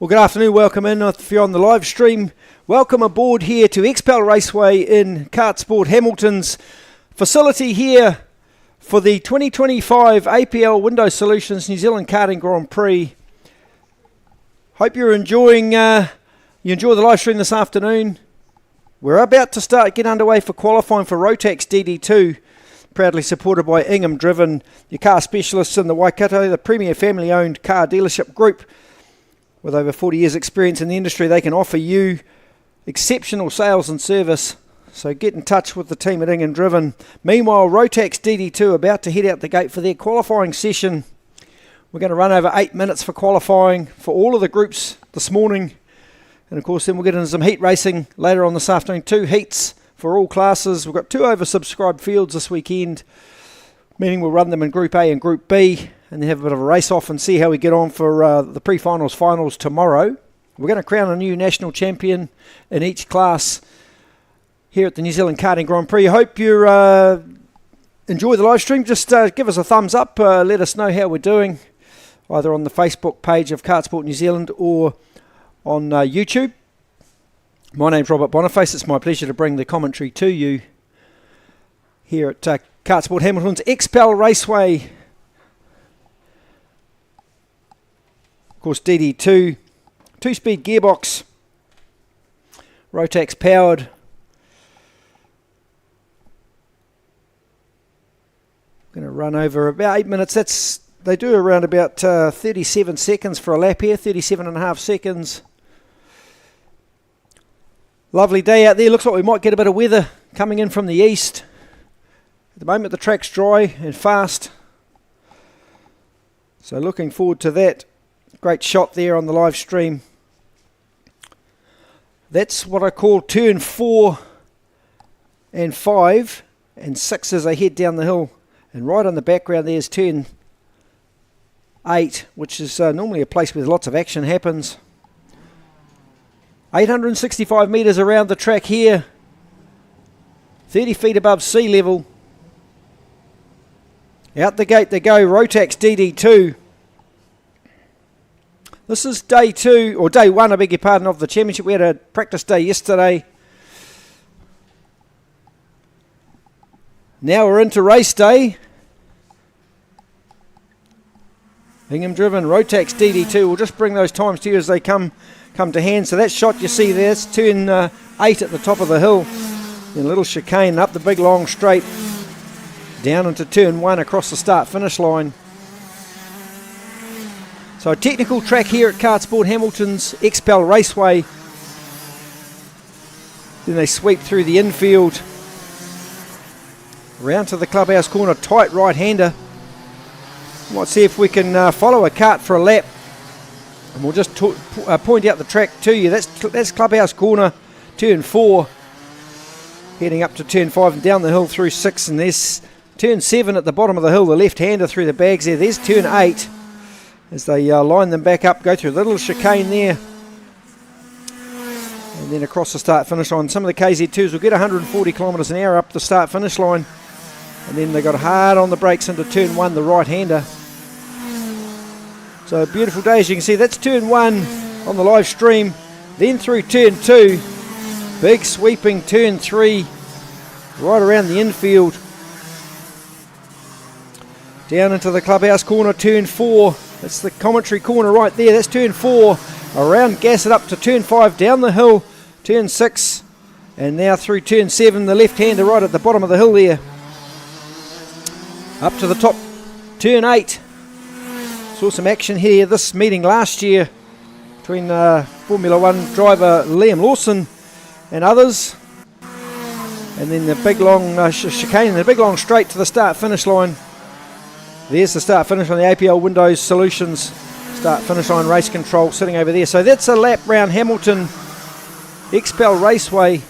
Well, good afternoon, welcome in if you're on the live stream. Welcome aboard here to APL Raceway in KartSport Hamilton's facility here for the 2025 APL Window Solutions New Zealand Karting Grand Prix. Hope you're enjoying you enjoy the live stream this afternoon. We're about to get underway for qualifying for Rotax DD2, proudly supported by Ingham Driven, your car specialists in the Waikato, the premier family-owned car dealership group. With over 40 years experience in the industry, they can offer you exceptional sales and service. So get in touch with the team at Ingham Driven. Meanwhile, Rotax DD2 about to head out the gate for their qualifying session. We're going to run over 8 minutes for qualifying for all of the groups this morning. And of course, then we'll get into some heat racing later on this afternoon. 2 heats for all classes. We've got 2 oversubscribed fields this weekend, meaning we'll run them in Group A and Group B, and then have a bit of a race off and see how we get on for the pre-finals, finals tomorrow. We're going to crown a new national champion in each class here at the New Zealand Karting Grand Prix. I hope you enjoy the live stream. Just give us a thumbs up, let us know how we're doing, either on the Facebook page of KartSport New Zealand or on YouTube. My name's Robert Boniface. It's my pleasure to bring the commentary to you here at KartSport Hamilton's APL Raceway. Of course, DD2, 2-speed gearbox, Rotax powered. Going to run over about 8 minutes. They do around about 37 seconds for a lap here, 37.5 seconds. Lovely day out there. Looks like we might get a bit of weather coming in from the east. At the moment the track's dry and fast, so looking forward to that. Great shot there on the live stream. That's what I call turn 4 and 5 and 6 as they head down the hill. And right on the background there's turn 8, which is normally a place where lots of action happens. 865 metres around the track here, 30 feet above sea level. Out the gate they go, Rotax DD2. This is day 2, or day 1, I beg your pardon, of the championship. We had a practice day yesterday. Now we're into race day. Ingham Driven, Rotax DD2. We'll just bring those times to you as they come to hand. So that shot you see there, it's turn 8 at the top of the hill. Then a little chicane up the big long straight, down into turn 1 across the start-finish line. So a technical track here at KartSport Hamilton's APL Raceway. Then they sweep through the infield, round to the clubhouse corner, tight right-hander. Might see if we can follow a kart for a lap. And we'll just point out the track to you. That's clubhouse corner, turn 4. Heading up to turn 5 and down the hill through 6. And there's turn 7 at the bottom of the hill, the left-hander through the bags there. There's turn 8 as they line them back up, go through a little chicane there. And then across the start-finish line. Some of the KZ2s will get 140 kilometres an hour up the start-finish line. And then they got hard on the brakes into turn 1, the right-hander. So a beautiful day, as you can see. That's turn 1 on the live stream. Then through turn 2, big sweeping turn 3, right around the infield. Down into the clubhouse corner, turn 4. That's the commentary corner right there. That's turn 4. Around, gas it up to turn 5, down the hill, turn 6. And now through turn 7, the left-hander right at the bottom of the hill there. Up to the top, turn 8. Saw some action here this meeting last year between Formula 1 driver Liam Lawson and others. And then the big long chicane and the big long straight to the start-finish line. There's the start-finish on the APL Windows Solutions start-finish line race control sitting over there. So that's a lap round Hamilton APL Raceway.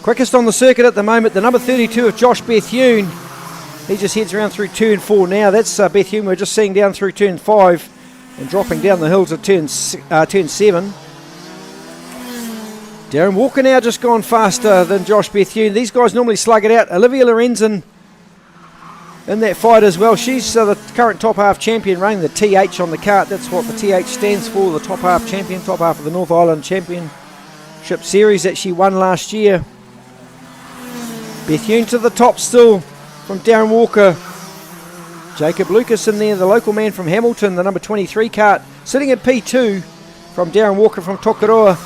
Quickest on the circuit at the moment, the number 32 of Josh Bethune. He just heads around through turn 4 now. That's Bethune we're just seeing down through turn 5 and dropping down the hill to turn 7. Darren Walker now just gone faster than Josh Bethune. These guys normally slug it out. Olivia Lorenzen in that fight as well. She's the current top half champion, running the TH on the cart. That's what the TH stands for, the top half champion, top half of the North Island Championship Series that she won last year. Bethune to the top still from Darren Walker. Jacob Lucas in there, the local man from Hamilton, the number 23 cart, sitting at P2 from Darren Walker from Tokoroa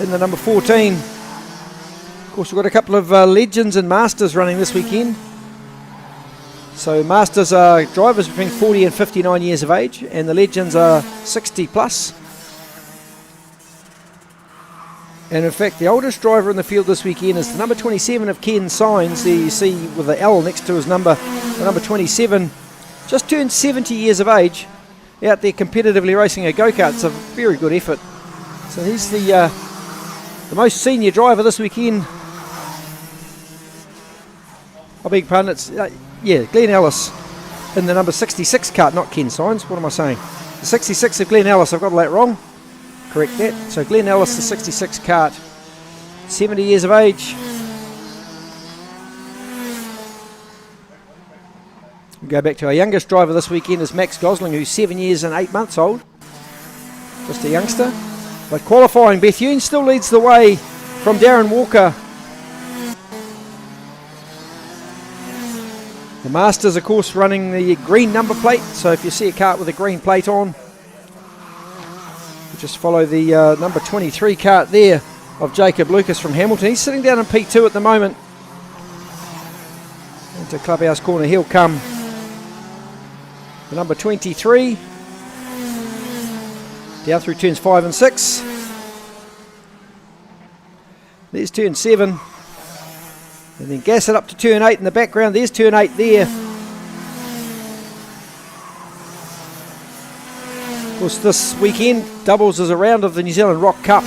in the number 14. Of course, we've got a couple of legends and masters running this weekend. So masters are drivers between 40 and 59 years of age, and the legends are 60 plus. And in fact, the oldest driver in the field this weekend is the number 27 of Ken Signs. There you see with the L next to his number, the number 27. Just turned 70 years of age, out there competitively racing a go-kart. It's a very good effort. So he's the most senior driver this weekend. I beg your pardon, it's, Glenn Ellis in the number 66 cart, not Ken Signs. What am I saying? The 66 of Glenn Ellis, I've got that wrong. Correct that. So Glenn Ellis, the 66 cart, 70 years of age. We'll go back to our youngest driver this weekend is Max Gosling, who's 7 years and 8 months old. Just a youngster. But qualifying, Bethune still leads the way from Darren Walker. The Masters, of course, running the green number plate. So if you see a cart with a green plate on, just follow the number 23 cart there of Jacob Lucas from Hamilton. He's sitting down in P2 at the moment. Into Clubhouse Corner, he'll come. The number 23. Down through turns 5 and 6. There's turn 7. And then gas it up to turn 8 in the background. There's turn 8 there. Of course, this weekend doubles as a round of the New Zealand Rock Cup,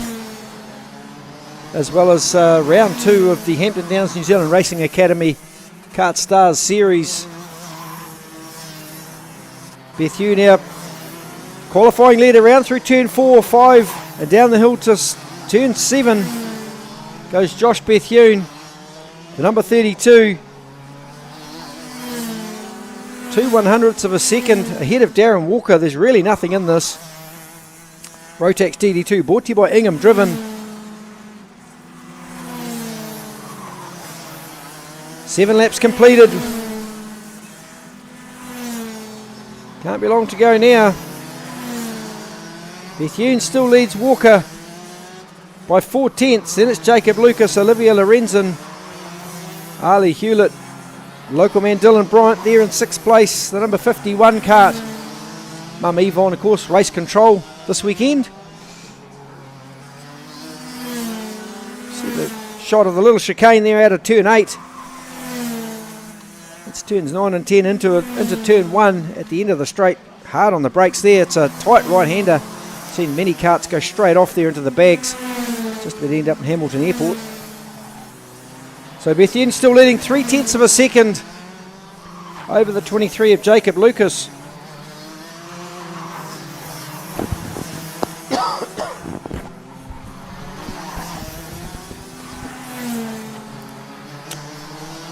as well as round 2 of the Hampton Downs New Zealand Racing Academy KartStars series. Bethune now qualifying lead around through turn 4, 5, and down the hill to turn 7 goes Josh Bethune, the number 32. 2/100ths of a second ahead of Darren Walker. There's really nothing in this. Rotax DD2 brought to you by Ingham Driven. 7 laps completed. Can't be long to go now. Bethune still leads Walker by 4 tenths. Then it's Jacob Lucas, Olivia Lorenzen, Ali Hewlett, local man Dylan Bryant there in 6th place, the number 51 cart. Mum Yvonne, of course, race control this weekend. See the shot of the little chicane there out of turn 8. It's turns 9 and 10 into turn 1 at the end of the straight. Hard on the brakes there. It's a tight right-hander. Seen many carts go straight off there into the bags. Just about to end up in Hamilton Airport. So Bethune still leading 3 tenths of a second over the 23 of Jacob Lucas.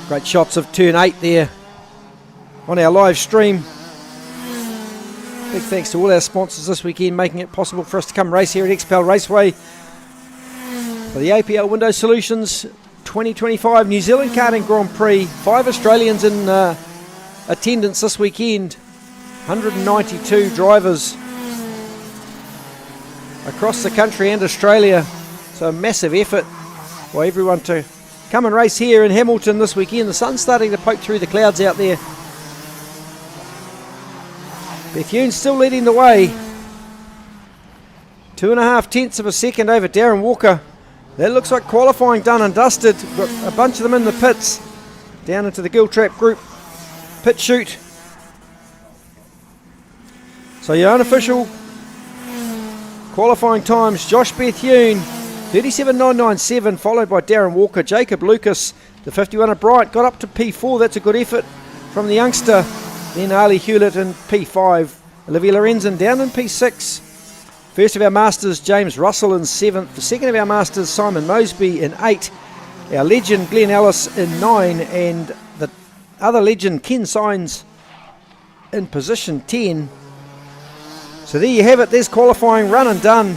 Great shots of turn 8 there on our live stream. Big thanks to all our sponsors this weekend, making it possible for us to come race here at XPEL Raceway for the APL Window Solutions 2025 New Zealand Karting Grand Prix. 5 Australians in attendance this weekend. 192 drivers across the country and Australia. So a massive effort for everyone to come and race here in Hamilton this weekend. The sun's starting to poke through the clouds out there. Bethune still leading the way. 2.5 tenths of a second over Darren Walker. That looks like qualifying done and dusted. Got a bunch of them in the pits. Down into the Giltrap Group pit chute. So your unofficial qualifying times: Josh Bethune 37.997, followed by Darren Walker. Jacob Lucas, the 51 of Bryant, got up to P4. That's a good effort from the youngster. Then Ali Hewlett in P5. Olivia Lorenzen down in P6. First of our Masters, James Russell in 7th. The second of our Masters, Simon Mosby in 8. Our legend, Glenn Ellis in 9. And the other legend Ken Signs in position 10. So there you have it, there's qualifying run and done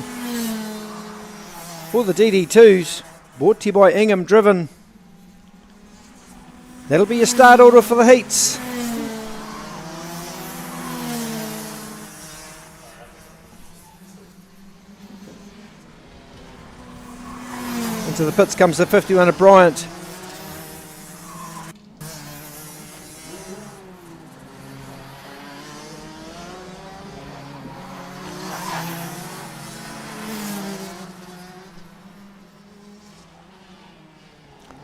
for the DD2s, brought to you by Ingham Driven. That'll be your start order for the heats. Into the pits comes the 51 of Bryant.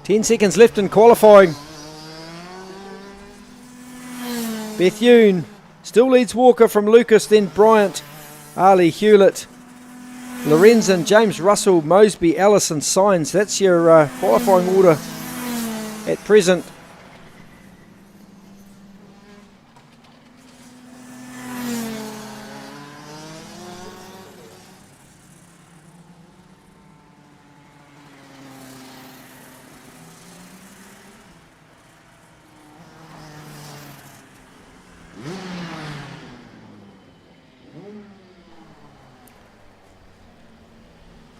Ten seconds left in qualifying. Bethune still leads Walker from Lucas, then Bryant, Ali Hewlett, Lorenzen, James Russell, Mosby, Allison, Signs. That's your qualifying order at present.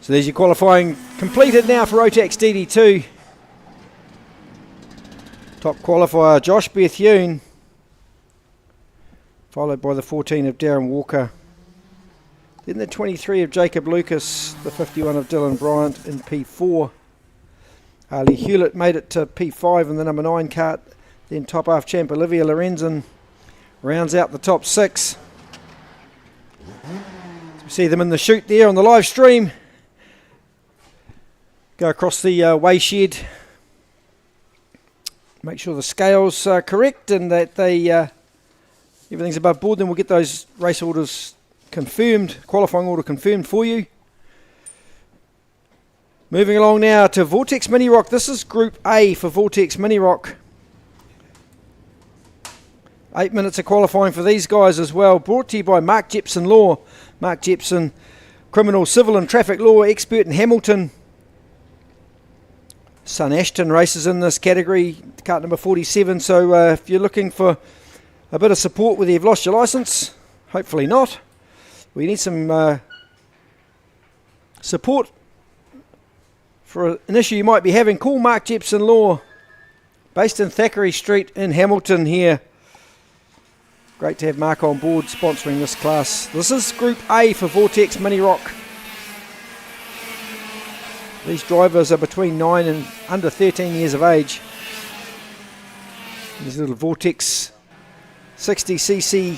So there's your qualifying completed now for Rotax DD2. Top qualifier Josh Bethune, followed by the 14 of Darren Walker. Then the 23 of Jacob Lucas, the 51 of Dylan Bryant in P4. Ali Hewlett made it to P5 in the number 9 cart. Then top half champ Olivia Lorenzen rounds out the top 6. We see them in the chute there on the live stream. Go across the weigh shed, make sure the scales are correct and that they everything's above board. Then we'll get those race orders confirmed, qualifying order confirmed for you. Moving along now to Vortex Mini Rock. This is Group A for Vortex Mini Rock. 8 minutes of qualifying for these guys as well. Brought to you by Mark Jepson Law. Mark Jepson, criminal, civil and traffic law expert in Hamilton. Son Ashton races in this category, cart number 47, so if you're looking for a bit of support whether you've lost your licence, hopefully not, we need some support for an issue you might be having, call Mark Jepson Law, based in Thackeray Street in Hamilton here. Great to have Mark on board sponsoring this class. This is Group A for Vortex Mini Rock. These drivers are between 9 and under 13 years of age. These little Vortex 60cc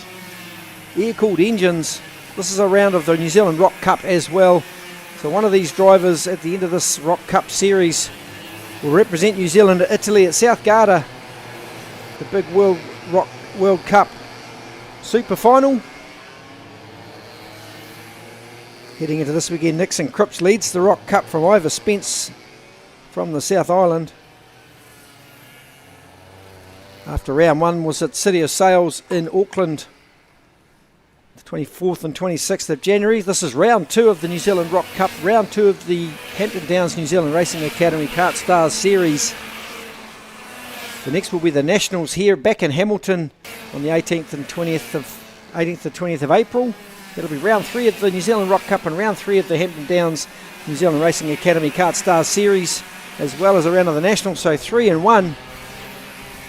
air-cooled engines. This is a round of the New Zealand Rock Cup as well. So one of these drivers at the end of this Rock Cup series will represent New Zealand at Italy at South Garda, the big World Cup Super Final. Heading into this weekend, Nixon Cripps leads the Rock Cup from Ivor Spence from the South Island. After round 1 was at City of Sales in Auckland, the 24th and 26th of January. This is round 2 of the New Zealand Rock Cup, round 2 of the Hampton Downs New Zealand Racing Academy KartStars series. The next will be the Nationals here back in Hamilton on the 18th and 20th of April. It'll be round 3 of the New Zealand Rock Cup and round 3 of the Hampton Downs New Zealand Racing Academy KartStars series, as well as a round of the Nationals, so 3 and 1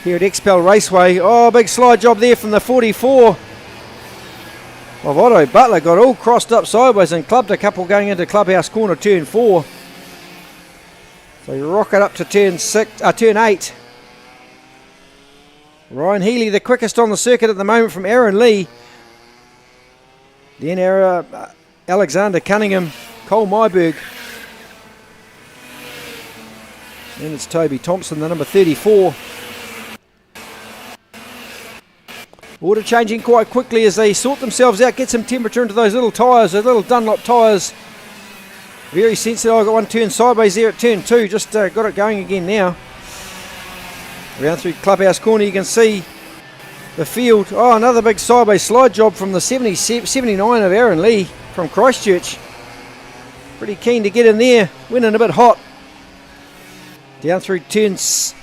here at XPEL Raceway. Oh, big slide job there from the 44 of Otto Butler. Got all crossed up sideways and clubbed a couple going into clubhouse corner turn 4. So you rock it up to turn 8. Ryan Healy, the quickest on the circuit at the moment from Aaron Lee. Then Alexander Cunningham, Cole Myberg. Then it's Toby Thompson, the number 34. Order changing quite quickly as they sort themselves out, get some temperature into those little tyres, those little Dunlop tyres. Very sensitive. I've got one turn sideways there at turn 2, just got it going again now. Around through clubhouse corner you can see the field. Oh, another big sideways slide job from the 79 of Aaron Lee from Christchurch. Pretty keen to get in there, winning a bit hot. Down through turns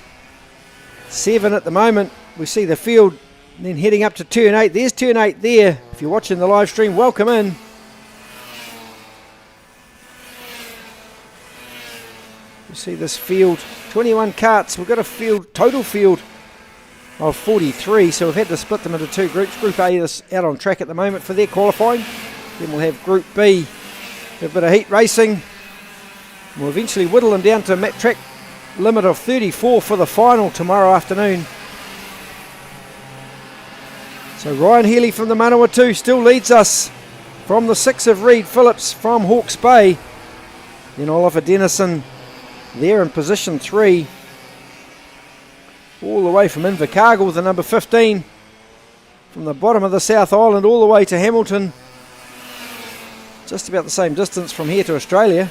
7 at the moment. We see the field then heading up to turn 8. There's turn 8 there. If you're watching the live stream, welcome in. You see this field, 21 karts. We've got a total field of 43, so we've had to split them into two groups. Group A is out on track at the moment for their qualifying. Then we'll have Group B, a bit of heat racing. We'll eventually whittle them down to a track limit of 34 for the final tomorrow afternoon. So Ryan Healy from the Manawatu still leads us from the 6 of Reed Phillips from Hawke's Bay. Then Oliver Dennison there in position 3. All the way from Invercargill, the number 15. From the bottom of the South Island all the way to Hamilton. Just about the same distance from here to Australia.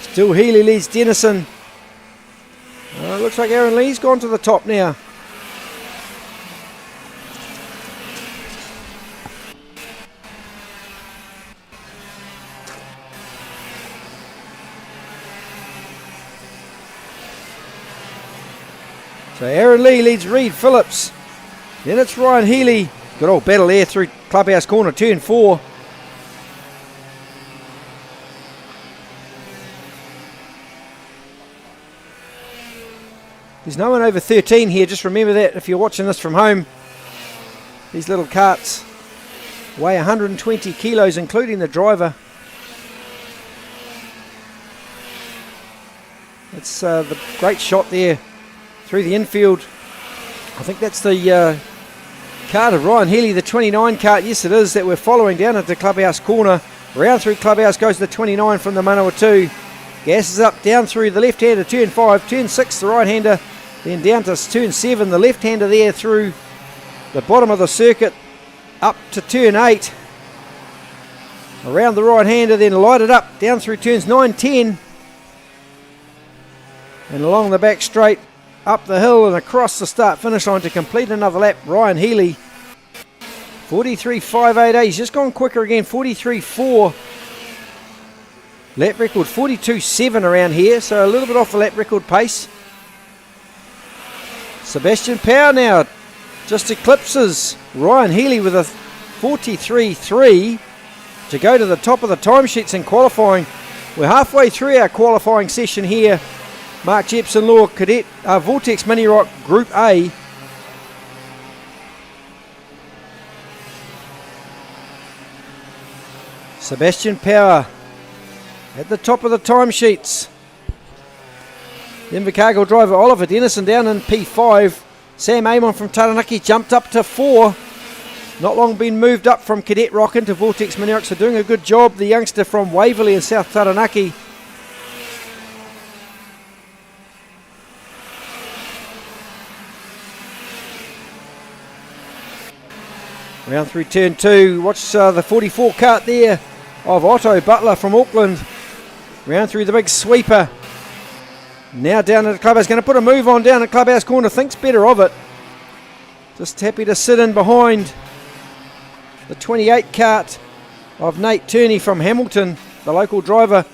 Still Healy leads Dennison. Looks like Aaron Lee's gone to the top now. So Aaron Lee leads Reed Phillips. Then it's Ryan Healy. Good old battle there through Clubhouse Corner, turn 4. There's no one over 13 here, just remember that if you're watching this from home. These little carts weigh 120 kilos, including the driver. It's the great shot there through the infield. I think that's the cart of Ryan Healy, the 29 cart. Yes, it is, that we're following down into Clubhouse Corner. Round through Clubhouse goes the 29 from the Manawatu. Gasses up down through the left-hander, turn 5, turn 6, the right-hander. Then down to turn 7, the left-hander there through the bottom of the circuit. Up to turn 8. Around the right-hander, then lighted up down through turns 9, 10. And along the back straight, up the hill and across the start-finish line to complete another lap. Ryan Healy, 43.588. He's just gone quicker again, 43.4. Lap record 42.7 around here, so a little bit off the lap record pace. Sebastian Power now just eclipses Ryan Healy with a 43.3 to go to the top of the timesheets in qualifying. We're halfway through our qualifying session here. Mark Jepson Law, Cadet Vortex Mini Rock Group A. Sebastian Power at the top of the timesheets. The Invercargill driver Oliver Dennison down in P5. Sam Amon from Taranaki jumped up to 4. Not long been moved up from Cadet ROK into Vortex Mini Rock, so doing a good job. The youngster from Waverley in South Taranaki. Round through turn 2, watch the 44 kart there of Otto Butler from Auckland. Round through the big sweeper. Now down at the clubhouse, going to put a move on down at Clubhouse Corner, thinks better of it. Just happy to sit in behind the 28 kart of Nate Turney from Hamilton, the local driver.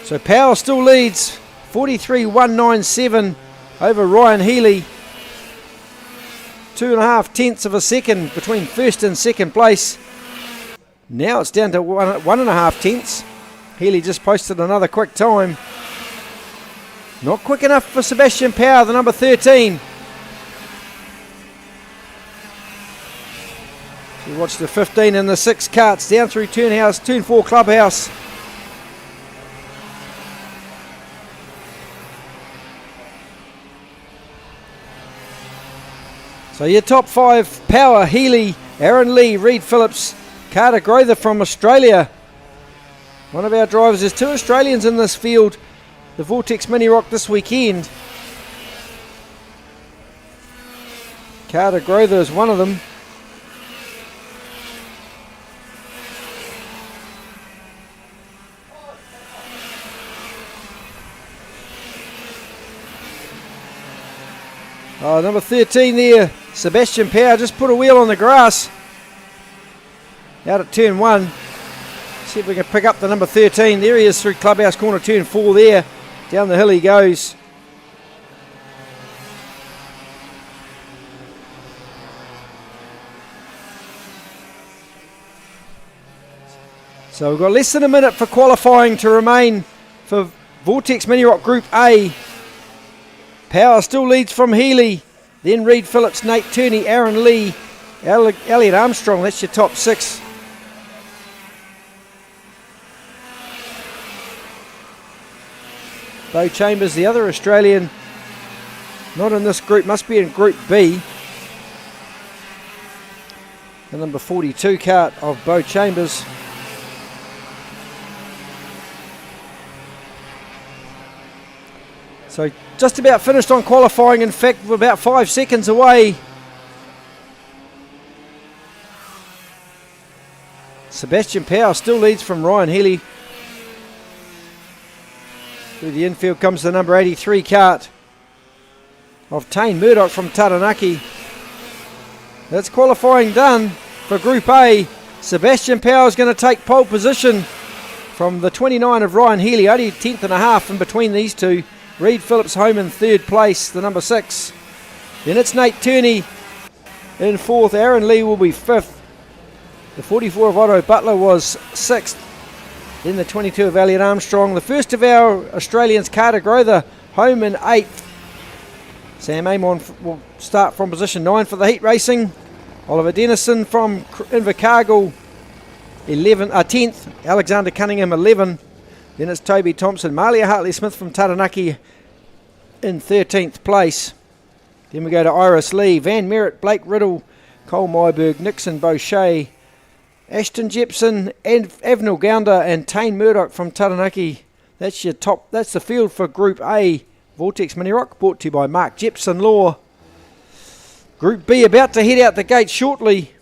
So Power still leads, 43.197 over Ryan Healy. 2.5 tenths of a second between first and second place. Now it's down to 1.5 tenths. Healy just posted another quick time. Not quick enough for Sebastian Power, the number 13. So watch the 15 and the 6 karts down through turn 4 clubhouse. So your top 5, Power, Healy, Aaron Lee, Reed Phillips, Carter Grother from Australia. One of our drivers. There's 2 Australians in this field, the Vortex Mini Rock this weekend. Carter Grother is one of them. Oh, number 13 there, Sebastian Power, just put a wheel on the grass out at turn 1. See if we can pick up the number 13. There he is through clubhouse corner, turn 4 there. Down the hill he goes. So we've got less than a minute for qualifying to remain for Vortex Mini Rock Group A. Power still leads from Healy. Then Reed Phillips, Nate Turney, Aaron Lee, Elliot Armstrong. That's your top 6. Bo Chambers, the other Australian, not in this group, must be in Group B. The number 42 kart of Bo Chambers. So just about finished on qualifying. In fact, we're about 5 seconds away. Sebastian Power still leads from Ryan Healy. Through the infield comes the number 83 kart of Tane Murdoch from Taranaki. That's qualifying done for Group A. Sebastian Power is going to take pole position from the 29 of Ryan Healy. Only 10th and a half in between these two. Reed Phillips home in 3rd place, the number 6. Then it's Nate Turney in 4th. Aaron Lee will be 5th. The 44 of Otto Butler was 6th. Then the 22 of Elliot Armstrong. The first of our Australians, Carter Grother, home in 8th. Sam Amon will start from position 9 for the heat racing. Oliver Dennison from Invercargill, 10th. Alexander Cunningham, 11. Then it's Toby Thompson. Malia Hartley-Smith from Taranaki in 13th place. Then we go to Iris Lee, Van Merritt, Blake Riddle, Cole Myberg, Nixon Boucher, Ashton Jepson, and Avnil Gounder and Tane Murdoch from Taranaki. That's your top. That's the field for Group A. Vortex Mini Rock, brought to you by Mark Jepson Law. Group B about to head out the gate shortly.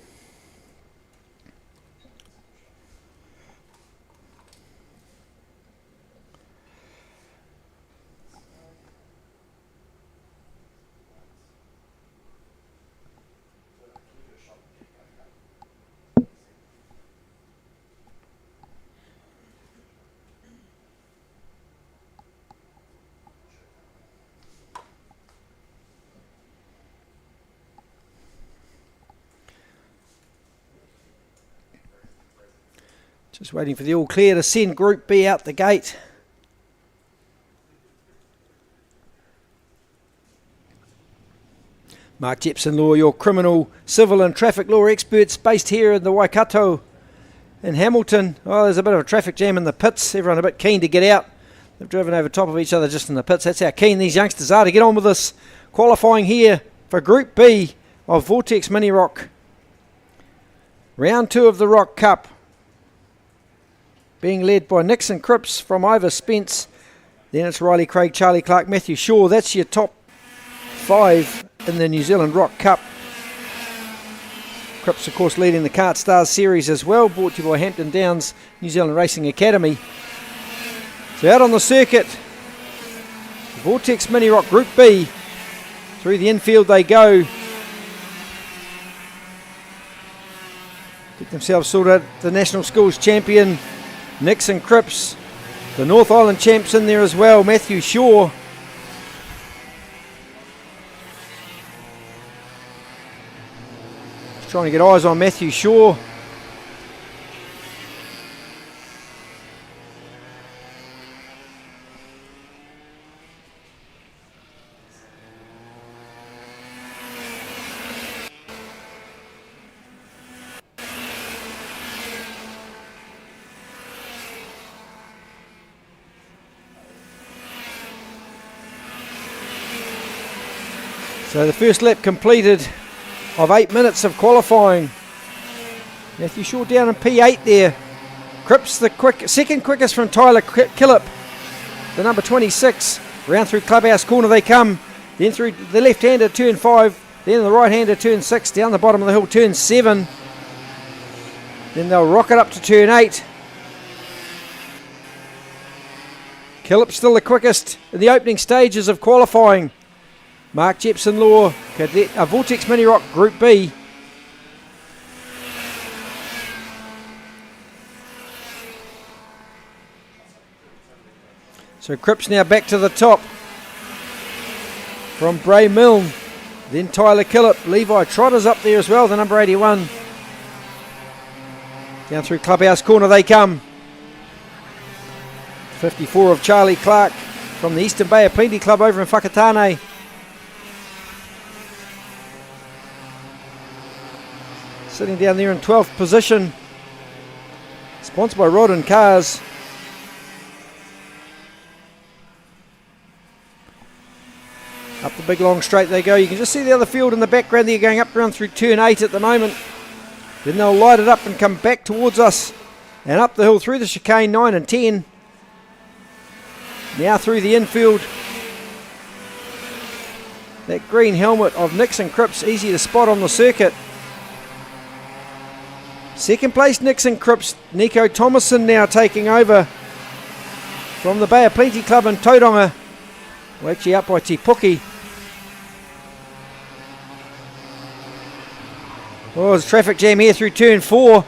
Just waiting for the all clear to send Group B out the gate. Mark Jepson Law, your criminal, civil and traffic law experts based here in the Waikato in Hamilton. Oh, there's a bit of a traffic jam in the pits. Everyone a bit keen to get out. They've driven over top of each other just in the pits. That's how keen these youngsters are to get on with this. Qualifying here for Group B of Vortex Mini Rock. Round 2 of the Rock Cup. Being led by Nixon Cripps from Ivor Spence. Then it's Riley Craig, Charlie Clark, Matthew Shaw. That's your top 5 in the New Zealand Rock Cup. Cripps, of course, leading the KartStars series as well, brought to you by Hampton Downs New Zealand Racing Academy. So out on the circuit, Vortex Mini Rock Group B. Through the infield they go. Get themselves sorted out. The National Schools champion, Nixon Cripps. The North Island champs in there as well, Matthew Shaw. Just trying to get eyes on Matthew Shaw. So the first lap completed of 8 minutes of qualifying. Matthew Shaw down in P8 there. Cripps the second quickest from Tyler Killip, the number 26. Round through clubhouse corner they come. Then through the left-hander turn 5. Then the right-hander turn 6. Down the bottom of the hill turn 7. Then they'll rocket up to turn 8. Killip still the quickest in the opening stages of qualifying. Mark Jepson Law, Cadet, Vortex Mini Rock Group B. So Cripps now back to the top from Bray Milne. Then Tyler Killip. Levi Trotter's up there as well, the number 81. Down through Clubhouse Corner they come. 54 of Charlie Clark from the Eastern Bay of Plenty Club over in Whakatane. Sitting down there in 12th position. Sponsored by Rod and Cars. Up the big long straight they go. You can just see the other field in the background there going up around through turn 8 at the moment. Then they'll light it up and come back towards us. And up the hill through the chicane 9 and 10. Now through the infield. That green helmet of Nixon Cripps, easy to spot on the circuit. Second place Nixon Cripps. Nico Thomason now taking over from the Bay of Plenty Club in Tauranga. Well, actually up by Tipuki. Oh, there's a traffic jam here through turn 4.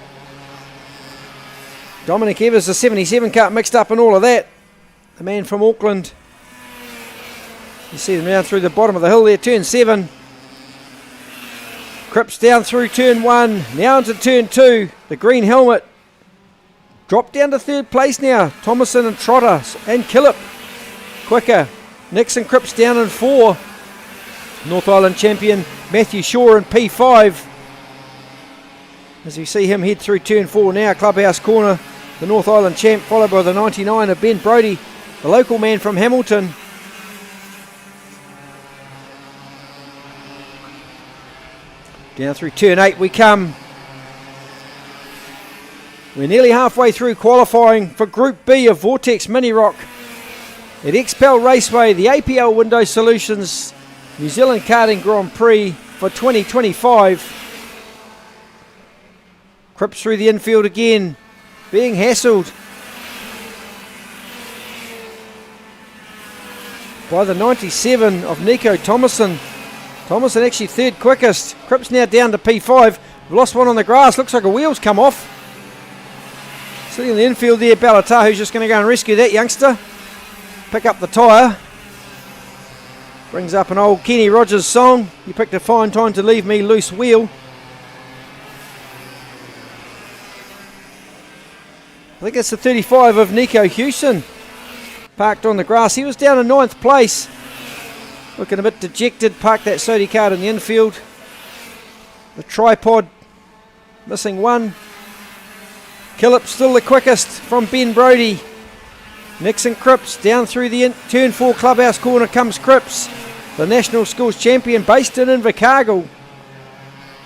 Dominic Evers, the 77 car, mixed up in all of that. The man from Auckland. You see them down through the bottom of the hill there, turn 7. Cripps down through turn 1, now into turn 2. The green helmet dropped down to 3rd place now. Thomason and Trotter and Killip quicker. Nixon Cripps down in 4. North Island champion Matthew Shaw in P5. As you see him head through turn 4 now, Clubhouse Corner. The North Island champ followed by the 99 of Ben Brodie, the local man from Hamilton. Down through turn 8 we come. We're nearly halfway through qualifying for Group B of Vortex Mini Rock at XPEL Raceway, the APL Window Solutions New Zealand Karting Grand Prix for 2025. Cripps through the infield again, being hassled by the 97 of Nico Thomason. Thomason actually 3rd quickest. Cripps now down to P5. We've lost one on the grass. Looks like a wheel's come off. Sitting in the infield there, Balatahu's just going to go and rescue that youngster. Pick up the tyre. Brings up an old Kenny Rogers song. You picked a fine time to leave me loose wheel. I think it's the 35 of Nico Hewson. Parked on the grass. He was down in 9th place. Looking a bit dejected. Parked that Sodi card in the infield. The tripod missing one. Killip still the quickest from Ben Brodie. Nixon Cripps down through the turn 4 Clubhouse Corner comes Cripps, the National Schools champion based in Invercargill.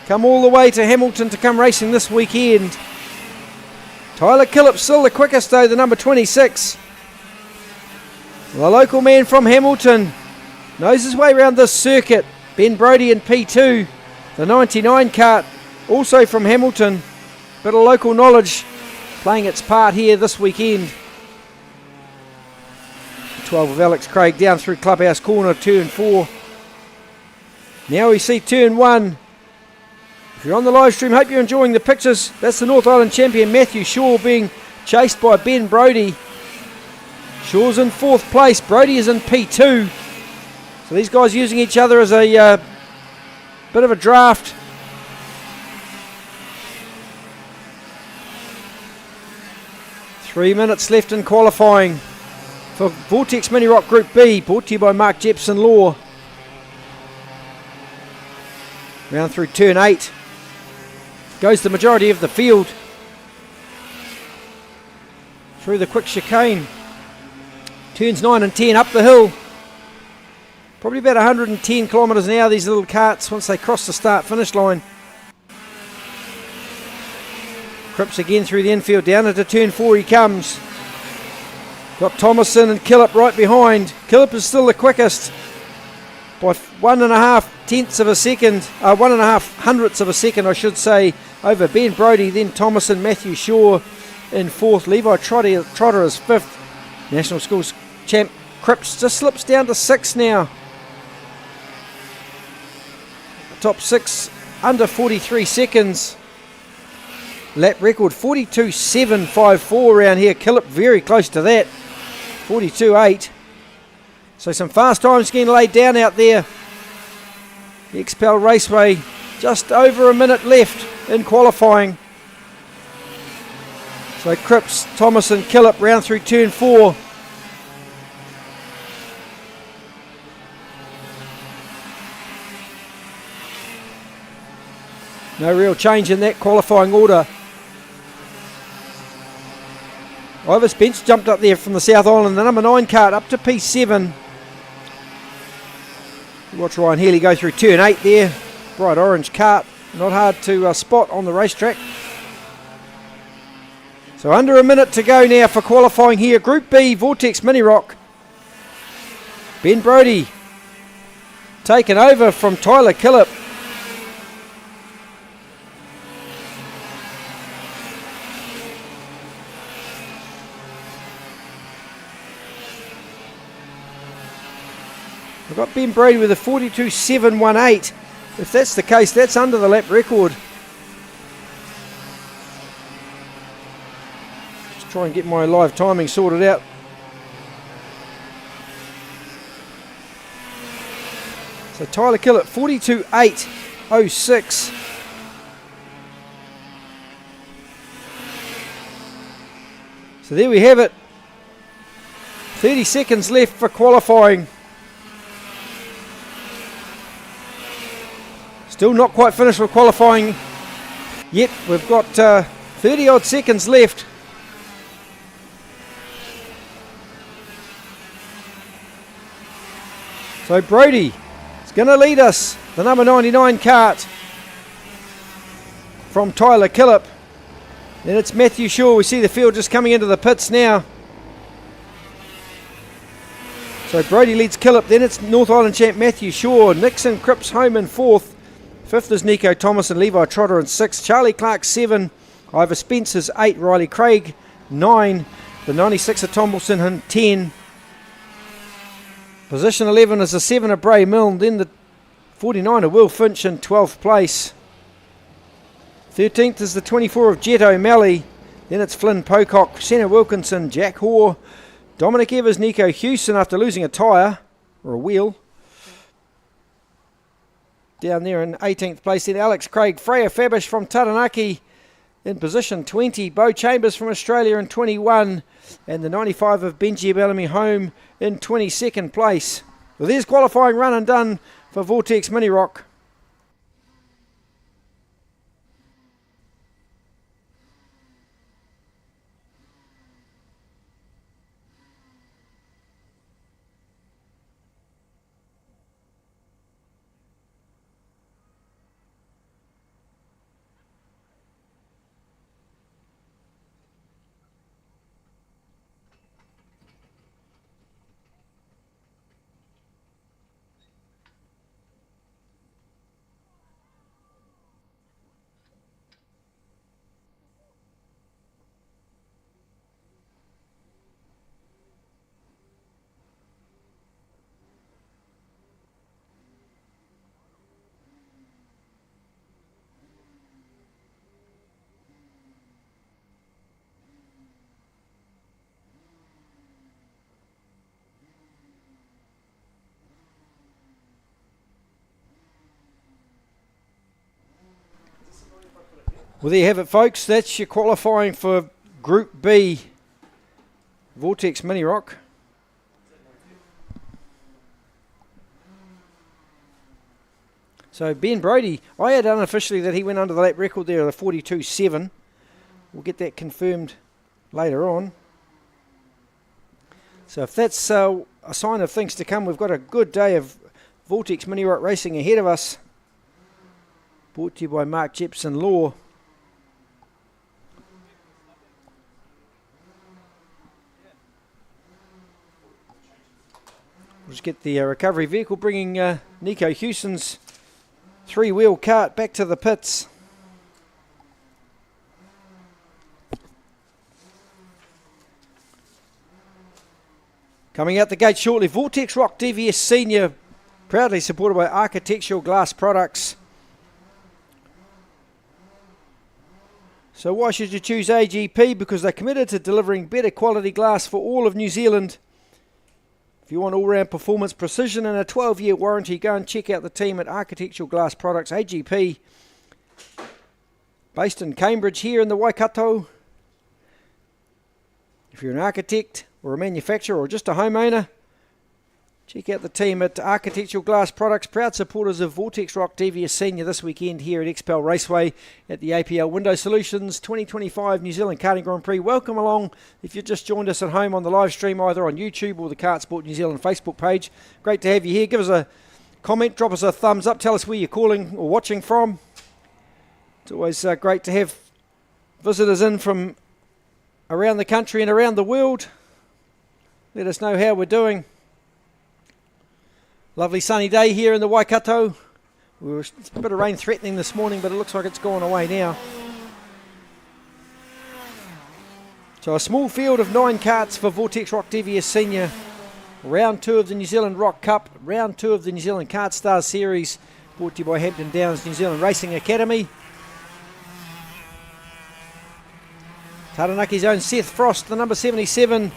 Come all the way to Hamilton to come racing this weekend. Tyler Killip still the quickest though, the number 26. The local man from Hamilton knows his way around this circuit. Ben Brodie in P2. The 99 kart, also from Hamilton. Bit of local knowledge playing its part here this weekend. 12 of Alex Craig down through Clubhouse Corner, turn 4. Now we see turn 1. If you're on the live stream, hope you're enjoying the pictures. That's the North Island champion Matthew Shaw being chased by Ben Brodie. Shaw's in 4th place. Brodie is in P2. So these guys using each other as a bit of a draft. Three minutes left in qualifying for Vortex Mini Rock Group B, brought to you by Mark Jepson Law. Round through turn 8 goes the majority of the field. Through the quick chicane. Turns 9 and 10 up the hill. Probably about 110 kilometres an hour, these little carts, once they cross the start-finish line. Cripps again through the infield, down into turn 4 he comes. Got Thomason and Killip right behind. Killip is still the quickest by 1.5 tenths of a second, 1.5 hundredths of a second I should say, over Ben Brodie, then Thomason, Matthew Shaw in 4th, Levi Trotter is 5th. National Schools champ Cripps just slips down to 6th now. Top 6 under 43 seconds. Lap record 42.754 around here. Killip very close to that. 42.8. So some fast times getting laid down out there. The XPEL Raceway, just over a minute left in qualifying. So Cripps, Thomas and Killip round through turn 4. No real change in that qualifying order. Ivor Spence jumped up there from the South Island, the number 9 kart up to P7. Watch Ryan Healy go through turn 8 there. Bright orange kart, not hard to spot on the racetrack. So under a minute to go now for qualifying here. Group B, Vortex Mini Rock. Ben Brodie taken over from Tyler Killip. We've got Ben Brodie with a 42.718. If that's the case, that's under the lap record. Just try and get my live timing sorted out. So Tyler Killip, 42.806. So there we have it. 30 seconds left for qualifying. Still not quite finished with qualifying yet. We've got 30 odd seconds left. So Brodie is going to lead us. The number 99 kart from Tyler Killip. Then it's Matthew Shaw. We see the field just coming into the pits now. So Brodie leads Killip. Then it's North Island champ Matthew Shaw. Nixon Cripps home in 4th. 5th is Nico Thomas and Levi Trotter in 6th. Charlie Clark 7. Ivor Spence is 8. Riley Craig 9. The 96 of Tombleson in 10. Position 11 is the 7 of Bray Milne. Then the 49 of Will Finch in 12th place. 13th is the 24 of Jet O'Malley. Then it's Flynn Pocock, Senna Wilkinson, Jack Hoare. Dominic Evers, Nico Hewson after losing a tyre or a wheel. Down there in 18th place, then Alex Craig, Freya Fabish from Taranaki in position 20, Bo Chambers from Australia in 21, and the 95 of Benji Bellamy home in 22nd place. Well, there's qualifying run and done for Vortex Mini Rock. Well, there you have it, folks. That's your qualifying for Group B, Vortex Mini Rock. So Ben Brodie, I had unofficially that he went under the lap record there of the 42.7. We'll get that confirmed later on. So if that's a sign of things to come, we've got a good day of Vortex Mini Rock racing ahead of us. Brought to you by Mark Jepson Law. We'll just get the recovery vehicle bringing Nico Hewson's 3-wheel kart back to the pits. Coming out the gate shortly, Vortex Rock DVS Senior, proudly supported by Architectural Glass Products. So why should you choose AGP? Because they're committed to delivering better quality glass for all of New Zealand. If you want all-round performance, precision and a 12-year warranty, go and check out the team at Architectural Glass Products, AGP, based in Cambridge here in the Waikato. If you're an architect or a manufacturer or just a homeowner, check out the team at Architectural Glass Products, proud supporters of Rotax ROK DVS Senior this weekend here at XPEL Raceway at the APL Window Solutions 2025 New Zealand Karting Grand Prix. Welcome along if you've just joined us at home on the live stream, either on YouTube or the KartSport New Zealand Facebook page. Great to have you here. Give us a comment, drop us a thumbs up, tell us where you're calling or watching from. It's always great to have visitors in from around the country and around the world. Let us know how we're doing. Lovely sunny day here in the Waikato. It's a bit of rain threatening this morning, but it looks like it's gone away now. So a small field of 9 karts for Rotax ROK DVS Senior. Round 2 of the New Zealand Rock Cup. Round 2 of the New Zealand KartStars Series. Brought to you by Hampton Downs New Zealand Racing Academy. Taranaki's own Seth Frost, the number 77,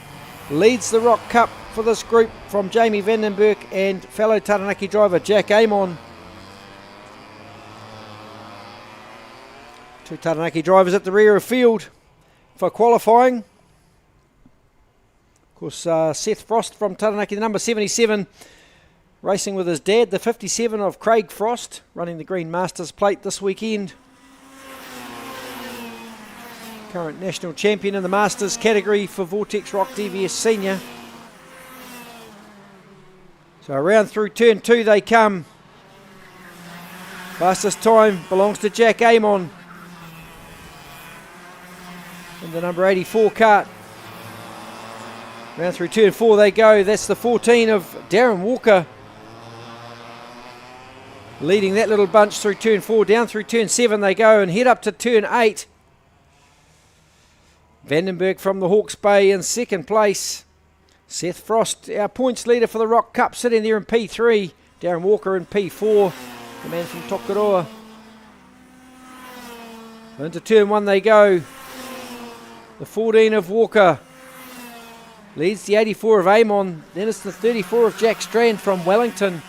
leads the Rock Cup for this group from Jamie Vandenberg and fellow Taranaki driver Jack Amon. 2 Taranaki drivers at the rear of field for qualifying. Of course, Seth Frost from Taranaki, the number 77, racing with his dad, the 57 of Craig Frost, running the Green Masters plate this weekend. Current national champion in the Masters category for Rotax ROK DVS Senior. So around through turn 2 they come. Fastest time belongs to Jack Amon in the number 84 kart. Round through turn 4 they go. That's the 14 of Darren Walker, leading that little bunch through turn 4. Down through turn 7 they go and head up to turn 8. Vandenberg from the Hawke's Bay in second place. Seth Frost, our points leader for the Rock Cup, sitting there in P3. Darren Walker in P4, the man from Tokoroa. Into turn 1 they go. The 14 of Walker leads the 84 of Amon. Then it's the 34 of Jack Strand from Wellington.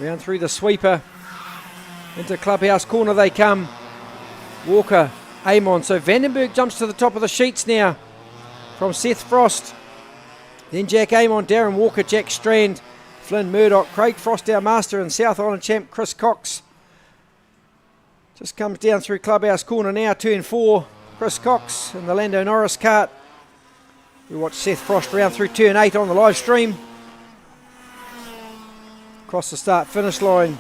Round through the sweeper. Into Clubhouse Corner they come. Walker, Amon. So Vandenberg jumps to the top of the sheets now from Seth Frost. Then Jack Amon, Darren Walker, Jack Strand, Flynn Murdoch, Craig Frost, our master, and South Island champ Chris Cox. Just comes down through Clubhouse Corner now, turn 4. Chris Cox in the Lando Norris kart. We watch Seth Frost round through turn 8 on the live stream. Across the start finish line.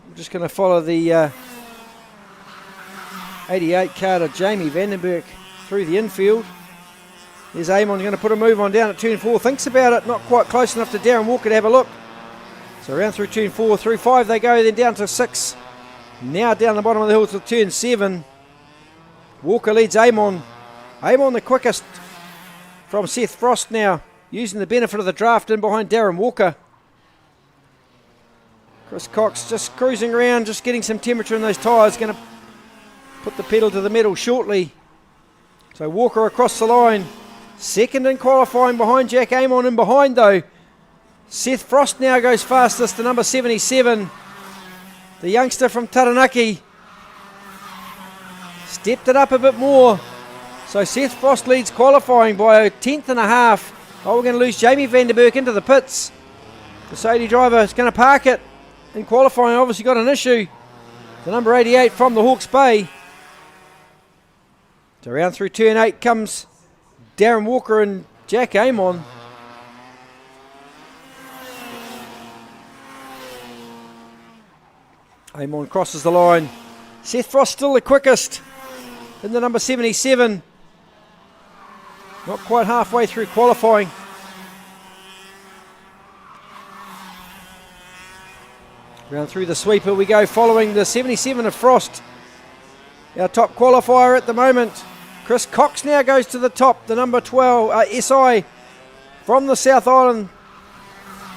I'm just going to follow the 88 kart of Jamie Vandenberg through the infield. There's Amon going to put a move on down at turn 4. Thinks about it, not quite close enough to Darren Walker to have a look. So around through turn 4, through 5 they go, then down to 6. Now down the bottom of the hill to turn 7. Walker leads Amon. Amon the quickest from Seth Frost now, using the benefit of the draft in behind Darren Walker. Chris Cox just cruising around, just getting some temperature in those tyres. Going to put the pedal to the metal shortly. So Walker across the line. Second in qualifying behind Jack Amon, in behind though. Seth Frost now goes fastest, the number 77. The youngster from Taranaki. Stepped it up a bit more. So Seth Frost leads qualifying by a 10th and a half. Oh, we're going to lose Jamie Vandenberg into the pits. The Sadie driver is going to park it in qualifying. Obviously got an issue. The number 88 from the Hawke's Bay. So around through turn 8 comes Darren Walker and Jack Amon. Amon crosses the line. Seth Frost still the quickest in the number 77. Not quite halfway through qualifying. Round through the sweeper we go, following the 77 of Frost. Our top qualifier at the moment. Chris Cox now goes to the top, the number 12, SI from the South Island.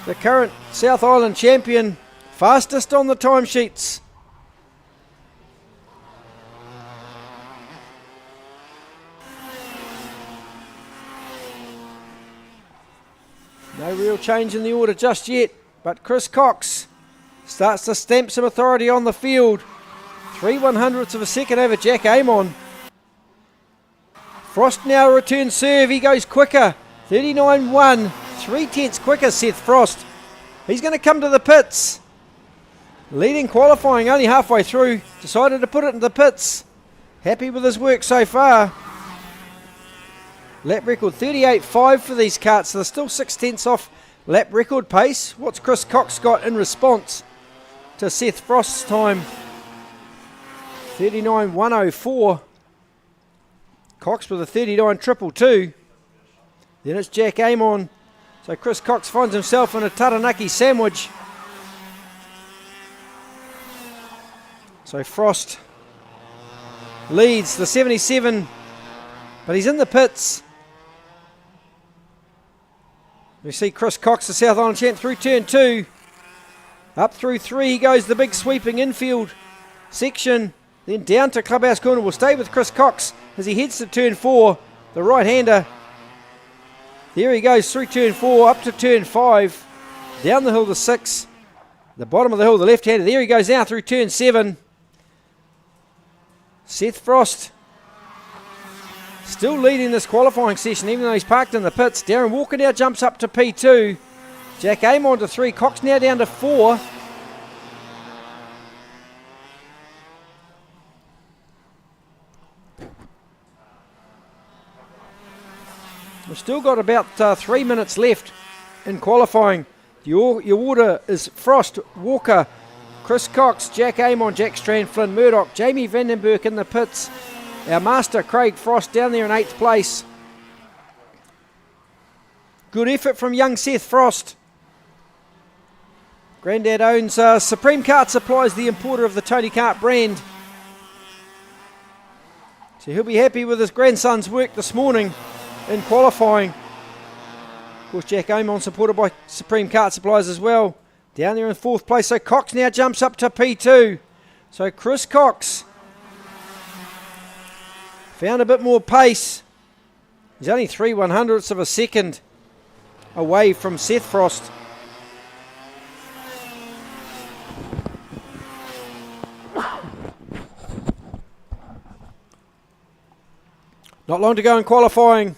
The current South Island champion, fastest on the timesheets. No real change in the order just yet, but Chris Cox starts to stamp some authority on the field. 3/100ths of a second over Jack Amon. Frost now returns serve. He goes quicker. 39.1. 3/10 quicker, Seth Frost. He's going to come to the pits. Leading qualifying only halfway through. Decided to put it in the pits. Happy with his work so far. Lap record 38.5 for these karts. So they're still 6/10 off lap record pace. What's Chris Cox got in response to Seth Frost's time? 39.104. Cox with a 39.222. Then it's Jack Amon. So Chris Cox finds himself in a Taranaki sandwich. So Frost leads the 77, but he's in the pits. We see Chris Cox, the South Island champ, through turn 2. Up through 3 he goes, the big sweeping infield section. Then down to Clubhouse Corner. We'll stay with Chris Cox as he heads to turn 4. The right-hander. There he goes through turn 4, up to turn 5. Down the hill to 6. The bottom of the hill, the left-hander. There he goes now through turn 7. Seth Frost still leading this qualifying session, even though he's parked in the pits. Darren Walker now jumps up to P2. Jack Amon to 3. Cox now down to 4. We've still got about 3 minutes left in qualifying. Your order is Frost, Walker, Chris Cox, Jack Amon, Jack Strand, Flynn Murdoch, Jamie Vandenberg in the pits. Our master, Craig Frost, down there in 8th place. Good effort from young Seth Frost. Grandad owns Supreme Kart Supplies, the importer of the Tony Kart brand. So he'll be happy with his grandson's work this morning in qualifying. Of course, Jack Amon supported by Supreme Kart Supplies as well. Down there in 4th place. So Cox now jumps up to P2. So Chris Cox found a bit more pace. He's only 3/100ths of a second away from Seth Frost. Not long to go in qualifying.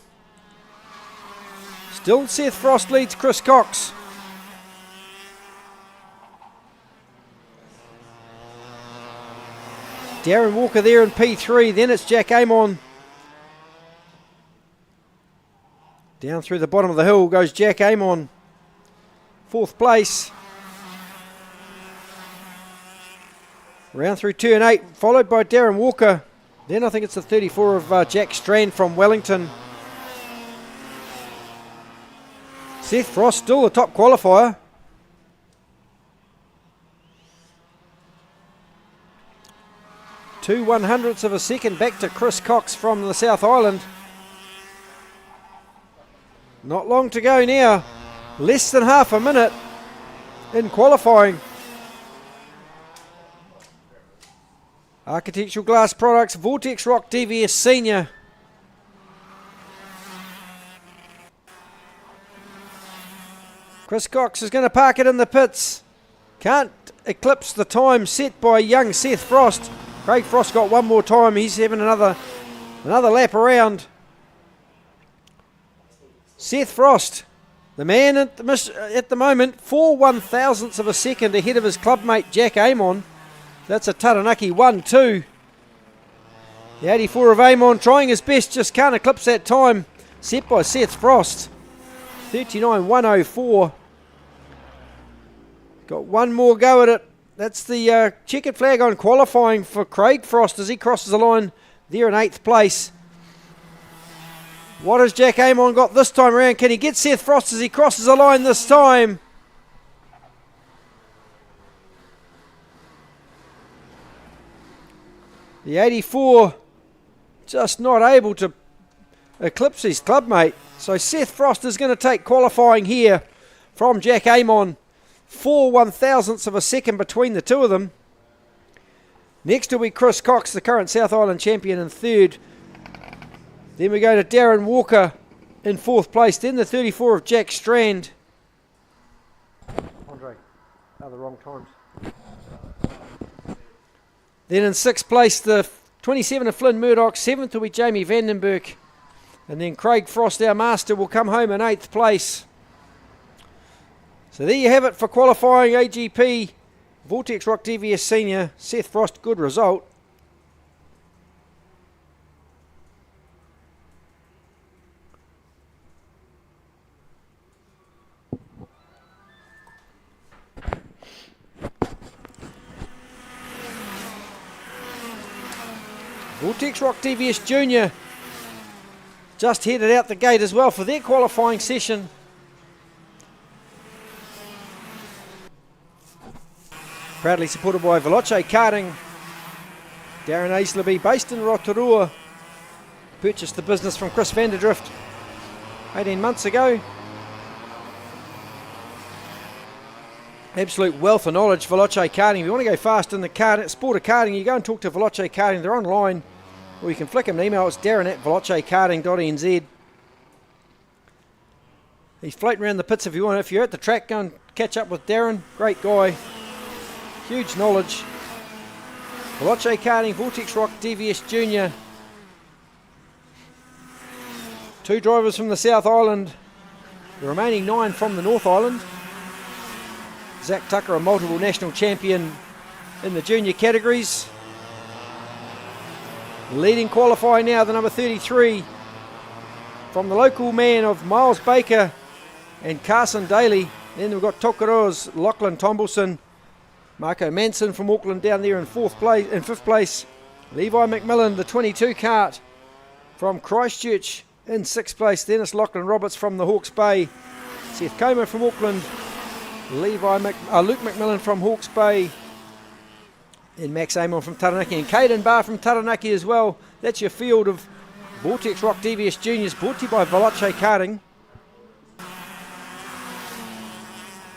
Still Seth Frost leads Chris Cox. Darren Walker there in P3. Then it's Jack Amon. Down through the bottom of the hill goes Jack Amon. 4th place. Round through turn 8, followed by Darren Walker. Then I think it's the 34 of Jack Strand from Wellington. Seth Frost still the top qualifier. Two 100ths of a second back to Chris Cox from the South Island. Not long to go now. Less than half a minute in qualifying. Architectural Glass Products, Rotax ROK DVS Senior. Chris Cox is going to park it in the pits. Can't eclipse the time set by young Seth Frost. Craig Frost got one more time. He's having another lap around. Seth Frost, the man at the moment, 4/1000ths of a second ahead of his clubmate Jack Amon. That's a Taranaki 1-2. The 84 of Amon trying his best, just can't eclipse that time set by Seth Frost. 39.104. Got one more go at it. That's the checkered flag on qualifying for Craig Frost as he crosses the line there in 8th place. What has Jack Amon got this time around? Can he get Seth Frost as he crosses the line this time? The 84 just not able to eclipse his clubmate. So Seth Frost is going to take qualifying here from Jack Amon. 4/1000ths of a second between the two of them. Next will be Chris Cox, the current South Island champion, in 3rd. Then we go to Darren Walker in 4th place. Then the 34 of Jack Strand. Oh, the wrong times. Then in 6th place, the 27 of Flynn Murdoch. 7th will be Jamie Vandenberg. And then Craig Frost, our master, will come home in 8th place. So there you have it for qualifying AGP. Rotax ROK DVS Senior. Seth Frost, good result. Rotax ROK DVS Junior just headed out the gate as well for their qualifying session. Proudly supported by Veloce Karting. Darren Aisleby, based in Rotorua, purchased the business from Chris Vanderdrift 18 months ago. Absolute wealth of knowledge, Veloce Karting. If you want to go fast in the sport of karting, you go and talk to Veloce Karting. They're online, or you can flick them an email. It's darren@velocekarting.nz. He's floating around the pits if you want. If you're at the track, go and catch up with Darren. Great guy, huge knowledge. Veloce Karting, Rotax ROK DVS Junior. 2 drivers from the South Island, the remaining 9 from the North Island. Zach Tucker, a multiple national champion in the junior categories. Leading qualifying now, the number 33 from the local man of Miles Baker and Carson Daly. Then we've got Tokeroa's Lachlan Tombleson. Marco Manson from Auckland down there in 5th place. Levi McMillan, the 22 kart from Christchurch, in 6th place. Dennis Lachlan Roberts from the Hawke's Bay. Seth Comer from Auckland. Luke McMillan from Hawke's Bay. And Max Amon from Taranaki. And Caden Barr from Taranaki as well. That's your field of Rotax ROK DVS Juniors, brought to you by Veloce Karting.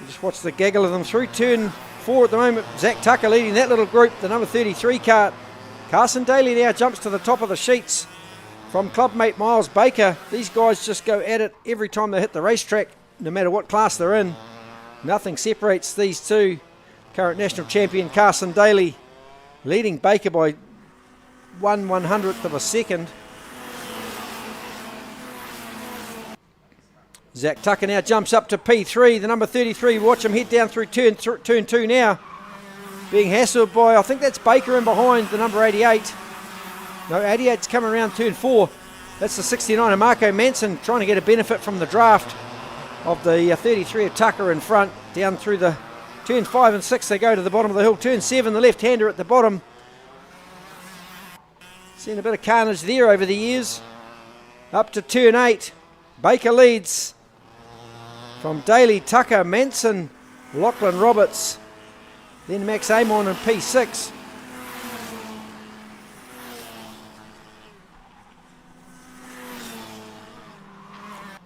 You just watch the gaggle of them through turn 4 at the moment. Zach Tucker leading that little group, the number 33 kart. Carson Daly now jumps to the top of the sheets from clubmate Miles Baker. These guys just go at it every time they hit the racetrack, no matter what class they're in. Nothing separates these two. Current national champion Carson Daly leading Baker by 1/100th of a second. Zach Tucker now jumps up to P3, the number 33. Watch him head down through turn 2 now. Being hassled by, I think that's Baker in behind, the number 88. No, 88's coming around turn 4. That's the 69 of Marco Manson, trying to get a benefit from the draft of the 33 of Tucker in front. Down through the turn 5 and 6 they go to the bottom of the hill. Turn 7, the left-hander at the bottom. Seen a bit of carnage there over the years. Up to turn 8. Baker leads from Daly, Tucker, Manson, Lachlan Roberts. Then Max Amon in P6.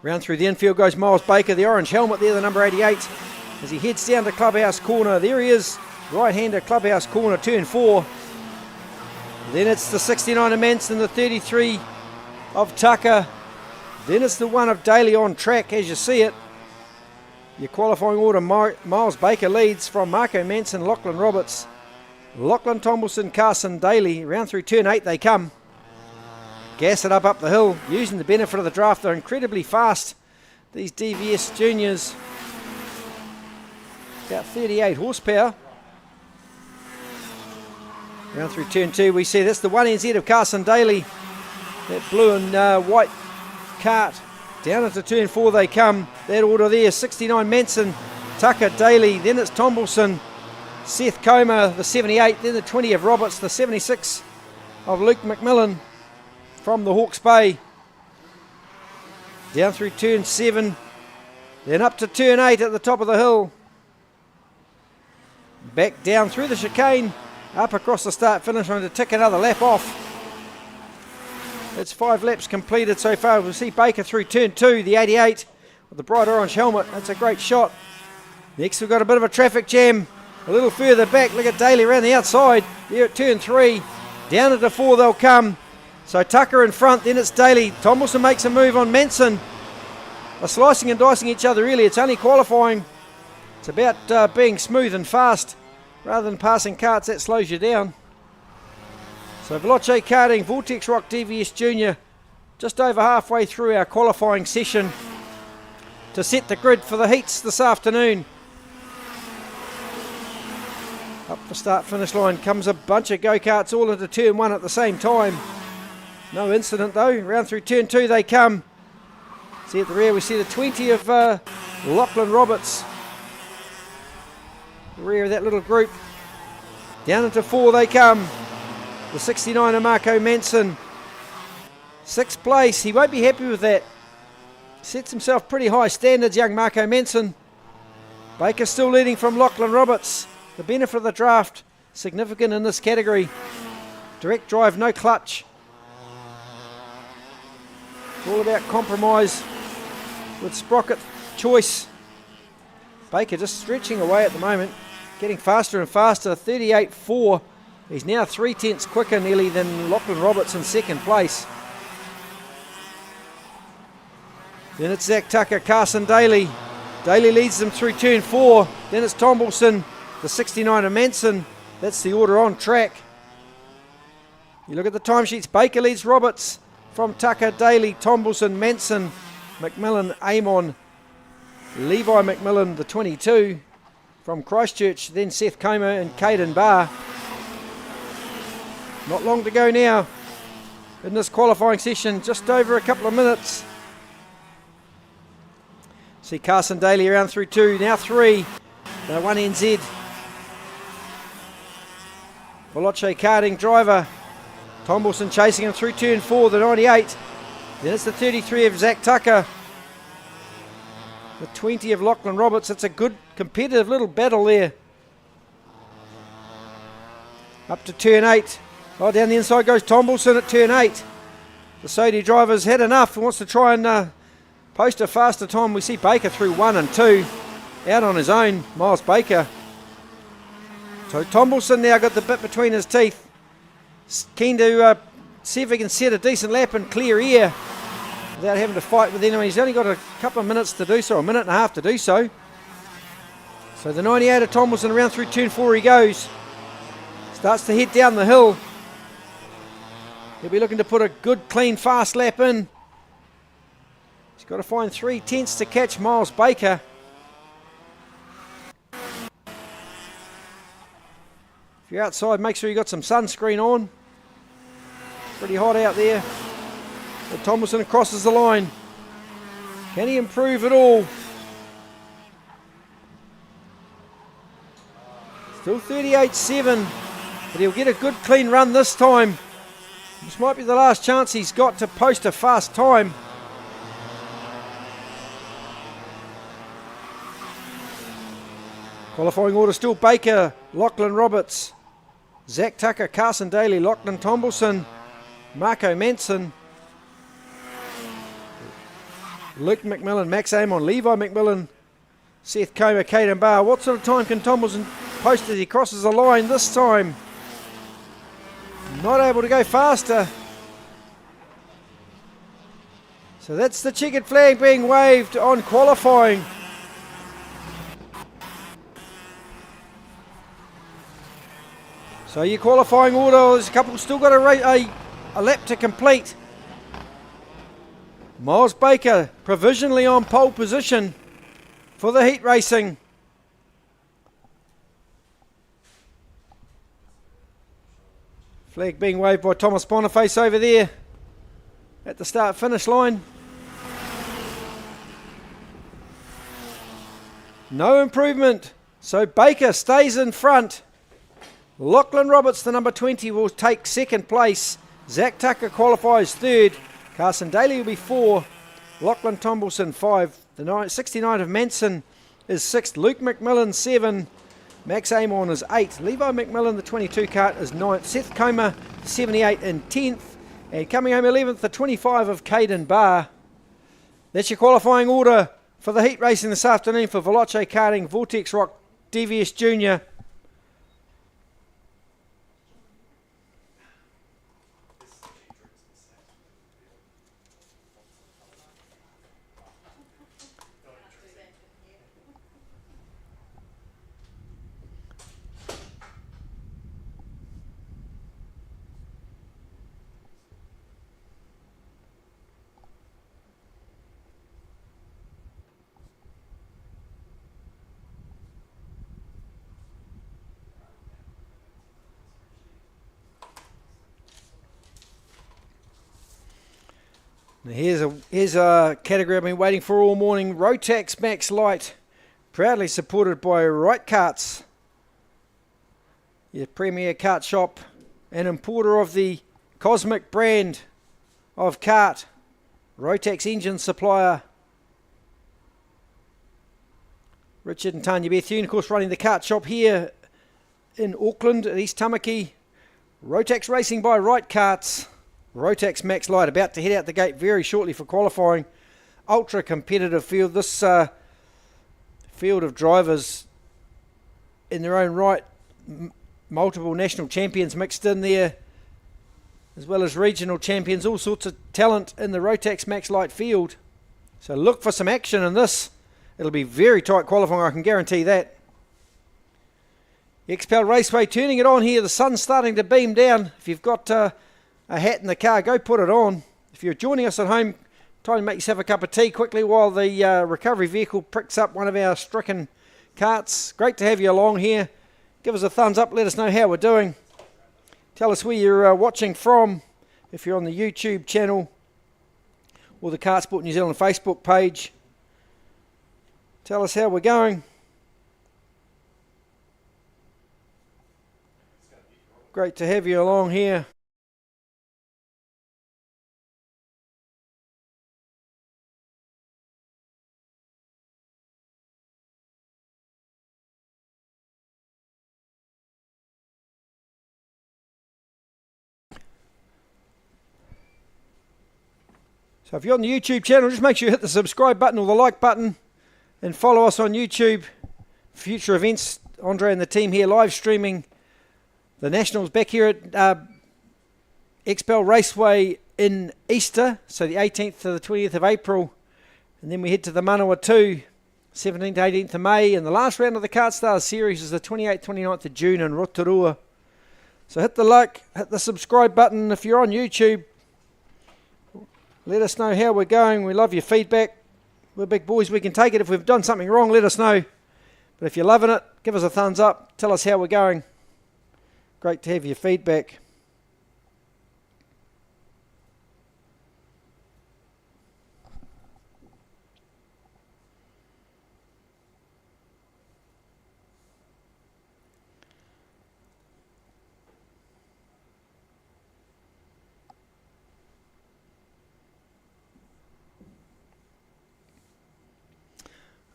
Round through the infield goes Miles Baker, the orange helmet there, the number 88. As he heads down to Clubhouse Corner, there he is, right-hander, Clubhouse Corner, turn 4. Then it's the 69 of Manson, the 33 of Tucker. Then it's the 1 of Daly on track, as you see it. Your qualifying order, Miles Baker leads from Marco Manson, Lachlan Roberts, Lachlan Tombleson, Carson Daly. Round through turn 8 they come. Gas it up the hill, using the benefit of the draft. They're incredibly fast, these DVS Juniors. About 38 horsepower. Round through turn 2 we see that's the 1NZ of Carson Daly. That blue and white kart. Down into turn 4 they come. That order there, 69 Manson, Tucker, Daly. Then it's Tombleson, Seth Comer, the 78. Then the 20 of Roberts, the 76 of Luke McMillan from the Hawke's Bay. Down through turn 7. Then up to turn 8 at the top of the hill. Back down through the chicane. Up across the start finish line to tick another lap off. It's 5 laps completed so far. We'll see Baker through turn 2, the 88 with the bright orange helmet. That's a great shot. Next we've got a bit of a traffic jam. A little further back, look at Daly around the outside. There at turn 3. Down into 4 they'll come. So Tucker in front, then it's Daly. Tombleson makes a move on Manson. They're slicing and dicing each other really. It's only qualifying. It's about being smooth and fast rather than passing karts. That slows you down. So Veloce Karting, Rotax ROK DVS Junior, just over halfway through our qualifying session to set the grid for the heats this afternoon. Up the start finish line comes a bunch of go-karts all into turn 1 at the same time. No incident though. Round through turn 2 they come. See at the rear we see the 20 of Lachlan Roberts. The rear of that little group. Down into 4 they come. The 69 of Marco Manson. 6th place. He won't be happy with that. Sets himself pretty high standards, young Marco Manson. Baker still leading from Lachlan Roberts. The benefit of the draft, significant in this category. Direct drive, no clutch. It's all about compromise with sprocket choice. Baker just stretching away at the moment, getting faster and faster, 38.4. He's now 3/10 quicker nearly than Lachlan Roberts in 2nd place. Then it's Zach Tucker, Carson Daly. Daly leads them through turn 4. Then it's Tombleson, the 69 of Manson. That's the order on track. You look at the timesheets. Baker leads Roberts from Tucker, Daly, Tombleson, Manson, McMillan, Amon, Levi McMillan, the 22 from Christchurch. Then Seth Comer and Caden Barr. Not long to go now in this qualifying session. Just over a couple of minutes. See Carson Daly around through 2. Now 3. Now 1 NZ. Veloce Karting driver. Tombleson chasing him through turn 4, the 98. Then it's the 33 of Zach Tucker. The 20 of Lachlan Roberts. It's a good competitive little battle there. Up to turn 8. Oh, down the inside goes Tombleson at turn 8. The Sodi driver's had enough and wants to try and post a faster time. We see Baker through 1 and 2. Out on his own, Miles Baker. So Tombleson now got the bit between his teeth. Keen to see if he can set a decent lap and clear air without having to fight with anyone. He's only got a couple of minutes to do so, a minute and a half to do so. So the 98 of Tombleson around through turn 4 he goes. Starts to head down the hill. He'll be looking to put a good, clean, fast lap in. He's got to find 3/10 to catch Miles Baker. If you're outside, make sure you got some sunscreen on. Pretty hot out there. But Tombleson crosses the line. Can he improve at all? Still 38.7, but he'll get a good clean run this time. This might be the last chance he's got to post a fast time. Qualifying order still Baker, Lachlan Roberts, Zach Tucker, Carson Daly, Lachlan Tombleson, Marco Manson, Luke McMillan, Max Amon, Levi McMillan, Seth Comer, Caden Barr. What sort of time can Tombleson post as he crosses the line this time? Not able to go faster. So that's the checkered flag being waved on qualifying. So your qualifying order, there's a couple still got a lap to complete. Miles Baker provisionally on pole position for the heat racing. Flag being waved by Thomas Boniface over there at the start finish line. No improvement, so Baker stays in front. Lachlan Roberts, the number 20, will take 2nd place. Zach Tucker qualifies 3rd. Carson Daly will be 4. Lachlan Tombleson 5. The 69 of Manson is 6th. Luke McMillan 7. Max Amon is 8. Levi McMillan, the 22 kart, is 9th. Seth Comer 78 in 10th. And coming home 11th, the 25 of Caden Barr. That's your qualifying order for the heat racing this afternoon for Veloce Karting, Rotax ROK DVS Junior. Here's a category I've been waiting for all morning. Rotax Max Light, proudly supported by Right Karts, your premier kart shop and importer of the cosmic brand of kart, Rotax engine supplier. Richard and Tanya Bethune, of course, running the kart shop here in Auckland at East Tamaki. Rotax Racing by Right Karts. Rotax Max Light about to head out the gate very shortly for qualifying. Ultra competitive field. This field of drivers in their own right. Multiple national champions mixed in there, as well as regional champions. All sorts of talent in the Rotax Max Light field. So look for some action in this. It'll be very tight qualifying, I can guarantee that. XPEL Raceway turning it on here. The sun's starting to beam down. If you've got a hat in the car, go put it on. If you're joining us at home, try and make yourself a cup of tea quickly while the recovery vehicle picks up one of our stricken karts. Great to have you along here. Give us a thumbs up, let us know how we're doing. Tell us where you're watching from, if you're on the YouTube channel or the KartSport New Zealand Facebook page. Tell us how we're going. Great to have you along here. So if you're on the YouTube channel, just make sure you hit the subscribe button or the like button and follow us on YouTube. Future events, Andre and the team here live streaming the Nationals back here at XPEL Raceway in Easter, so the 18th to the 20th of April. And then we head to the Manawatu, 17th to 18th of May. And the last round of the KartStars series is the 28th, 29th of June in Rotorua. So hit the like, hit the subscribe button if you're on YouTube. Let us know how we're going. We love your feedback. We're big boys. We can take it. If we've done something wrong, let us know. But if you're loving it, give us a thumbs up. Tell us how we're going. Great to have your feedback.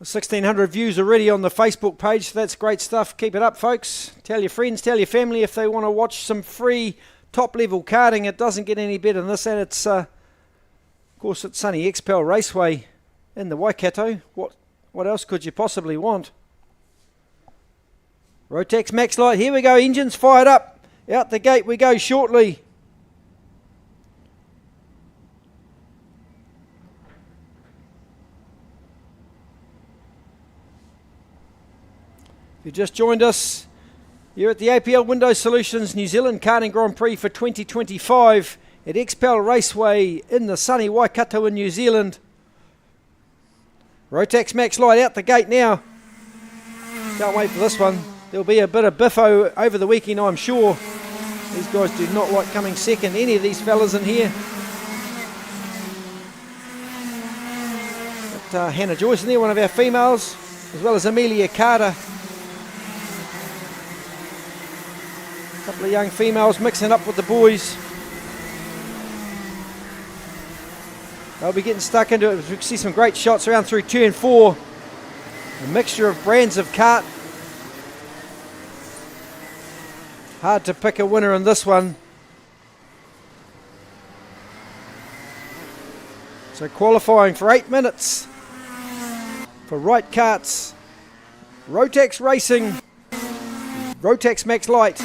Well, 1,600 views already on the Facebook page, so that's great stuff. Keep it up, folks. Tell your friends, tell your family if they want to watch some free top-level karting. It doesn't get any better than this, and it's, of course, it's sunny XPEL Raceway in the Waikato. What else could you possibly want? Rotax Max Light, here we go, engines fired up. Out the gate we go shortly. If you just joined us, you're at the APL Window Solutions New Zealand Karting Grand Prix for 2025 at XPEL Raceway in the sunny Waikato in New Zealand. Rotax Max Light out the gate now. Can't wait for this one. There'll be a bit of biffo over the weekend, I'm sure. These guys do not like coming second, any of these fellas in here. But, Hannah Joyce in there, one of our females, as well as Amelia Carter. Couple of young females mixing up with the boys. They'll be getting stuck into it. We can see some great shots around through turn 4. A mixture of brands of kart. Hard to pick a winner in this one. So qualifying for 8 minutes for Right Karts, Rotax Racing, Rotax Max Light.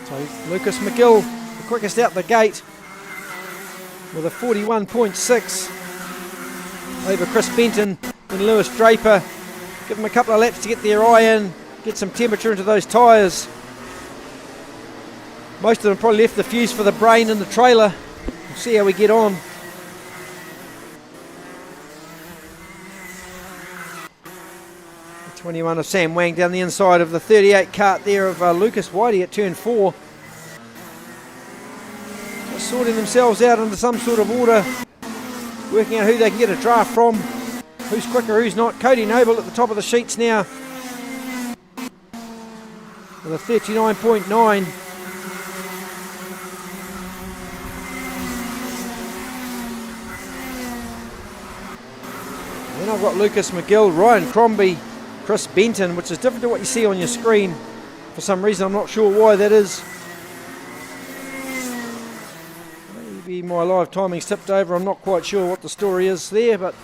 So Lucas McGill, the quickest out the gate, with a 41.6 over Chris Benton and Lewis Draper. Give them a couple of laps to get their eye in, get some temperature into those tyres. Most of them probably left the fuse for the brain in the trailer. We'll see how we get on. The 21 of Sam Wang down the inside of the 38 kart there of Lucas Whitey at turn 4. just sorting themselves out into some sort of order, working out who they can get a draft from, who's quicker, who's not. Cody Noble at the top of the sheets now with a 39.9. Then I've got Lucas McGill, Ryan Crombie, Chris Benton, which is different to what you see on your screen. For some reason, I'm not sure why that is. Maybe my live timing's tipped over. I'm not quite sure what the story is there, but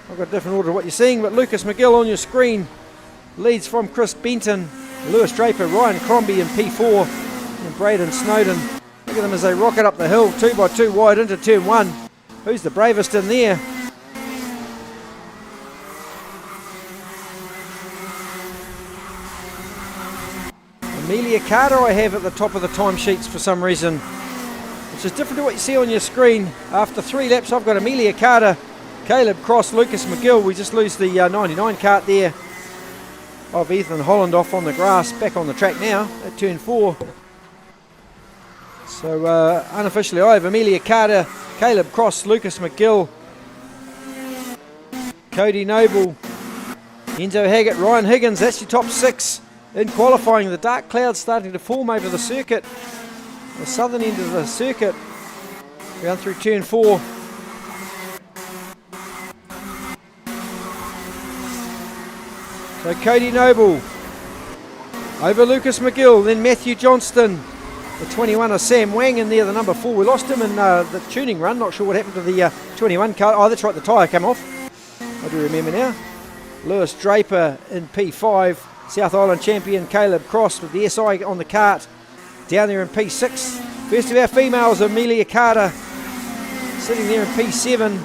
I've got a different order of what you're seeing. But Lucas McGill on your screen leads from Chris Benton, Lewis Draper, Ryan Crombie in P4, and Braden Snowden. Look at them as they rocket up the hill, 2x2 wide into turn 1. Who's the bravest in there? Amelia Carter I have at the top of the timesheets for some reason, which is different to what you see on your screen. After 3 laps I've got Amelia Carter, Caleb Cross, Lucas McGill. We just lose the 99 kart there of Ethan Holland off on the grass, back on the track now at turn 4. So unofficially I have Amelia Carter, Caleb Cross, Lucas McGill, Cody Noble, Enzo Haggett, Ryan Higgins. That's your top 6 in qualifying. The dark clouds starting to form over the circuit, the southern end of the circuit, round through turn 4. So Cody Noble over Lucas McGill, then Matthew Johnston, the 21 of Sam Wang in there, the number 4. We lost him in the tuning run, not sure what happened to the 21 car. Oh, that's right, the tyre came off. I do remember now. Lewis Draper in P5, South Island champion Caleb Cross with the SI on the kart down there in P6. First of our females, Amelia Carter, sitting there in P7.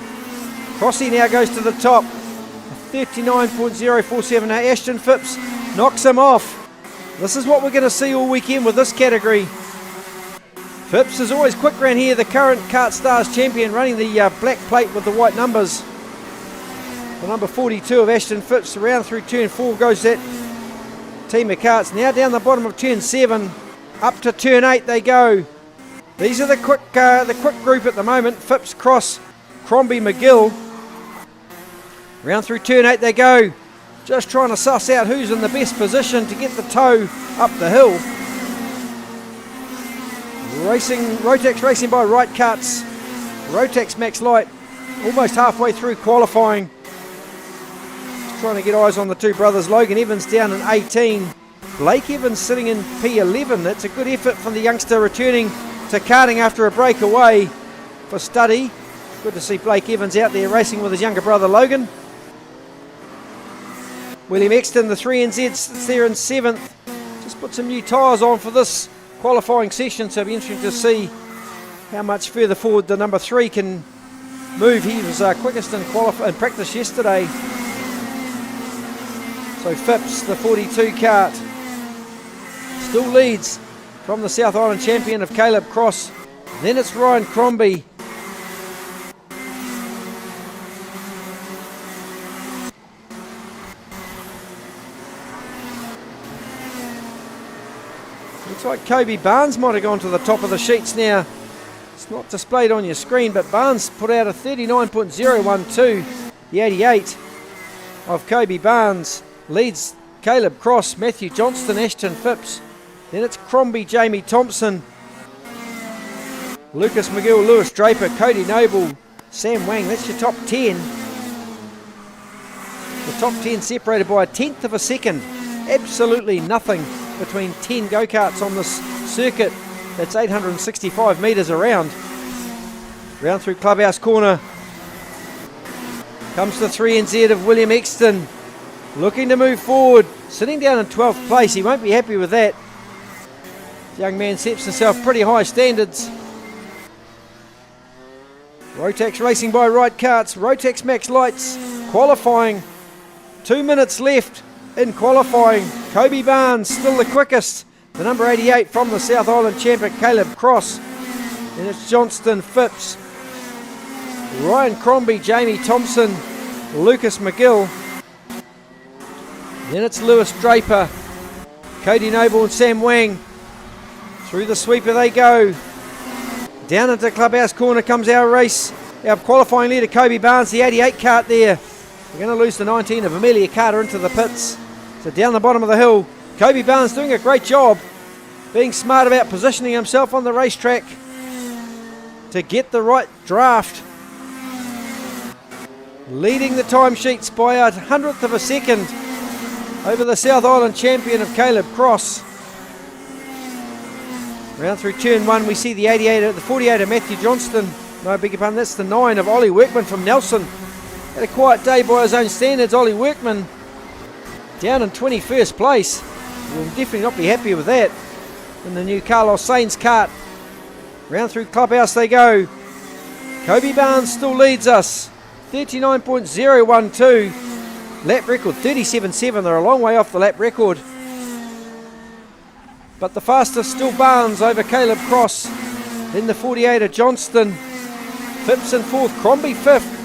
Crossy now goes to the top, 39.047. Now Ashton Phipps knocks him off. This is what we're going to see all weekend with this category. Phipps is always quick around here, the current KartStars champion, running the black plate with the white numbers. The number 42 of Ashton Phipps, around through turn 4 goes that team of karts. Now down the bottom of turn 7, up to turn 8 they go. These are the quick group at the moment. Phipps, Cross, Crombie, McGill. Round through turn 8 they go. Just trying to suss out who's in the best position to get the toe up the hill. Rotax racing by Right Karts. Rotax Max Light, almost halfway through qualifying. Just trying to get eyes on the two brothers. Logan Evans down in 18. Blake Evans sitting in P11. That's a good effort from the youngster returning to karting after a break away for study. Good to see Blake Evans out there racing with his younger brother Logan. William Exton, the 3NZ, sits there in 7th. Just put some new tyres on for this qualifying session, so it'll be interesting to see how much further forward the number 3 can move. He was quickest in practice yesterday. So Phipps, the 42 kart, still leads from the South Island champion of Caleb Cross. Then it's Ryan Crombie. Looks like Kobe Barnes might have gone to the top of the sheets now. It's not displayed on your screen, but Barnes put out a 39.012. The 88 of Kobe Barnes leads Caleb Cross, Matthew Johnston, Ashton Phipps. Then it's Crombie, Jamie Thompson, Lucas McGill, Lewis Draper, Cody Noble, Sam Wang. That's your top 10. The top 10 separated by a tenth of a second. Absolutely nothing between 10 go-karts on this circuit that's 865 metres around. Round through Clubhouse Corner comes the 3NZ of William Exton, looking to move forward, sitting down in 12th place. He won't be happy with that. The young man sets himself pretty high standards. Rotax racing by Right Karts, Rotax Max Lights, qualifying. 2 minutes left in qualifying. Kobe Barnes still the quickest. The number 88 from the South Island champion Caleb Cross. Then it's Johnston, Phipps, Ryan Crombie, Jamie Thompson, Lucas McGill. Then it's Lewis Draper, Cody Noble and Sam Wang. Through the sweeper they go. Down into the clubhouse corner comes our race. Our qualifying leader, Kobe Barnes, the 88 kart there. We're going to lose the 19 of Amelia Carter into the pits. So down the bottom of the hill, Kobe Barnes doing a great job, being smart about positioning himself on the racetrack to get the right draft. Leading the timesheets by a hundredth of a second over the South Island champion of Caleb Cross. Round through turn 1, we see the 48 of Matthew Johnston. No, beg your pardon, that's the 9 of Ollie Workman from Nelson. Had a quiet day by his own standards, Ollie Workman down in 21st place. We'll definitely not be happy with that in the new Carlos Sainz kart. Round through clubhouse they go. Kobe Barnes still leads us, 39.012. Lap record 37.7, they're a long way off the lap record. But the fastest still Barnes over Caleb Cross. Then the 48 of Johnston. Phipps in 4th, Crombie 5th.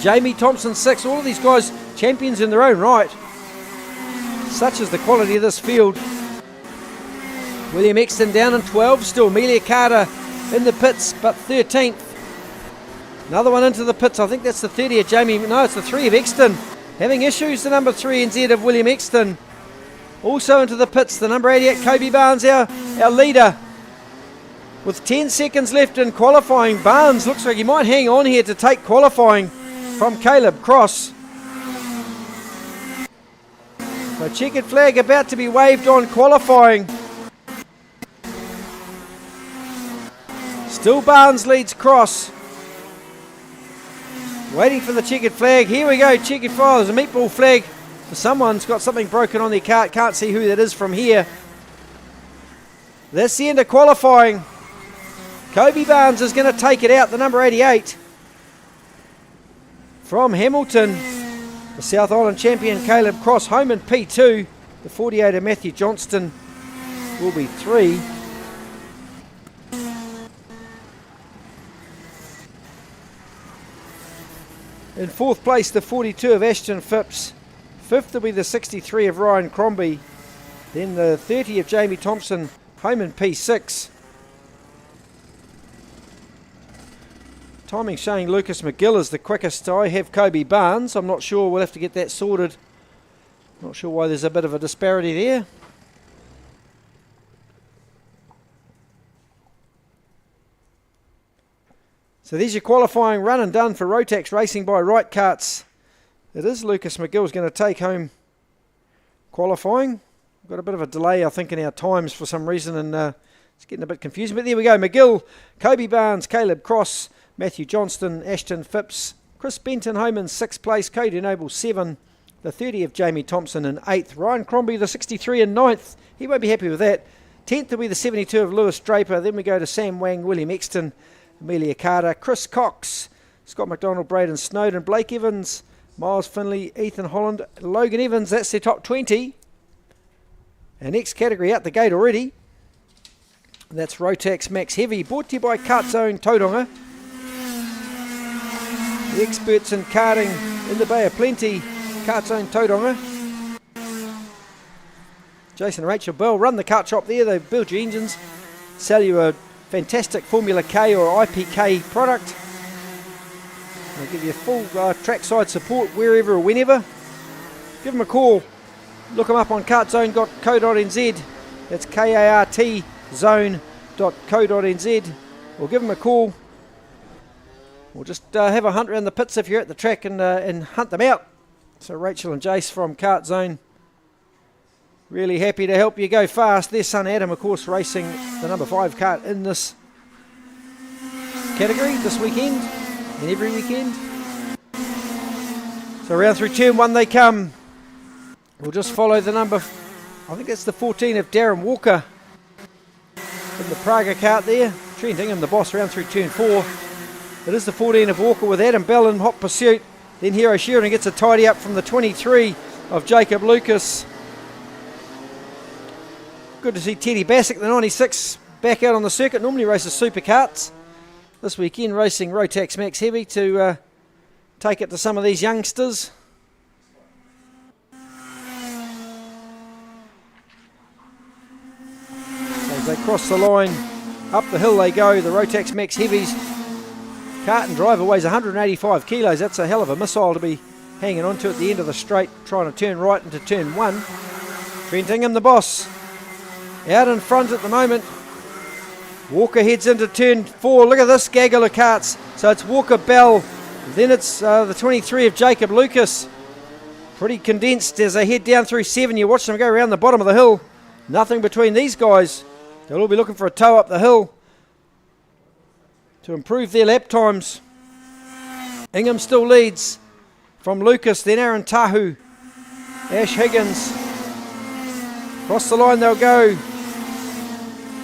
Jamie Thompson 6th. All of these guys champions in their own right. Such is the quality of this field. William Exton down in 12th. Still Amelia Carter in the pits, but 13th. Another one into the pits. I think that's the 30 of Jamie. No, it's the 3 of Exton. Having issues, the number 3 NZ of William Exton. Also into the pits, the number 88, Kobe Barnes, our leader. With 10 seconds left in qualifying, Barnes looks like he might hang on here to take qualifying from Caleb Cross. So checkered flag about to be waved on qualifying. Still Barnes leads Cross. Waiting for the checkered flag. Here we go, checkered flag. There's a meatball flag. Someone's got something broken on their cart. Can't see who that is from here. That's the end of qualifying. Kobe Barnes is going to take it out, the number 88. From Hamilton, the South Island champion Caleb Cross, home in P2. The 48 of Matthew Johnston will be 3. In 4th place, the 42 of Ashton Phipps. 5th will be the 63 of Ryan Crombie. Then the 30 of Jamie Thompson, home in P6. Timing showing Lucas McGill is the quickest. I have Kobe Barnes. I'm not sure. We'll have to get that sorted. Not sure why there's a bit of a disparity there. So there's your qualifying run and done for Rotax Racing by Right Karts. It is Lucas McGill's going to take home qualifying. We've got a bit of a delay, I think, in our times for some reason, and it's getting a bit confusing. But there we go. McGill, Kobe Barnes, Caleb Cross, Matthew Johnston, Ashton Phipps, Chris Benton home in 6th place, Cody Noble 7, the 30 of Jamie Thompson in 8th, Ryan Crombie the 63 in 9th. He won't be happy with that. 10th will be the 72 of Lewis Draper. Then we go to Sam Wang, William Exton, Amelia Carter, Chris Cox, Scott McDonald, Braden Snowden, Blake Evans, Miles Finley, Ethan Holland, Logan Evans. That's their top 20. And next category out the gate already. That's Rotax Max Heavy, brought to you by KartZone Tauranga. The experts in karting in the Bay of Plenty, KartZone Tauranga. Jason and Rachel Bell run the kart shop there. They build your engines, sell you a fantastic Formula K or IPK product. They'll give you full trackside support wherever or whenever. Give them a call. Look them up on kartzone.co.nz. That's kartzone.co.nz. Or give them a call. Or just have a hunt around the pits if you're at the track and hunt them out. So Rachel and Jace from KartZone, really happy to help you go fast. Their son Adam, of course, racing the number 5 kart in this category this weekend and every weekend. So round through turn 1 they come. We'll just follow the number, I think it's the 14 of Darren Walker in the Praga kart there. Trent Ingham, the boss, round through turn 4. It is the 14 of Walker with Adam Bell in hot pursuit. Then Hero Sheridan gets a tidy up from the 23 of Jacob Lucas. Good to see Teddy Bassick, the 96, back out on the circuit. Normally races supercarts. This weekend racing Rotax Max Heavy to take it to some of these youngsters. So as they cross the line, Up the hill they go, the Rotax Max Heavies. Karting driver weighs 185 kilos. That's a hell of a missile to be hanging on to at the end of the straight, trying to turn right into turn 1. Trent Ingham, the boss, out in front at the moment. Walker heads into turn 4. Look at this gaggle of karts. So it's Walker, Bell, then it's the 23 of Jacob Lucas. Pretty condensed as they head down through 7. You watch them go around the bottom of the hill. Nothing between these guys. They'll all be looking for a tow up the hill to improve their lap times. Ingham still leads from Lucas, then Aaron Tahu, Ash Higgins. Across the line they'll go.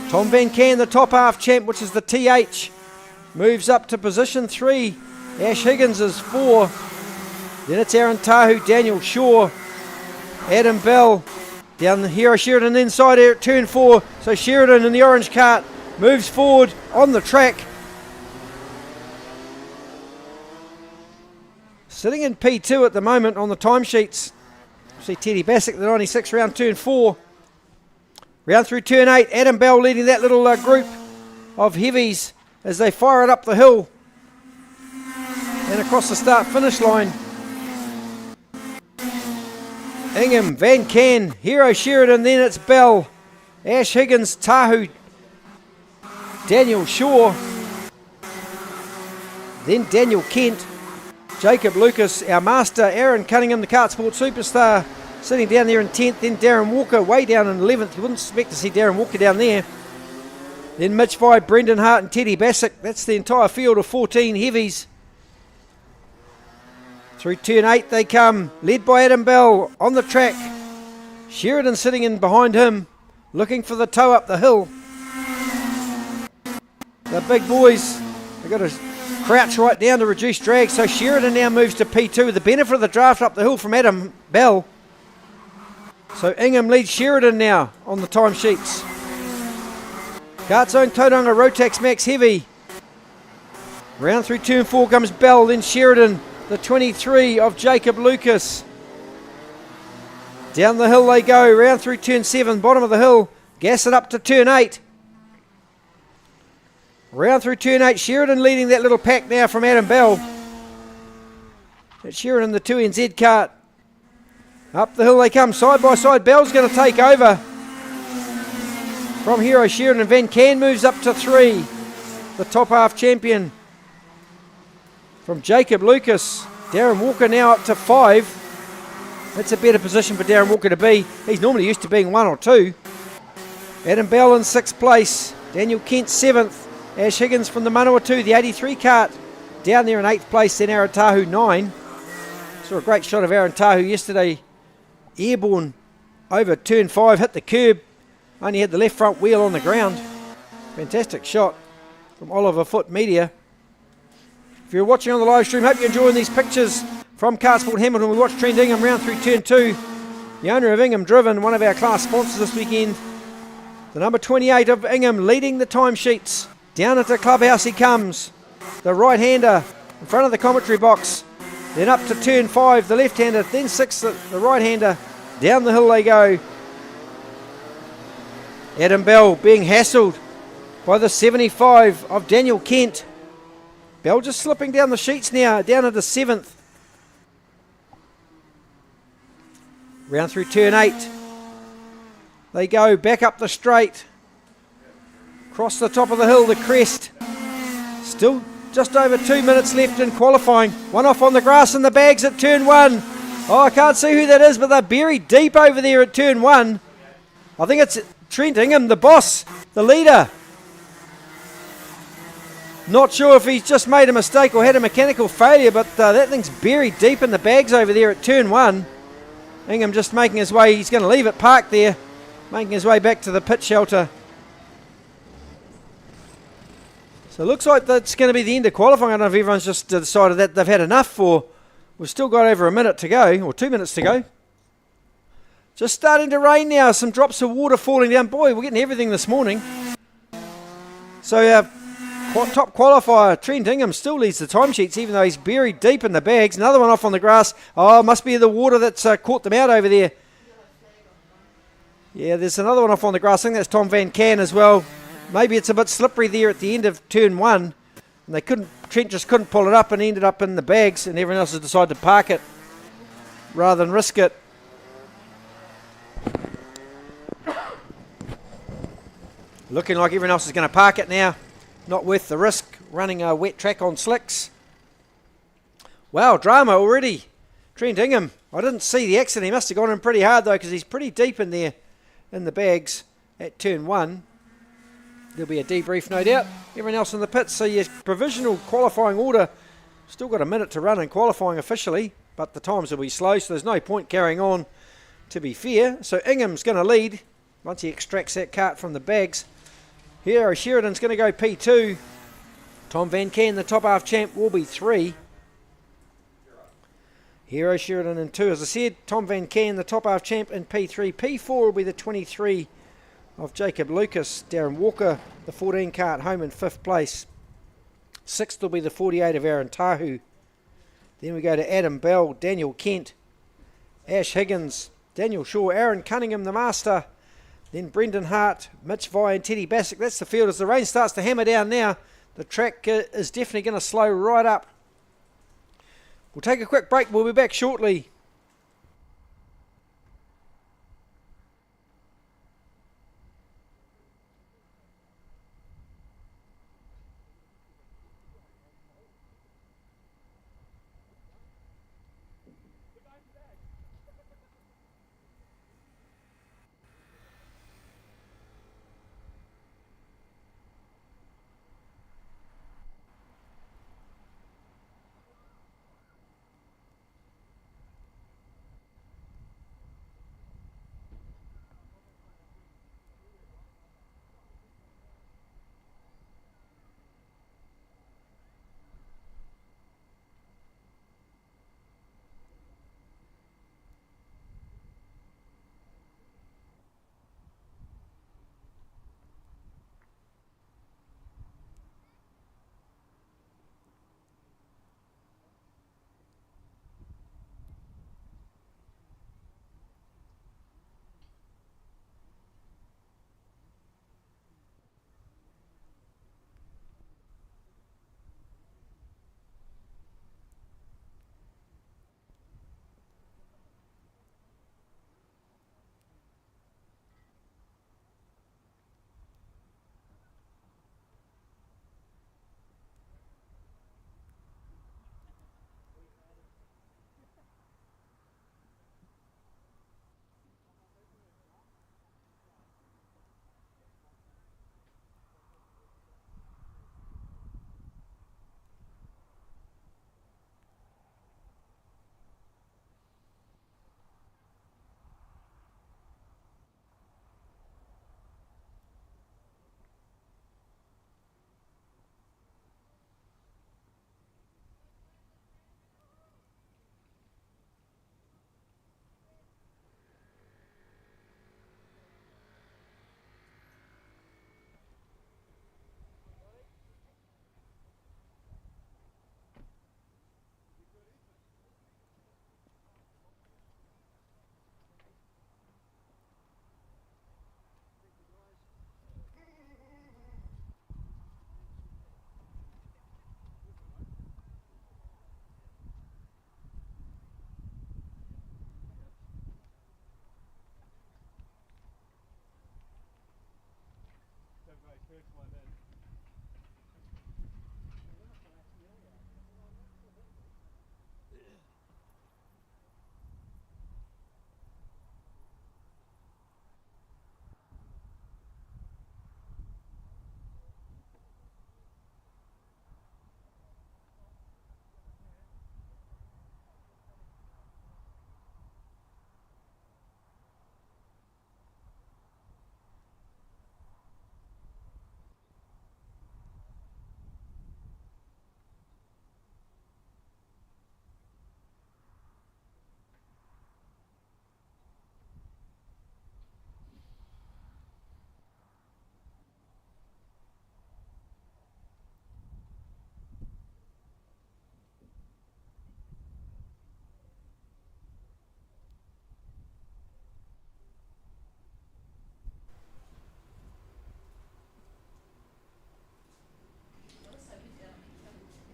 Tom Van Can, the top half champ, which is the TH, moves up to position 3. Ash Higgins is 4. Then it's Aaron Tahu, Daniel Shaw, Adam Bell. Down the Hero Sheridan inside here at turn 4. So Sheridan in the orange cart moves forward on the track. Sitting in P2 at the moment on the timesheets. See Teddy Bassick, the 96, round turn 4. Round through turn 8, Adam Bell leading that little group of heavies as they fire it up the hill and across the start-finish line. Ingham, Van Can, Hero Sheridan, then it's Bell, Ash Higgins, Tahu, Daniel Shaw, then Daniel Kent, Jacob Lucas, our master, Aaron Cunningham, the KartSport superstar, sitting down there in 10th, then Darren Walker way down in 11th. You wouldn't expect to see Darren Walker down there. Then Mitch Vye, Brendan Hart and Teddy Bassick. That's the entire field of 14 heavies. Through turn 8 they come, led by Adam Bell on the track. Sheridan sitting in behind him, looking for the tow up the hill. The big boys, they've got to crouch right down to reduce drag. So Sheridan now moves to P2 with the benefit of the draft up the hill from Adam Bell. So Ingham leads Sheridan now on the timesheets. Kart's own Tauranga Rotax Max Heavy. Round through turn 4 comes Bell, then Sheridan, the 23 of Jacob Lucas. Down the hill they go, round through turn 7, bottom of the hill, gas it up to turn 8. Round through turn 8, Sheridan leading that little pack now from Adam Bell. That's Sheridan, the 2NZ kart. Up the hill they come, side by side. Bell's going to take over from Hero Sheridan. Van Can moves up to 3. The top half champion from Jacob Lucas. Darren Walker now up to 5. That's a better position for Darren Walker to be. He's normally used to being 1 or 2. Adam Bell in 6th place. Daniel Kent 7th. Ash Higgins from the Manawatu, the 83 kart, down there in 8th place. Then Aaron Tahu 9. Saw a great shot of Aaron Tahu yesterday. Airborne over turn 5, hit the curb, only had the left front wheel on the ground. Fantastic shot from Oliver Foot Media. If you're watching on the live stream, hope you're enjoying these pictures from KartSport Hamilton. We watched Trent Ingham round through turn 2. The owner of Ingham Driven, one of our class sponsors this weekend. The number 28 of Ingham leading the timesheets. Down into Clubhouse he comes. The right-hander in front of the commentary box. Then up to turn 5, the left-hander, then 6th, the right-hander. Down the hill they go. Adam Bell being hassled by the 75 of Daniel Kent. Bell just slipping down the sheets now, down into 7th. Round through turn 8. They go back up the straight. Across the top of the hill, the crest. Still just over 2 minutes left in qualifying. One off on the grass in the bags at turn 1. Oh, I can't see who that is, but they're buried deep over there at turn 1. I think it's Trent Ingham, the boss, the leader. Not sure if he's just made a mistake or had a mechanical failure, but that thing's buried deep in the bags over there at turn 1. Ingham just making his way, he's going to leave it parked there, making his way back to the pit shelter. So it looks like that's going to be the end of qualifying. I don't know if everyone's just decided that they've had enough for. We've still got over a minute to go, or 2 minutes to go. Just starting to rain now, some drops of water falling down. Boy, we're getting everything this morning. So top qualifier, Trent Ingham, still leads the timesheets, even though he's buried deep in the bags. Another one off on the grass. Oh, must be the water that's caught them out over there. Yeah, there's another one off on the grass. I think that's Tom Van Can as well. Maybe it's a bit slippery there at the end of turn 1. And Trent just couldn't pull it up and ended up in the bags, and everyone else has decided to park it rather than risk it. Looking like everyone else is going to park it now. Not worth the risk running a wet track on slicks. Wow, drama already. Trent Ingham. I didn't see the accident. He must have gone in pretty hard though, because he's pretty deep in there in the bags at turn 1. There'll be a debrief, no doubt. Everyone else in the pits. So your provisional qualifying order. Still got a minute to run in qualifying officially, but the times will be slow, so there's no point carrying on, to be fair. So Ingham's going to lead once he extracts that cart from the bags. Here, Sheridan's going to go P2. Tom Van Can, the top half champ, will be 3. Hero Sheridan in 2. As I said, Tom Van Can, the top half champ, in P3. P4 will be the 23 of Jacob Lucas. Darren Walker, the 14 cart, home in 5th place. 6th will be the 48 of Aaron Tahu. Then we go to Adam Bell, Daniel Kent, Ash Higgins, Daniel Shaw, Aaron Cunningham, the master. Then Brendan Hart, Mitch Vi and Teddy Bassick. That's the field. As the rain starts to hammer down now, the track is definitely going to slow right up. We'll take a quick break. We'll be back shortly.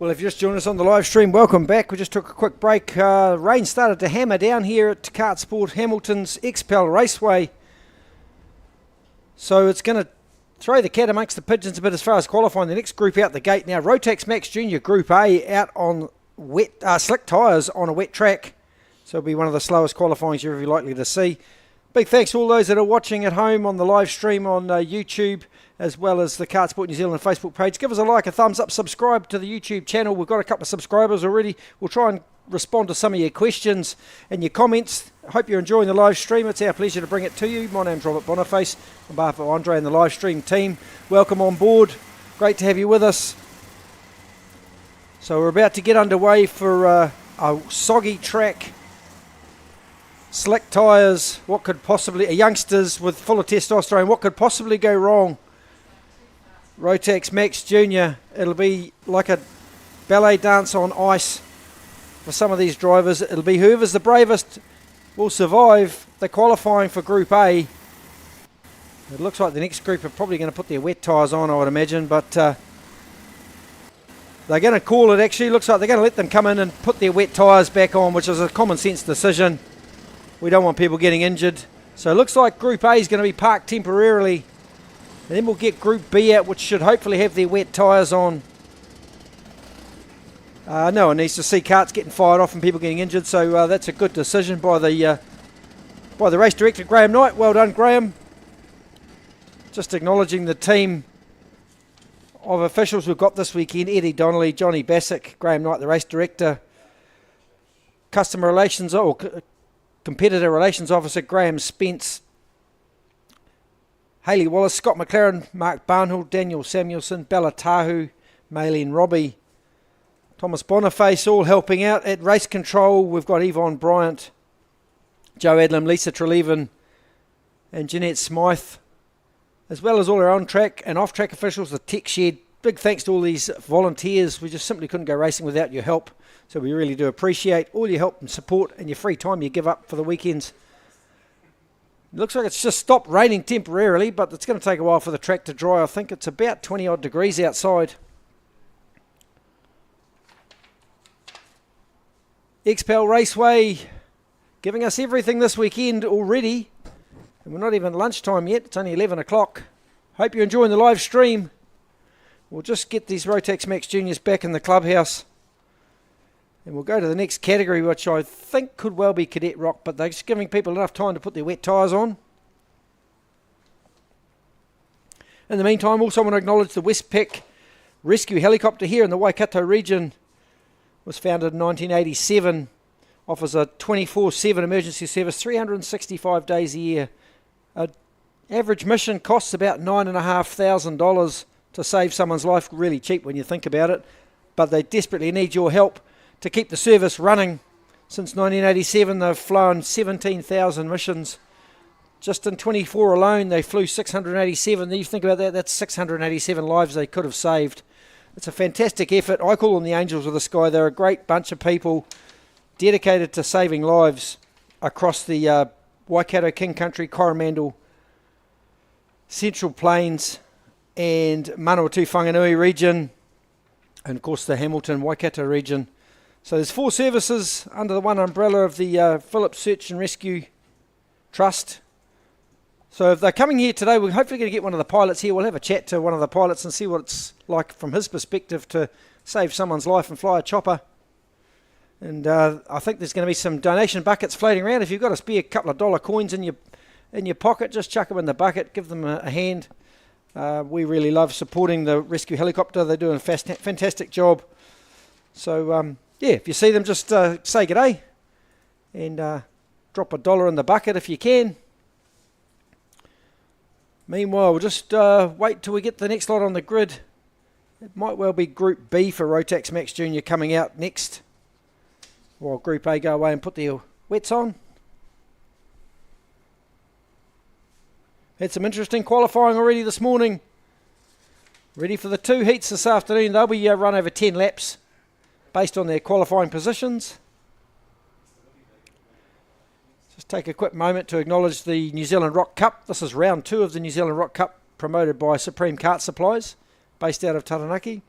Well, if you just joined us on the live stream, welcome back. We just took a quick break. Rain started to hammer down here at KartSport Hamilton's XPEL Raceway. So it's going to throw the cat amongst the pigeons a bit as far as qualifying. The next group out the gate now, Rotax Max Junior Group A, out on wet slick tyres on a wet track. So it'll be one of the slowest qualifyings you're ever likely to see. Big thanks to all those that are watching at home on the live stream on YouTube, as well as the KartSport New Zealand Facebook page. Give us a like, a thumbs up, subscribe to the YouTube channel. We've got a couple of subscribers already. We'll try and respond to some of your questions and your comments. I hope you're enjoying the live stream. It's our pleasure to bring it to you. My name's Robert Boniface. On behalf of Andre and the live stream team, welcome on board. Great to have you with us. So we're about to get underway for a soggy track. Slick tyres, what could possibly, youngsters with full of testosterone, what could possibly go wrong? Rotax Max Junior, it'll be like a ballet dance on ice for some of these drivers. It'll be whoever's the bravest will survive the qualifying for Group A. It looks like the next group are probably going to put their wet tyres on, I would imagine, but they're going to call it actually. Looks like they're going to let them come in and put their wet tyres back on, which is a common sense decision. We don't want people getting injured. So it looks like Group A is going to be parked temporarily. And then we'll get Group B out, which should hopefully have their wet tyres on. No one needs to see karts getting fired off and people getting injured. So that's a good decision by the race director, Graham Knight. Well done, Graham. Just acknowledging the team of officials we've got this weekend. Eddie Donnelly, Johnny Bassick, Graham Knight, the race director. Customer relations, Competitor Relations Officer Graham Spence, Hayley Wallace, Scott McLaren, Mark Barnhill, Daniel Samuelson, Bella Tahu, Maylene Robbie, Thomas Boniface, all helping out. At race control, we've got Yvonne Bryant, Joe Adlam, Lisa Treleaven, and Jeanette Smythe, as well as all our on-track and off-track officials, the tech shed. Big thanks to all these volunteers. We just simply couldn't go racing without your help. So we really do appreciate all your help and support and your free time you give up for the weekends. It looks like it's just stopped raining temporarily, but it's going to take a while for the track to dry. I think it's about 20 odd degrees outside. XPEL Raceway giving us everything this weekend already. And we're not even at lunchtime yet. It's only 11 o'clock. Hope you're enjoying the live stream. We'll just get these Rotax Max Juniors back in the clubhouse. And we'll go to the next category, which I think could well be Cadet ROK, but they're just giving people enough time to put their wet tyres on. In the meantime, also want to acknowledge the Westpac Rescue Helicopter here in the Waikato region. Was founded in 1987. Offers a 24/7 emergency service, 365 days a year. An average mission costs about $9,500 to save someone's life. Really cheap when you think about it. But they desperately need your help to keep the service running. Since 1987, they've flown 17,000 missions. Just in 24 alone, they flew 687. You think about that, that's 687 lives they could have saved. It's a fantastic effort. I call them the Angels of the Sky. They're a great bunch of people dedicated to saving lives across the Waikato, King Country, Coromandel, Central Plains, and Manawatu Whanganui region, and of course the Hamilton, Waikato region. So there's 4 services under the one umbrella of the Phillips Search and Rescue Trust. So if they're coming here today, we're hopefully going to get one of the pilots here. We'll have a chat to one of the pilots and see what it's like from his perspective to save someone's life and fly a chopper. And I think there's going to be some donation buckets floating around. If you've got a spare couple of dollar coins in your pocket, just chuck them in the bucket, give them a hand. We really love supporting the rescue helicopter. They're doing a fantastic job. So yeah, if you see them, just say g'day and drop $1 in the bucket if you can. Meanwhile, we'll just wait till we get the next lot on the grid. It might well be Group B for Rotax Max Junior coming out next, while Group A go away and put their wets on. Had some interesting qualifying already this morning. Ready for the 2 heats this afternoon. They'll be run over 10 laps based on their qualifying positions. Just take a quick moment to acknowledge the New Zealand ROK Cup. This is round 2 of the New Zealand ROK Cup, promoted by Supreme Kart Supplies, based out of Taranaki.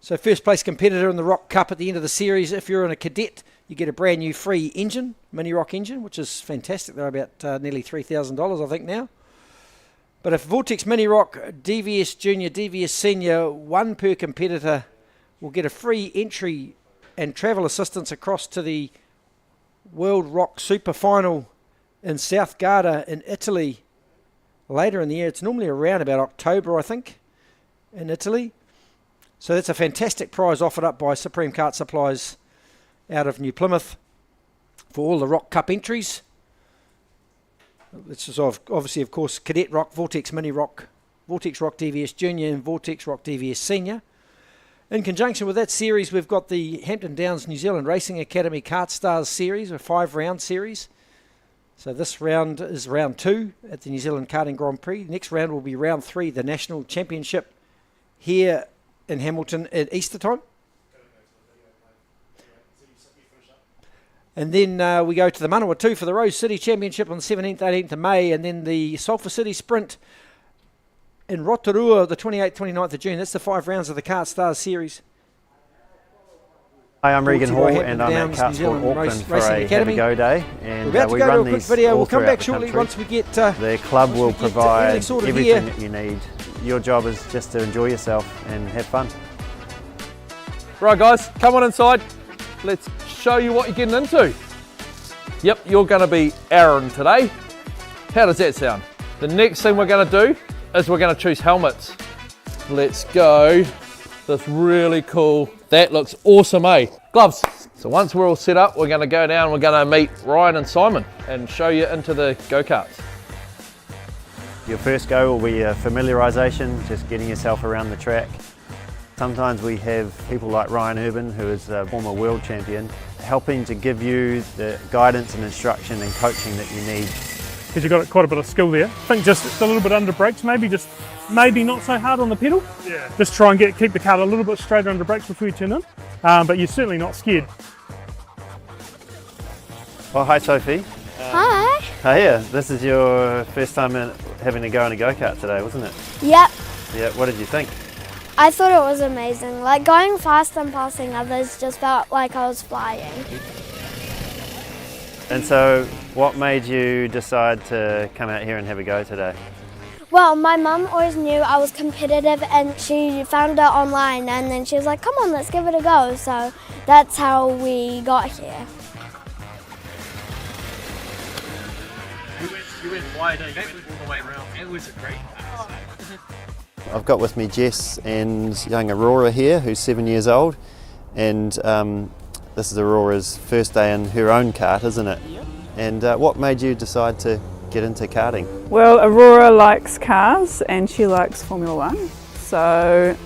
So first place competitor in the ROK Cup at the end of the series, if you're in a Cadet, you get a brand new free engine, mini ROK engine, which is fantastic. They're about nearly $3,000 I think now. But if Rotax Mini ROK, DVS Junior, DVS Senior, one per competitor will get a free entry and travel assistance across to the World ROK Super Final in South Garda in Italy later in the year. It's normally around about October, I think, in Italy. So that's a fantastic prize offered up by Supreme Kart Supplies out of New Plymouth for all the ROK Cup entries. This is obviously, of course, Cadet ROK, Rotax Mini ROK, Rotax ROK DVS Junior and Rotax ROK DVS Senior. In conjunction with that series, we've got the Hampton Downs New Zealand Racing Academy KartStars series, a 5-round series. So this round is round 2 at the New Zealand Karting Grand Prix. Next round will be round 3, the National Championship here in Hamilton at Easter time. And then we go to the Manawatu for the Rose City Championship on the 17th, 18th of May, and then the Sulphur City Sprint in Rotorua the 28th, 29th of June. That's the 5 rounds of the KartStars series. Hi, I'm Regan Hall and I'm at KartSport Auckland for a Have a Go Day. And we're about to go to a quick video. We'll come back shortly once we get... the club will provide everything that you need. Your job is just to enjoy yourself and have fun. Right guys, come on inside. Let's show you what you're getting into. Yep, you're going to be Aaron today. How does that sound? The next thing we're going to do is we're going to choose helmets. Let's go. That's really cool. That looks awesome, eh? Gloves. So once we're all set up, we're going to go down, we're going to meet Ryan and Simon and show you into the go-karts. Your first go will be a familiarisation, just getting yourself around the track. Sometimes we have people like Ryan Urban, who is a former world champion, helping to give you the guidance and instruction and coaching that you need. Because you've got quite a bit of skill there. I think just a little bit under brakes, maybe not so hard on the pedal. Yeah. Just try and keep the car a little bit straighter under brakes before you turn in. But you're certainly not scared. Well, hi Sophie. Hi. Oh yeah, this is your first time having to go in a go-kart today, wasn't it? Yep. Yeah, what did you think? I thought it was amazing. Like going fast and passing others just felt like I was flying. And so, what made you decide to come out here and have a go today? Well, my mum always knew I was competitive and she found it online and then she was like, come on, let's give it a go. So that's how we got here. You went wide, all the way around. It was a great pass. I've got with me Jess and young Aurora here, who's 7 years old, and this is Aurora's first day in her own kart, isn't it? Yep. And what made you decide to get into karting? Well, Aurora likes cars and she likes Formula One, so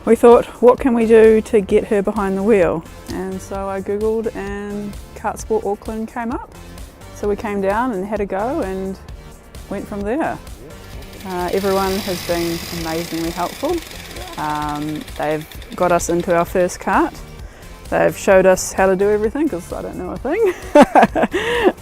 we thought, what can we do to get her behind the wheel? And so I googled and KartSport Auckland came up. So we came down and had a go and went from there. Everyone has been amazingly helpful. They've got us into our first kart. They've showed us how to do everything because I don't know a thing.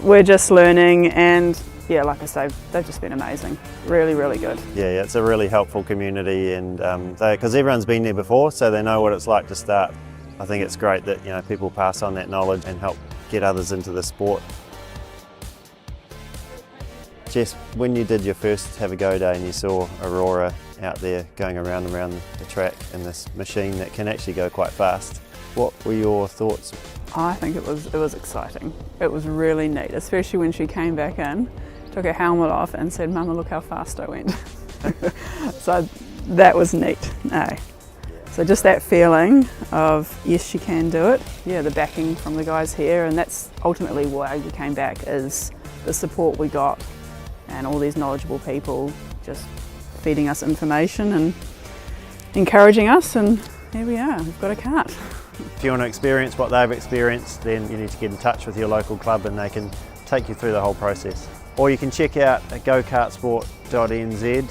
We're just learning and yeah, like I say, they've just been amazing. Really, really good. Yeah, it's a really helpful community and because everyone's been there before, so they know what it's like to start. I think it's great that people pass on that knowledge and help get others into the sport. Jess, when you did your first Have a Go Day and you saw Aurora out there going around the track in this machine that can actually go quite fast, what were your thoughts? I think it was exciting. It was really neat, especially when she came back in, took her helmet off and said, Mama, look how fast I went. So that was neat. No. So just that feeling of, yes, she can do it. Yeah, the backing from the guys here, and that's ultimately why we came back, is the support we got and all these knowledgeable people just feeding us information and encouraging us, and here we are, we've got a kart. If you want to experience what they've experienced, then you need to get in touch with your local club and they can take you through the whole process. Or you can check out gokartsport.nz.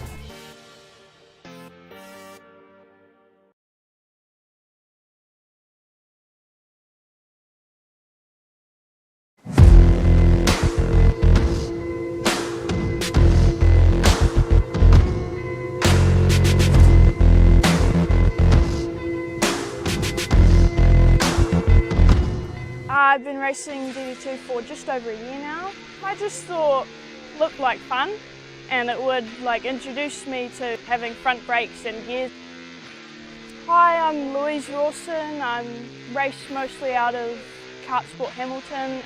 I've been racing DD2 for just over a year now. I just thought it looked like fun and it would introduce me to having front brakes and gears. Hi, I'm Louise Rawson. I'm raced mostly out of KartSport Hamilton.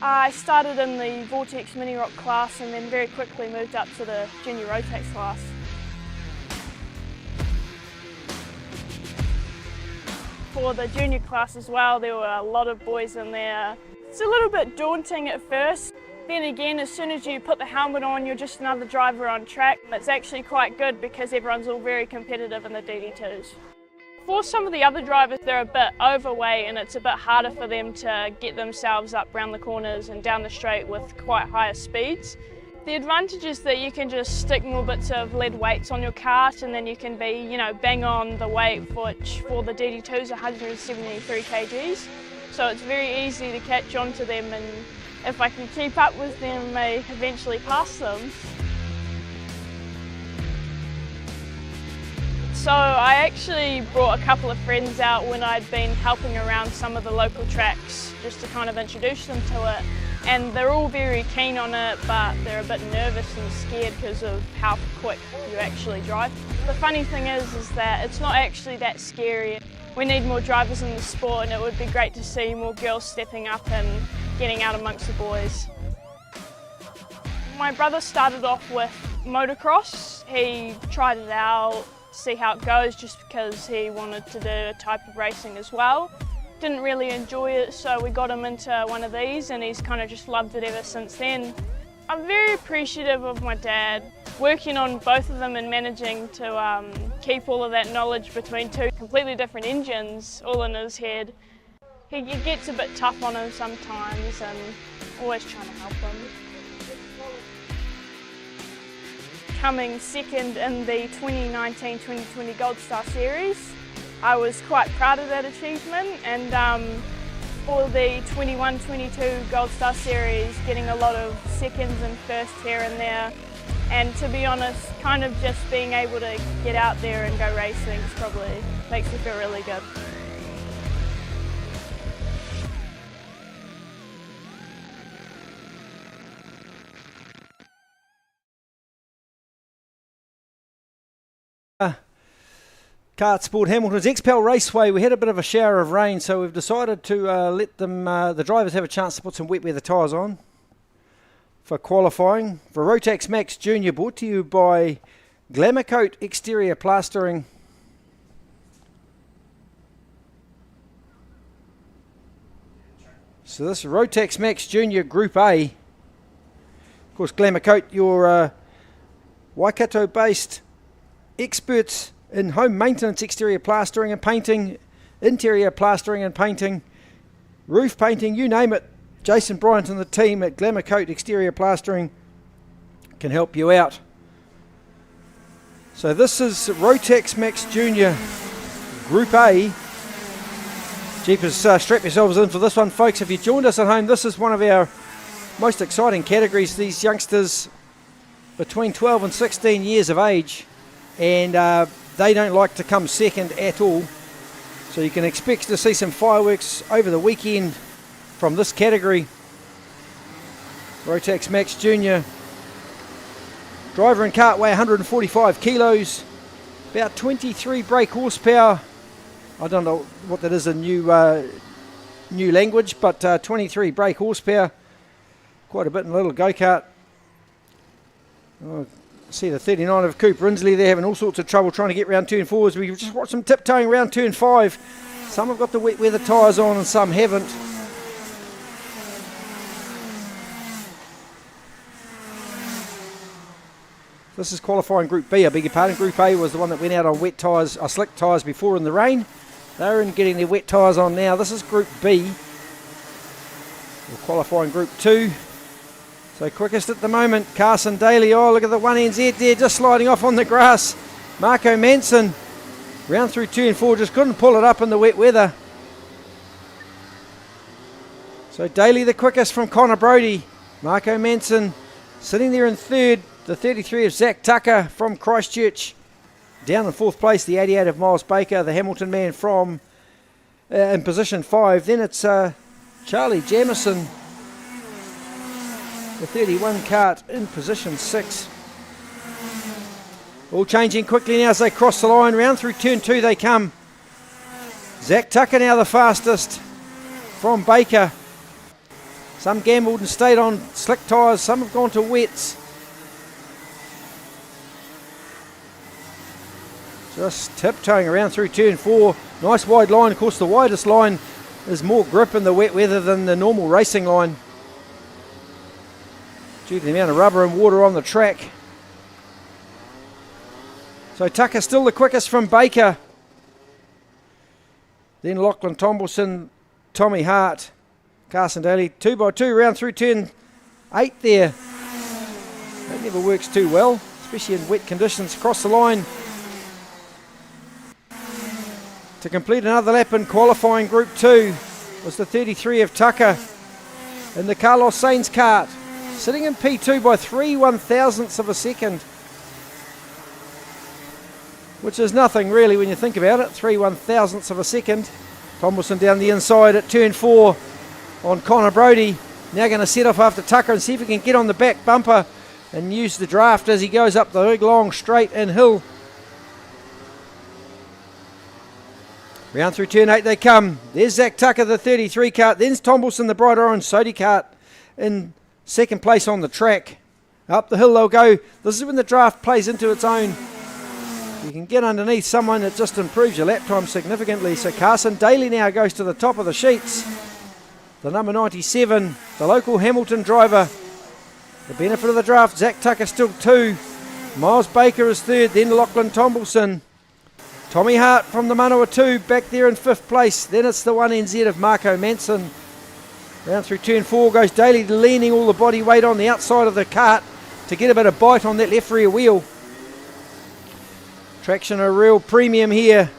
I started in the Rotax Mini Rock class and then very quickly moved up to the Junior Rotax class. For the junior class as well, there were a lot of boys in there. It's a little bit daunting at first. Then again, as soon as you put the helmet on, you're just another driver on track. It's actually quite good because everyone's all very competitive in the DD2s. For some of the other drivers, they're a bit overweight and it's a bit harder for them to get themselves up around the corners and down the straight with quite higher speeds. The advantage is that you can just stick more bits of lead weights on your kart and then you can be, bang on the weight, which for the DD2 is 173 kgs. So it's very easy to catch on to them, and if I can keep up with them, I may eventually pass them. So I actually brought a couple of friends out when I'd been helping around some of the local tracks just to kind of introduce them to it. And they're all very keen on it, but they're a bit nervous and scared because of how quick you actually drive. The funny thing is that it's not actually that scary. We need more drivers in the sport and it would be great to see more girls stepping up and getting out amongst the boys. My brother started off with motocross. He tried it out, see how it goes, just because he wanted to do a type of racing as well. Didn't really enjoy it, so we got him into one of these and he's kind of just loved it ever since then. I'm very appreciative of my dad working on both of them and managing to keep all of that knowledge between two completely different engines all in his head. He gets a bit tough on him sometimes and always trying to help him. Coming second in the 2019-2020 Gold Star Series, I was quite proud of that achievement, and for the 21-22 Gold Star Series, getting a lot of seconds and firsts here and there, and to be honest, kind of just being able to get out there and go racing probably makes me feel really good. KartSport Hamilton's XPEL Raceway. We had a bit of a shower of rain, so we've decided to let them, the drivers, have a chance to put some wet weather tyres on for qualifying for Rotax Max Junior, brought to you by Glamour Coat Exterior Plastering. So this is Rotax Max Junior Group A. Of course, Glamour Coat, your Waikato-based experts in home maintenance, exterior plastering and painting, interior plastering and painting, roof painting, you name it. Jason Bryant and the team at Glamour Coat Exterior Plastering can help you out. So this is Rotax Max Junior Group A. Jeepers, strap yourselves in for this one, folks. If you joined us at home, this is one of our most exciting categories. These youngsters between 12 and 16 years of age, and they don't like to come second at all. So you can expect to see some fireworks over the weekend from this category. Rotax Max Junior. Driver and cart weigh 145 kilos, about 23 brake horsepower. I don't know what that is in new language, but 23 brake horsepower. Quite a bit in a little go-kart. Oh, see the 39 of Cooper Inslee there having all sorts of trouble trying to get round turn 4 as we just watch them tiptoeing round turn 5. Some have got the wet weather tyres on and some haven't. This is qualifying Group B, I beg your pardon. Group A was the one that went out on wet tyres, slick tyres before in the rain. They're in getting their wet tyres on now. This is Group B. We're qualifying Group 2. So quickest at the moment, Carson Daly. Oh, look at the 1NZ there, just sliding off on the grass. Marco Manson, round through turn 4, just couldn't pull it up in the wet weather. So Daly the quickest from Connor Brody. Marco Manson sitting there in third. The 33 of Zach Tucker from Christchurch. Down in fourth place, the 88 of Miles Baker, the Hamilton man from in position 5. Then it's Charlie Jamieson, the 31 kart, in position 6. All changing quickly now as they cross the line. Round through turn 2 they come. Zach Tucker now the fastest from Baker. Some gambled and stayed on slick tyres, some have gone to wets. Just tiptoeing around through turn 4. Nice wide line. Of course, the widest line is more grip in the wet weather than the normal racing line, due to the amount of rubber and water on the track. So Tucker still the quickest from Baker. Then Lachlan Tomlinson, Tommy Hart, Carson Daly, 2x2 round through turn 8 there. That never works too well, especially in wet conditions. Across the line to complete another lap in qualifying Group 2 was the 33 of Tucker in the Carlos Sainz kart, sitting in P2 by 3/1000ths of a second, which is nothing really when you think about it. 3/1000ths of a second. Tomlinson down the inside at turn 4 on Connor Brodie. Now going to set off after Tucker and see if he can get on the back bumper and use the draft as he goes up the big long straight and hill. Round through turn 8 they come. There's Zach Tucker, the 33 kart. Then Tomlinson, the bright orange Sodi kart, in second place on the track. Up the hill they'll go. This is when the draft plays into its own. You can get underneath someone that just improves your lap time significantly. So Carson Daly now goes to the top of the sheets. The number 97, the local Hamilton driver. The benefit of the draft, Zach Tucker still 2. Miles Baker is 3rd, then Lachlan Tomlinson. Tommy Hart from the Manawatu back there in 5th place. Then it's the 1NZ of Marco Manson. Round through turn 4 goes Daly, leaning all the body weight on the outside of the kart to get a bit of bite on that left rear wheel. Traction a real premium here.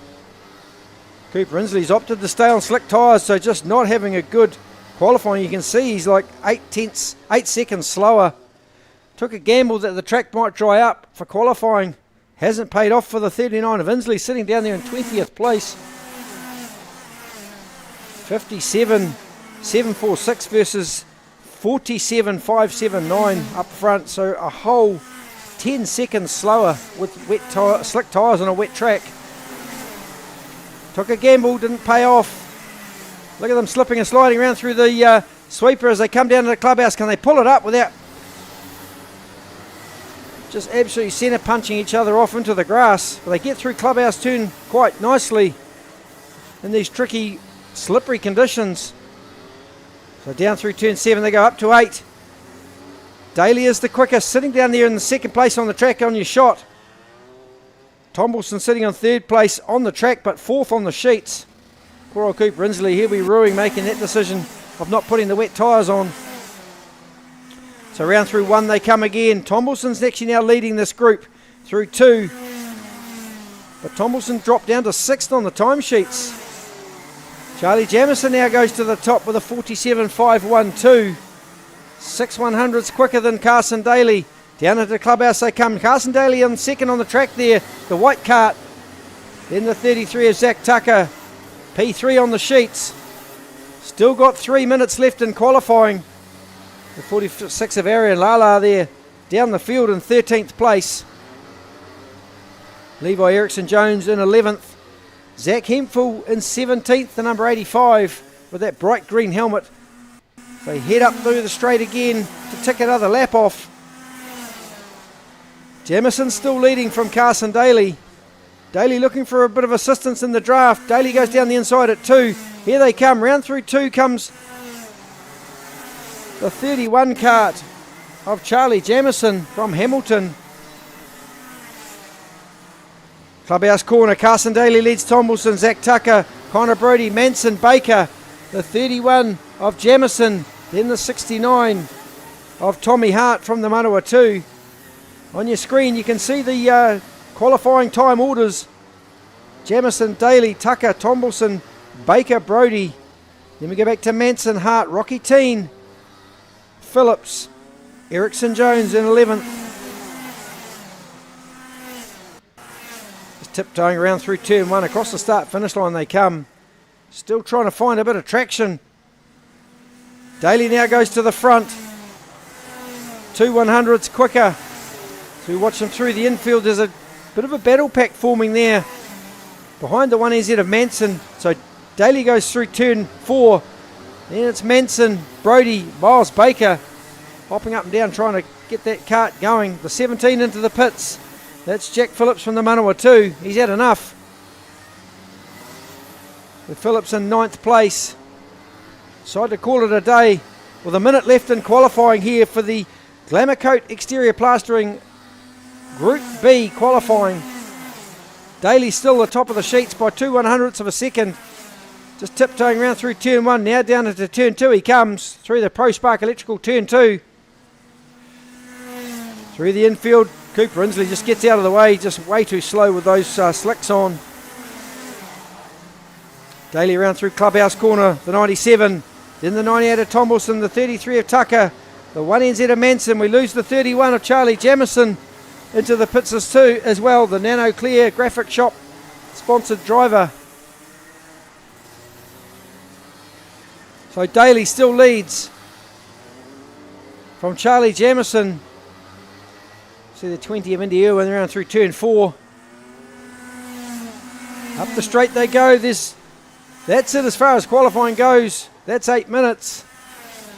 Cooper Inslee's opted to stay on slick tyres, so just not having a good qualifying. You can see he's like 8 seconds slower. Took a gamble that the track might dry up for qualifying. Hasn't paid off for the 39 of Inslee, sitting down there in 20th place. 57.746 versus 47.579 up front, so a whole 10 seconds slower with slick tyres on a wet track. Took a gamble, didn't pay off. Look at them slipping and sliding around through the sweeper as they come down to the clubhouse. Can they pull it up without just absolutely centre punching each other off into the grass? But they get through clubhouse turn quite nicely in these tricky, slippery conditions. So down through turn 7 they go up to 8. Daly is the quickest, sitting down there in the 2nd place on the track on your shot. Tomlinson sitting on 3rd place on the track, but 4th on the sheets. Poor old Cooper Inslee, he'll be ruining making that decision of not putting the wet tyres on. So round through 1 they come again. Tomlinson's actually now leading this group through 2. But Tomlinson dropped down to 6th on the timesheets. Charlie Jamieson now goes to the top with a 47.512. 6/100ths quicker than Carson Daly. Down into the clubhouse they come. Carson Daly on 2nd on the track there, the white cart. Then the 33 of Zach Tucker, P3 on the sheets. Still got 3 minutes left in qualifying. The 46 of Arian Lala there down the field in 13th place. Levi Erickson-Jones in 11th. Zach Hemphill in 17th, the number 85, with that bright green helmet. They head up through the straight again to tick another lap off. Jamieson still leading from Carson Daly. Daly looking for a bit of assistance in the draft. Daly goes down the inside at 2. Here they come. Round through 2 comes the 31 kart of Charlie Jamieson from Hamilton. Clubhouse corner. Carson Daly leads Tomlinson, Zach Tucker, Connor Brodie, Manson, Baker. The 31 of Jamieson. Then the 69 of Tommy Hart from the Manawatu. On your screen you can see the qualifying time orders. Jamieson, Daly, Tucker, Tomlinson, Baker, Brodie. Then we go back to Manson, Hart, Rocky Teen, Phillips, Erickson-Jones in 11th. Just tiptoeing around through turn 1. Across the start finish line they come. Still trying to find a bit of traction. Daly now goes to the front. 2 100s quicker. So we watch them through the infield. There's a bit of a battle pack forming there behind the 1NZ of Manson. So Daly goes through turn 4. Then it's Manson, Brody, Miles Baker hopping up and down trying to get that kart going. The 17 into the pits. That's Jack Phillips from the Manawa 2. He's had enough. With Phillips in 9th place. Decide to call it a day with a minute left in qualifying here for the Glamour Coat Exterior Plastering Group B qualifying. Daly still the top of the sheets by 2 100ths of a second. Just tiptoeing around through turn 1. Now down into turn 2 he comes. Through the Pro Spark Electrical turn 2. Through the infield. Cooper Inslee just gets out of the way. Just way too slow with those slicks on. Daly around through Clubhouse Corner. The 97. Then the 98 of Tomlinson. The 33 of Tucker. The 1NZ of Manson. We lose the 31 of Charlie Jamison into the pits as well. The Nano Clear Graphic Shop sponsored driver. So Daly still leads from Charlie Jamison. See the 20 of India when they're around through turn 4. Up the straight they go. That's it as far as qualifying goes. That's 8 minutes.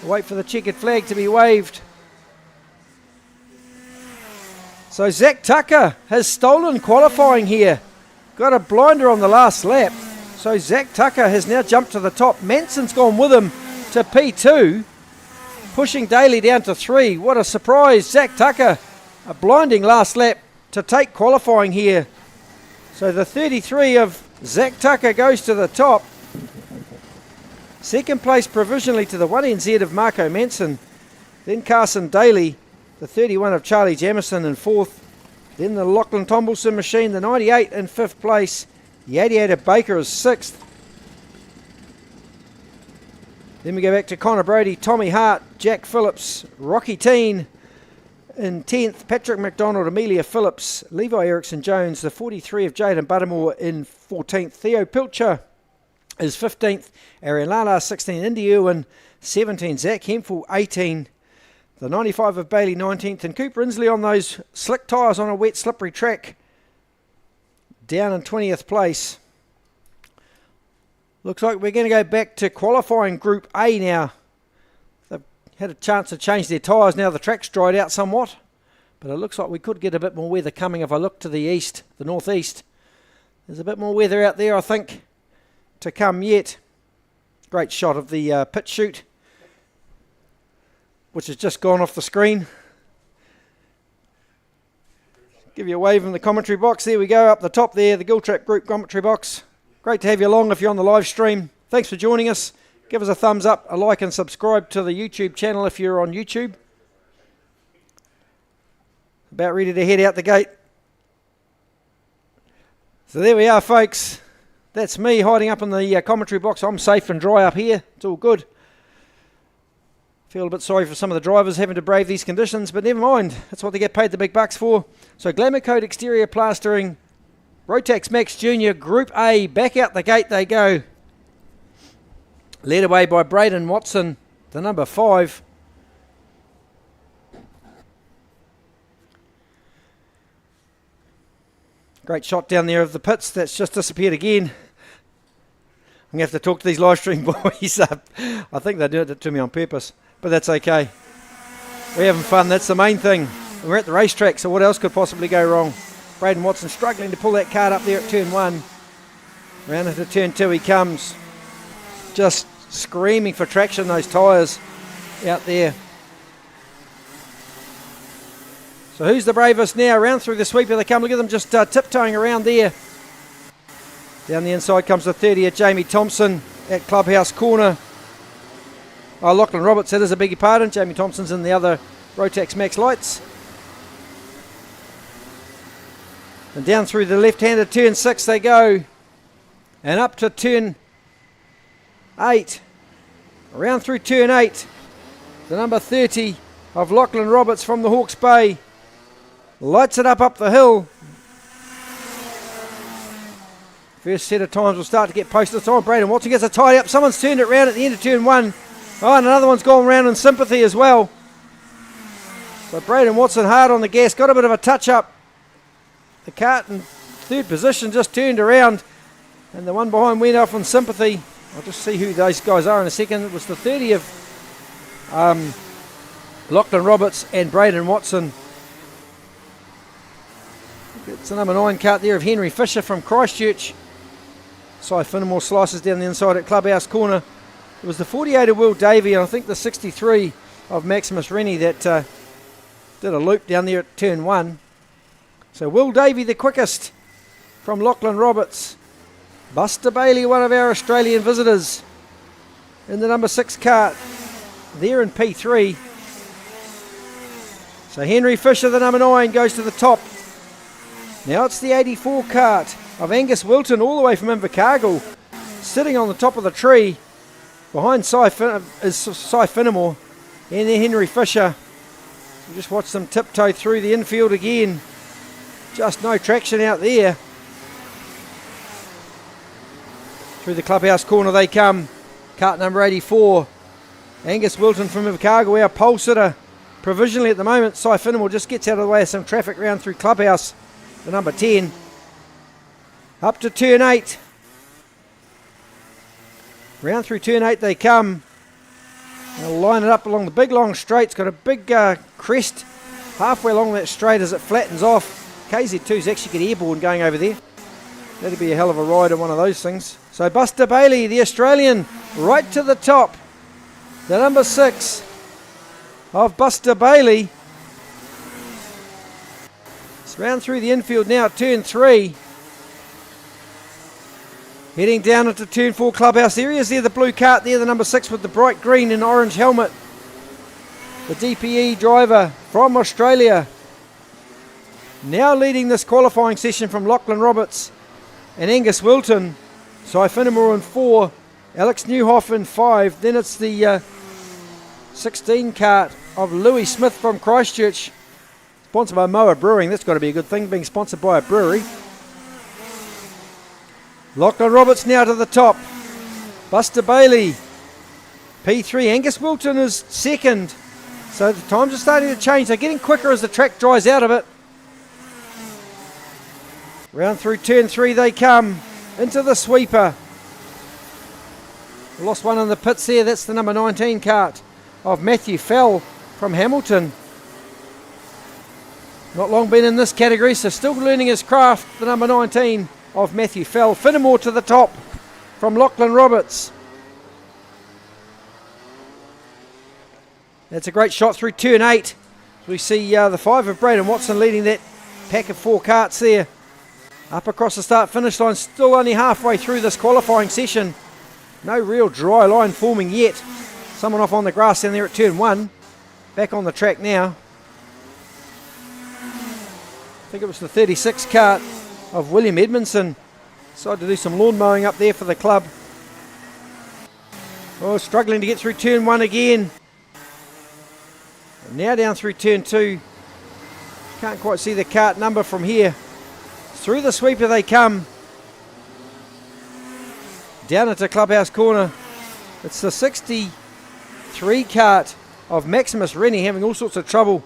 Wait for the checkered flag to be waved. So Zach Tucker has stolen qualifying here. Got a blinder on the last lap. So Zach Tucker has now jumped to the top. Manson's gone with him to P2. Pushing Daly down to 3. What a surprise. Zach Tucker, a blinding last lap to take qualifying here. So the 33 of Zach Tucker goes to the top. Second place provisionally to the 1NZ of Marco Manson. Then Carson Daly, the 31 of Charlie Jamison in 4th. Then the Lachlan Tomlinson machine, the 98 in 5th place. The 88 of Baker is 6th. Then we go back to Connor Brody, Tommy Hart, Jack Phillips, Rocky Teen in 10th. Patrick McDonald, Amelia Phillips, Levi Erickson Jones, the 43 of Jaden Buttermore in 14th. Theo Pilcher is 15th. Arian Lala 16th. Indy Irwin 17th. Zach Hemphill 18th. The 95 of Bailey 19th. And Cooper Inslee on those slick tyres on a wet slippery track down in 20th place. Looks like we're going to go back to qualifying Group A now. They've had a chance to change their tyres now. The track's dried out somewhat, but it looks like we could get a bit more weather coming if I look to the east, the northeast. There's a bit more weather out there, I think, to come yet. Great shot of the pit chute, which has just gone off the screen. Give you a wave in the commentary box. There we go, up the top there, the Giltrap Group commentary box. Great to have you along if you're on the live stream. Thanks for joining us. Give us a thumbs up, a like and subscribe to the YouTube channel if you're on YouTube. About ready to head out the gate. So there we are, folks. That's me hiding up in the commentary box. I'm safe and dry up here. It's all good. Feel a bit sorry for some of the drivers having to brave these conditions, but never mind. That's what they get paid the big bucks for. So Glamour Coat Exterior Plastering, Rotax Max Junior, Group A, back out the gate they go. Led away by Braden Watson, the number 5. Great shot down there of the pits. That's just disappeared again. I'm going to have to talk to these live stream boys. I think they did it to me on purpose, but that's okay. We're having fun. That's the main thing. We're at the racetrack, so what else could possibly go wrong? Braden Watson struggling to pull that cart up there at turn 1. Round into turn 2 he comes. Just screaming for traction, those tyres out there. So who's the bravest now? Round through the sweeper they come. Look at them just tiptoeing around there. Down the inside comes the 30 of Jamie Thompson at Clubhouse Corner. Oh, Lachlan Roberts, that is a beg your pardon. Jamie Thompson's in the other Rotax Max Lights. And down through the left-handed turn 6 they go. And up to turn 8. Around through turn 8. The number 30 of Lachlan Roberts from the Hawke's Bay. Lights it up the hill. First set of times will start to get posted. Time Braden Watson gets a tidy up. Someone's turned it round at the end of turn 1. Oh, and another one's gone round in sympathy as well. So Braden Watson hard on the gas, got a bit of a touch up. The kart in third position just turned around, and the one behind went off in sympathy. I'll just see who those guys are in a second. It was the 30 of Lachlan Roberts and Braden Watson. It's the number 9 kart there of Henry Fisher from Christchurch. Cy Finnemore slices down the inside at Clubhouse Corner. It was the 48 of Will Davey and I think the 63 of Maximus Rennie that did a loop down there at turn 1. So Will Davey the quickest from Lachlan Roberts. Buster Bailey, one of our Australian visitors, in the number 6 kart there in P3. So Henry Fisher, the number 9, goes to the top. Now it's the 84 kart of Angus Wilton, all the way from Invercargill, sitting on the top of the tree. Behind Cy Finnemore and then Henry Fisher. We just watch them tiptoe through the infield again. Just no traction out there. Through the Clubhouse Corner they come. Kart number 84. Angus Wilton from Invercargill, our pole sitter. Provisionally at the moment, Cy Finnemore just gets out of the way of some traffic round through Clubhouse. The number 10. Up to turn 8. Round through turn 8 they come. They'll line it up along the big long straight. It's got a big crest halfway along that straight as it flattens off. KZ2's actually get airborne going over there. That'd be a hell of a ride on one of those things. So Buster Bailey, the Australian, right to the top. The number 6 of Buster Bailey. It's round through the infield now at turn 3. Heading down into turn 4 Clubhouse areas there, the blue kart there, the number 6 with the bright green and orange helmet. The DPE driver from Australia. Now leading this qualifying session from Lachlan Roberts and Angus Wilton. Cy Finnemore in 4, Alex Newhoff in 5. Then it's the 16 kart of Louis Smith from Christchurch. Sponsored by Moa Brewing. That's got to be a good thing, being sponsored by a brewery. Lachlan Roberts now to the top. Buster Bailey, P3. Angus Wilton is second. So the times are starting to change. They're getting quicker as the track dries out of it. Round through turn 3 they come. Into the sweeper. Lost one in the pits there. That's the number 19 kart of Matthew Fell from Hamilton. Not long been in this category, so still learning his craft. The number 19 of Matthew Fell. Finnemore to the top from Lachlan Roberts. That's a great shot through turn 8. We see the 5 of Braden Watson leading that pack of 4 karts there. Up across the start-finish line, still only halfway through this qualifying session. No real dry line forming yet. Someone off on the grass down there at turn 1. Back on the track now. I think it was the 36 kart of William Edmondson. Decided to do some lawn mowing up there for the club. Oh, struggling to get through turn 1 again. And now down through turn 2. Can't quite see the kart number from here. Through the sweeper they come. Down into Clubhouse Corner. It's the 63 kart of Maximus Rennie having all sorts of trouble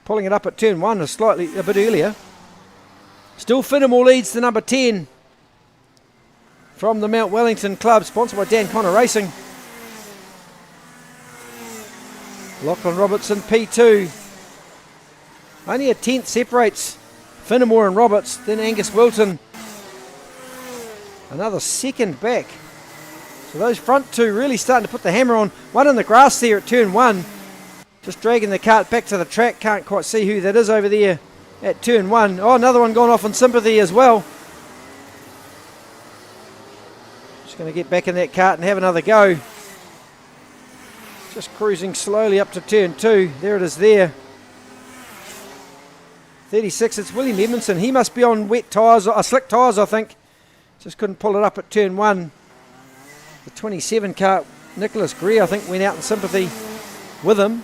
pulling it up at turn 1 a bit earlier. Still Finnemore leads the number 10 from the Mount Wellington Club, sponsored by Dan Connor Racing. Lachlan Robertson P2. Only a tenth separates Finnemore and Roberts, then Angus Wilton. Another second back. So those front two really starting to put the hammer on. One in the grass there at turn 1. Just dragging the kart back to the track. Can't quite see who that is over there at turn 1. Oh, another one gone off in sympathy as well. Just going to get back in that kart and have another go. Just cruising slowly up to turn 2. There it is there. 36, it's William Edmondson. He must be on wet tyres, or slick tyres, I think. Just couldn't pull it up at turn 1. The 27 kart, Nicholas Greer, I think, went out in sympathy with him.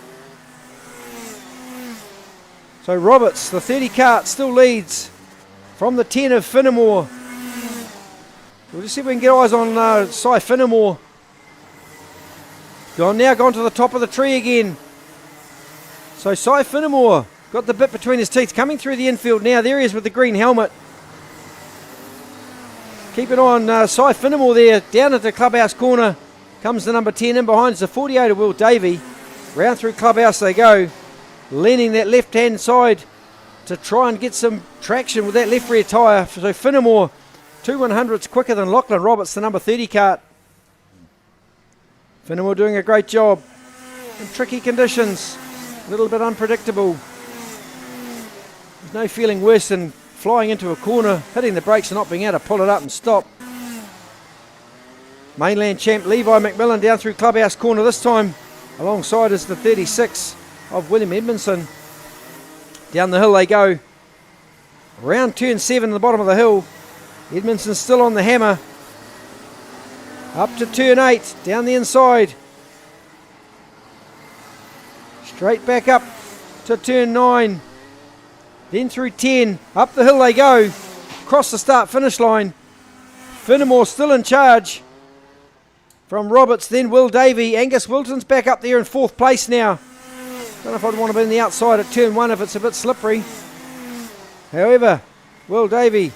So Roberts, the 30 kart, still leads from the 10 of Finnemore. We'll just see if we can get eyes on Cy Finnemore. Gone to the top of the tree again. So Cy Finnemore got the bit between his teeth, coming through the infield now. There he is with the green helmet. Keep it on Cy Finnemore there, down at the clubhouse corner. Comes the number 10 in behind the 48 of Will Davey. Round through clubhouse they go, leaning that left-hand side to try and get some traction with that left rear tyre. So Finnemore, 2 100ths quicker than Lachlan Roberts, the number 30 kart. Finnemore doing a great job in tricky conditions, a little bit unpredictable. There's no feeling worse than flying into a corner, hitting the brakes and not being able to pull it up and stop. Mainland champ Levi McMillan down through clubhouse corner this time. Alongside is the 36 of William Edmondson. Down the hill they go. Around turn 7 at the bottom of the hill. Edmondson's still on the hammer. Up to turn 8, down the inside. Straight back up to turn 9. Then through 10, up the hill they go. Across the start-finish line. Finnemore still in charge. From Roberts, then Will Davey. Angus Wilton's back up there in 4th place now. Don't know if I'd want to be on the outside at turn 1 if it's a bit slippery. However, Will Davey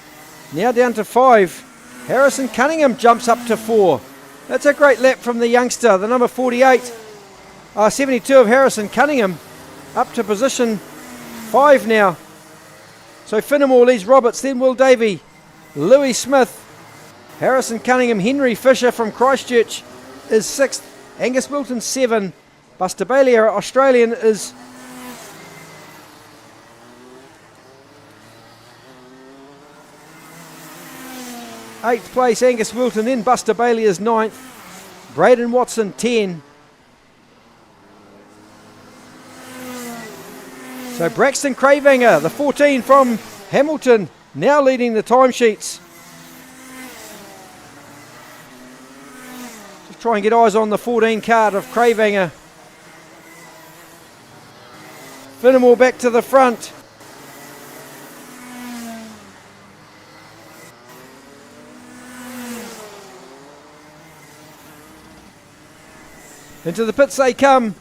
now down to 5. Harrison Cunningham jumps up to 4. That's a great lap from the youngster, the number 72 of Harrison Cunningham, up to position 5 now. So Finnemore leads Roberts, then Will Davey, Louis Smith, Harrison Cunningham, Henry Fisher from Christchurch is 6th, Angus Wilton 7, Buster Bailey, our Australian, is 8th place, Angus Wilton, then Buster Bailey is 9th, Braden Watson 10. So Braxton Cravenger, the 14 from Hamilton, now leading the timesheets. Just try and get eyes on the 14 card of Cravenger. Finnemore back to the front. Into the pits they come.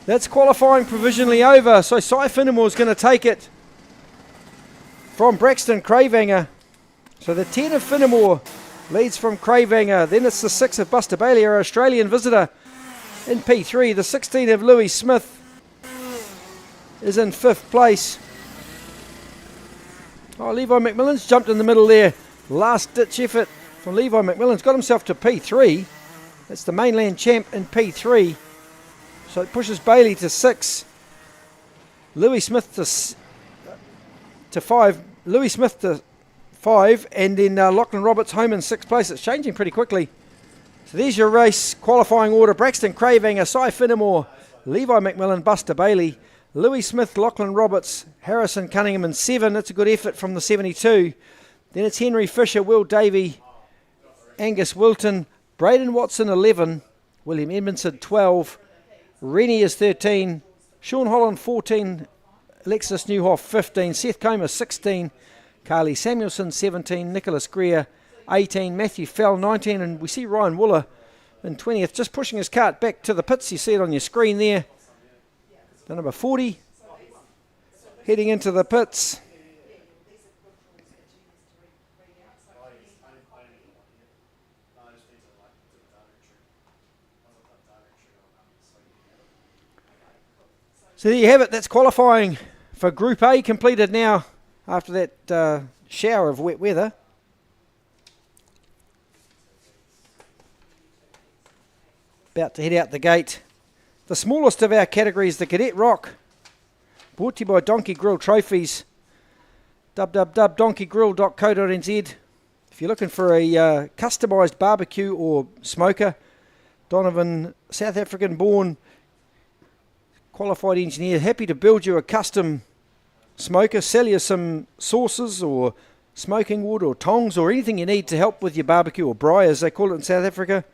That's qualifying provisionally over. So Cy Finnemore is going to take it from Braxton Cravenger. So the 10 of Finnemore leads from Cravenger. Then it's the 6 of Buster Bailey, our Australian visitor, in P3. The 16 of Louis Smith is in 5th place. Oh, Levi McMillan's jumped in the middle there. Last ditch effort from Levi McMillan's got himself to P3. That's the mainland champ in P3. So it pushes Bailey to 6. Louis Smith to 5. Louis Smith to 5. And then Lachlan Roberts home in 6th place. It's changing pretty quickly. So there's your race qualifying order. Braxton Cravenger, Cy Finnemore, Levi McMillan, Buster Bailey, Louis Smith, Lachlan Roberts, Harrison Cunningham in 7. That's a good effort from the 72. Then it's Henry Fisher, Will Davey, Angus Wilton, Braden Watson 11, William Edmondson 12, Rennie is 13, Sean Holland 14, Alexis Newhoff 15, Seth Comer 16, Carly Samuelson 17, Nicholas Greer 18, Matthew Fell 19, and we see Ryan Wooler in 20th, just pushing his cart back to the pits. You see it on your screen there. The number 40 heading into the pits. So there you have it. That's qualifying for Group A completed now after that shower of wet weather. About to head out the gate. The smallest of our categories, the Cadet ROK, brought to you by Donkey Grill Trophies. www.donkeygrill.co.nz. If you're looking for a customised barbecue or smoker, Donovan, South African born, qualified engineer, happy to build you a custom smoker, sell you some sauces or smoking wood or tongs or anything you need to help with your barbecue, or braai as they call it in South Africa.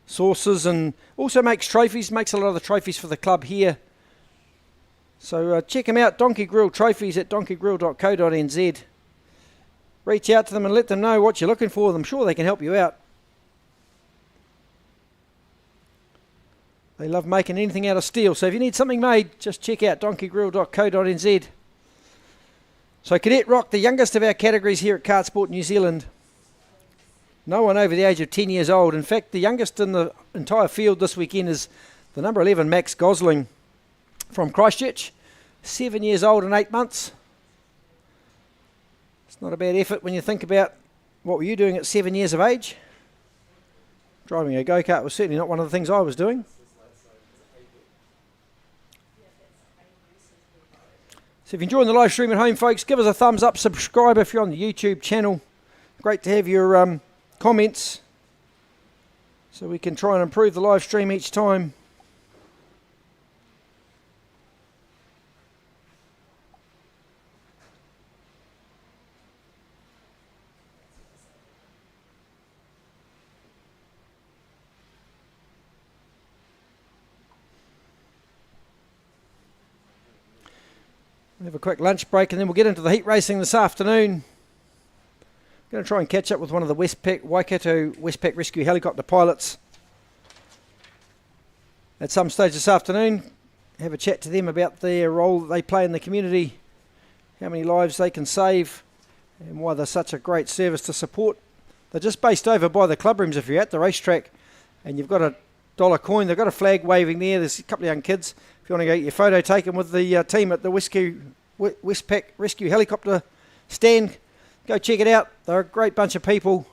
Sauces, and also makes trophies, makes a lot of the trophies for the club here. So check them out, Donkey Grill Trophies at donkeygrill.co.nz. Reach out to them and let them know what you're looking for. I'm sure they can help you out. They love making anything out of steel. So if you need something made, just check out donkeygrill.co.nz. So Cadet ROK, the youngest of our categories here at KartSport New Zealand. No one over the age of 10 years old. In fact, the youngest in the entire field this weekend is the number 11, Max Gosling from Christchurch. 7 years old and 8 months. It's not a bad effort when you think about what were you doing at 7 years of age. Driving a go-kart was certainly not one of the things I was doing. So if you're enjoying the live stream at home, folks, give us a thumbs up, subscribe if you're on the YouTube channel. Great to have your comments so we can try and improve the live stream each time. We'll have a quick lunch break and then we'll get into the heat racing this afternoon. Going to try and catch up with one of the Waikato Westpac Rescue Helicopter pilots at some stage this afternoon. Have a chat to them about their role that they play in the community, how many lives they can save, and why they're such a great service to support. They're just based over by the club rooms. If you're at the racetrack and you've got a dollar coin, they've got a flag waving there. There's a couple of young kids. If you want to go get your photo taken with the team at the Westpac Rescue Helicopter stand, go check it out. They're a great bunch of people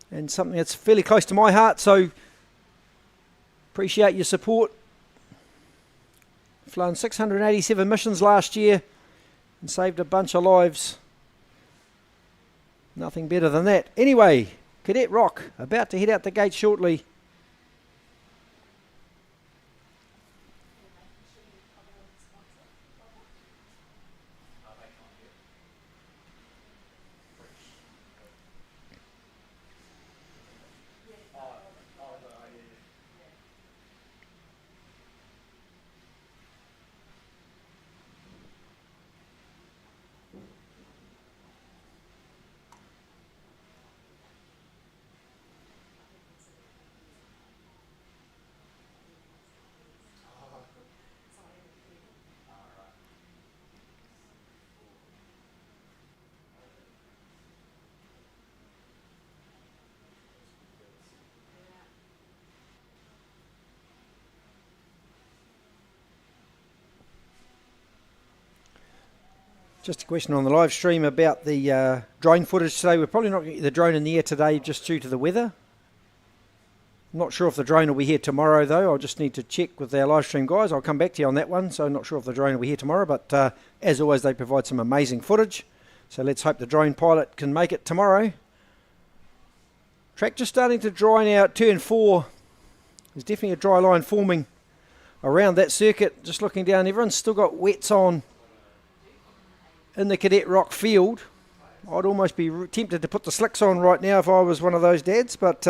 and something that's fairly close to my heart, so appreciate your support. Flown 687 missions last year and saved a bunch of lives. Nothing better than that. Anyway, Cadet ROK about to head out the gate shortly. Just a question on the live stream about the drone footage today. We're probably not going to get the drone in the air today just due to the weather. I'm not sure if the drone will be here tomorrow though. I'll just need to check with our live stream guys. I'll come back to you on that one. So I'm not sure if the drone will be here tomorrow, but as always they provide some amazing footage. So let's hope the drone pilot can make it tomorrow. Track just starting to dry now at turn 4. There's definitely a dry line forming around that circuit. Just looking down, everyone's still got wets on in the Cadet ROK field. I'd almost be tempted to put the slicks on right now if I was one of those dads, but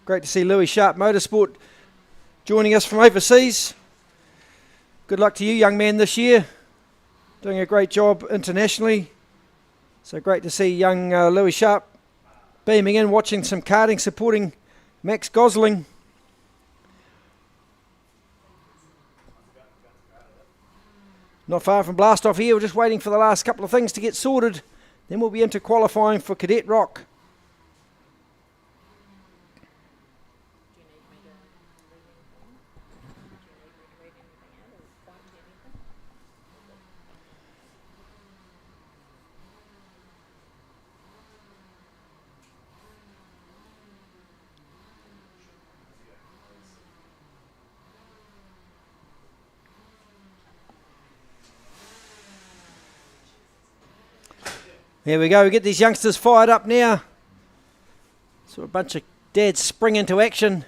great to see Louis Sharp Motorsport joining us from overseas. Good luck to you, young man, this year. Doing a great job internationally. So great to see young Louis Sharp beaming in, watching some karting, supporting Max Gosling. Not far from blast off here. We're just waiting for the last couple of things to get sorted. Then we'll be into qualifying for Cadet ROK. There we go, we get these youngsters fired up now. So a bunch of dads spring into action.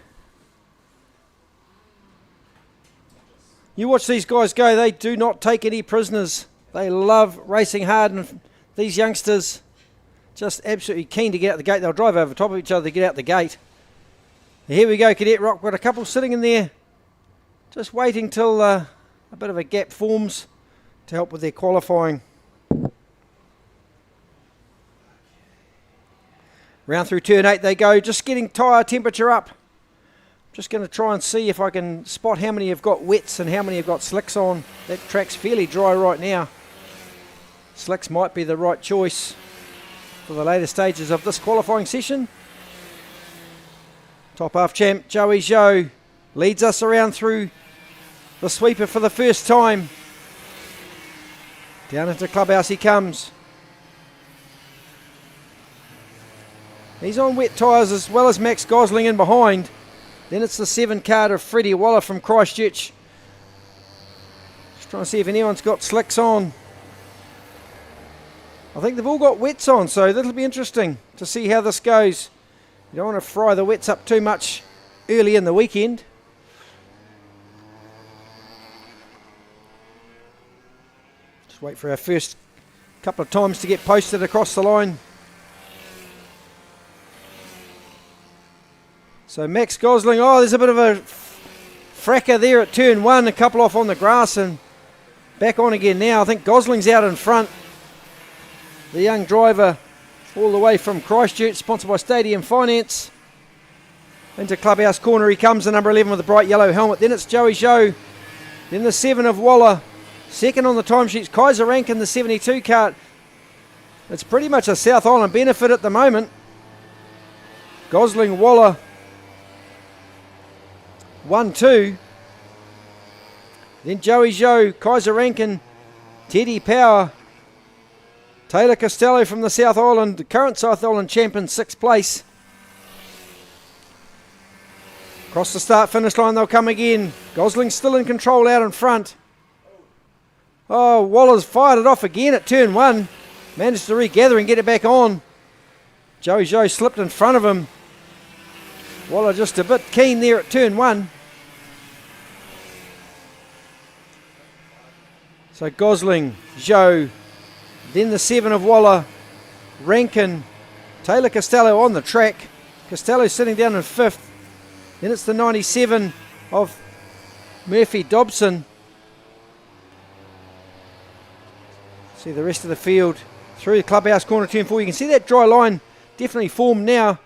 You watch these guys go, they do not take any prisoners. They love racing hard, and these youngsters just absolutely keen to get out the gate. They'll drive over top of each other to get out the gate. Here we go, Cadet ROK, got a couple sitting in there, just waiting till a bit of a gap forms to help with their qualifying. Round through turn 8 they go, just getting tyre temperature up. Just going to try and see if I can spot how many have got wets and how many have got slicks on. That track's fairly dry right now. Slicks might be the right choice for the later stages of this qualifying session. Top half champ Joey Zhou leads us around through the sweeper for the first time. Down into clubhouse he comes. He's on wet tyres as well as Max Gosling in behind. Then it's the 7 card of Freddie Waller from Christchurch. Just trying to see if anyone's got slicks on. I think they've all got wets on, so that'll be interesting to see how this goes. You don't want to fry the wets up too much early in the weekend. Just wait for our first couple of times to get posted across the line. So Max Gosling, oh, there's a bit of a fracker there at turn 1, a couple off on the grass and back on again now. I think Gosling's out in front. The young driver all the way from Christchurch, sponsored by Stadium Finance. Into clubhouse corner he comes, the number 11 with the bright yellow helmet. Then it's Joey Zhou. Then the 7 of Waller. Second on the timesheets, Kaiser Rank in the 72 kart. It's pretty much a South Island benefit at the moment. Gosling, Waller, 1-2. Then Joey Zhou, Kaiser Rankin, Teddy Power, Taylor Costello from the South Island, the current South Island champion, 6th place. Across the start finish line they'll come again. Gosling still in control out in front. Oh, Waller's fired it off again at turn 1. Managed to regather and get it back on. Joey Zhou slipped in front of him. Waller just a bit keen there at turn 1. So Gosling, Zhou, then the 7 of Waller, Rankin, Taylor Costello on the track. Costello sitting down in 5th. Then it's the 97 of Murphy Dobson. See the rest of the field through the clubhouse corner turn 4. You can see that dry line definitely formed now.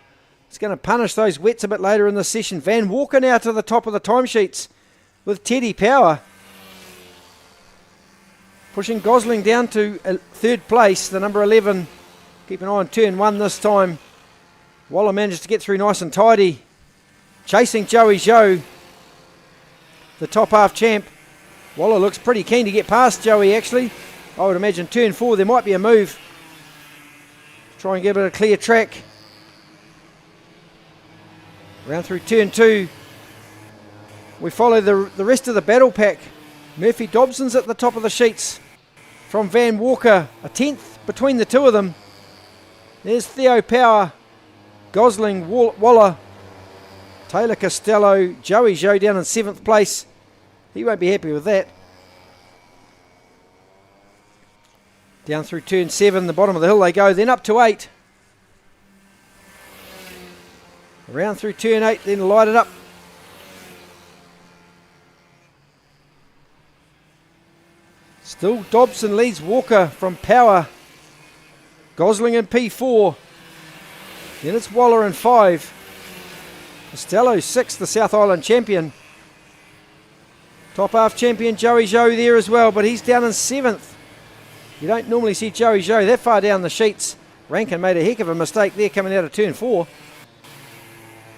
It's going to punish those wets a bit later in the session. Van Walker now to the top of the timesheets with Teddy Power. Pushing Gosling down to 3rd place, the number 11. Keep an eye on turn 1 this time. Waller managed to get through nice and tidy. Chasing Joey Zhou, the top half champ. Waller looks pretty keen to get past Joey actually. I would imagine turn 4 there might be a move. Try and get a bit of clear track. Round through turn 2. We follow the rest of the battle pack. Murphy Dobson's at the top of the sheets. From Van Walker, a 10th between the two of them. There's Theo Power, Gosling, Waller, Taylor Costello, Joey Zhou down in 7th place. He won't be happy with that. Down through turn 7, the bottom of the hill they go, then up to 8. Around through turn 8, then light it up. Still Dobson leads Walker from Power. Gosling in P4. Then it's Waller in 5. Costello 6th, the South Island champion. Top half champion Joey Zhou there as well, but he's down in 7th. You don't normally see Joey Zhou that far down the sheets. Rankin made a heck of a mistake there coming out of turn 4.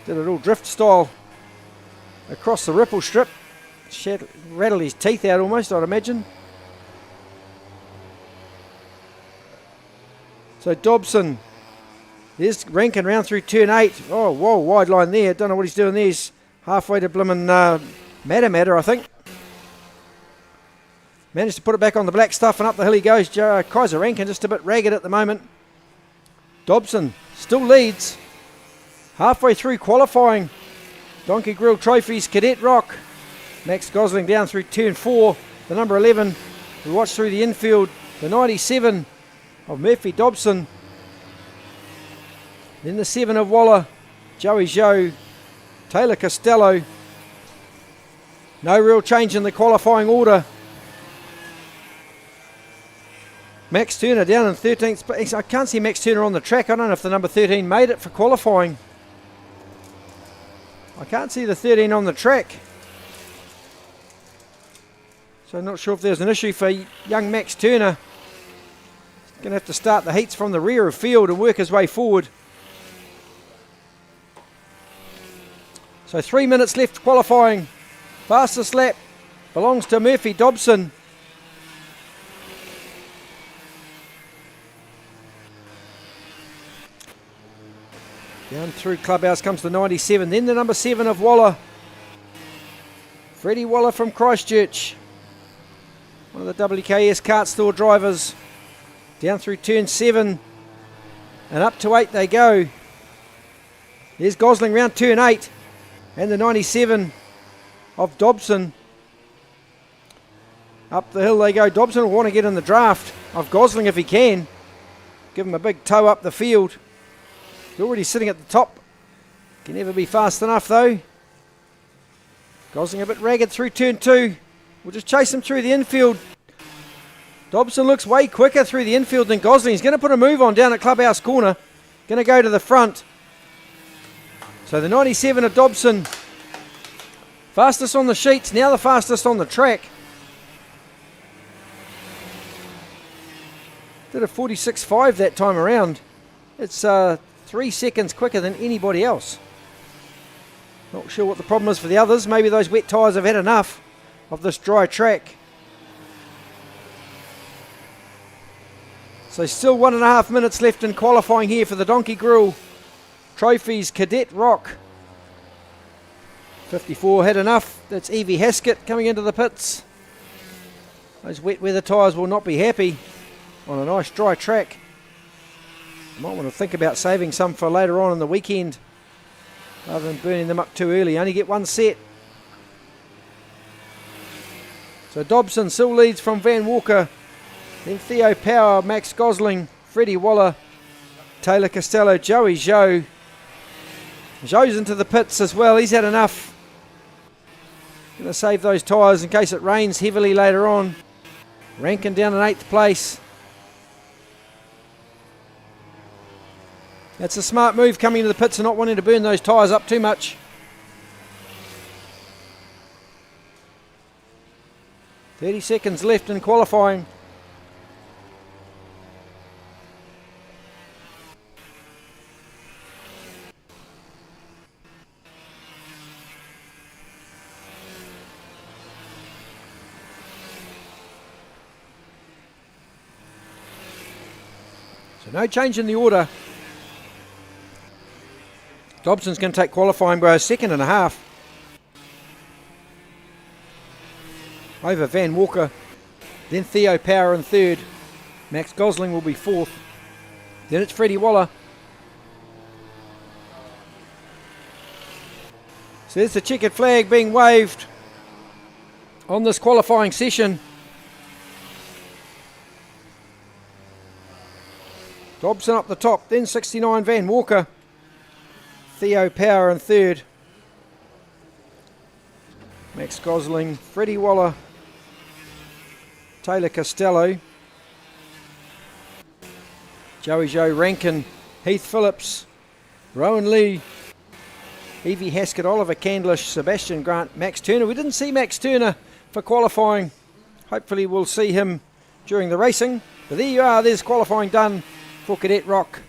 Did it all drift style across the ripple strip. Rattled his teeth out almost, I'd imagine. So Dobson, there's Rankin round through turn 8. Oh, whoa, wide line there. Don't know what he's doing there. He's halfway to blimmin' Matter, I think. Managed to put it back on the black stuff and up the hill he goes. Kaiser Rankin just a bit ragged at the moment. Dobson still leads. Halfway through qualifying. Donkey Grill Trophies, Cadet ROK. Max Gosling down through turn 4. The number 11. We watch through the infield. The 97 of Murphy Dobson. Then the 7 of Waller. Joey Zhou. Taylor Costello. No real change in the qualifying order. Max Turner down in 13th place. I can't see Max Turner on the track. I don't know if the number 13 made it for qualifying. I can't see the 13 on the track. So I'm not sure if there's an issue for young Max Turner. He's going to have to start the heats from the rear of field and work his way forward. So 3 minutes left qualifying. Fastest lap belongs to Murphy Dobson. Down through Clubhouse comes the 97, then the number 7 of Waller. Freddie Waller from Christchurch. One of the WKS Kart Store drivers. Down through turn 7 and up to 8 they go. There's Gosling round turn 8 and the 97 of Dobson. Up the hill they go. Dobson will want to get in the draft of Gosling if he can. Give him a big tow up the field. He's already sitting at the top. Can never be fast enough though. Gosling a bit ragged through turn 2. We'll just chase him through the infield. Dobson looks way quicker through the infield than Gosling. He's going to put a move on down at Clubhouse corner. Going to go to the front. So the 97 of Dobson. Fastest on the sheets, now the fastest on the track. Did a 46.5 that time around. It's 3 seconds quicker than anybody else. Not sure what the problem is for the others. Maybe those wet tyres have had enough of this dry track. So still 1.5 minutes left in qualifying here for the Donkey Grill Trophies Cadet ROK. 54 had enough. That's Evie Haskett coming into the pits. Those wet weather tyres will not be happy on a nice dry track. Might want to think about saving some for later on in the weekend rather than burning them up too early. Only get one set. So Dobson still leads from Van Walker. Then Theo Power, Max Gosling, Freddie Waller, Taylor Costello, Joey Zhou. Zhou's into the pits as well. He's had enough. Going to save those tyres in case it rains heavily later on. Rankin down in 8th place. That's a smart move coming into the pits and not wanting to burn those tyres up too much. .30 seconds left in qualifying. So no change in the order. Dobson's going to take qualifying by a second and a half over Van Walker. Then Theo Power in third. Max Gosling will be fourth. Then it's Freddie Waller. So there's the checkered flag being waved on this qualifying session. Dobson up the top, then 69 Van Walker. Theo Power in third. Max Gosling, Freddie Waller, Taylor Costello, Joey Zhou, Rankin, Heath Phillips, Rowan Lee, Evie Haskett, Oliver Candlish, Sebastian Grant, Max Turner. We didn't see Max Turner for qualifying. Hopefully we'll see him during the racing. But there you are, there's qualifying done for Cadet ROK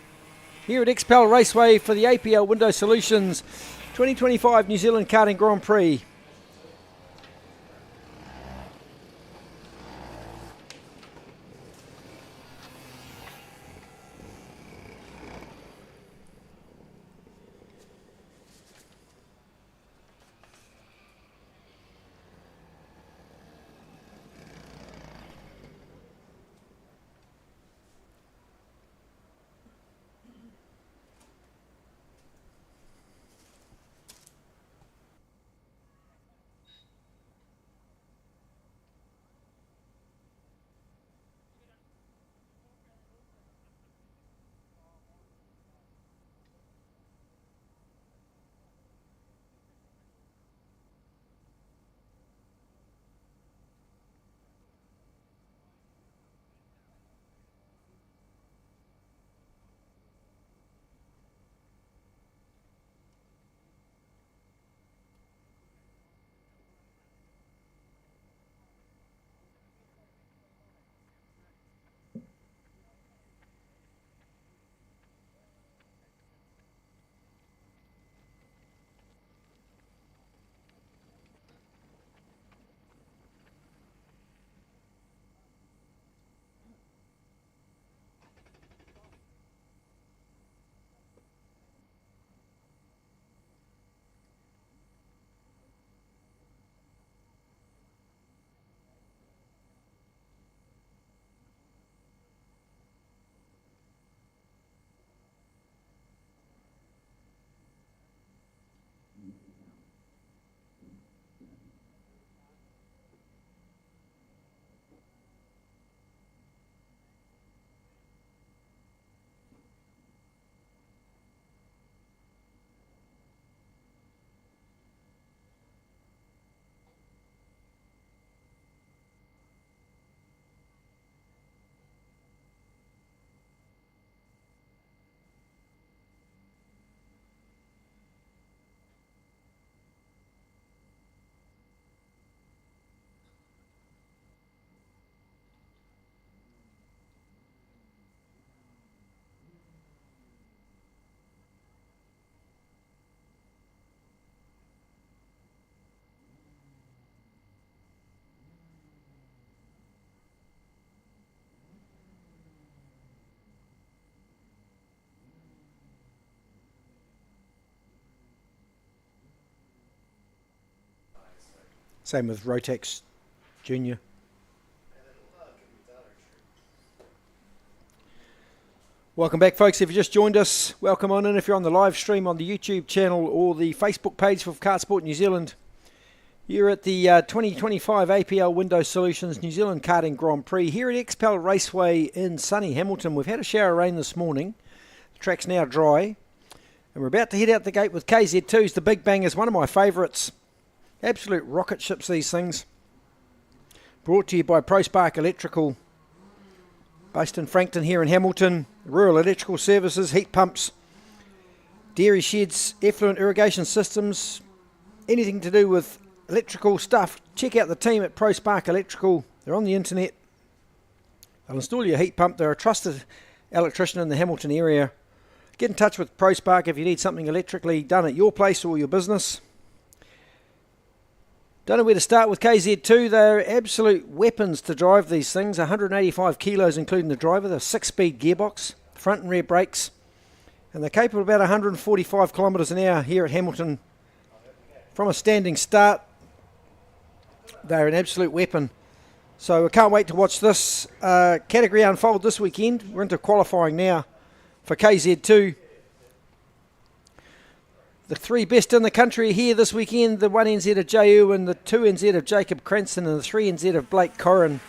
here at XPEL Raceway for the APL Window Solutions 2025 New Zealand Karting Grand Prix. Same with Rotax Junior. Welcome back, folks. If you just joined us, welcome on in. If you're on the live stream on the YouTube channel or the Facebook page for KartSport New Zealand, you're at the 2025 APL Window Solutions New Zealand Karting Grand Prix here at XPEL Raceway in sunny Hamilton. We've had a shower of rain this morning. The track's now dry. And we're about to head out the gate with KZ2's The Big Bang, is one of my favourites. Absolute rocket ships, these things. Brought to you by ProSpark Electrical, based in Frankton here in Hamilton. Rural electrical services, heat pumps, dairy sheds, effluent irrigation systems, anything to do with electrical stuff. Check out the team at ProSpark Electrical. They're on the internet. They'll install your heat pump. They're a trusted electrician in the Hamilton area. Get in touch with ProSpark if you need something electrically done at your place or your business. Don't know where to start with KZ2. They're absolute weapons to drive these things. 185 kilos including the driver. They're 6-speed gearbox, front and rear brakes. And they're capable of about 145 kilometres an hour here at Hamilton. From a standing start, they're an absolute weapon. So I can't wait to watch this category unfold this weekend. We're into qualifying now for KZ2. The 3 best in the country are here this weekend. The 1 NZ of Jay Irwin, the 2 NZ of Jacob Cranston, and the 3 NZ of Blake Corrin,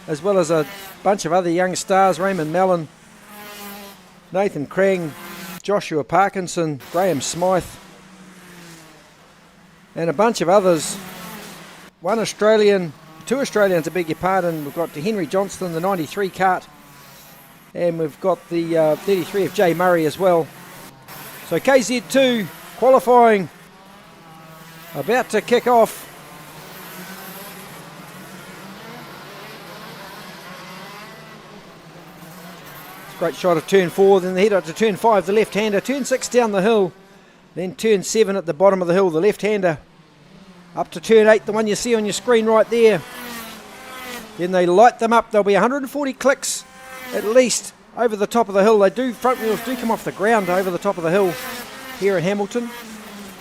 as well as a bunch of other young stars: Raymond Mallon, Nathan Krang, Joshua Parkinson, Graham Smythe, and a bunch of others. 2 Australians, I beg your pardon. We've got Henry Johnston, the 93 kart, and we've got the 33 of Jay Murray as well. So KZ2 qualifying about to kick off. It's a great shot of turn 4, then they head up to turn 5, the left-hander, turn 6 down the hill, then turn 7 at the bottom of the hill, the left-hander, up to turn 8, the one you see on your screen right there. Then they light them up. There'll be 140 clicks at least over the top of the hill. Front wheels do come off the ground over the top of the hill here at Hamilton.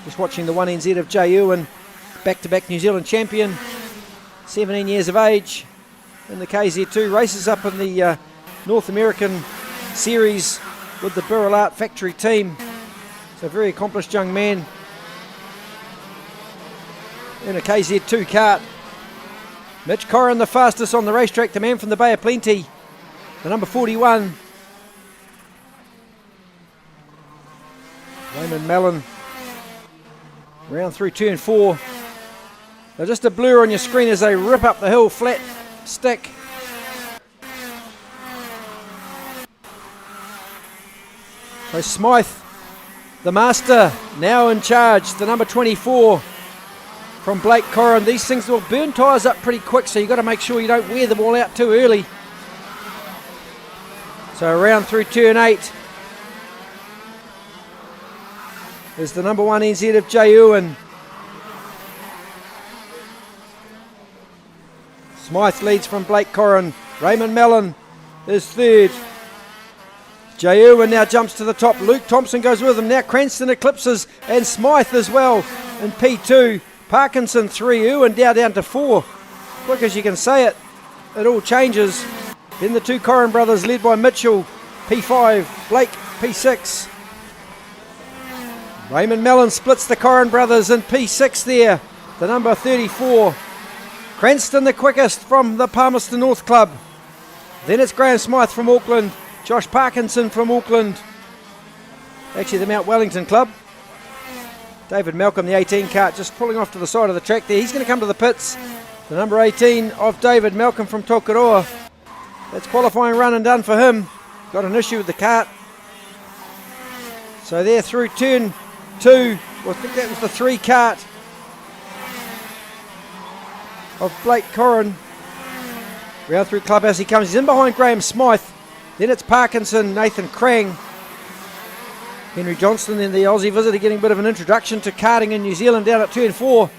Just watching the 1 NZ of Jay Irwin, back-to-back New Zealand champion, 17 years of age in the KZ2, races up in the North American series with the Burrell Art Factory team. It's a very accomplished young man in a KZ2 kart. Mitch Corrin, the fastest on the racetrack, the man from the Bay of Plenty, the number 41. Raymond Mallon round through turn 4. They're just a blur on your screen as they rip up the hill, flat stick. So Smythe, the master, now in charge, the number 24 from Blake Corrin. These things will burn tyres up pretty quick, so you've got to make sure you don't wear them all out too early. So around through turn 8 is the number 1 NZ of Jay Irwin. Smythe leads from Blake Corrin. Raymond Mallon is third. Jay Irwin now jumps to the top. Luke Thompson goes with him. Now Cranston eclipses, and Smythe as well in P2. Parkinson 3, Irwin down to 4. Quick as you can say it, it all changes. Then the 2 Corrin brothers led by Mitchell, P5, Blake, P6. Raymond Mallon splits the Corrin brothers in P6 there, the number 34. Cranston the quickest from the Palmerston North Club. Then it's Graham Smythe from Auckland, Josh Parkinson from Auckland, actually the Mount Wellington Club. David Malcolm, the 18 kart, just pulling off to the side of the track there. He's going to come to the pits. The number 18 of David Malcolm from Tokoroa. That's qualifying run and done for him. Got an issue with the kart. So they're through turn 2. Well, I think that was the 3 kart of Blake Corrin. Round through clubhouse he comes. He's in behind Graham Smythe. Then it's Parkinson, Nathan Krang, Henry Johnston, then the Aussie visitor getting a bit of an introduction to karting in New Zealand down at turn 4.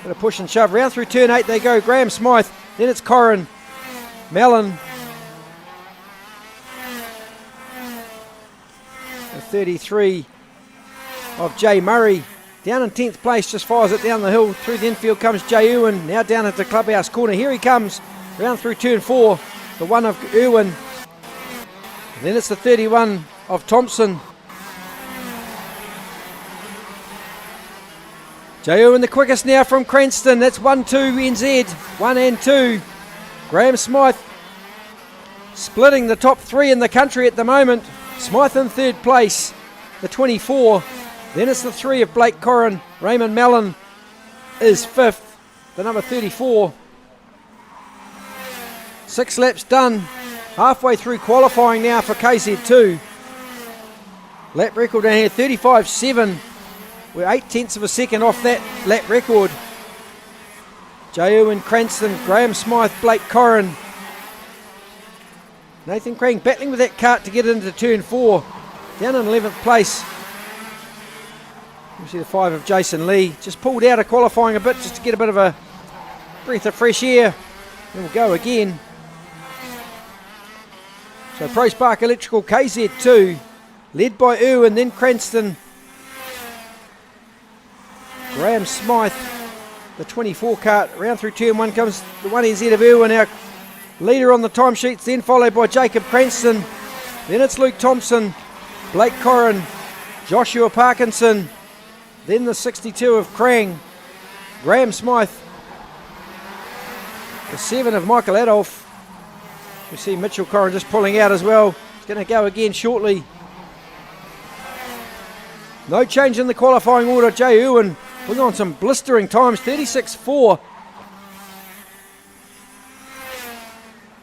Bit of push and shove. Round through turn 8 they go. Graham Smythe. Then it's Corrin, Mallon, the 33 of Jay Murray Down in 10th place, just fires it down the hill. Through the infield comes Jay Irwin, now down into clubhouse corner. Here he comes, round through turn 4. The 1 of Irwin. Then it's the 31 of Thompson. Jay Irwin the quickest now from Cranston. That's 1-2 NZ, 1 and 2. Graham Smythe splitting the top 3 in the country at the moment. Smythe in 3rd place, the 24. Then it's the 3 of Blake Corrin. Raymond Mellon is 5th, the number 34. 6 laps done. Halfway through qualifying now for KZ2. Lap record down here, 35.7. We're 8/10 of a second off that lap record. Jay Irwin, Cranston, Graham Smythe, Blake Corrin. Nathan Crane battling with that cart to get into turn 4. Down in 11th place. You see the 5 of Jason Lee. Just pulled out of qualifying a bit just to get a bit of a breath of fresh air. Then we'll go again. So Pro Spark Electrical KZ2, led by Irwin, then Cranston. Graham Smythe, the 24 cart. Round through turn 1 comes the 1 NZ of Irwin, our leader on the timesheets, then followed by Jacob Cranston. Then it's Luke Thompson, Blake Corrin, Joshua Parkinson. Then the 62 of Krang, Graham Smythe. The 7 of Michael Adolph. We see Mitchell Corrin just pulling out as well. He's going to go again shortly. No change in the qualifying order. Jay Irwin putting on some blistering times, 36.4.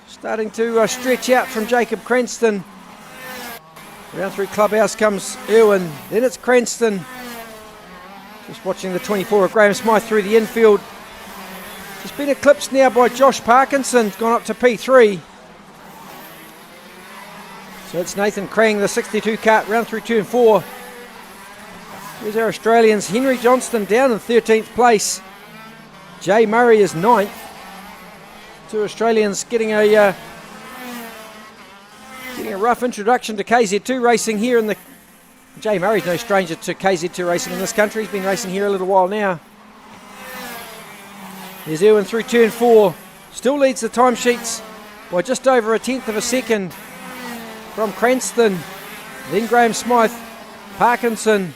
Starting to stretch out from Jacob Cranston. Round through clubhouse comes Irwin. Then it's Cranston. Just watching the 24 of Graham Smythe through the infield. Just been eclipsed now by Josh Parkinson. Gone up to P3. So it's Nathan Crang, the 62 cart, round through turn 4. Here's our Australians. Henry Johnston down in 13th place. Jay Murray is 9th. 2 Australians getting a rough introduction to KZ2 racing here in the... Jay Murray's no stranger to KZ2 racing in this country. He's been racing here a little while now. There's Irwin through turn 4. Still leads the timesheets by just over 1/10 of a second from Cranston. Then Graham Smythe, Parkinson,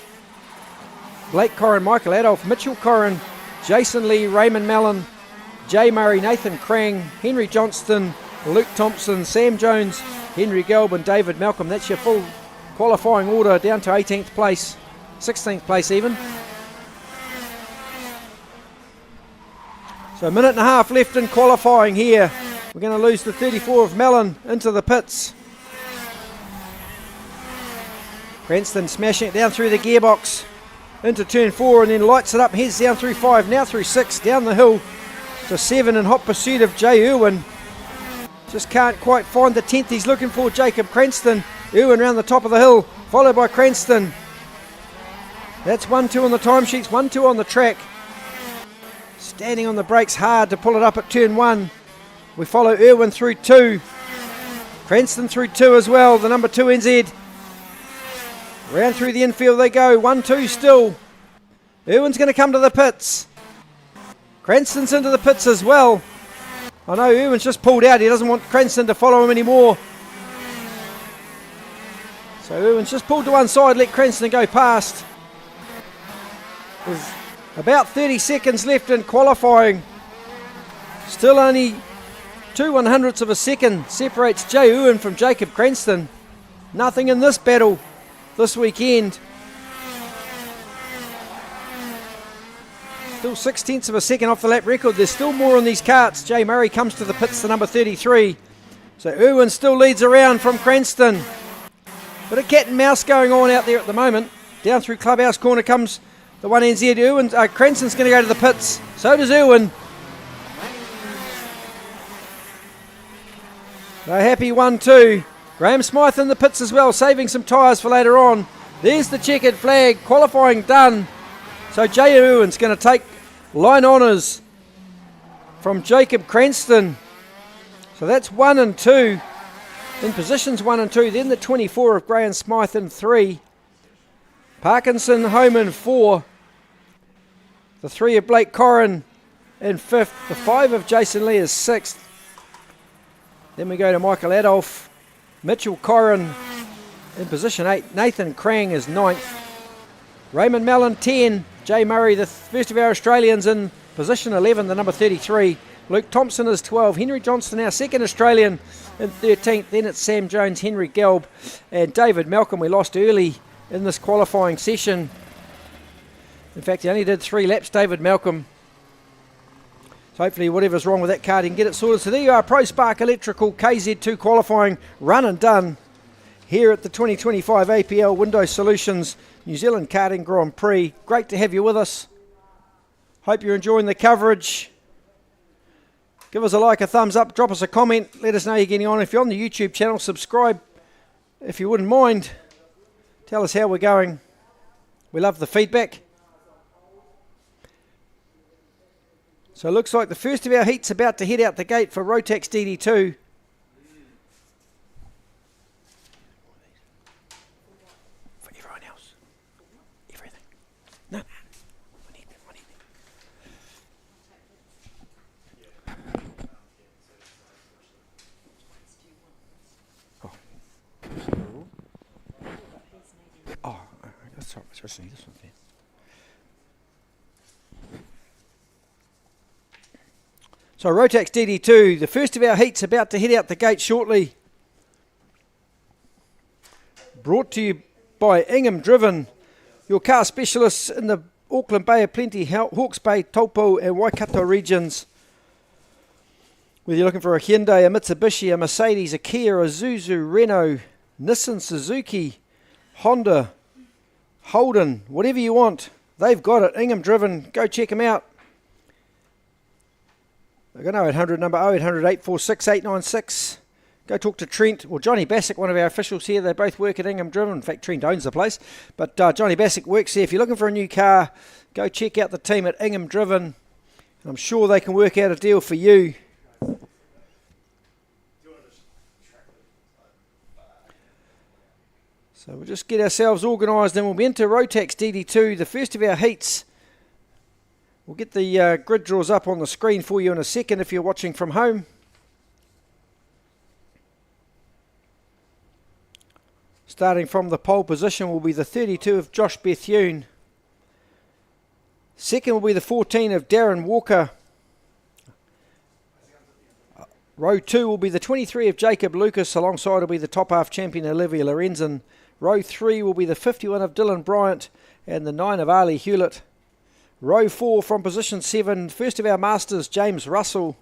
Blake Corrin, Michael Adolph, Mitchell Corrin, Jason Lee, Raymond Mellon, Jay Murray, Nathan Crang, Henry Johnston, Luke Thompson, Sam Jones, Henry Gelb and David Malcolm. That's your full qualifying order down to 18th place, 16th place even. So a minute and a half left in qualifying here. We're going to lose the 34 of Mellon into the pits. Cranston smashing it down through the gearbox into turn 4 and then lights it up, heads down through 5, now through 6, down the hill to 7 in hot pursuit of Jay Irwin. Just can't quite find the 10th he's looking for, Jacob Cranston. Irwin round the top of the hill, followed by Cranston. That's 1-2 on the timesheets, 1-2 on the track. Standing on the brakes hard to pull it up at turn 1. We follow Irwin through 2. Cranston through 2 as well, the number 2 NZ. Round through the infield they go, 1-2 still. Irwin's going to come to the pits. Cranston's into the pits as well. I know Irwin's just pulled out, he doesn't want Cranston to follow him anymore. So Irwin's just pulled to one side, let Cranston go past. There's about 30 seconds left in qualifying. Still only 2/100ths of a second separates Jay Irwin from Jacob Cranston. Nothing in this battle this weekend. Still 6/10 of a second off the lap record. There's still more on these carts. Jay Murray comes to the pits, the number 33. So Irwin still leads around from Cranston. Bit of cat and mouse going on out there at the moment. Down through clubhouse corner comes the 1 NZ. Cranston's going to go to the pits. So does Irwin. So happy 1-2. Graham Smythe in the pits as well, saving some tyres for later on. There's the checkered flag, qualifying done. So Jay Irwin's going to take line honours from Jacob Cranston. So that's 1 and 2. In positions 1 and 2, then the 24 of Graham Smythe in 3. Parkinson home in 4. The 3 of Blake Corrin in 5th. The 5 of Jason Lee is 6th. Then we go to Michael Adolph. Mitchell Corrin in position 8. Nathan Krang is 9th. Raymond Mellon 10. Jay Murray, the first of our Australians, in position 11, the number 33. Luke Thompson is 12. Henry Johnston, our second Australian, in 13th. Then it's Sam Jones, Henry Gelb, and David Malcolm. We lost early in this qualifying session. In fact, he only did 3 laps, David Malcolm. So hopefully whatever's wrong with that car, he can get it sorted. So there you are, Pro Spark Electrical KZ2 qualifying run and done here at the 2025 APL Window Solutions New Zealand Karting Grand Prix. Great to have you with us. Hope you're enjoying the coverage. Give us a like, a thumbs up, drop us a comment. Let us know you're getting on. If you're on the YouTube channel, subscribe if you wouldn't mind. Tell us how we're going. We love the feedback. So it looks like the first of our heats about to head out the gate for Rotax DD2. For everyone else. Everything. No. We need them. Oh, that's right. I just need this one there. So Rotax DD2, the first of our heats, about to head out the gate shortly. Brought to you by Ingham Driven, your car specialists in the Auckland Bay of Plenty, Hawke's Bay, Taupo and Waikato regions. Whether you're looking for a Hyundai, a Mitsubishi, a Mercedes, a Kia, a Isuzu, Renault, Nissan, Suzuki, Honda, Holden, whatever you want, they've got it. Ingham Driven, go check them out. They've got an 0800 number, 0800 846 896. Go talk to Trent or Johnny Bassick, one of our officials here. They both work at Ingham Driven. In fact, Trent owns the place. But Johnny Bassick works here. If you're looking for a new car, go check out the team at Ingham Driven. I'm sure they can work out a deal for you. So we'll just get ourselves organised and we'll be into Rotax DD2, the first of our heats. We'll get the grid draws up on the screen for you in a second if you're watching from home. Starting from the pole position will be the 32 of Josh Bethune. Second will be the 14 of Darren Walker. Row 2 will be the 23 of Jacob Lucas. Alongside will be the top half champion Olivia Lorenzen. Row 3 will be the 51 of Dylan Bryant and the 9 of Ali Hewlett. Row 4 from position 7, first of our masters, James Russell.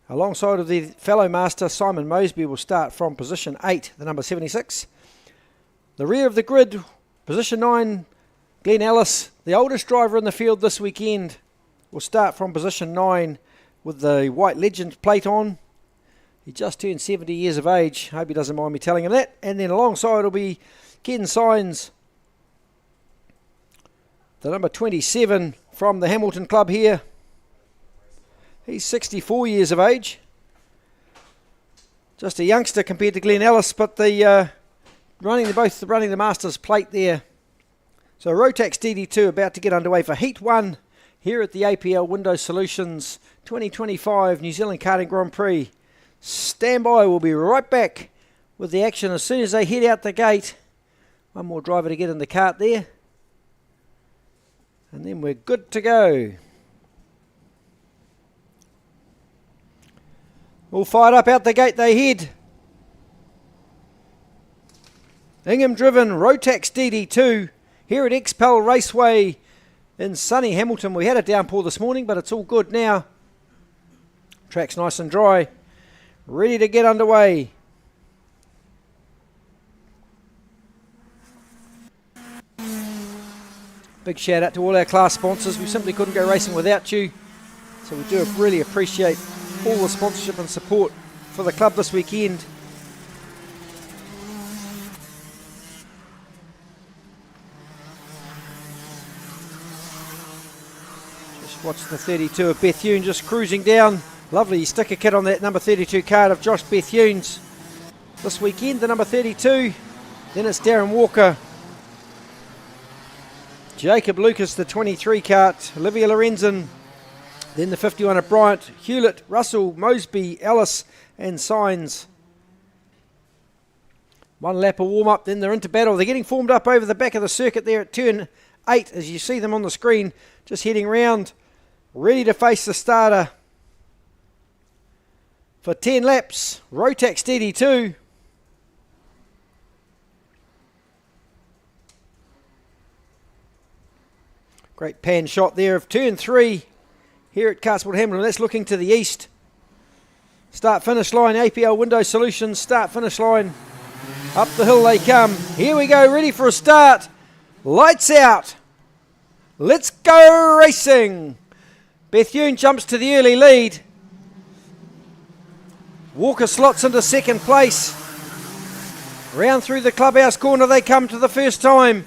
Alongside of the fellow master, Simon Mosby, will start from position 8, the number 76. The rear of the grid, position 9, Glenn Ellis, the oldest driver in the field this weekend, will start from position 9 with the white legend plate on. He just turned 70 years of age. Hope he doesn't mind me telling him that. And then alongside will be Ken Signs, the number 27 from the Hamilton Club here. He's 64 years of age. Just a youngster compared to Glenn Ellis, but the both running the Masters plate there. So Rotax DD2 about to get underway for Heat 1 here at the APL Window Solutions 2025 New Zealand Karting Grand Prix. Stand by, we'll be right back with the action as soon as they head out the gate. One more driver to get in the cart there. And then we're good to go. All fired up out the gate they head. Ingham Driven, Rotax DD2 here at XPEL Raceway in sunny Hamilton. We had a downpour this morning, but it's all good now. Track's nice and dry. Ready to get underway. Big shout out to all our class sponsors. We simply couldn't go racing without you. So we do really appreciate all the sponsorship and support for the club this weekend. Just watch the 32 of Bethune just cruising down. Lovely sticker kit on that number 32 card of Josh Bethune's. This weekend, the number 32. Then it's Darren Walker. Jacob Lucas, the 23 kart, Olivia Lorenzen, then the 51 of Bryant, Hewlett, Russell, Mosby, Ellis and Signs. One lap of warm-up, then they're into battle. They're getting formed up over the back of the circuit there at turn 8, as you see them on the screen, just heading round, ready to face the starter for 10 laps. Rotax DD2. Great pan shot there of turn 3 here at KartSport Hamilton. That's looking to the east. Start-finish line, APL Window Solutions, start-finish line. Up the hill they come. Here we go, ready for a start. Lights out. Let's go racing. Bethune jumps to the early lead. Walker slots into second place. Round through the clubhouse corner they come to the first time.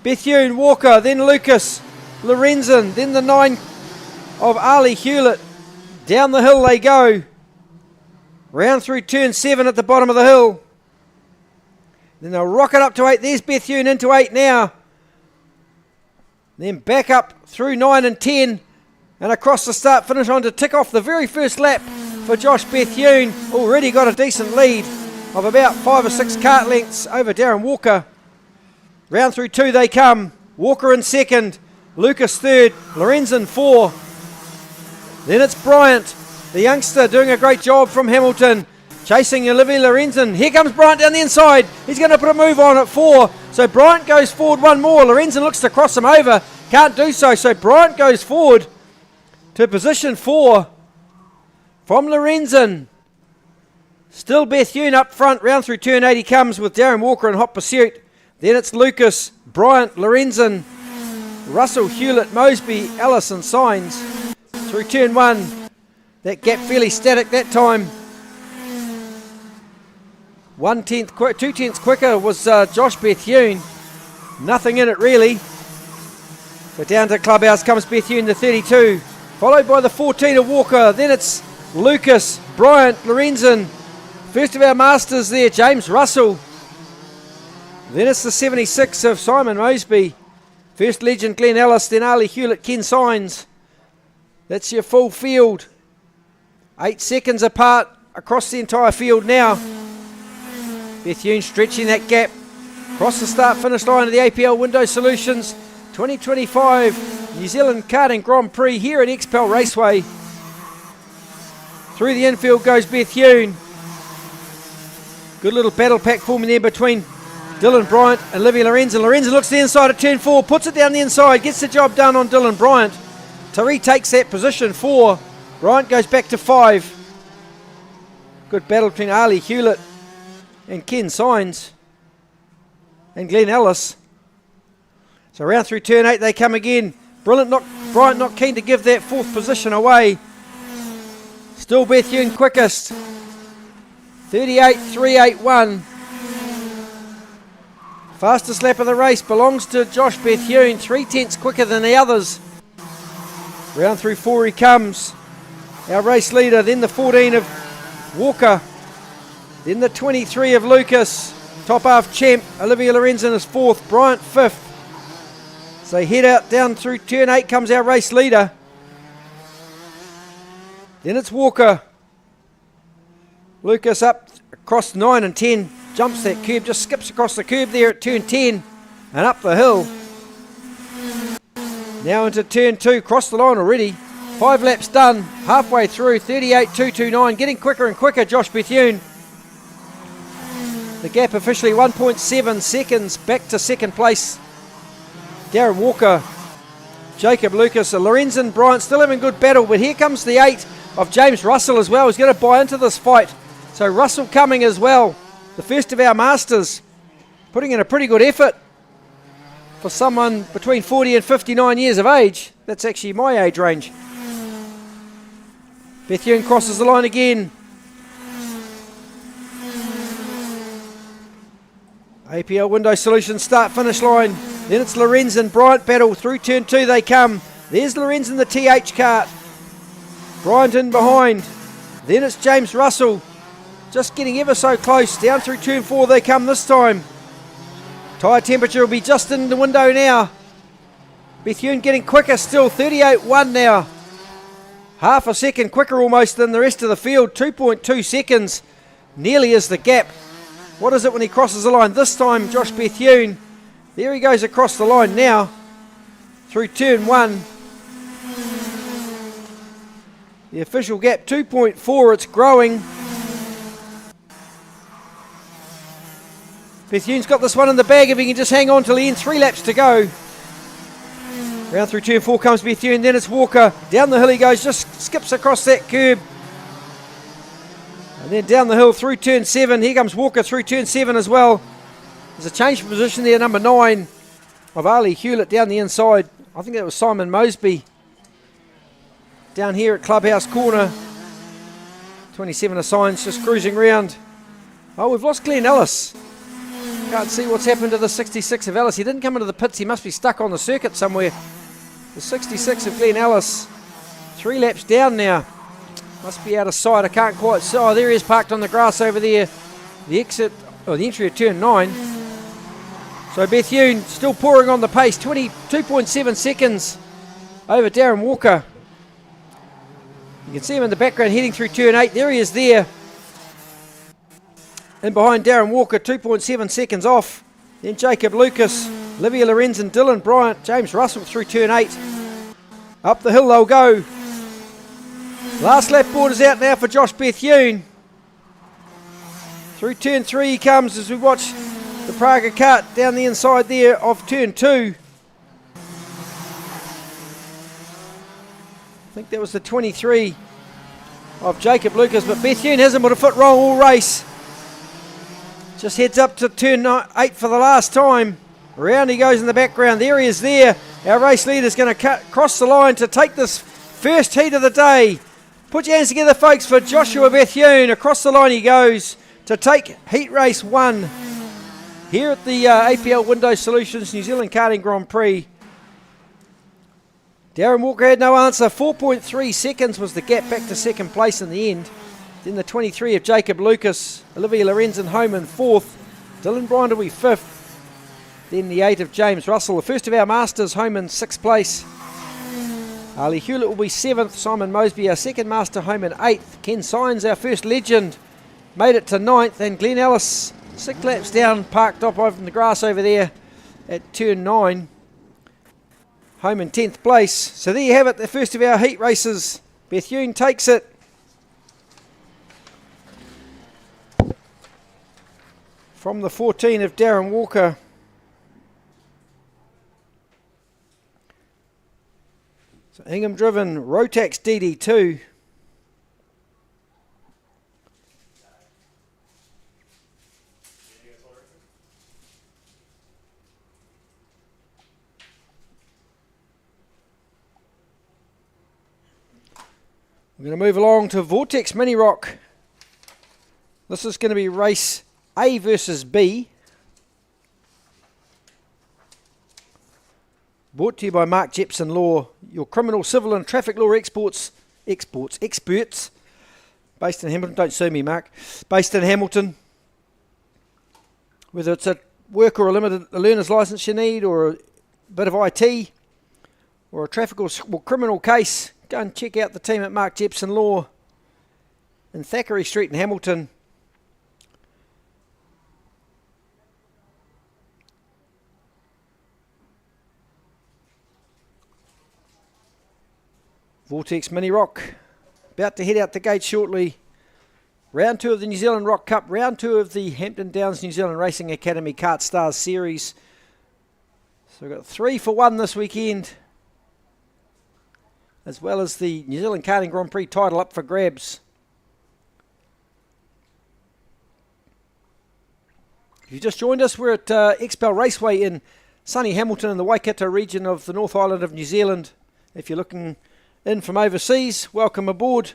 Bethune, Walker, then Lucas, Lorenzen, then the 9 of Ali Hewlett. Down the hill they go. Round through turn 7 at the bottom of the hill. Then they'll rocket up to 8. There's Bethune into 8 now. Then back up through 9 and 10. And across the start finish on to tick off the very first lap for Josh Bethune. Already got a decent lead of about 5 or 6 kart lengths over Darren Walker. Round through 2 they come. Walker in second. Lucas third. Lorenzen 4. Then it's Bryant, the youngster, doing a great job from Hamilton. Chasing Olivia Lorenzen. Here comes Bryant down the inside. He's going to put a move on at 4. So Bryant goes forward one more. Lorenzen looks to cross him over. Can't do so. So Bryant goes forward to position 4 from Lorenzen. Still Bethune up front. Round through turn 8 he comes with Darren Walker in hot pursuit. Then it's Lucas, Bryant, Lorenzen, Russell, Hewlett, Mosby, Ellis and Signs. Through turn 1. That gap fairly static that time. 2 tenths quicker was Josh Bethune. Nothing in it really. So down to the clubhouse comes Bethune, the 32. Followed by the 14 of Walker. Then it's Lucas, Bryant, Lorenzen. First of our masters there, James Russell. Then it's the 76 of Simon Mosby. First legend Glenn Ellis, then Ali Hewlett, Ken Signs. That's your full field. 8 seconds apart across the entire field now. Bethune stretching that gap. Across the start-finish line of the APL Window Solutions 2025 New Zealand Karting Grand Prix here at XPEL Raceway. Through the infield goes Bethune. Good little battle pack forming there between Dylan Bryant and Olivia Lorenzen. Lorenzen looks to the inside at turn 4, puts it down the inside, gets the job done on Dylan Bryant. Tari takes that position 4. Bryant goes back to 5. Good battle between Ali Hewlett and Ken Signs and Glenn Ellis. So round through turn 8 they come again. Bryant not keen to give that 4th position away. Still Bethune quickest. 38.381. Fastest lap of the race belongs to Josh Bethune, 3 tenths quicker than the others. Round through 4 he comes. Our race leader, then the 14 of Walker. Then the 23 of Lucas. Top half champ, Olivia Lorenzen is 4th, Bryant 5th. So head out down through turn 8 comes our race leader. Then it's Walker. Lucas up across 9 and 10. Jumps that curb, just skips across the curb there at turn 10 and up the hill. Now into turn 2, crossed the line already. 5 laps done, halfway through, 38.229, getting quicker and quicker, Josh Bethune. The gap officially 1.7 seconds back to second place. Darren Walker, Jacob Lucas, Lorenzen, Bryant still having good battle, but here comes the 8 of James Russell as well. He's going to buy into this fight. So Russell coming as well, the first of our masters, putting in a pretty good effort for someone between 40 and 59 years of age. That's actually my age range. Bethune crosses the line again. APL Window Solutions start-finish line. Then it's Lorenzen, Bryant battle. Through turn 2 they come. There's Lorenzen, the TH kart. Bryant in behind. Then it's James Russell. Just getting ever so close. Down through turn 4 they come this time. Tyre temperature will be just in the window now. Bethune getting quicker still, 38.1 now. Half a second quicker almost than the rest of the field, 2.2 seconds. Nearly is the gap. What is it when he crosses the line? This time, Josh Bethune. There he goes across the line now. Through turn 1. The official gap, 2.4, it's growing. Bethune's got this one in the bag if he can just hang on till the end. 3 laps to go. Round through turn 4 comes Bethune, then it's Walker. Down the hill he goes, just skips across that curb. And then down the hill through turn 7. Here comes Walker through turn 7 as well. There's a change of position there, number 9 of Ali Hewlett down the inside. I think that was Simon Mosby. Down here at Clubhouse Corner. 27 of Signs just cruising round. Oh, we've lost Glenn Ellis. Can't see what's happened to the 66 of Ellis. He didn't come into the pits. He must be stuck on the circuit somewhere. The 66 of Glenn Ellis. 3 laps down now. Must be out of sight. I can't quite see. Oh, there he is parked on the grass over there. The exit, or the entry of turn 9. So Bethune still pouring on the pace. 22.7 seconds over Darren Walker. You can see him in the background heading through turn 8. There he is there. In behind Darren Walker, 2.7 seconds off. Then Jacob Lucas, Olivia Lorenzen, Dylan Bryant, James Russell through turn 8. Up the hill they'll go. Last lap board is out now for Josh Bethune. Through turn 3 he comes as we watch the Praga kart down the inside there of turn 2. I think that was the 23 of Jacob Lucas, but Bethune hasn't put a foot wrong all race. Just heads up to turn 8 for the last time. Around he goes in the background. There he is there. Our race leader's going to cross the line to take this first heat of the day. Put your hands together, folks, for Joshua Bethune. Across the line he goes to take heat race 1 here at the APL Window Solutions New Zealand Karting Grand Prix. Darren Walker had no answer. 4.3 seconds was the gap back to second place in the end. Then the 23 of Jacob Lucas, Olivia Lorenzen home in 4th, Dylan Bryant will be 5th. Then the 8 of James Russell, the first of our Masters, home in 6th place. Ali Hewlett will be 7th, Simon Mosby our second Master, home in 8th. Ken Signs, our first legend, made it to 9th, and Glenn Ellis, 6 laps down, parked up over in the grass over there at turn 9, home in 10th place. So there you have it, the first of our heat races. Bethune takes it. From the 14 of Darren Walker. So Ingham driven Rotax DD2. We're going to move along to Vortex Mini Rock. This is going to be race A versus B. Brought to you by Mark Jepson Law, your criminal, civil and traffic law experts. Based in Hamilton, don't sue me, Mark. Based in Hamilton. Whether it's a work or a learner's license you need, or a bit of IT, or a traffic or criminal case, go and check out the team at Mark Jepson Law in Thackeray Street in Hamilton. Vortex Mini Rock, about to head out the gate shortly. Round 2 of the New Zealand Rock Cup, round 2 of the Hampton Downs New Zealand Racing Academy KartStars series. So we've got 3 for 1 this weekend, as well as the New Zealand Karting Grand Prix title up for grabs. If you've just joined us, we're at XPEL Raceway in sunny Hamilton in the Waikato region of the North Island of New Zealand. If you're looking in from overseas, welcome aboard.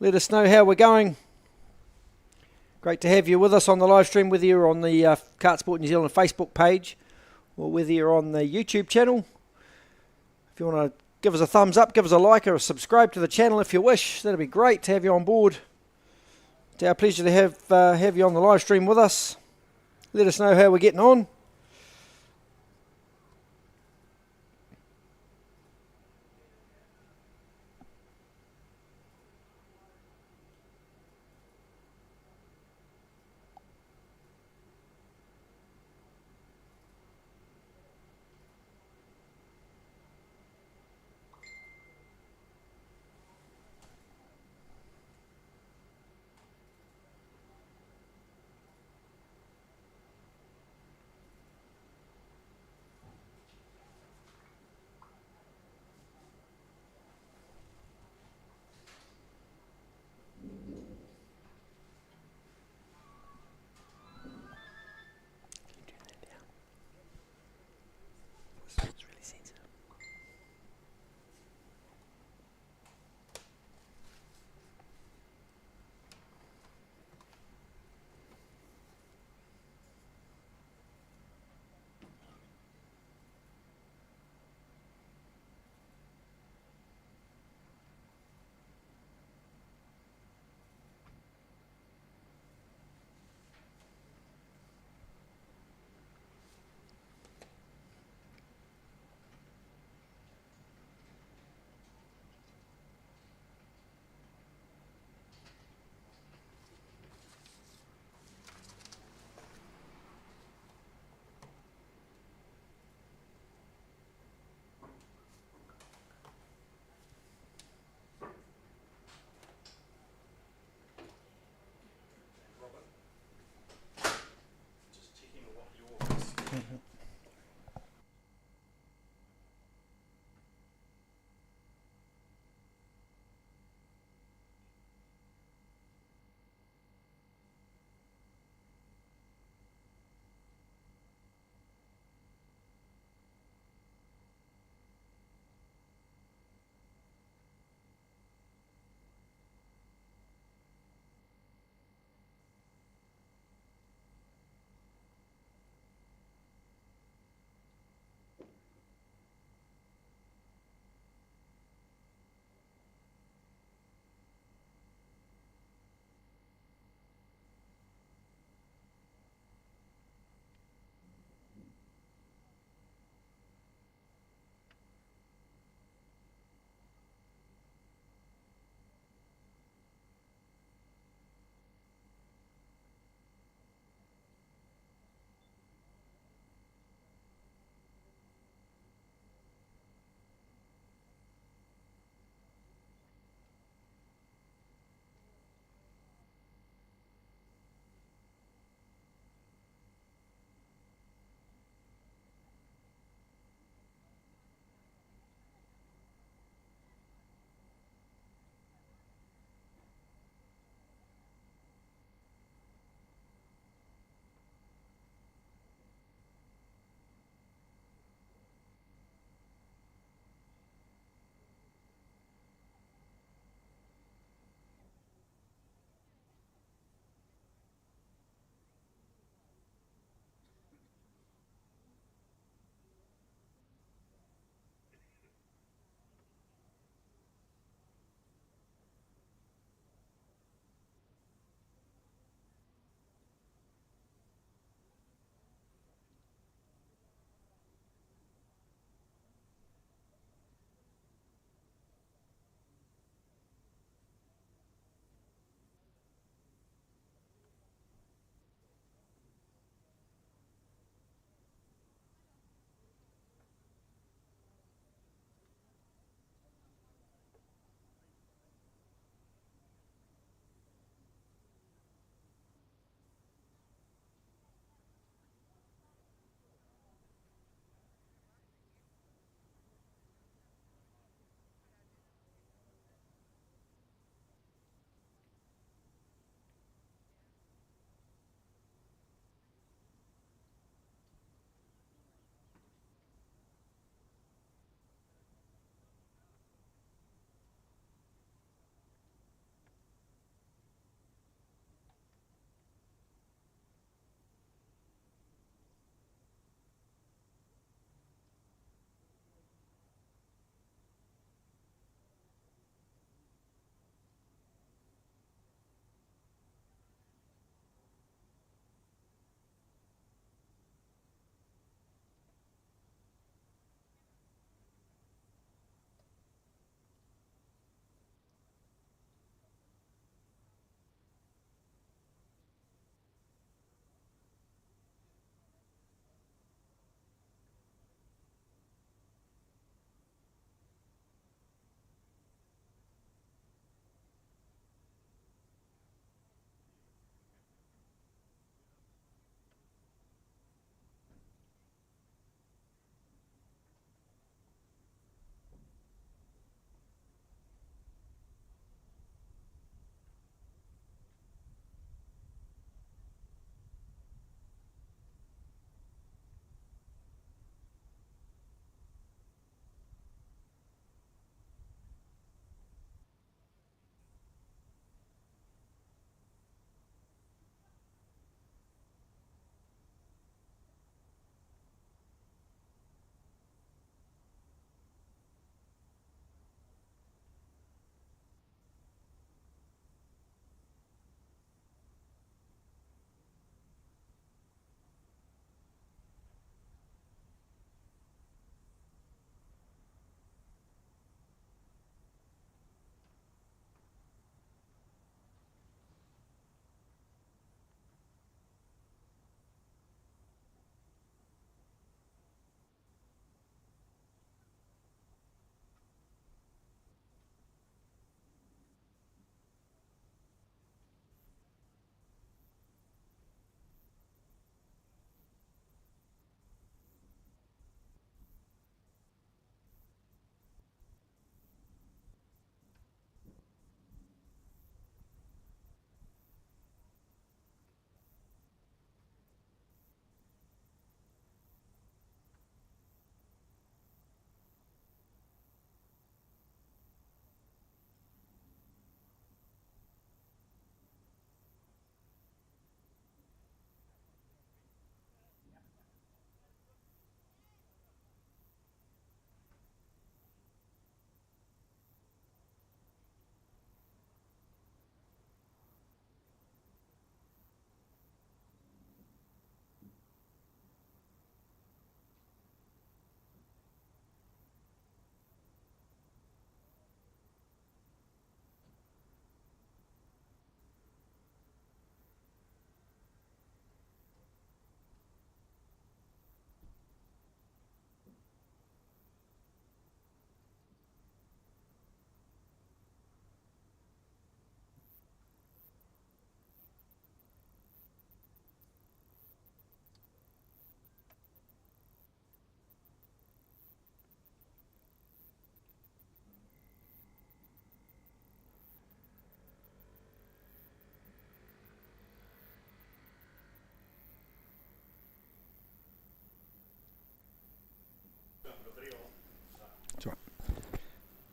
Let us know how we're going. Great to have you with us on the live stream, whether you're on the KartSport New Zealand Facebook page or whether you're on the YouTube channel. If you want to give us a thumbs up, give us a like or subscribe to the channel if you wish. That'd be great to have you on board. It's our pleasure to have you on the live stream with us. Let us know how we're getting on.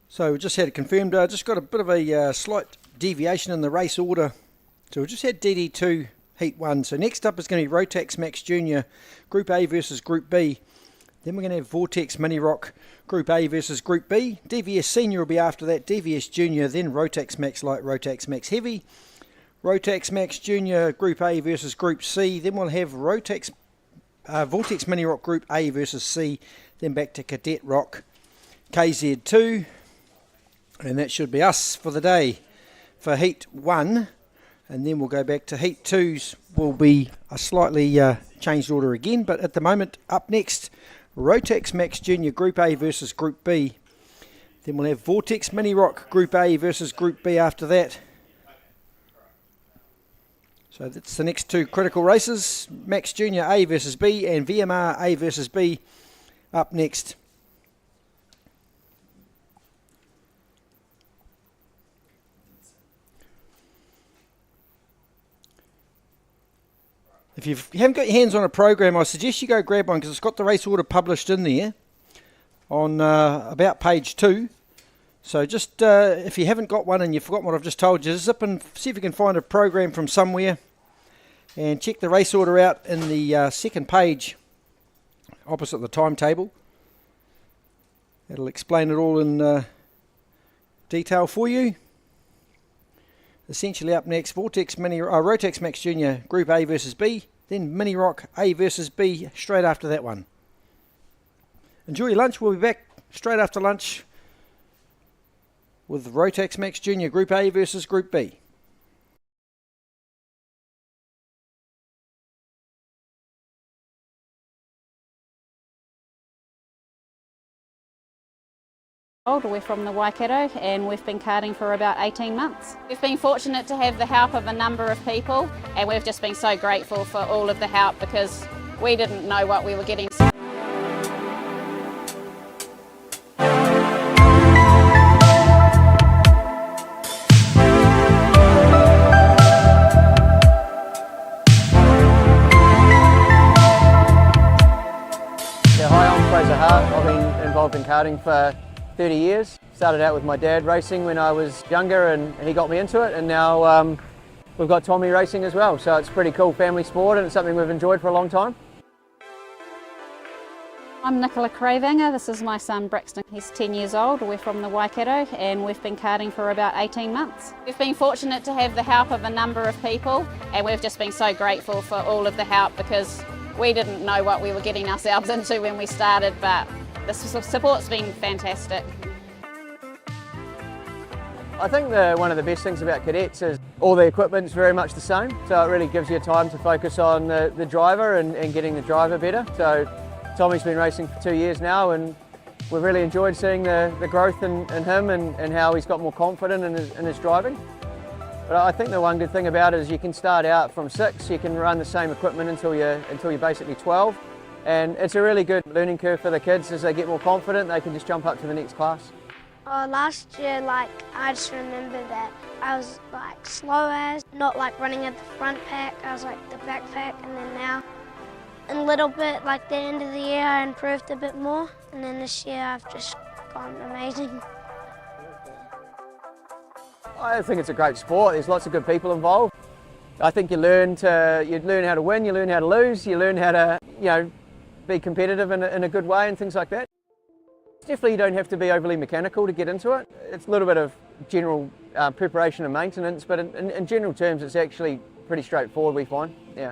So we just had it confirmed, just got a bit of a slight deviation in the race order. So we just had DD2 Heat 1. So next up is going to be Rotax Max Junior Group A versus Group B. Then we're going to have Vortex Mini Rock Group A versus Group B. DVS Senior will be after that, DVS Junior, then Rotax Max Light, Rotax Max Heavy. Rotax Max Junior Group A versus Group C. Then we'll have Vortex Mini Rock Group A versus C. Then back to Cadet ROK KZ2. And that should be us for the day for Heat 1. And then we'll go back to Heat 2's will be a slightly changed order again. But at the moment, up next, Rotax Max Junior Group A versus Group B. Then we'll have Vortex Mini Rock Group A versus Group B after that. So that's the next two critical races. Max Junior A versus B and VMR A versus B up next. If you haven't got your hands on a program, I suggest you go grab one because it's got the race order published in there on about page 2. So just if you haven't got one and you've forgotten what I've just told you, zip and see if you can find a program from somewhere and check the race order out in the second page opposite the timetable. It'll explain it all in detail for you. Essentially up next, Rotax Max Junior Group A versus B, then Mini Rock A versus B straight after that one. Enjoy your lunch. We'll be back straight after lunch with Rotax Max Junior Group A versus Group B. We're from the Waikato and we've been karting for about 18 months. We've been fortunate to have the help of a number of people and we've just been so grateful for all of the help because we didn't know what we were getting. Hi, I'm Fraser Hart. I've been involved in karting for 30 years. Started out with my dad racing when I was younger and he got me into it, and now we've got Tommy racing as well, so it's a pretty cool family sport and it's something we've enjoyed for a long time. I'm Nicola Cravinger, this is my son Braxton. He's 10 years old, we're from the Waikato and we've been karting for about 18 months. We've been fortunate to have the help of a number of people and we've just been so grateful for all of the help because we didn't know what we were getting ourselves into when we started, but the support's been fantastic. I think one of the best things about cadets is all the equipment's very much the same, so it really gives you time to focus on the driver and getting the driver better. So Tommy's been racing for 2 years now and we've really enjoyed seeing the growth in him and how he's got more confident in his driving. But I think the one good thing about it is you can start out from 6, you can run the same equipment until you're basically 12. And it's a really good learning curve for the kids. As they get more confident, they can just jump up to the next class. Last year, I just remember that I was slow as, not running at the front pack, I was the back pack, and then now, a little bit the end of the year, I improved a bit more, and then this year I've just gone amazing. I think it's a great sport. There's lots of good people involved. I think you learn how to win, you learn how to lose, you learn how to, be competitive in a good way and things like that. Definitely you don't have to be overly mechanical to get into it. It's a little bit of general preparation and maintenance, but in general terms it's actually pretty straightforward, we find. Yeah.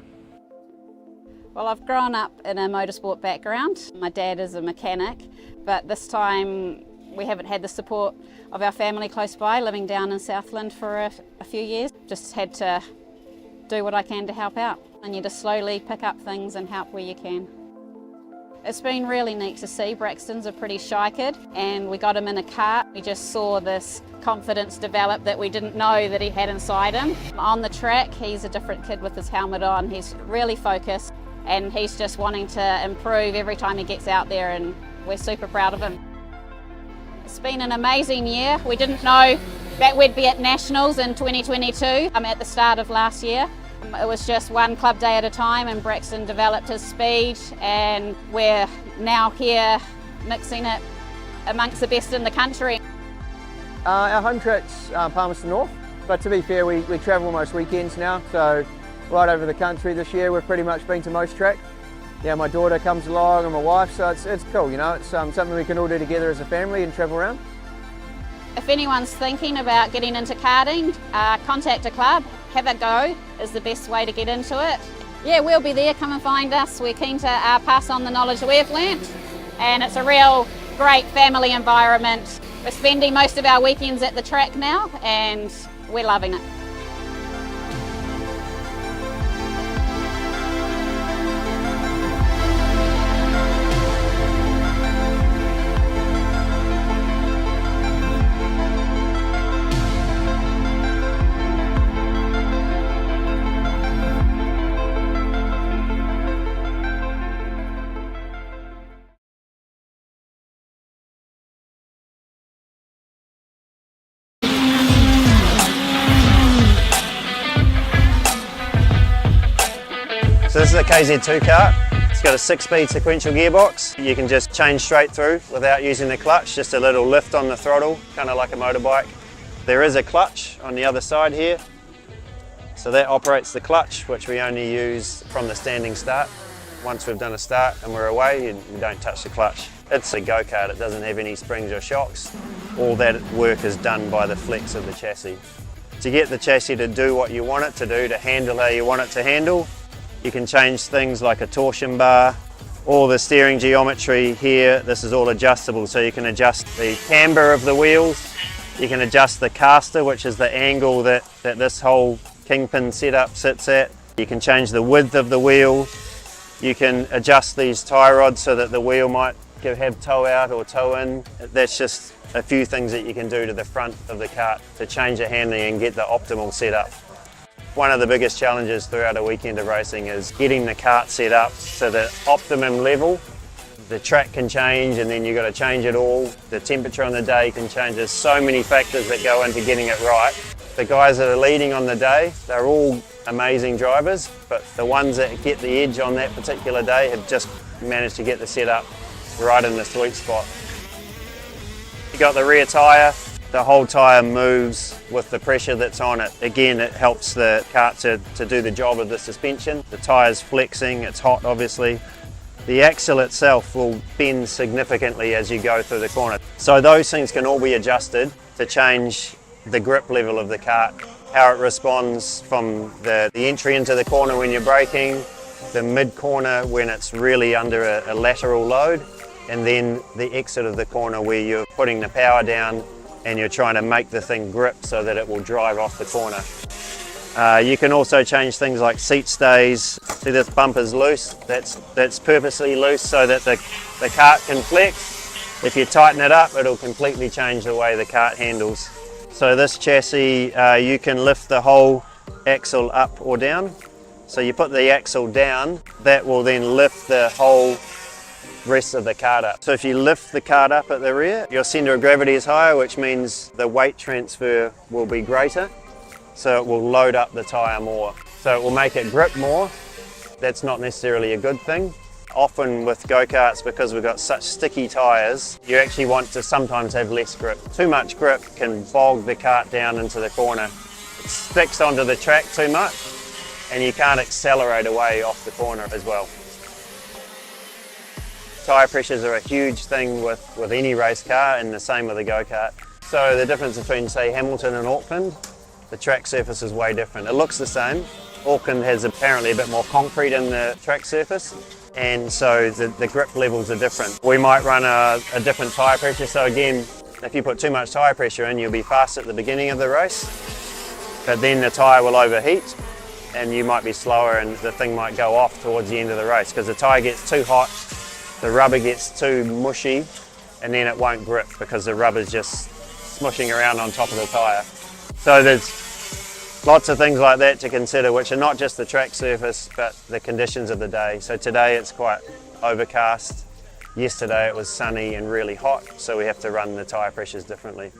Well, I've grown up in a motorsport background. My dad is a mechanic, but this time we haven't had the support of our family close by, living down in Southland for a few years. Just had to do what I can to help out, and you just slowly pick up things and help where you can. It's been really neat to see. Braxton's a pretty shy kid and we got him in a cart. We just saw this confidence develop that we didn't know that he had inside him. On the track, he's a different kid with his helmet on. He's really focused and he's just wanting to improve every time he gets out there, and we're super proud of him. It's been an amazing year. We didn't know that we'd be at Nationals in 2022 at the start of last year. It was just one club day at a time and Braxton developed his speed, and we're now here mixing it amongst the best in the country. Our home track's Palmerston North, but to be fair, we travel most weekends now, so right over the country this year we've pretty much been to most tracks. Yeah, my daughter comes along and my wife, so it's cool, you know, it's something we can all do together as a family and travel around. If anyone's thinking about getting into karting, contact a club, have a go is the best way to get into it. Yeah, we'll be there, come and find us. We're keen to pass on the knowledge we've learnt, and it's a real great family environment. We're spending most of our weekends at the track now and we're loving it. So this is a KZ2 kart. It's got a 6-speed sequential gearbox. You can just change straight through without using the clutch, just a little lift on the throttle, kind of like a motorbike. There is a clutch on the other side here. So that operates the clutch, which we only use from the standing start. Once we've done a start and we're away, you don't touch the clutch. It's a go-kart, it doesn't have any springs or shocks. All that work is done by the flex of the chassis. To get the chassis to do what you want it to do, to handle how you want it to handle, you can change things like a torsion bar, all the steering geometry here. This is all adjustable, so you can adjust the camber of the wheels, you can adjust the caster, which is the angle that this whole kingpin setup sits at. You can change the width of the wheel, you can adjust these tie rods so that the wheel might have toe out or toe in. That's just a few things that you can do to the front of the kart to change the handling and get the optimal setup. One of the biggest challenges throughout a weekend of racing is getting the kart set up to the optimum level. The track can change and then you've got to change it all. The temperature on the day can change. There's so many factors that go into getting it right. The guys that are leading on the day, they're all amazing drivers, but the ones that get the edge on that particular day have just managed to get the setup right in the sweet spot. You've got the rear tyre. The whole tyre moves with the pressure that's on it. Again, it helps the kart to do the job of the suspension. The tyre's flexing, it's hot obviously. The axle itself will bend significantly as you go through the corner. So those things can all be adjusted to change the grip level of the kart, how it responds from the entry into the corner when you're braking, the mid-corner when it's really under a lateral load, and then the exit of the corner where you're putting the power down and you're trying to make the thing grip so that it will drive off the corner. You can also change things like seat stays. See, this bumper's loose, that's purposely loose so that the kart can flex. If you tighten it up, it'll completely change the way the kart handles. So this chassis, you can lift the whole axle up or down. So you put the axle down, that will then lift the whole rest of the kart up. So if you lift the kart up at the rear, your centre of gravity is higher, which means the weight transfer will be greater. So it will load up the tyre more. So it will make it grip more. That's not necessarily a good thing. Often with go-karts, because we've got such sticky tyres, you actually want to sometimes have less grip. Too much grip can bog the kart down into the corner. It sticks onto the track too much and you can't accelerate away off the corner as well. Tyre pressures are a huge thing with any race car and the same with a go-kart. So the difference between, say, Hamilton and Auckland, the track surface is way different. It looks the same. Auckland has apparently a bit more concrete in the track surface, and so the grip levels are different. We might run a different tyre pressure, so again, if you put too much tyre pressure in, you'll be fast at the beginning of the race, but then the tyre will overheat and you might be slower and the thing might go off towards the end of the race because the tyre gets too hot, the rubber gets too mushy, and then it won't grip because the rubber's just smushing around on top of the tyre. So there's lots of things like that to consider, which are not just the track surface, but the conditions of the day. So today it's quite overcast. Yesterday it was sunny and really hot, so we have to run the tyre pressures differently.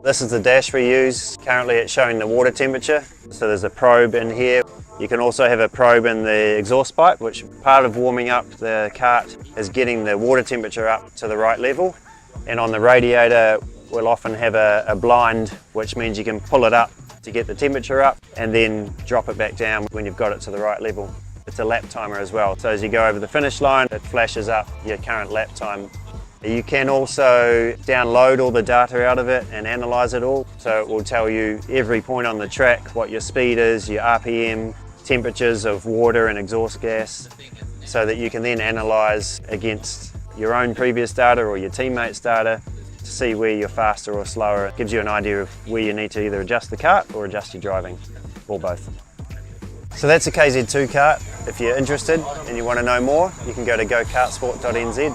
This is the dash we use. Currently it's showing the water temperature. So there's a probe in here. You can also have a probe in the exhaust pipe, which part of warming up the kart is getting the water temperature up to the right level. And on the radiator, we'll often have a blind, which means you can pull it up to get the temperature up and then drop it back down when you've got it to the right level. It's a lap timer as well. So as you go over the finish line, it flashes up your current lap time. You can also download all the data out of it and analyze it all. So it will tell you every point on the track, what your speed is, your RPM, temperatures of water and exhaust gas, so that you can then analyze against your own previous data or your teammates' data to see where you're faster or slower. It gives you an idea of where you need to either adjust the kart or adjust your driving, or both. So that's a KZ2 kart. If you're interested and you want to know more, you can go to KartSport.nz.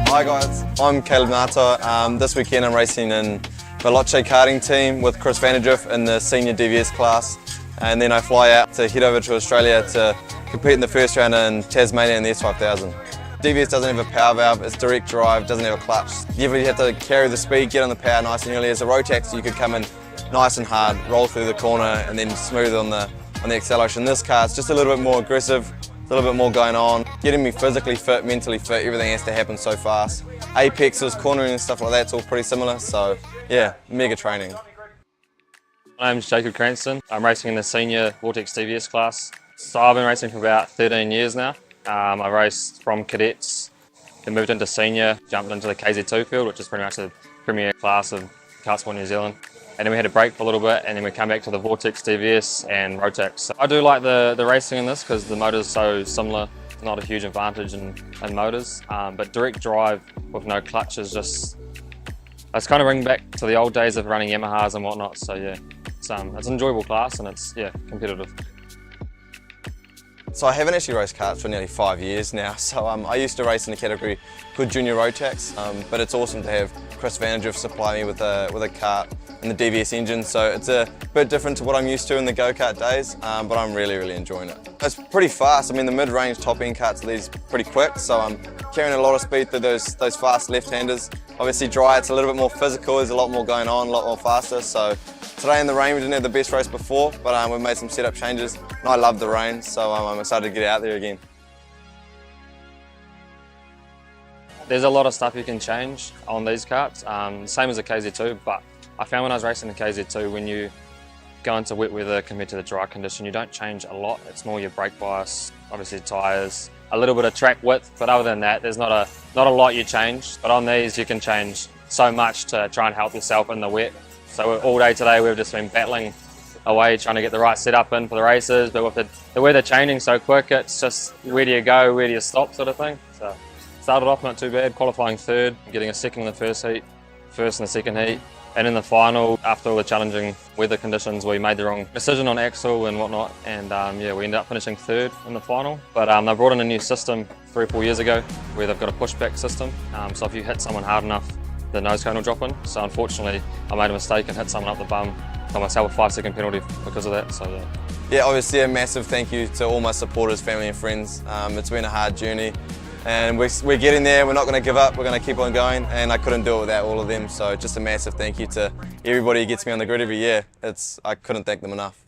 Hi guys, I'm Caleb Nata. This weekend I'm racing in the Loche karting team with Chris Vanderdrift in the senior DVS class, and then I fly out to head over to Australia to compete in the first round in Tasmania in the S5000. DVS doesn't have a power valve, it's direct drive, doesn't have a clutch. You really have to carry the speed, get on the power nice and early. As a Rotax you could come in nice and hard, roll through the corner and then smooth on the acceleration. This car is just a little bit more aggressive. A little bit more going on, getting me physically fit, mentally fit, everything has to happen so fast. Apexes, cornering and stuff like that, it's all pretty similar, so yeah, mega training. My name's Jacob Cranston. I'm racing in the senior Rotax DVS class. So I've been racing for about 13 years now. I raced from cadets, then moved into senior, jumped into the KZ2 field, which is pretty much the premier class of KartSport New Zealand. And then we had a break for a little bit, and then we come back to the Rotax DVS and Rotax. So I do like the racing in this because the motor's so similar. It's not a huge advantage in motors, but direct drive with no clutch is just, it's kind of bring back to the old days of running Yamahas and whatnot. So yeah, it's an enjoyable class and it's competitive. So I haven't actually raced karts for nearly 5 years now. So I used to race in a category called Junior Rotax, but it's awesome to have Chris Vanderdrift supply me with a kart and the DVS engine. So it's a bit different to what I'm used to in the go-kart days, but I'm really enjoying it. It's pretty fast. I mean, the mid-range top-end karts are these pretty quick, so I'm carrying a lot of speed through those fast left-handers. Obviously dry, it's a little bit more physical, there's a lot more going on, a lot more faster. So today in the rain we didn't have the best race before, but we've made some setup changes and I love the rain, so I'm excited to get out there again. There's a lot of stuff you can change on these karts, same as the KZ2, but I found when I was racing the KZ2, when you go into wet weather compared to the dry condition, you don't change a lot. It's more your brake bias, obviously tyres, a little bit of track width, but other than that, there's not a lot you change. But on these, you can change so much to try and help yourself in the wet. So all day today, we've just been battling away, trying to get the right setup in for the races. But with the weather changing so quick, it's just where do you go, where do you stop sort of thing. So started off not too bad, qualifying third, getting a second in the first heat, first in the second heat. And in the final, after all the challenging weather conditions, we made the wrong decision on axle and whatnot, and yeah, we ended up finishing third in the final. But they brought in a new system 3 or 4 years ago where they've got a pushback system. So if you hit someone hard enough, the nose cone will drop in. So unfortunately, I made a mistake and hit someone up the bum. Got myself a 5-second penalty because of that. So yeah. Yeah, obviously a massive thank you to all my supporters, family and friends. It's been a hard journey. And we're getting there, we're not going to give up, we're going to keep on going, and I couldn't do it without all of them, so just a massive thank you to everybody who gets me on the grid every year. I couldn't thank them enough.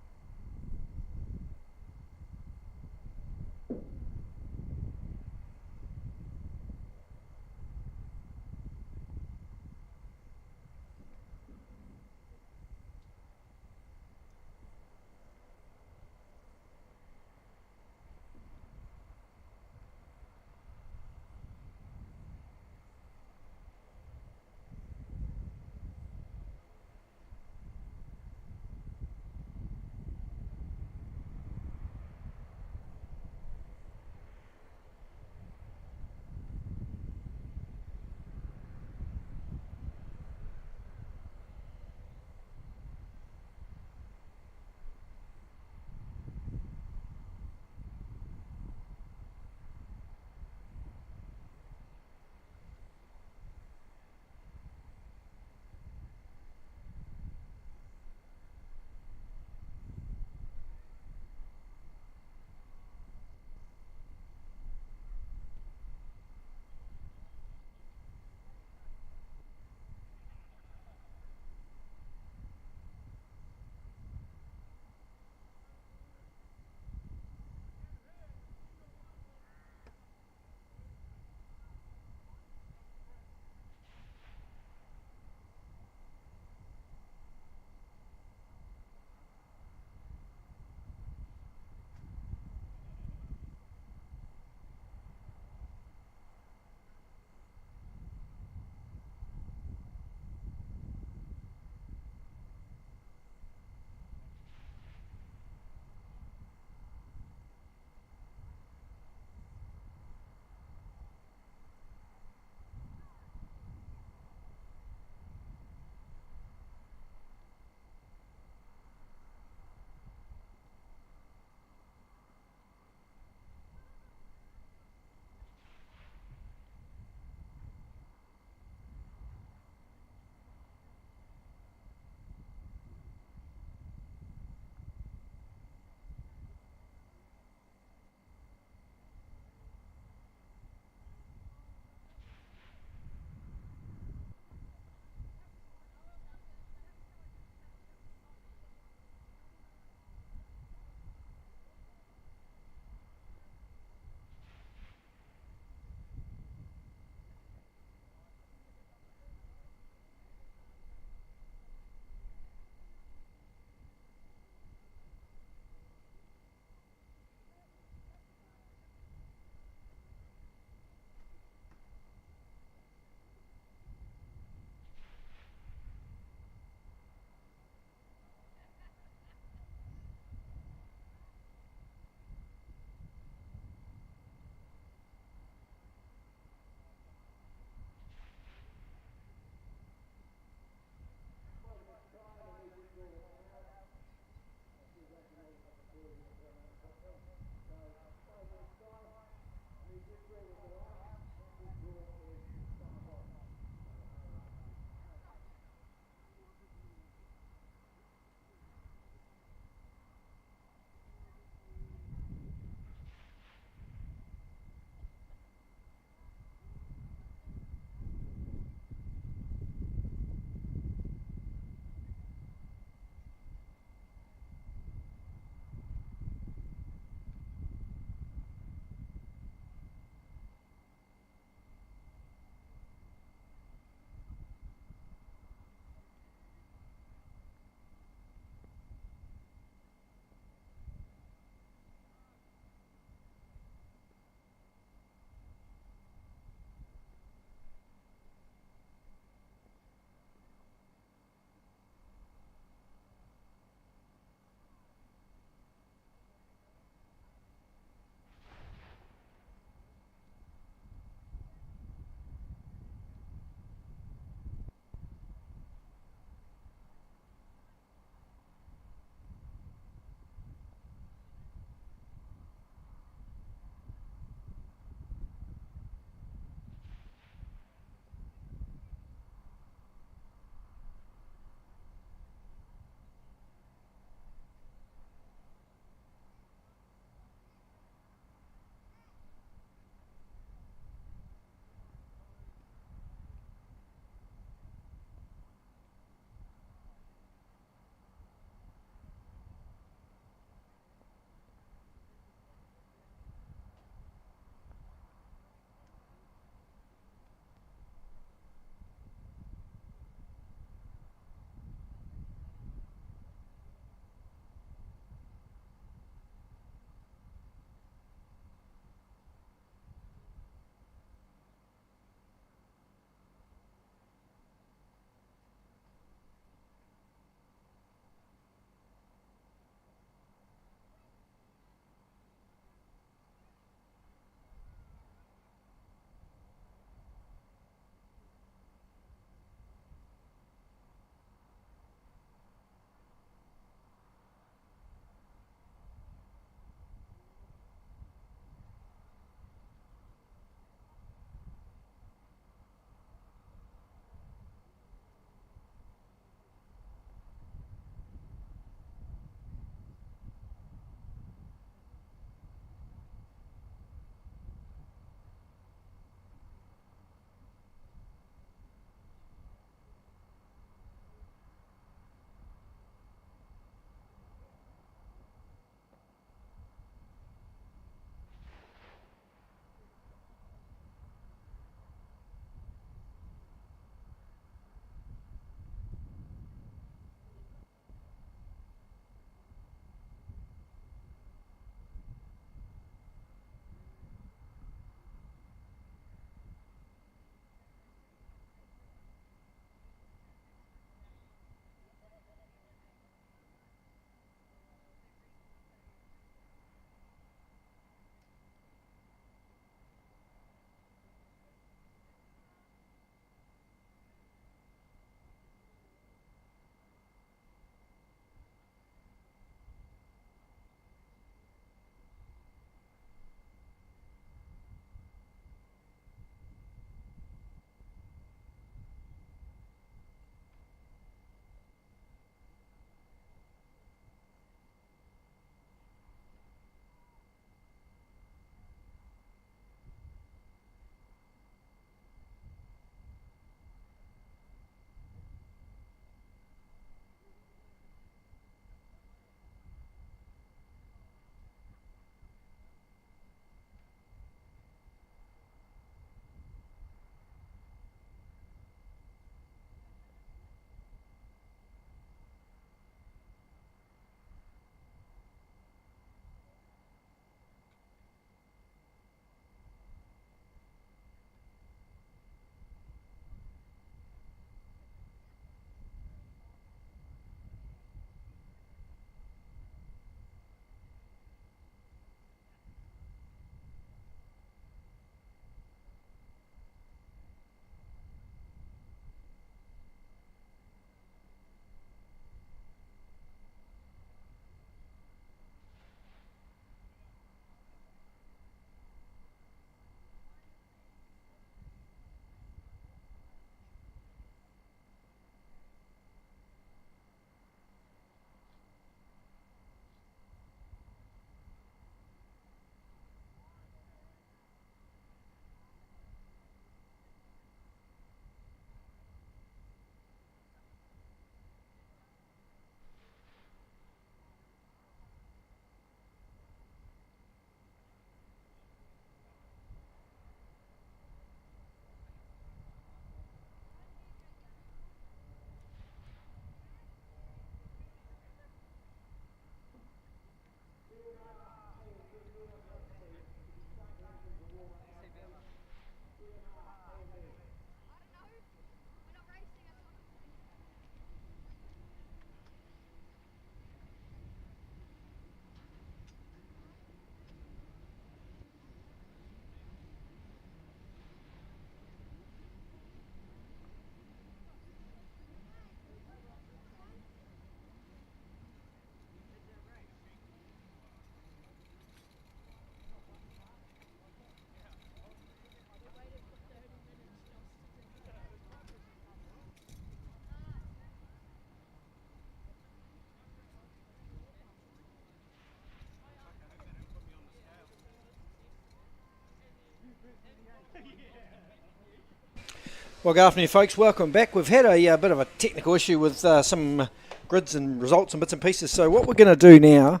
Well, good afternoon, folks. Welcome back. We've had a bit of a technical issue with some grids and results and bits and pieces. So what we're going to do now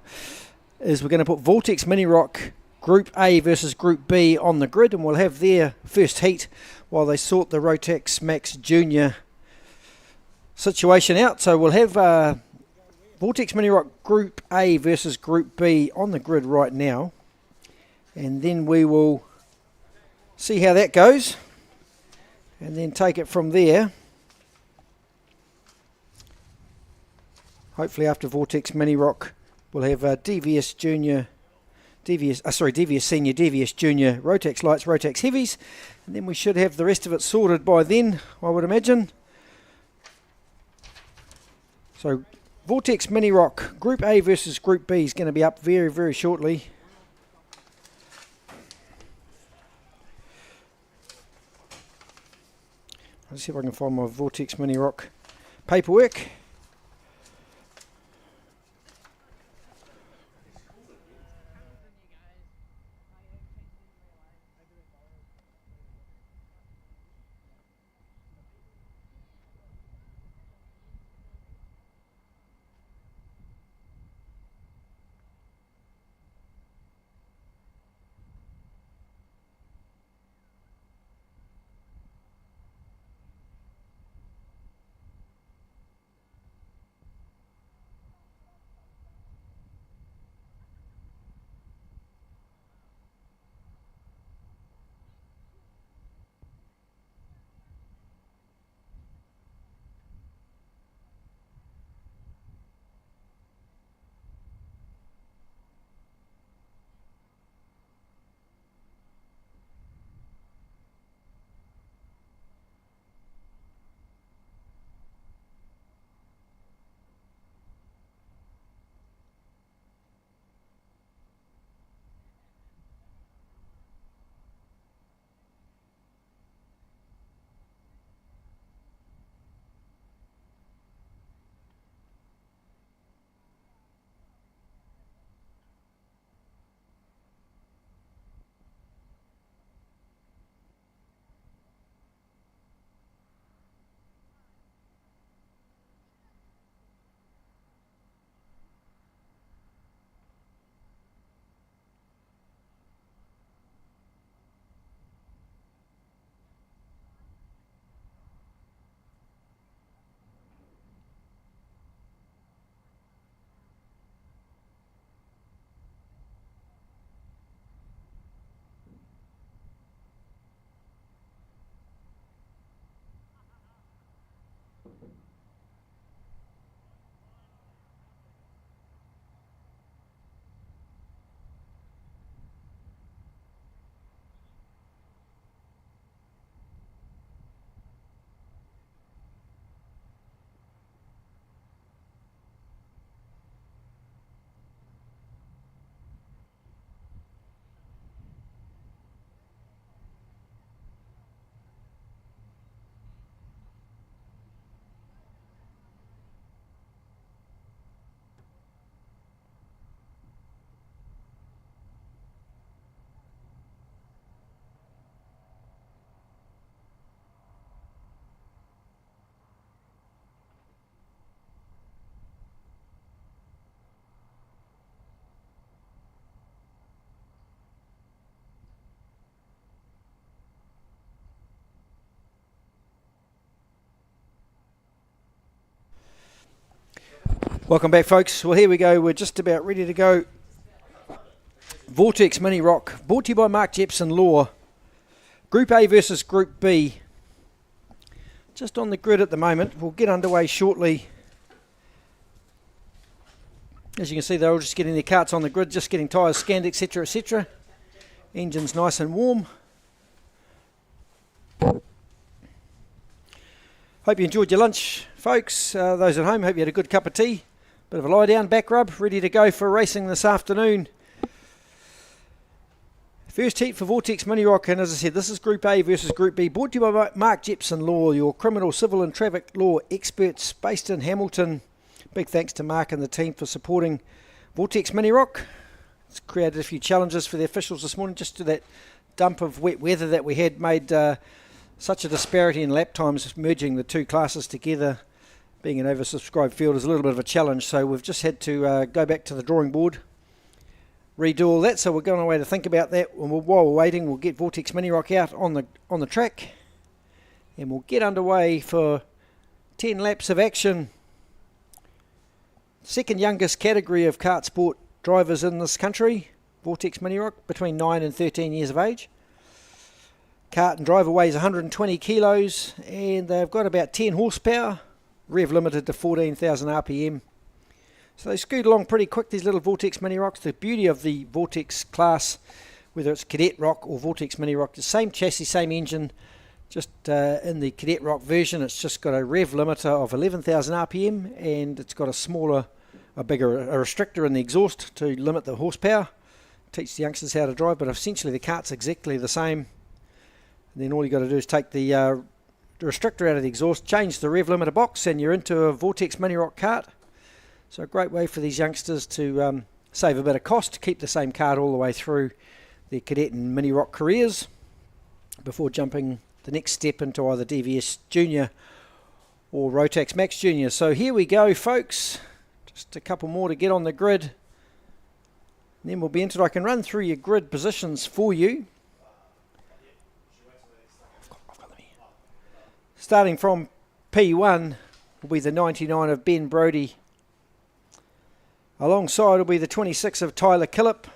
is we're going to put Rotax Mini Rock Group A versus Group B on the grid, and we'll have their first heat while they sort the Rotax Max Junior situation out. So we'll have Rotax Mini Rock Group A versus Group B on the grid right now, and then we will see how that goes and then take it from there. Hopefully after Rotax Mini Rock we'll have DVS Junior, DVS Senior, DVS Junior, Rotax Lights, Rotax Heavies, and then we should have the rest of it sorted by then, I would imagine. So Rotax Mini Rock Group A versus Group B is going to be up very, very shortly. Let's see if I can find my Rotax Mini Rock paperwork. Welcome back, folks. Well, here we go. We're just about ready to go. Rotax Mini Rock, brought to you by Mark Jepson Law. Group A versus Group B. Just on the grid at the moment. We'll get underway shortly. As you can see, they're all just getting their carts on the grid, just getting tyres scanned, etc, etc. Engine's nice and warm. Hope you enjoyed your lunch, folks. Those at home, hope you had a good cup of tea. Bit of a lie down, back rub, ready to go for racing this afternoon. First heat for Rotax Mini Rock, and as I said, this is Group A versus Group B, brought to you by Mark Jepson Law, your criminal, civil and traffic law experts based in Hamilton. Big thanks to Mark and the team for supporting Rotax Mini Rock. It's created a few challenges for the officials this morning, just to that dump of wet weather that we had made such a disparity in lap times. Merging the two classes together, being an oversubscribed field, is a little bit of a challenge. So we've just had to go back to the drawing board, redo all that. So we're going away to think about that. And while we're waiting, we'll get Rotax Mini Rock out on the track, and we'll get underway for 10 laps of action. Second youngest category of KartSport drivers in this country, Rotax Mini Rock, between 9 and 13 years of age. Kart and driver weighs 120 kilos, and they've got about 10 horsepower, rev limited to 14,000 RPM. So they scoot along pretty quick, these little Rotax Mini Rocks. The beauty of the Rotax class, whether it's Cadet ROK or Rotax Mini Rock, the same chassis, same engine. Just in the Cadet ROK version, it's just got a rev limiter of 11,000 RPM, and it's got a bigger restrictor in the exhaust to limit the horsepower, teach the youngsters how to drive. But essentially the kart's exactly the same. And then all you got to do is take the restrictor out of the exhaust, change the rev limiter box, and you're into a Rotax Mini Rock kart. So a great way for these youngsters to save a bit of cost, to keep the same kart all the way through their Cadet and Mini Rock careers before jumping the next step into either DVS Junior or Rotax Max Junior. So here we go, folks. Just a couple more to get on the grid, and then we'll be into it. I can run through your grid positions for you. I've got them here. Starting from P1 will be the 99 of Ben Brodie. Alongside will be the 26 of Tyler Killip.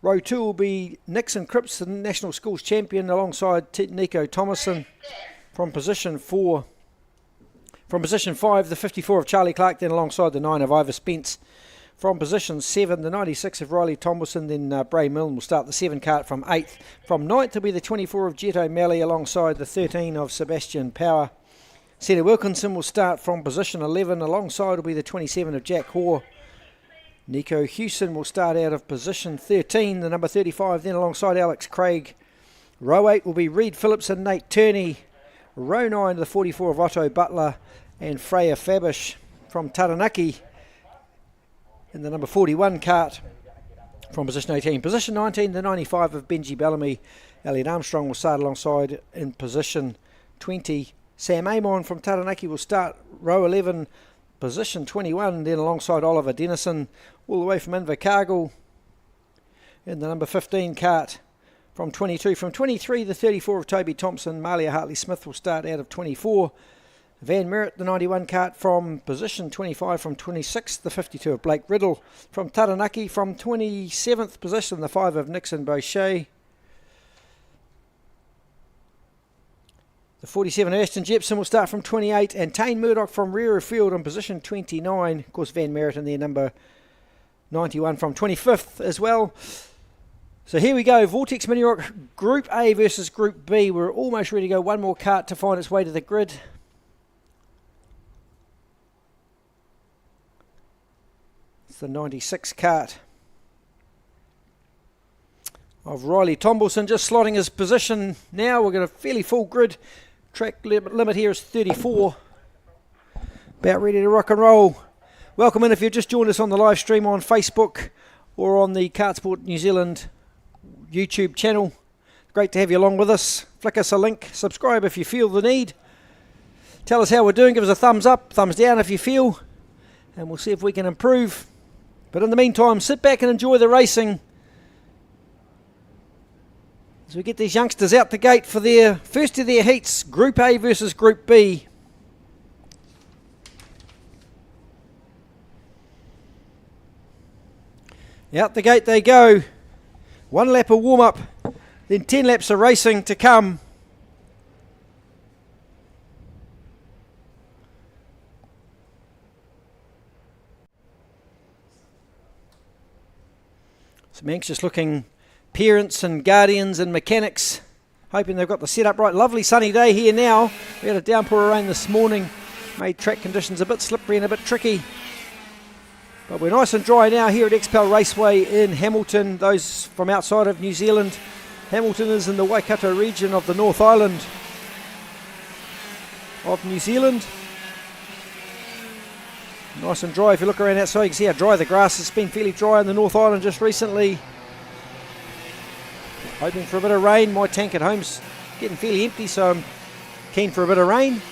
Row 2 will be Nixon Cripps, the National Schools Champion, alongside Nico Thomason. From position 5, the 54 of Charlie Clark, then alongside the 9 of Ivor Spence. From position 7, the 96 of Riley Tomlinson, then Bray Milne will start the 7 kart from 8th. From 9th will be the 24 of Jet O'Malley, alongside the 13 of Sebastian Power. Seta Wilkinson will start from position 11, alongside will be the 27 of Jack Hoare. Nico Hewson will start out of position 13, the number 35, then alongside Alex Craig. Row 8 will be Reed Phillips and Nate Turney. Row 9, the 44 of Otto Butler and Freya Fabish. From Taranaki in the number 41 kart from position 18. Position 19, the 95 of Benji Bellamy. Elliot Armstrong will start alongside in position 20. Sam Amon from Taranaki will start row 11, position 21, then alongside Oliver Dennison, all the way from Invercargill in the number 15 kart from 22. From 23, the 34 of Toby Thompson. Malia Hartley-Smith will start out of 24. Van Merritt, the 91 kart from position 25. From 26, the 52 of Blake Riddle. From Taranaki, from 27th position, the 5 of Nixon Boucher. The 47 of Ashton Jepson will start from 28, and Tane Murdoch from rear of field on position 29. Of course, Van Merritt in their number 91 from 25th as well. So here we go, Rotax Mini Rock Group A versus Group B. We're almost ready to go. One more kart to find its way to the grid. It's the 96 kart of Riley Tomlinson, just slotting his position now. We've got a fairly full grid. Track limit here is 34. About ready to rock and roll. Welcome in if you've just joined us on the live stream on Facebook or on the KartSport New Zealand YouTube channel. Great to have you along with us. Flick us a link. Subscribe if you feel the need. Tell us how we're doing. Give us a thumbs up, thumbs down if you feel. And we'll see if we can improve. But in the meantime, sit back and enjoy the racing as we get these youngsters out the gate for their first of their heats, Group A versus Group B. Out the gate they go. 1 lap of warm-up, then 10 laps of racing to come. Some anxious looking parents and guardians and mechanics, hoping they've got the setup right. Lovely sunny day here now. We had a downpour of rain this morning, made track conditions a bit slippery and a bit tricky. But we're nice and dry now here at XPEL Raceway in Hamilton. Those from outside of New Zealand, Hamilton is in the Waikato region of the North Island of New Zealand. Nice and dry. If you look around outside, you can see how dry the grass has been. Fairly dry in the North Island just recently. Hoping for a bit of rain. My tank at home's getting fairly empty, so I'm keen for a bit of rain.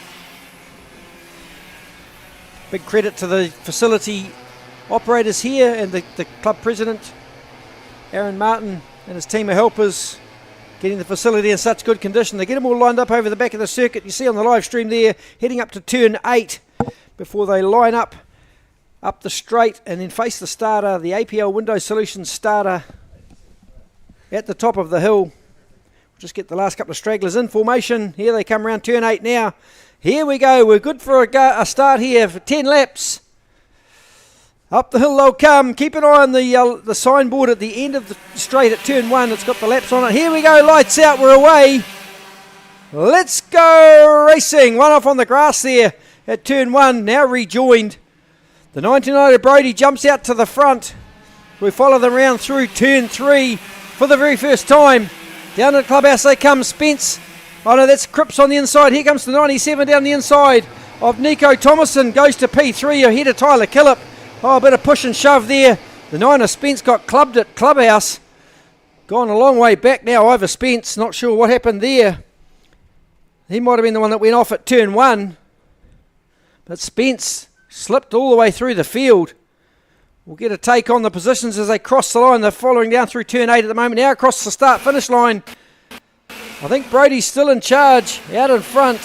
Big credit to the facility operators here and the club president, Aaron Martin, and his team of helpers, getting the facility in such good condition. They get them all lined up over the back of the circuit. You see on the live stream there, heading up to turn 8 before they line up the straight and then face the starter, the APL Window Solutions starter at the top of the hill. We'll just get the last couple of stragglers in formation. Here they come around turn 8 now. Here we go. We're good for a start here for 10 laps. Up the hill they'll come. Keep an eye on the signboard at the end of the straight at turn 1. It's got the laps on it. Here we go. Lights out. We're away. Let's go racing. One off on the grass there at turn 1. Now rejoined. The 99 Brody jumps out to the front. We follow them round through turn 3 for the very first time. Down to the clubhouse they come. Spence. Oh no, that's Cripps on the inside. Here comes the 97 down the inside of Nico Thomason. Goes to P3 ahead of Tyler Killip. Oh, a bit of push and shove there. The 9 of Spence got clubbed at clubhouse. Gone a long way back now over Spence. Not sure what happened there. He might have been the one that went off at turn 1. But Spence slipped all the way through the field. We'll get a take on the positions as they cross the line. They're following down through turn 8 at the moment. Now across the start-finish line. I think Brody's still in charge, out in front.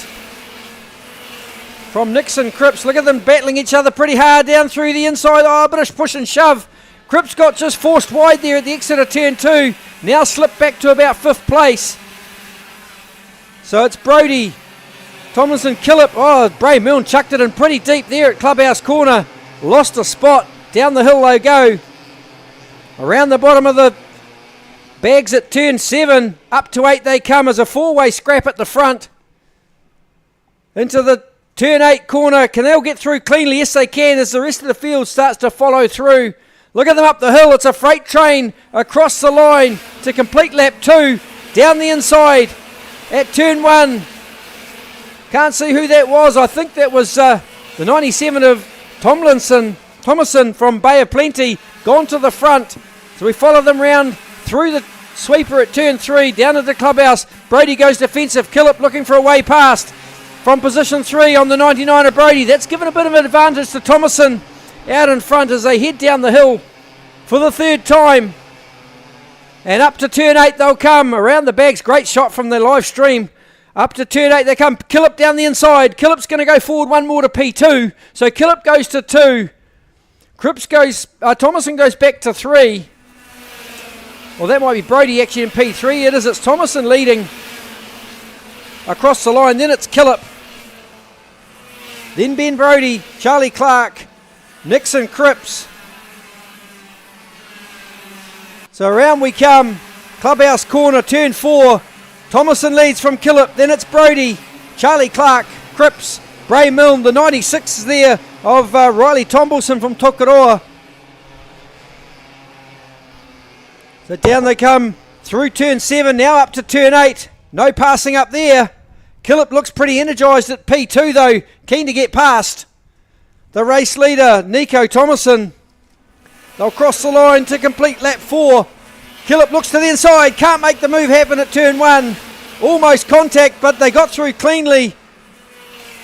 From Nixon, Cripps. Look at them battling each other pretty hard down through the inside. Oh, a bit of push and shove. Cripps got just forced wide there at the exit of turn 2. Now slipped back to about 5th place. So it's Brody, Tomlinson, Killip. Oh, Bray Milne chucked it in pretty deep there at Clubhouse Corner. Lost a spot. Down the hill they go. Around the bottom of the bags at turn 7. Up to 8 they come as a 4-way scrap at the front. Into the turn 8 corner. Can they all get through cleanly? Yes, they can, as the rest of the field starts to follow through. Look at them up the hill. It's a freight train across the line to complete lap 2. Down the inside at turn 1. Can't see who that was. I think that was the 97 of Thomason from Bay of Plenty. Gone to the front. So we follow them round through the sweeper at turn 3. Down to the clubhouse. Brody goes defensive. Killip looking for a way past. From position 3 on the 99 of Brody. That's given a bit of an advantage to Thomason out in front as they head down the hill for the 3rd time. And up to turn 8 they'll come. Around the bags. Great shot from the live stream. Up to turn 8 they come. Killip down the inside. Killip's going to go forward one more to P2. So Killip goes to 2. Cripps goes, Thomason goes back to 3. Well, that might be Brody actually in P3. It is. It's Thomason leading across the line. Then it's Killip. Then Ben Brody, Charlie Clark, Nixon, Cripps. So around we come. Clubhouse Corner, turn 4. Thomason leads from Killip. Then it's Brody, Charlie Clark, Cripps, Bray Milne. The 96 is there of Riley Tombleson from Tokoroa. So down they come through turn 7, now up to turn 8. No passing up there. Killip looks pretty energised at P2 though, keen to get past the race leader, Nico Thomason. They'll cross the line to complete lap 4. Killip looks to the inside, can't make the move happen at turn 1. Almost contact, but they got through cleanly.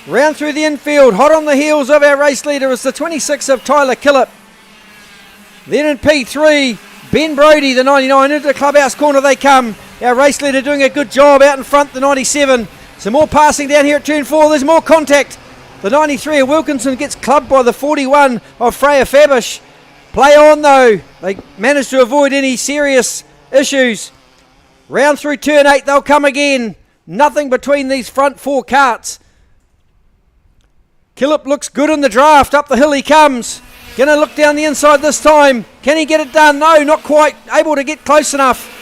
Round through the infield, hot on the heels of our race leader is the 26 of Tyler Killip. Then in P3, Ben Brody, the 99, into the clubhouse corner they come. Our race leader doing a good job out in front, the 97. Some more passing down here at turn 4. There's more contact. The 93 of Wilkinson gets clubbed by the 41 of Freya Fabish. Play on though. They managed to avoid any serious issues. Round through turn 8 they'll come again. Nothing between these front 4 carts. Killip looks good in the draft. Up the hill he comes. Going to look down the inside this time. Can he get it done? No, not quite able to get close enough.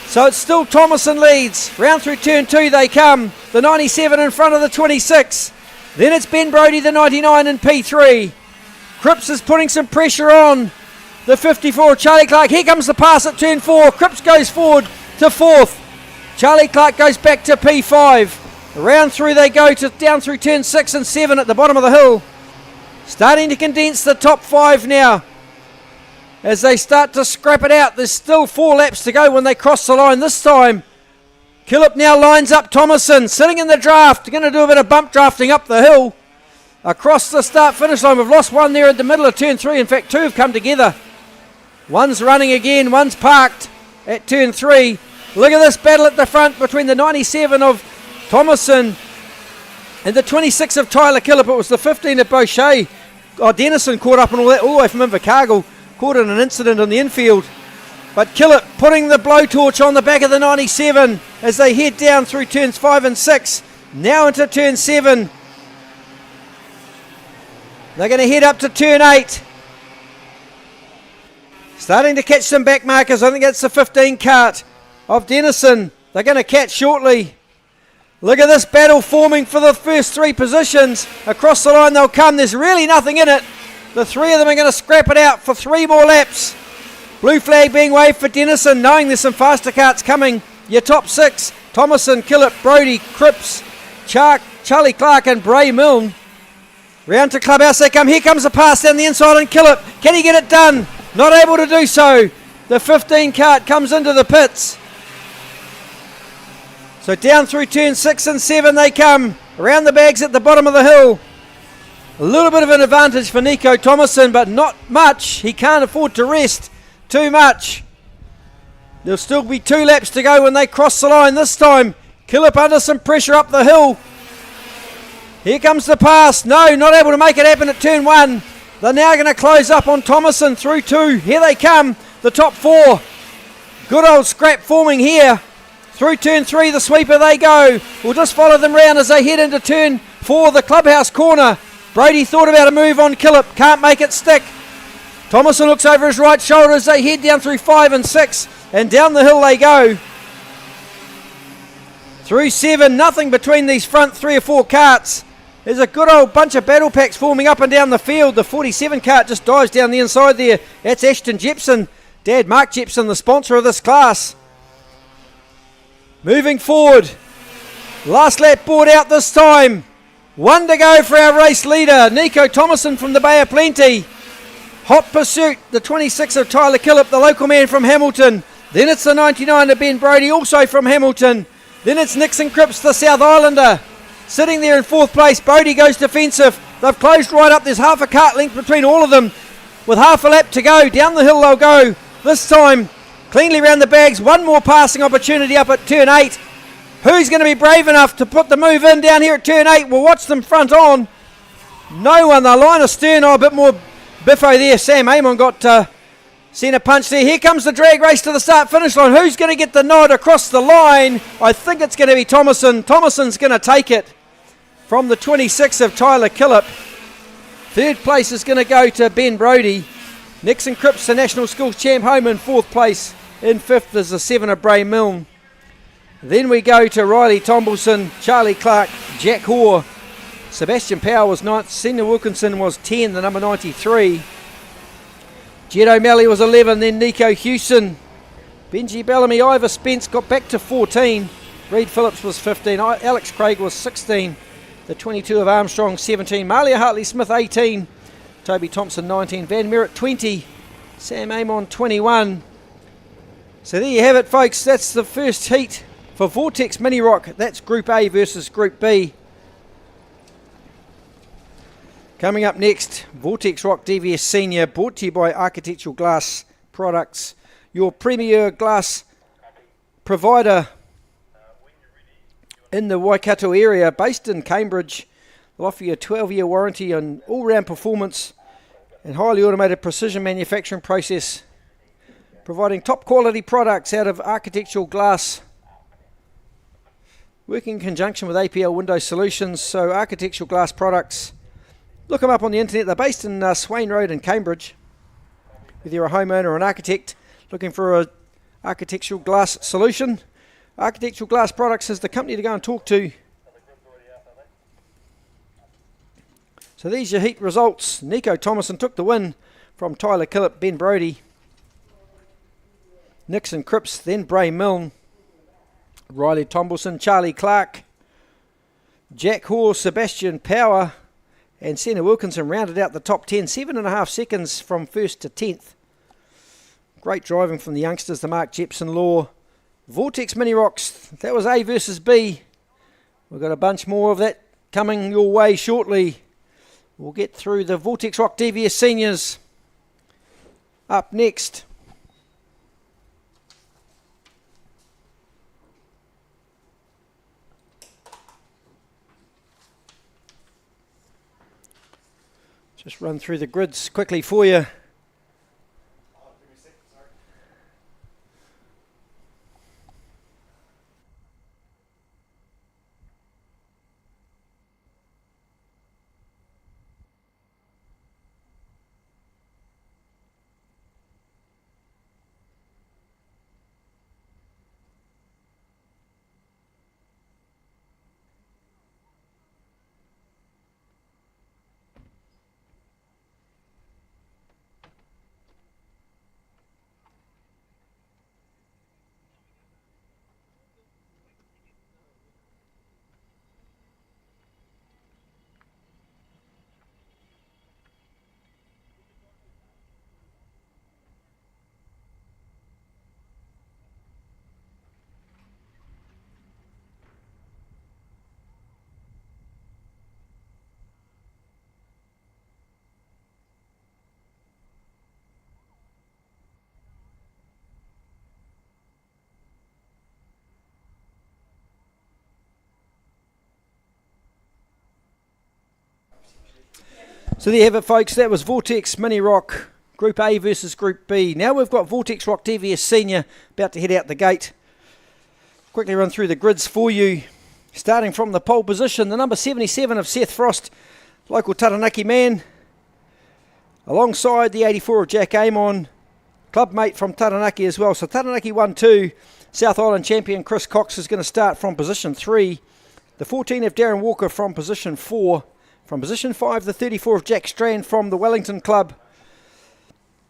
So it's still Thomason leads. Round through turn 2 they come. The 97 in front of the 26. Then it's Ben Brody, the 99 in P3. Cripps is putting some pressure on the 54 Charlie Clark. Here comes the pass at turn 4. Cripps goes forward to 4th. Charlie Clark goes back to P5. Around through they go to down through turn 6 and 7 at the bottom of the hill. Starting to condense the top 5 now. as they start to scrap it out. There's still 4 laps to go when they cross the line this time. Killip now lines up Thomason, sitting in the draft. Going to do a bit of bump drafting up the hill. Across the start-finish line, we've lost one there at the middle of turn 3. In fact, 2 have come together. One's running again, one's parked at turn 3. Look at this battle at the front between the 97 of Thomason and the 26 of Tyler Killip. It was the 15 of Boucher. Oh, Dennison caught up and all that, all the way from Invercargill. Caught in an incident on the infield. But Killip putting the blowtorch on the back of the 97 as they head down through turns 5 and 6. Now into turn 7. They're going to head up to turn 8. Starting to catch some back markers. I think that's the 15 kart of Dennison. They're going to catch shortly. Look at this battle forming for the first 3 positions. Across the line they'll come. There's really nothing in it. The 3 of them are going to scrap it out for 3 more laps. Blue flag being waved for Dennison, knowing there's some faster karts coming. Your top 6, Thomason, Killip, Brody, Cripps, Charlie Clark and Bray Milne. Round to clubhouse they come. Here comes the pass down the inside on Killip. Can he get it done? Not able to do so. The 15 kart comes into the pits. So down through turn 6 and 7 they come. Around the bags at the bottom of the hill. A little bit of an advantage for Nico Thomason, but not much. He can't afford to rest too much. There'll still be 2 laps to go when they cross the line this time. Killip under some pressure up the hill. Here comes the pass. No, not able to make it happen at turn 1. They're now going to close up on Thomason through 2. Here they come, the top 4. Good old scrap forming here. Through turn 3, the sweeper they go. We'll just follow them round as they head into turn 4, the clubhouse corner. Brody thought about a move on Killip. Can't make it stick. Thomason looks over his right shoulder as they head down through 5 and 6. And down the hill they go. Through 7, nothing between these front 3 or 4 karts. There's a good old bunch of battle packs forming up and down the field. The 47 kart just dives down the inside there. That's Ashton Jepson. Dad Mark Jepson, the sponsor of this class. Moving forward. Last lap board out this time. 1 to go for our race leader, Nico Thomason from the Bay of Plenty. Hot pursuit, the 26 of Tyler Killip, the local man from Hamilton. Then it's the 99 of Ben Brody, also from Hamilton. Then it's Nixon Cripps, the South Islander. Sitting there in 4th place, Brody goes defensive. They've closed right up. There's half a kart length between all of them. With half a lap to go, down the hill they'll go. This time, cleanly around the bags. 1 more passing opportunity up at turn 8. Who's going to be brave enough to put the move in down here at turn 8? We'll watch them front on. No one. The line astern, a bit more biffo there. Sam Amon got centre punch there. Here comes the drag race to the start-finish line. Who's going to get the nod across the line? I think it's going to be Thomason. Thomason's going to take it from the 26 of Tyler Killip. 3rd place is going to go to Ben Brody. Nixon Cripps, the National Schools champ, home in 4th place. In 5th is the 7 of Bray Milne. Then we go to Riley Tombleson, Charlie Clark, Jack Hoare. Sebastian Power was 9th. Senior Wilkinson was 10, the number 93. Jed O'Malley was 11, then Nico Hewson. Benji Bellamy, Ivor Spence got back to 14. Reed Phillips was 15. Alex Craig was 16. The 22 of Armstrong, 17. Malia Hartley-Smith, 18. Toby Thompson, 19. Van Merritt, 20. Sam Amon, 21. So there you have it, folks. That's the first heat for Vortex Mini Rock. That's Group A versus Group B. Coming up next, Vortex Rock DVS Senior, brought to you by Architectural Glass Products, your premier glass provider in the Waikato area, based in Cambridge. They'll offer you a 12-year warranty on all-round performance and highly automated precision manufacturing process, providing top quality products out of architectural glass. Working in conjunction with APL Window Solutions, so Architectural Glass Products. Look them up on the internet. They're based in Swain Road in Cambridge. Whether you're a homeowner or an architect looking for an architectural glass solution, Architectural Glass Products is the company to go and talk to. So these are your heat results. Nico Thomason took the win from Tyler Killip, Ben Brody, Nixon Cripps, then Bray Milne, Riley Tombleson, Charlie Clark, Jack Hoare, Sebastian Power, and Senna Wilkinson rounded out the top 10, 7.5 seconds from 1st to 10th. Great driving from the youngsters, the Mark Jepson-Law. Vortex Mini Rocks, that was A versus B. We've got a bunch more of that coming your way shortly. We'll get through the Rotax ROK DVS Seniors up next. Just run through the grids quickly for you. So there you have it, folks. That was Rotax Mini Rock Group A versus Group B. Now we've got Rotax ROK DVS Senior about to head out the gate. Quickly run through the grids for you. Starting from the pole position, the number 77 of Seth Frost, local Taranaki man. Alongside the 84 of Jack Amon, clubmate from Taranaki as well. So Taranaki 1-2. South Island champion Chris Cox is going to start from position 3. The 14 of Darren Walker from position 4. From position 5, the 34 of Jack Strand from the Wellington Club.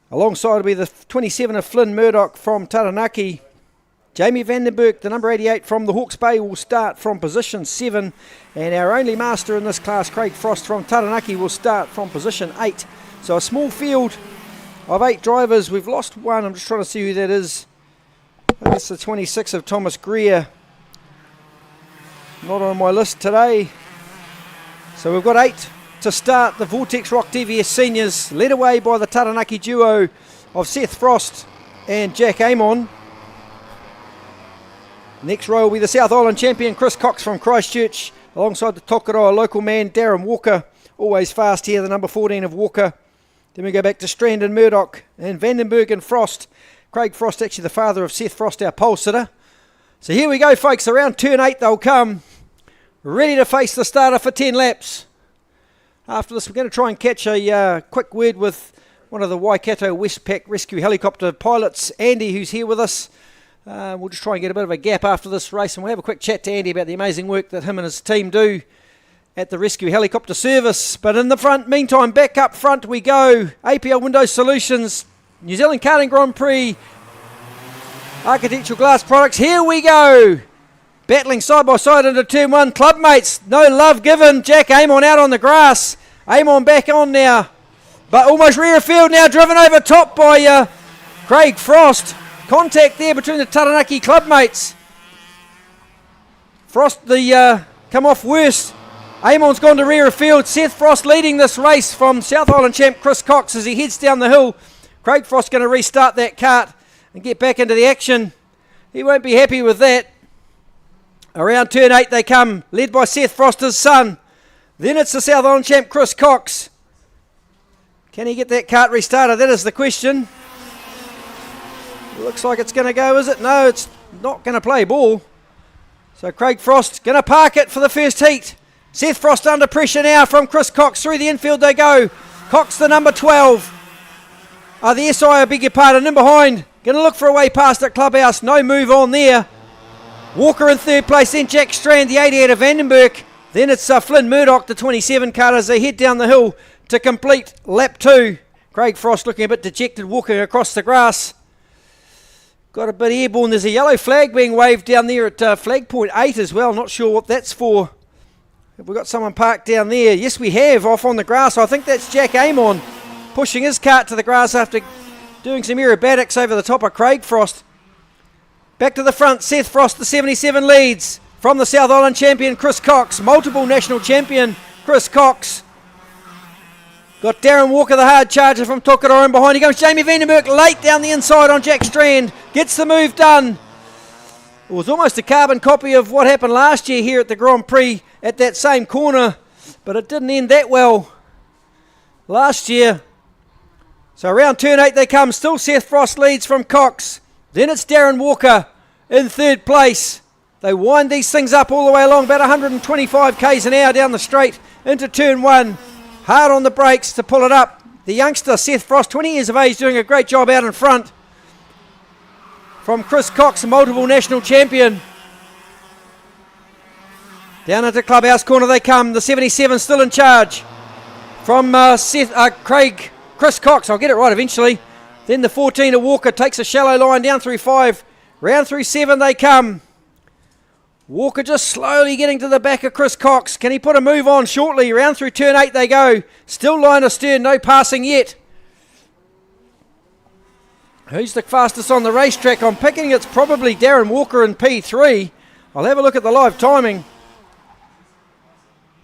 Alongside will be the 27 of Flynn Murdoch from Taranaki. Jamie Vandenberg, the number 88 from the Hawke's Bay, will start from position 7. And our only master in this class, Craig Frost from Taranaki, will start from position 8. So a small field of 8 drivers. We've lost one. I'm just trying to see who that is. I think it's the 26 of Thomas Greer. Not on my list today. So we've got 8 to start the Rotax ROK DVS Seniors, led away by the Taranaki duo of Seth Frost and Jack Amon. Next row will be the South Island champion Chris Cox from Christchurch, alongside the Tokoroa local man Darren Walker, always fast here, the number 14 of Walker. Then we go back to Strand and Murdoch and Vandenberg and Frost. Craig Frost, actually the father of Seth Frost, our pole sitter. So here we go, folks, around turn 8 they'll come. Ready to face the starter for 10 laps. After this, we're going to try and catch a quick word with one of the Waikato Westpac rescue helicopter pilots, Andy, who's here with us. We'll just try and get a bit of a gap after this race, and we'll have a quick chat to Andy about the amazing work that him and his team do at the rescue helicopter service. But in the front, meantime, back up front we go. APL Window Solutions, New Zealand Karting Grand Prix, Architectural Glass Products. Here we go. Battling side by side into turn 1. Clubmates, no love given. Jack Amon out on the grass. Amon back on now, but almost rear field now, driven over top by Craig Frost. Contact there between the Taranaki clubmates. Frost come off worst. Amon's gone to rear field. Seth Frost leading this race from South Island champ Chris Cox as he heads down the hill. Craig Frost going to restart that kart and get back into the action. He won't be happy with that. Around turn 8 they come, led by Seth Froster's son. Then it's the South Island champ Chris Cox. Can he get that kart restarted? That is the question. Looks like it's going to go, is it? No, it's not going to play ball. So Craig Frost going to park it for the first heat. Seth Frost under pressure now from Chris Cox. Through the infield they go. Cox the number 12. The SI, I beg your pardon, in behind. Going to look for a way past at Clubhouse. No move on there. Walker in third place, then Jack Strand, the 88 of Vandenberg. Then it's Flynn Murdoch, the 27 car, as they head down the hill to complete lap 2. Craig Frost looking a bit dejected, walking across the grass. Got a bit airborne. There's a yellow flag being waved down there at flag point 8 as well. Not sure what that's for. Have we got someone parked down there? Yes, we have, off on the grass. I think that's Jack Amon pushing his kart to the grass after doing some aerobatics over the top of Craig Frost. Back to the front, Seth Frost, the 77 leads from the South Island champion Chris Cox, multiple national champion Chris Cox. Got Darren Walker, the hard charger from Tokoroa behind. Here comes Jamie Vandenberg late down the inside on Jack Strand. Gets the move done. It was almost a carbon copy of what happened last year here at the Grand Prix at that same corner, but it didn't end that well last year. So around turn 8 they come. Still Seth Frost leads from Cox. Then it's Darren Walker in third place. They wind these things up all the way along, about 125 k's an hour down the straight into turn 1. Hard on the brakes to pull it up. The youngster Seth Frost, 20 years of age, doing a great job out in front. From Chris Cox, a multiple national champion. Down into Clubhouse Corner they come. The 77 still in charge. From Chris Cox, I'll get it right eventually. Then the 14 of Walker takes a shallow line down through 5. Round through 7 they come. Walker just slowly getting to the back of Chris Cox. Can he put a move on shortly? Round through turn 8 they go. Still line astern, no passing yet. Who's the fastest on the racetrack? I'm picking it's probably Darren Walker in P3. I'll have a look at the live timing.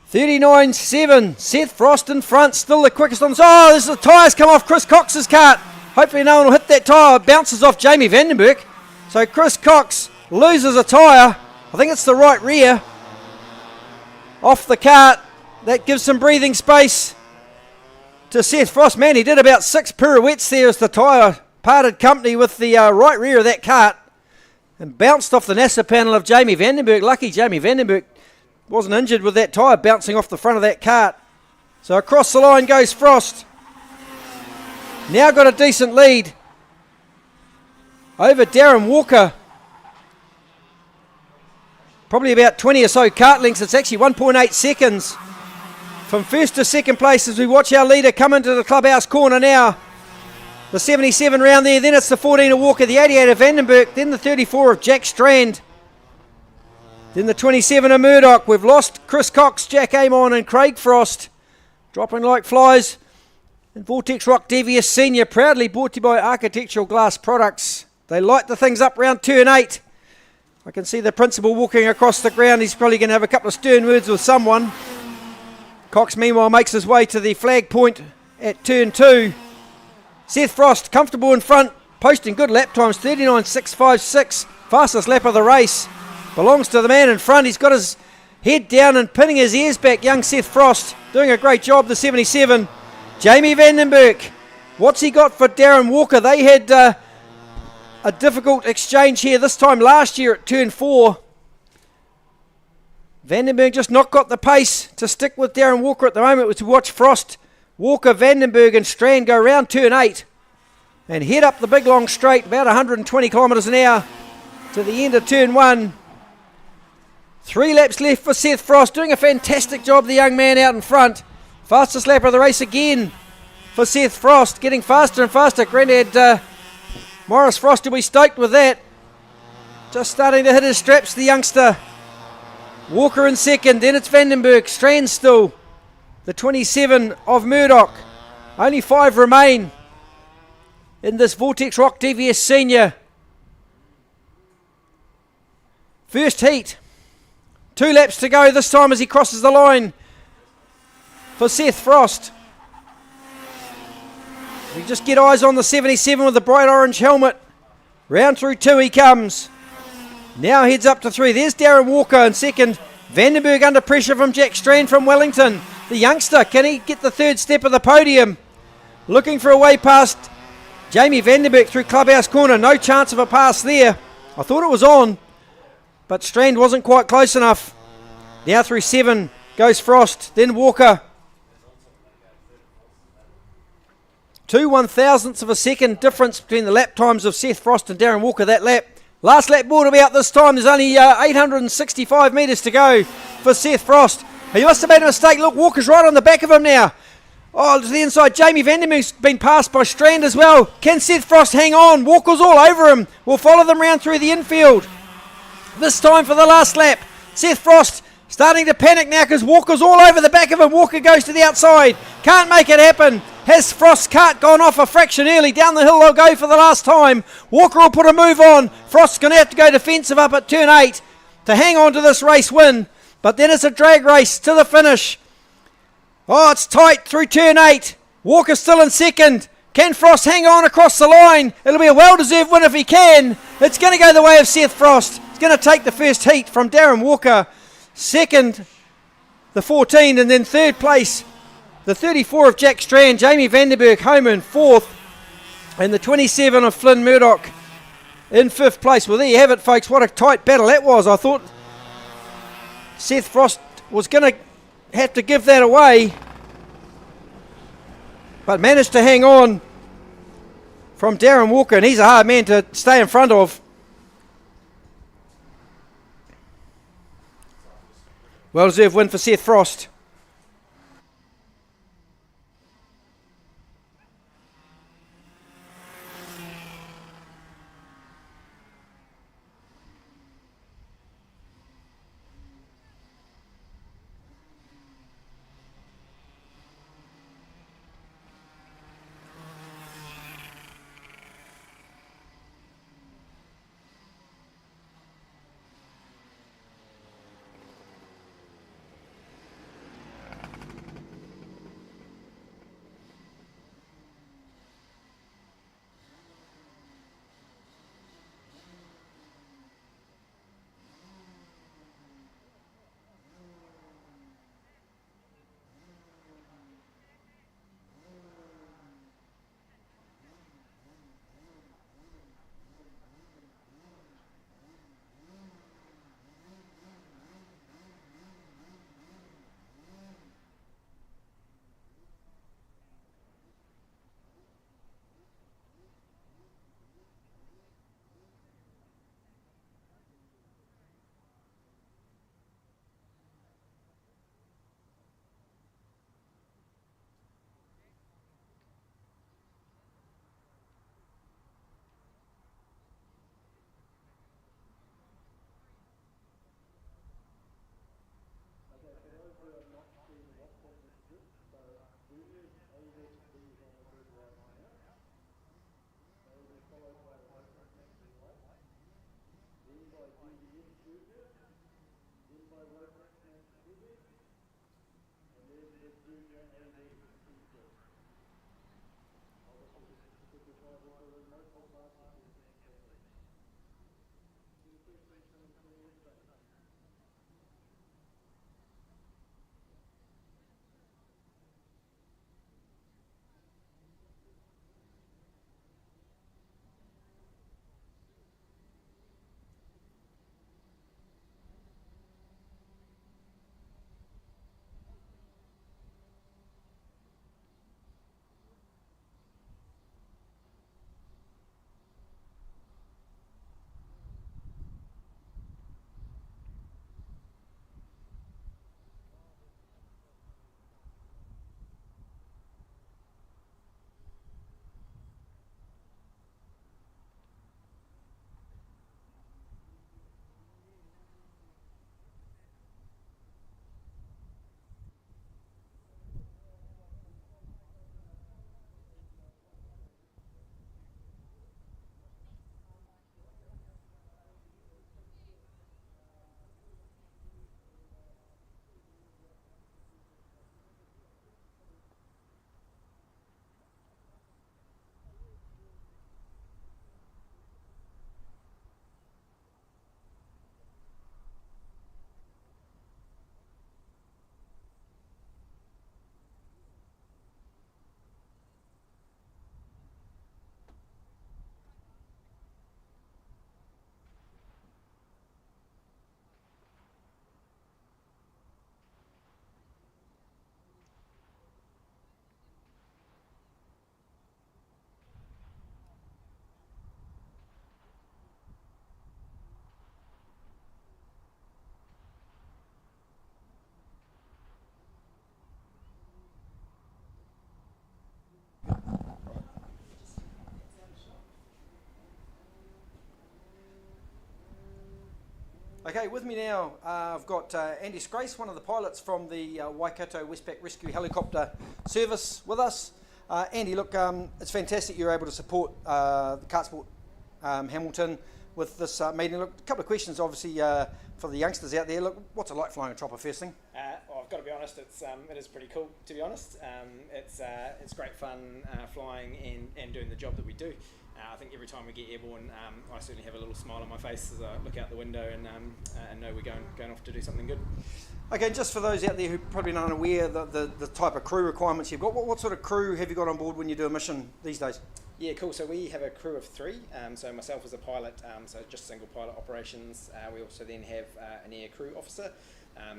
39.7. Seth Frost in front, still the quickest on. Oh, this is the tyres come off Chris Cox's kart. Hopefully no one will hit that tyre. Bounces off Jamie Vandenberg. So Chris Cox loses a tyre. I think it's the right rear off the kart. That gives some breathing space to Seth Frost. Man, he did about 6 pirouettes there as the tyre parted company with the right rear of that kart and bounced off the NASA panel of Jamie Vandenberg. Lucky Jamie Vandenberg wasn't injured with that tyre bouncing off the front of that kart. So across the line goes Frost. Now got a decent lead over Darren Walker. Probably about 20 or so kart lengths. It's actually 1.8 seconds from first to second place as we watch our leader come into the Clubhouse Corner now. The 77 round there, then it's the 14 of Walker, the 88 of Vandenberg, then the 34 of Jack Strand, then the 27 of Murdoch. We've lost Chris Cox, Jack Amon and Craig Frost, dropping like flies. And Rotax ROK DVS Senior, proudly brought to you by Architectural Glass Products. They light the things up round turn 8. I can see the principal walking across the ground. He's probably going to have a couple of stern words with someone. Cox meanwhile makes his way to the flag point at turn 2. Seth Frost comfortable in front, posting good lap times, 39.656, fastest lap of the race. Belongs to the man in front. He's got his head down and pinning his ears back. Young Seth Frost doing a great job, the 77. Jamie Vandenberg, what's he got for Darren Walker? They had a difficult exchange here this time last year at turn 4. Vandenberg just not got the pace to stick with Darren Walker at the moment. Was to watch Frost, Walker, Vandenberg and Strand go round turn 8 and head up the big long straight about 120 kilometres an hour to the end of turn 1. 3 laps left for Seth Frost, doing a fantastic job, the young man out in front. Fastest lap of the race again for Seth Frost, getting faster and faster. Grandad Morris Frost will be stoked with that. Just starting to hit his straps, the youngster. Walker in second, then it's Vandenberg, Strand still. The 27 of Murdoch. Only 5 remain in this Rotax ROK DVS Senior first heat. 2 laps to go this time as he crosses the line for Seth Frost. We just get eyes on the 77 with the bright orange helmet. Round through 2 he comes. Now heads up to 3. There's Darren Walker in second. Vandenberg under pressure from Jack Strand from Wellington. The youngster, can he get the 3rd step of the podium? Looking for a way past Jamie Vandenberg through Clubhouse Corner. No chance of a pass there. I thought it was on, but Strand wasn't quite close enough. Now through 7 goes Frost, then Walker. 2 1/1000ths of a second difference between the lap times of Seth Frost and Darren Walker that lap. Last lap brought about this time. There's only 865 metres to go for Seth Frost. He must have made a mistake. Look, Walker's right on the back of him now. Oh, to the inside. Jamie Vandenberg's been passed by Strand as well. Can Seth Frost hang on? Walker's all over him. We'll follow them round through the infield. This time for the last lap. Seth Frost starting to panic now because Walker's all over the back of him. Walker goes to the outside. Can't make it happen. Has Frost's kart gone off a fraction early? Down the hill they'll go for the last time. Walker will put a move on. Frost's going to have to go defensive up at turn 8 to hang on to this race win. But then it's a drag race to the finish. Oh, it's tight through turn 8. Walker's still in second. Can Frost hang on across the line? It'll be a well-deserved win if he can. It's going to go the way of Seth Frost. He's going to take the first heat from Darren Walker. Second, the 14, and then third place, the 34 of Jack Strand, Jamie Vandenberg home in fourth, and the 27 of Flynn Murdoch in fifth place. Well, there you have it, folks. What a tight battle that was. I thought Seth Frost was going to have to give that away, but managed to hang on from Darren Walker, and he's a hard man to stay in front of. Well-deserved win for Seth Frost. Okay, with me now, I've got Andy Scrace, one of the pilots from the Waikato Westpac Rescue Helicopter Service with us. Andy, look, it's fantastic you're able to support the KartSport Hamilton with this meeting. Look, a couple of questions, obviously, for the youngsters out there. Look, what's it like flying a chopper first thing? Well, I've got to be honest, it is pretty cool, to be honest. It's great fun flying and doing the job that we do. I think every time we get airborne, I certainly have a little smile on my face as I look out the window and know we're going off to do something good. Okay, just for those out there who probably aren't aware the type of crew requirements you've got, what sort of crew have you got on board when you do a mission these days? Yeah, cool. So we have a crew of 3. So myself as a pilot, so just single pilot operations. We also then have an air crew officer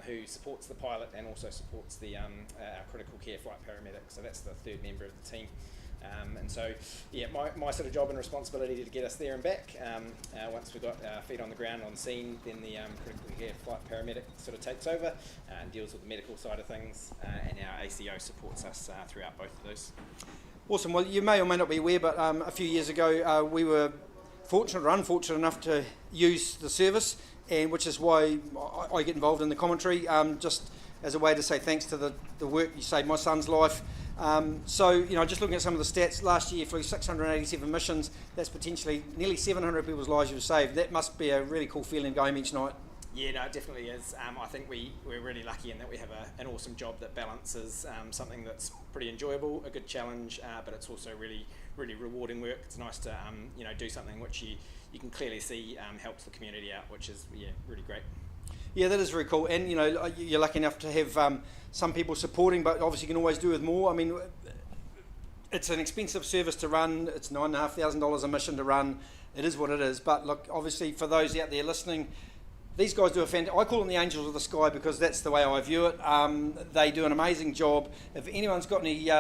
who supports the pilot and also supports the our critical care flight paramedic. So that's the 3rd member of the team. And so, yeah, my sort of job and responsibility to get us there and back. Once we've got our feet on the ground on scene, then the critical care flight paramedic sort of takes over and deals with the medical side of things, and our ACO supports us throughout both of those. Awesome. Well, you may or may not be aware, but a few years ago we were fortunate or unfortunate enough to use the service, and which is why I get involved in the commentary, just as a way to say thanks to the work you saved my son's life. So, you know, just looking at some of the stats, last year flew 687 missions. That's potentially nearly 700 people's lives you've saved. That must be a really cool feeling going home each night. Yeah, no, it definitely is. I think we're really lucky in that we have an awesome job that balances something that's pretty enjoyable, a good challenge, but it's also really, really rewarding work. It's nice to do something which you can clearly see helps the community out, which is really great. Yeah, that is very cool, and you know you're lucky enough to have some people supporting, but obviously you can always do with more. I mean, it's an expensive service to run. It's $9,500 a mission to run. It is what it is. But look, obviously for those out there listening, these guys do I call them the angels of the sky because that's the way I view it. They do an amazing job. If anyone's got any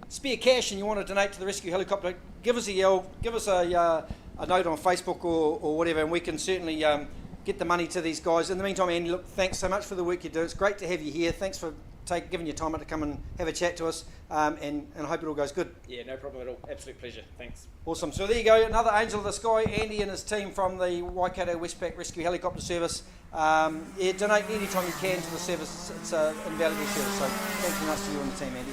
spare cash and you want to donate to the rescue helicopter, give us a yell, give us a note on Facebook or whatever, and we can certainly get the money to these guys. In the meantime, Andy, look, thanks so much for the work you do. It's great to have you here. Thanks for giving your time to come and have a chat to us, and I hope it all goes good. Yeah, no problem at all. Absolute pleasure. Thanks. Awesome. So there you go, another angel of the sky, Andy and his team from the Waikato Westpac Rescue Helicopter Service. Yeah, donate anytime you can to the service. It's an invaluable service. So thanks very much to you and the team, Andy.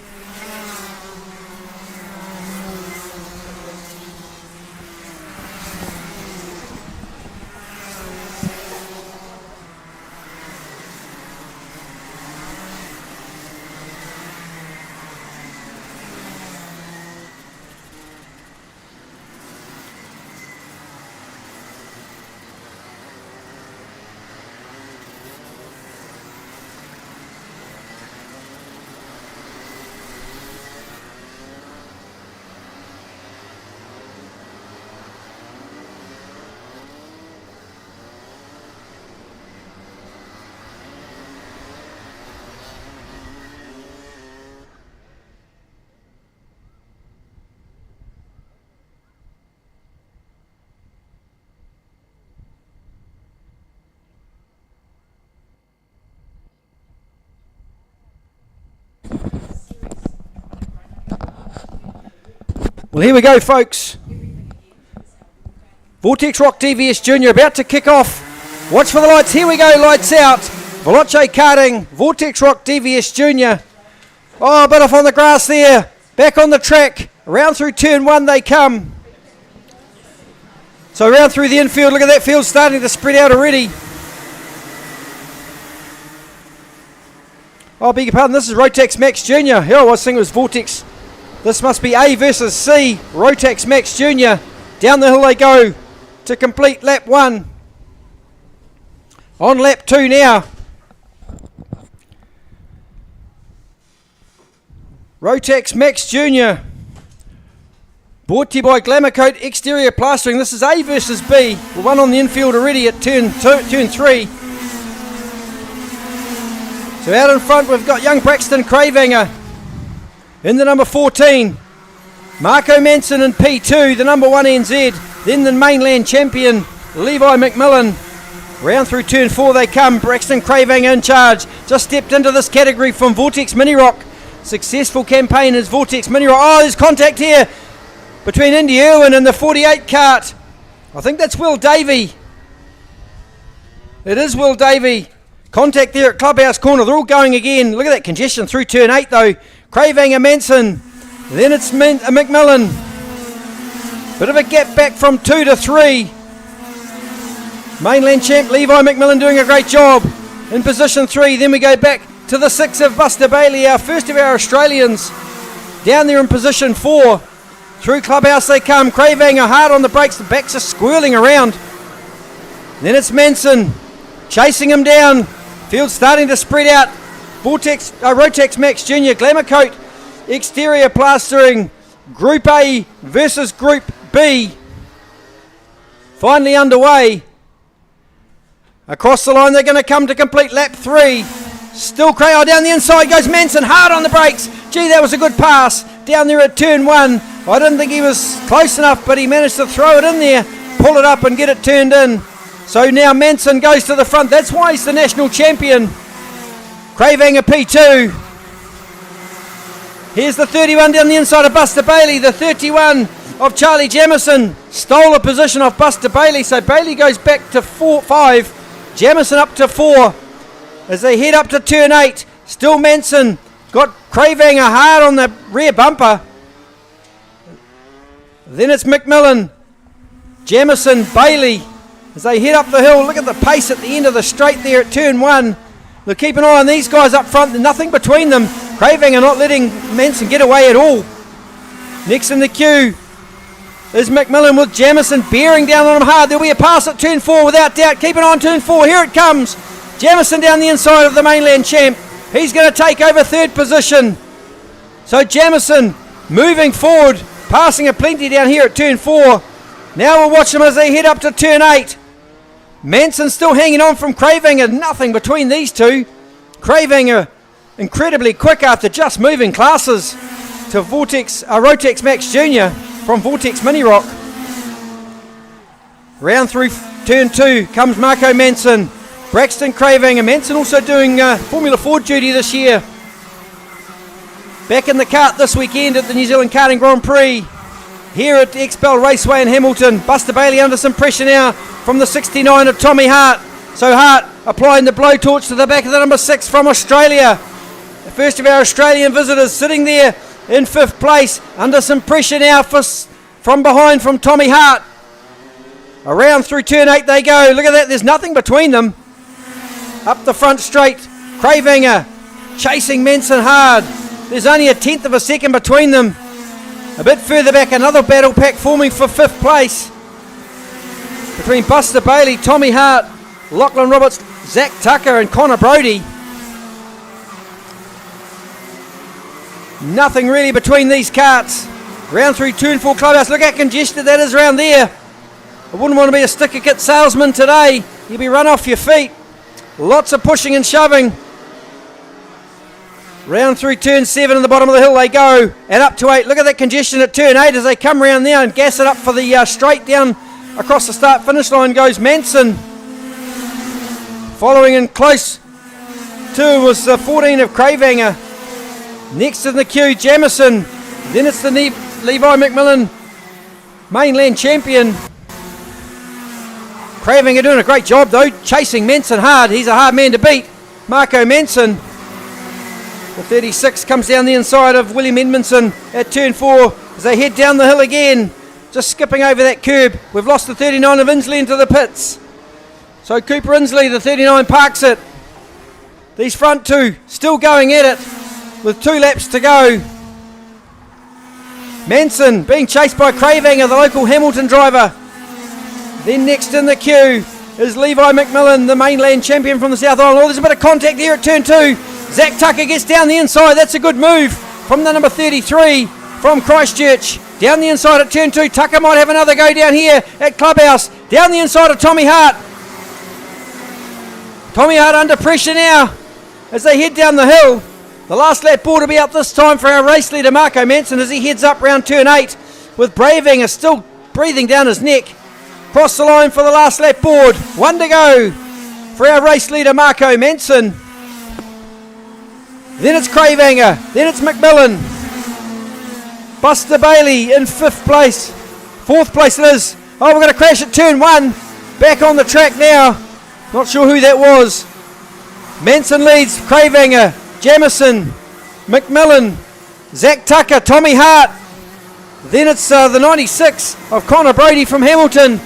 Well, here we go, folks. Rotax ROK DVS Junior about to kick off. Watch for the lights. Here we go. Lights out. Veloce Karting. Rotax ROK DVS Junior. Oh, a bit off on the grass there. Back on the track. Around through turn 1 they come. So around through the infield. Look at that field starting to spread out already. Oh, beg your pardon. This is Rotax Max Junior. Here I was thinking it was Vortex. This must be A versus C. Rotax Max Junior. Down the hill they go to complete lap 1. On lap 2 now. Rotax Max Junior. Brought to you by Glamour Coat Exterior Plastering. This is A versus B. We're one on the infield already at turn 3. So out in front we've got young Braxton Cravanger. In the number 14, Marco Manson in P2, the number 1 NZ, then the mainland champion, Levi McMillan. Round through turn 4 they come, Braxton Cravanger in charge. Just stepped into this category from Vortex Mini Rock. Successful campaign is Vortex Mini Rock. Oh, there's contact here between Indy Irwin and the 48 cart. I think that's Will Davey. It is Will Davey. Contact there at Clubhouse Corner. They're all going again. Look at that congestion through turn 8 though. Cravanger Manson Then it's McMillan. Bit of a gap back from 2 to 3. Mainland champ Levi McMillan doing a great job in position 3. Then we go back to the 6 of Buster Bailey, our first of our Australians. Down there in position 4. Through Clubhouse they come. Cravang are hard on the brakes. The backs are squirreling around. Then it's Manson chasing him down. Field starting to spread out. Rotax Max Junior Glamour Coat exterior plastering. Group A versus Group B. Finally underway. Across the line they're going to come to complete lap 3. Still Crayo down the inside goes Manson, hard on the brakes. Gee, that was a good pass down there at turn 1. I didn't think he was close enough, but he managed to throw it in there, pull it up and get it turned in. So now Manson goes to the front. That's why he's the national champion. Cravang a P2. Here's the 31 down the inside of Buster Bailey. The 31 of Charlie Jamison stole a position off Buster Bailey. So Bailey goes back to 5. Jamison up to 4. As they head up to turn 8. Still Manson. Got Cravang hard on the rear bumper. Then it's McMillan. Jamison, Bailey. As they head up the hill. Look at the pace at the end of the straight there at turn 1. Look, keep an eye on these guys up front. There's nothing between them. Cravang are not letting Manson get away at all. Next in the queue is McMillan with Jamison bearing down on him hard. There'll be a pass at turn 4 without doubt. Keep an eye on turn 4. Here it comes. Jamison down the inside of the mainland champ. He's going to take over 3rd position. So Jamison moving forward, passing a plenty down here at turn 4. Now we'll watch them as they head up to turn 8. Manson still hanging on from Cravang, and nothing between these two. Cravang are incredibly quick after just moving classes to Rotax Max Junior from Vortex Mini Rock. Round through turn 2 comes Marco Manson, Braxton Cravang, and Manson also doing Formula Ford duty this year. Back in the kart this weekend at the New Zealand Karting Grand Prix here at XPEL Raceway in Hamilton. Buster Bailey under some pressure now from the 69 of Tommy Hart. So Hart applying the blowtorch to the back of the number 6 from Australia. The first of our Australian visitors sitting there in 5th place. Under some pressure now from behind from Tommy Hart. Around through turn 8 they go. Look at that, there's nothing between them. Up the front straight, Cravanger chasing Manson hard. There's only a 1/10 of a second between them. A bit further back, another battle pack forming for 5th place. Between Buster Bailey, Tommy Hart, Lachlan Roberts, Zach Tucker and Connor Brody. Nothing really between these karts. Round through turn 4 Clubhouse. Look how congested that is around there. I wouldn't want to be a sticker kit salesman today. You'd be run off your feet. Lots of pushing and shoving. Round through turn 7 in the bottom of the hill they go. And up to 8. Look at that congestion at turn 8 as they come round there and gas it up for the straight down across the start finish line goes Manson. Following in close to was the 14 of Cravanger. Next in the queue, Jamison. Then it's the Levi McMillan mainland champion. Cravanger doing a great job though, chasing Manson hard. He's a hard man to beat. Marco Manson. The 36 comes down the inside of William Edmondson at turn 4 as they head down the hill again. Just skipping over that curb. We've lost the 39 of Inslee into the pits. So Cooper Inslee, the 39, parks it. These front two still going at it with 2 laps to go. Manson being chased by Cravanger, the local Hamilton driver. Then next in the queue is Levi McMillan, the mainland champion from the South Island. Oh, there's a bit of contact here at turn 2. Zach Tucker gets down the inside. That's a good move from the number 33 from Christchurch. Down the inside at turn 2. Tucker might have another go down here at Clubhouse. Down the inside of Tommy Hart. Tommy Hart under pressure now as they head down the hill. The last lap board will be up this time for our race leader Marco Manson as he heads up round turn 8 with Bravinger still breathing down his neck. Cross the line for the last lap board. 1 to go for our race leader Marco Manson. Then it's Cravanger. Then it's McMillan. Buster Bailey in 5th place. 4th place it is. Oh, we're going to crash at turn 1. Back on the track now. Not sure who that was. Manson leads. Cravanger, Jamison, McMillan, Zach Tucker, Tommy Hart. Then it's the 96 of Connor Brody from Hamilton.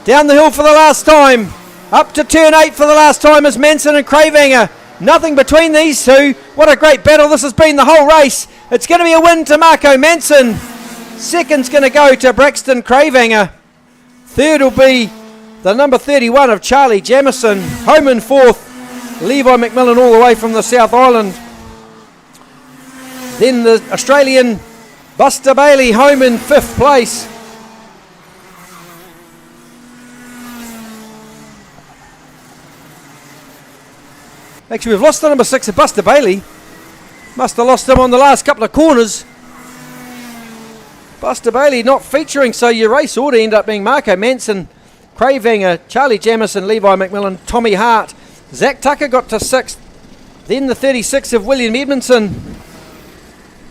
Down the hill for the last time. Up to turn 8 for the last time is Manson and Cravehanger. Nothing between these two. What a great battle this has been the whole race. It's going to be a win to Marco Manson. Second's going to go to Braxton Cravehanger. Third will be the number 31 of Charlie Jamison. Home in fourth, Levi McMillan all the way from the South Island. Then the Australian Buster Bailey home in fifth place. Actually, we've lost the number 6 of Buster Bailey. Must have lost him on the last couple of corners. Buster Bailey not featuring, so your race ought to end up being Marco Manson, Cravehanger, Charlie Jamison, Levi McMillan, Tommy Hart. Zach Tucker got to 6th. Then the 36 of William Edmondson.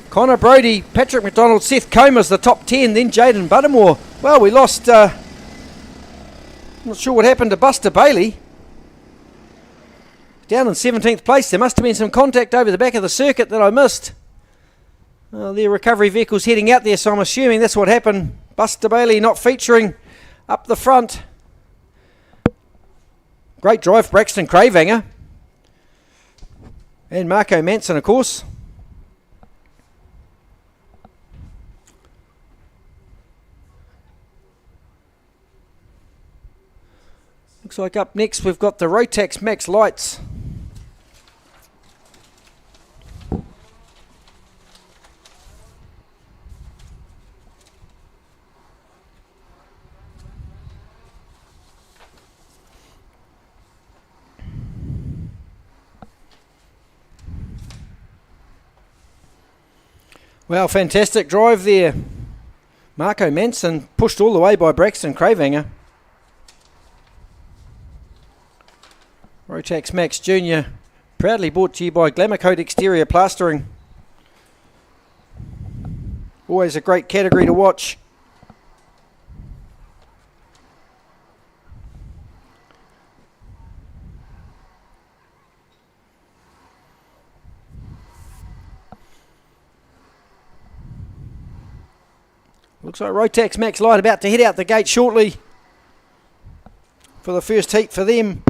Connor Brody, Patrick McDonald, Seth Comas, the top 10. Then Jaden Buttermore. Well, we lost, not sure what happened to Buster Bailey. Down in 17th place. There must have been some contact over the back of the circuit that I missed. Their recovery vehicle's heading out there, so I'm assuming that's what happened. Buster Bailey not featuring up the front. Great drive for Braxton Cravehanger. And Marco Manson, of course. Looks like up next we've got the Rotax Max Lights. Well, fantastic drive there. Marco Manson pushed all the way by Braxton Cravehanger. Rotax Max Junior, proudly brought to you by Glamour Coat Exterior Plastering. Always a great category to watch. Looks like Rotax Max Light about to head out the gate shortly for the first heat for them.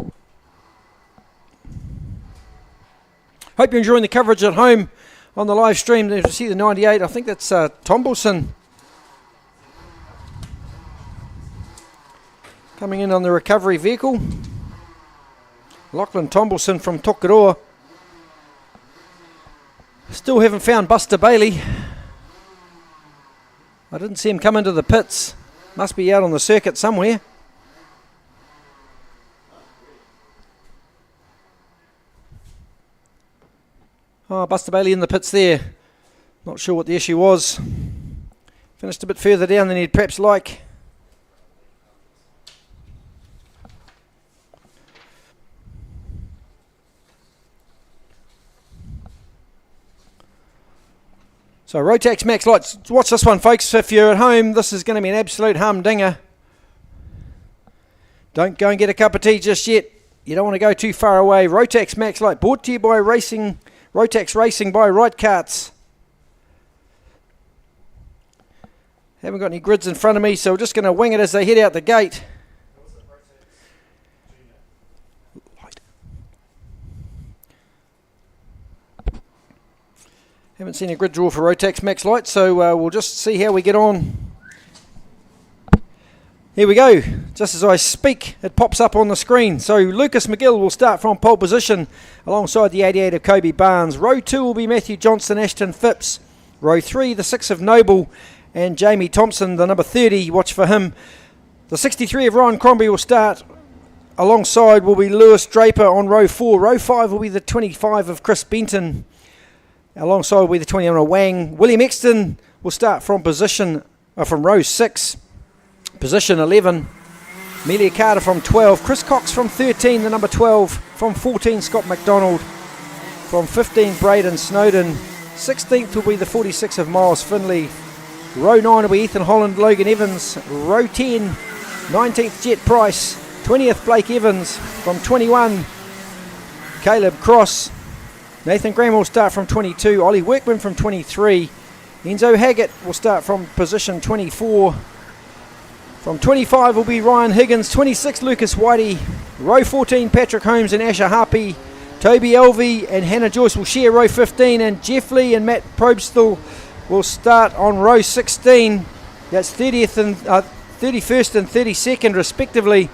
Hope you're enjoying the coverage at home on the live stream. There you see the 98. I think that's Tombleson coming in on the recovery vehicle. Lachlan Tombleson from Tokoroa. Still haven't found Buster Bailey. I didn't see him come into the pits. Must be out on the circuit somewhere. Oh, Buster Bailey in the pits there. Not sure what the issue was. Finished a bit further down than he'd perhaps like. So Rotax Max Lights, watch this one folks. If you're at home, this is going to be an absolute humdinger. Don't go and get a cup of tea just yet. You don't want to go too far away. Rotax Max Light, brought to you by Rotax Racing by Right Karts. Haven't got any grids in front of me, so we're just going to wing it as they head out the gate. Haven't seen a grid draw for Rotax Max Light, so we'll just see how we get on. Here we go. Just as I speak, it pops up on the screen. So Lucas McGill will start from pole position alongside the 88 of Kobe Barnes. Row 2 will be Matthew Johnston, Ashton Phipps. Row 3, the 6 of Noble and Jamie Thompson, the number 30. Watch for him. The 63 of Ryan Crombie will start. Alongside will be Lewis Draper on row 4. Row 5 will be the 25 of Chris Benton. Alongside will be the 21 of Wang. William Exton will start from from row 6. Position 11, Amelia Carter from 12, Chris Cox from 13, the number 12, from 14, Scott McDonald, from 15, Braden Snowden, 16th will be the 46 of Miles Finley, row 9 will be Ethan Holland, Logan Evans, row 10, 19th Jet Price, 20th Blake Evans, from 21, Caleb Cross, Nathan Graham will start from 22, Ollie Workman from 23, Enzo Haggett will start from position 24. From 25 will be Ryan Higgins, 26 Lucas Whitey, row 14 Patrick Holmes and Asher Harpy, Toby Elvey and Hannah Joyce will share row 15, and Jeff Lee and Matt Probsthal will start on row 16. That's 30th and 31st and 32nd respectively.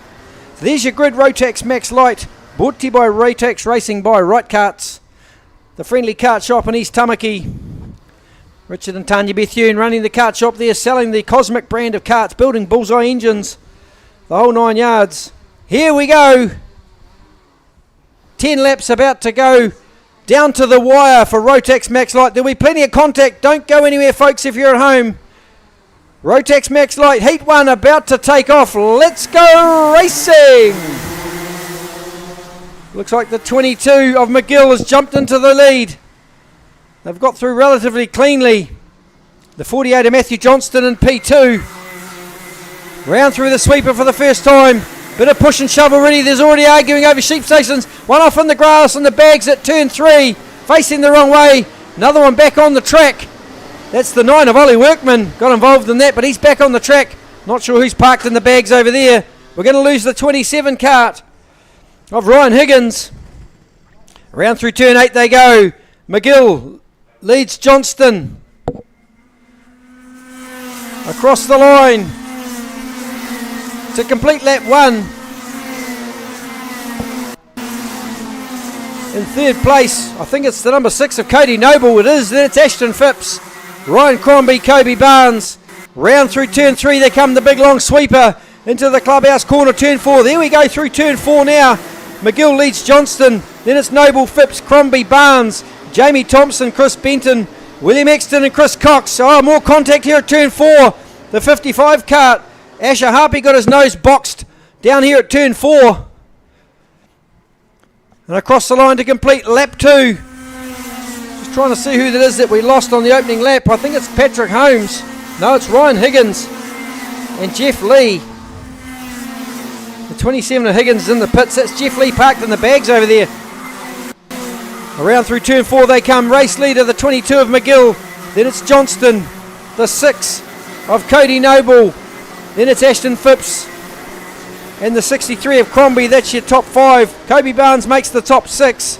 So there's your grid. Rotax Max Light, brought to you by Rotax Racing by Right Karts, the friendly kart shop in East Tamaki. Richard and Tanya Bethune running the kart shop there, selling the Cosmic brand of karts, building bullseye engines, the whole 9 yards. Here we go. 10 laps about to go down to the wire for Rotax Max Light. There'll be plenty of contact. Don't go anywhere, folks, if you're at home. Rotax Max Light, Heat 1 about to take off. Let's go racing. Looks like the 22 of McGill has jumped into the lead. They've got through relatively cleanly. The 48 of Matthew Johnston in P2. Round through the sweeper for the first time. Bit of push and shove already. There's already arguing over sheep stations. One off in the grass and the bags at turn 3. Facing the wrong way. Another one back on the track. That's the 9 of Ollie Workman. Got involved in that, but he's back on the track. Not sure who's parked in the bags over there. We're going to lose the 27 kart of Ryan Higgins. Round through turn 8 they go. McGill leads Johnston. Across the line to complete lap 1. In third place, I think it's the number 6 of Cody Noble. It is. Then it's Ashton Phipps, Ryan Crombie, Kobe Barnes. Round through turn 3 they come, the big long sweeper into the clubhouse corner, turn 4. There we go through turn 4 now. McGill leads Johnston. Then it's Noble, Phipps, Crombie, Barnes, Jamie Thompson, Chris Benton, William Exton and Chris Cox. Oh, more contact here at turn 4. The 55 kart. Asher Harpy got his nose boxed down here at turn 4. And across the line to complete lap 2. Just trying to see who that is that we lost on the opening lap. I think it's Patrick Holmes. No, it's Ryan Higgins and Jeff Lee. The 27 of Higgins is in the pits. That's Jeff Lee parked in the bags over there. Around through turn 4 they come. Race leader, the 22 of McGill. Then it's Johnston, the 6 of Cody Noble. Then it's Ashton Phipps and the 63 of Crombie. That's your top 5. Kobe Barnes makes the top 6.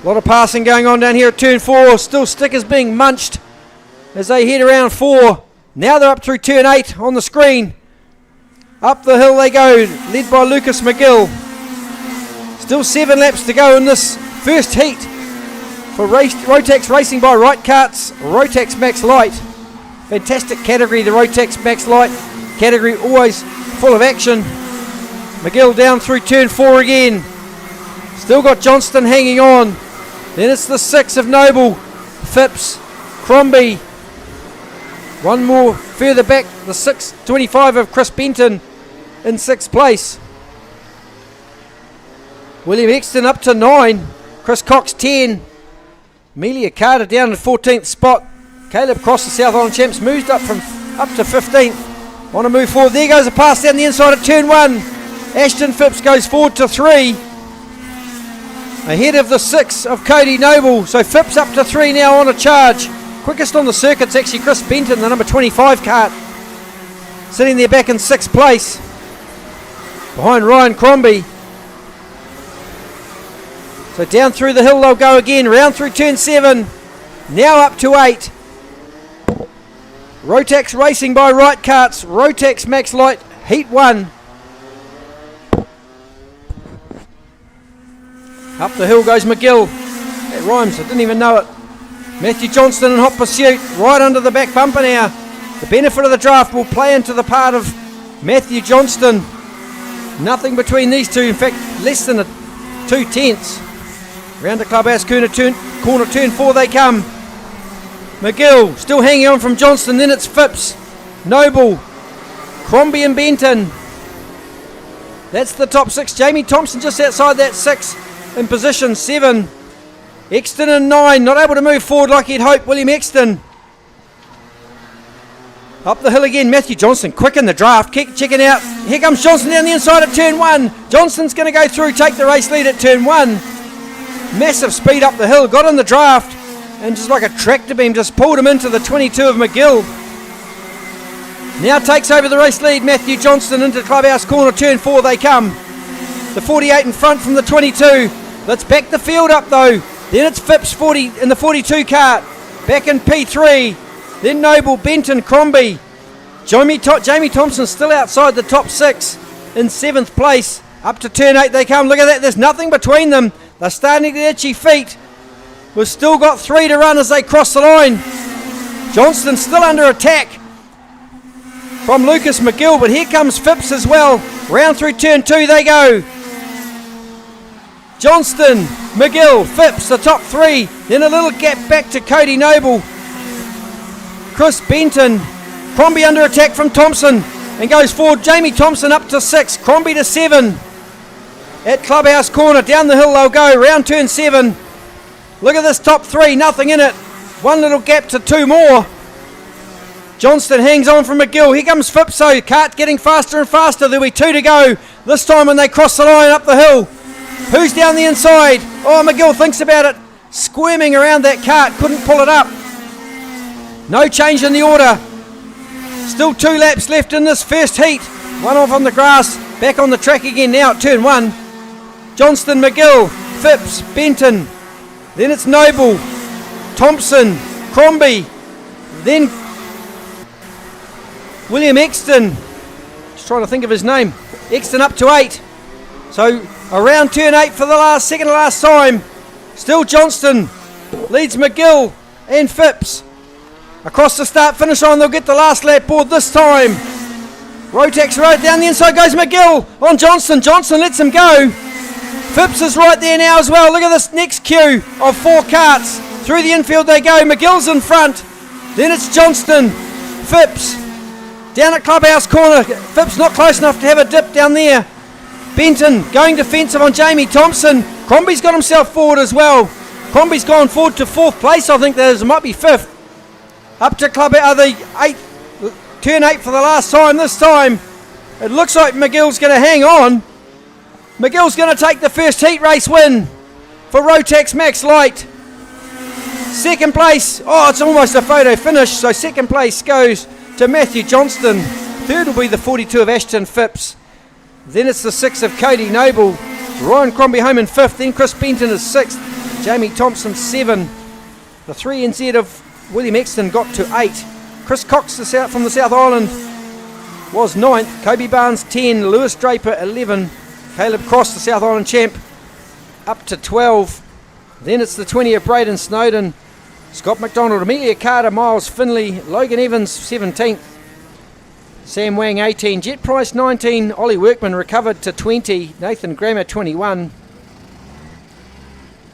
A lot of passing going on down here at turn 4. Still stickers being munched as they head around 4. Now they're up through turn 8 on the screen. Up the hill they go, led by Lucas McGill. Still 7 laps to go in this first heat for Rotax Racing by Right Karts, Rotax Max Light. Fantastic category, the Rotax Max Light category, always full of action. McGill down through turn 4 again. Still got Johnston hanging on. Then it's the 6 of Noble, Phipps, Crombie. One more further back, the 625 of Chris Benton in 6th place. William Exton up to 9. Chris Cox 10. Amelia Carter down in 14th spot. Caleb Cross, the South Island champs, moved up to 15th. Want to move forward. There goes a pass down the inside of turn 1. Ashton Phipps goes forward to 3. Ahead of the 6 of Cody Noble. So Phipps up to 3 now on a charge. Quickest on the circuit's actually Chris Benton, the number 25 kart. Sitting there back in 6th place. Behind Ryan Crombie. So down through the hill they'll go again. Round through turn 7. Now up to 8. Rotax Racing by Right Karts. Rotax Max Light Heat 1. Up the hill goes McGill. That rhymes, I didn't even know it. Matthew Johnston in hot pursuit. Right under the back bumper now. The benefit of the draft will play into the part of Matthew Johnston. Nothing between these two. In fact, less than 2 tenths. Round the clubhouse corner turn 4 they come. McGill still hanging on from Johnston. Then it's Phipps, Noble, Crombie and Benton. That's the top 6. Jamie Thompson just outside that 6 in position 7. Exton in 9, not able to move forward like he'd hoped. William Exton. Up the hill again, Matthew Johnston, quick in the draft, checking out. Here comes Johnston down the inside at turn 1. Johnston's going to go through, take the race lead at turn 1. Massive speed up the hill, got in the draft. and just like a tractor beam just pulled him into the 22 of McGill. Now takes over the race lead, Matthew Johnston into clubhouse corner, turn 4 they come. The 48 in front from the 22. Let's back the field up though. Then it's Phipps 40 in the 42 cart. Back in P3. Then Noble, Benton, Crombie. Jamie Thompson still outside the top 6 in 7th place. Up to turn 8 they come. Look at that, there's nothing between them. They're starting to get itchy feet. We've still got 3 to run as they cross the line. Johnston still under attack from Lucas McGill, but here comes Phipps as well. Round through turn 2 they go. Johnston, McGill, Phipps, the top 3. Then a little gap back to Cody Noble. Chris Benton. Crombie under attack from Thompson and goes forward. Jamie Thompson up to 6. Crombie to 7. At clubhouse corner, down the hill they'll go. Round turn 7. Look at this top 3, nothing in it. One little gap to 2 more. Johnston hangs on from McGill. Here comes Phipps, so cart getting faster and faster. There'll be 2 to go. This time when they cross the line up the hill. Who's down the inside? Oh, McGill thinks about it. Squirming around that cart, couldn't pull it up. No change in the order. Still 2 laps left in this first heat. One off on the grass, back on the track again now at turn 1. Johnston, McGill, Phipps, Benton. Then it's Noble, Thompson, Crombie. Then William Exton. Just trying to think of his name. Exton up to 8. So around turn 8 for the second to last time. Still Johnston leads McGill and Phipps. Across the start finish line, they'll get the last lap board this time. Rotax right down the inside goes McGill on Johnston. Johnston lets him go. Phipps is right there now as well. Look at this next queue of 4 carts. Through the infield they go. McGill's in front. Then it's Johnston. Phipps down at clubhouse corner. Phipps not close enough to have a dip down there. Benton going defensive on Jamie Thompson. Crombie's got himself forward as well. Crombie's gone forward to 4th place. I think it might be 5th. Up to turn 8 for the last time. This time it looks like McGill's going to hang on. McGill's going to take the first heat race win for Rotax Max Light. Second place, it's almost a photo finish, so second place goes to Matthew Johnston. Third will be the 42 of Ashton Phipps. Then it's the 6 of Cody Noble. Ryan Crombie home in 5th, then Chris Benton is 6th. Jamie Thompson 7. The 3 NZ of William Exton got to 8. Chris Cox from the South Island was 9th. Kobe Barnes 10. Lewis Draper 11. Caleb Cross, the South Island champ, up to 12. Then it's the 20 of Braden Snowden. Scott McDonald, Amelia Carter, Miles Finley, Logan Evans 17th. Sam Wang 18. Jet Price 19. Ollie Workman recovered to 20. Nathan Grammer 21.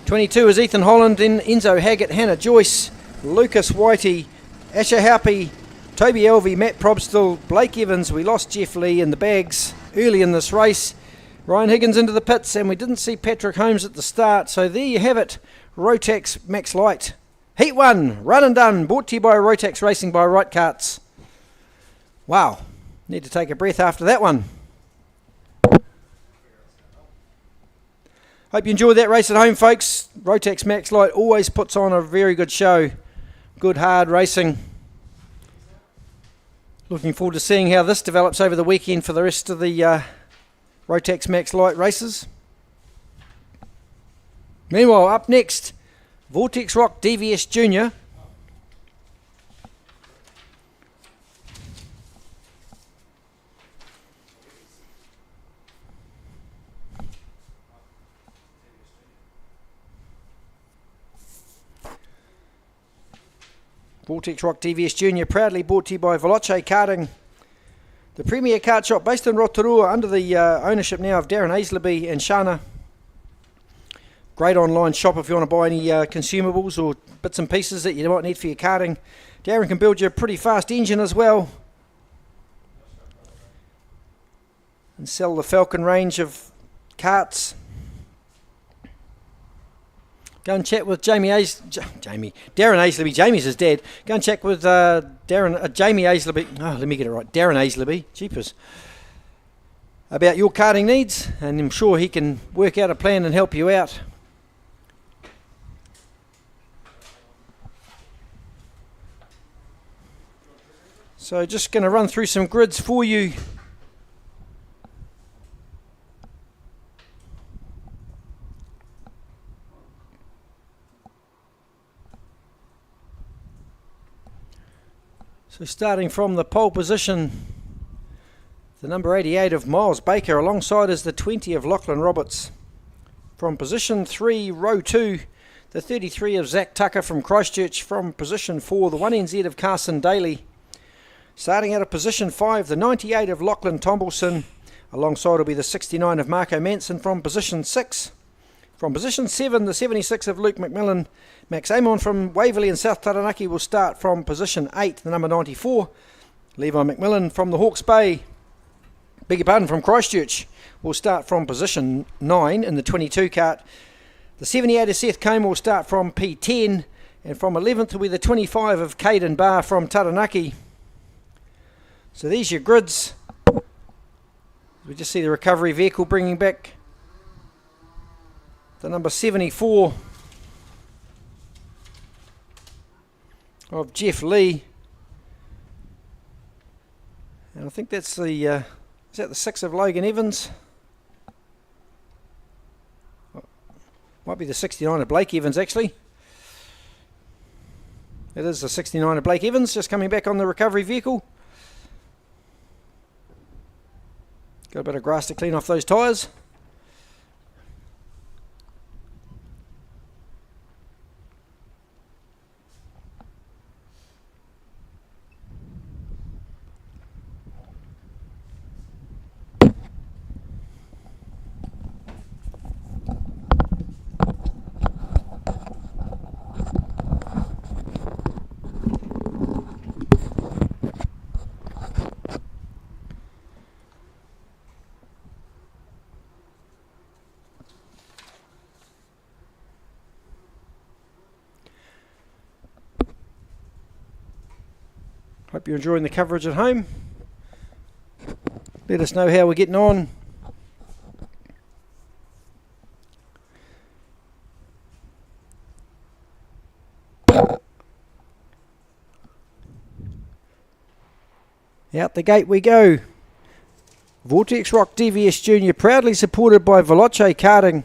22 is Ethan Holland. Then Enzo Haggett, Hannah Joyce, Lucas Whitey, Asher Halpy, Toby Elvey, Matt Probstill, Blake Evans. We lost Jeff Lee in the bags early in this race. Ryan Higgins into the pits, and we didn't see Patrick Holmes at the start. So there you have it, Rotax Max Light. Heat 1, run and done, brought to you by Rotax Racing by Right Karts. Wow, need to take a breath after that one. Hope you enjoyed that race at home, folks. Rotax Max Light always puts on a very good show. Good hard racing. Looking forward to seeing how this develops over the weekend for the rest of the Rotax Max Light races. Meanwhile, up next, Rotax ROK DVS Junior. Rotax ROK DVS Junior, proudly brought to you by Veloce Karting, the premier kart shop based in Rotorua under the ownership now of Darren Aisleby and Shana. Great online shop if you want to buy any consumables or bits and pieces that you might need for your karting. Darren can build you a pretty fast engine as well. And sell the Falcon range of karts. Go and chat with Darren Aisleby. Jamie's his dad. Go and chat with Jamie Aisleby. Oh, let me get it right. Darren Aisleby. Jeepers. About your karting needs, and I'm sure he can work out a plan and help you out. So just going to run through some grids for you. So starting from the pole position, the number 88 of Miles Baker, alongside is the 20 of Lachlan Roberts. From position 3, row 2, the 33 of Zach Tucker from Christchurch. From position 4, the 1NZ of Carson Daly. Starting out of position 5, the 98 of Lachlan Tombleson. Alongside will be the 69 of Marco Manson from position 6. From position 7, the 76 of Luke McMillan. Max Amon from Waverley and South Taranaki will start from position 8, the number 94. Levi McMillan from the Hawke's Bay, from Christchurch, will start from position 9 in the 22 kart. The 78 of Seth Combe will start from P10, and from 11th will be the 25 of Caden Barr from Taranaki. So these are your grids. We just see the recovery vehicle bringing back the number 74 of Jeff Lee. And I think that's the, is that the 6 of Logan Evans? Might be the 69 of Blake Evans actually. It is the 69 of Blake Evans just coming back on the recovery vehicle. Got a bit of grass to clean off those tyres. Hope you're enjoying the coverage at home. Let us know how we're getting on. Out the gate we go. Rotax ROK DVS Junior, proudly supported by Veloce Karting.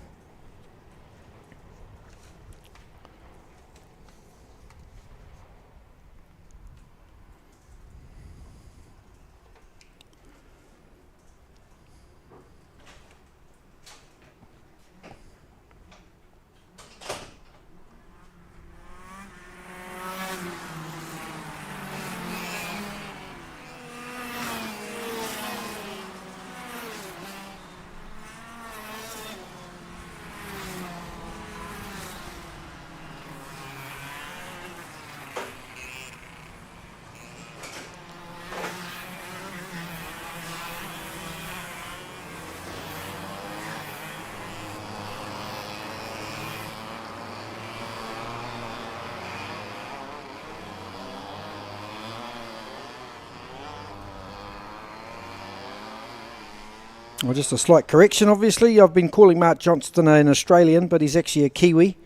Well, just a slight correction, obviously. I've been calling Mark Johnston an Australian, but he's actually a Kiwi.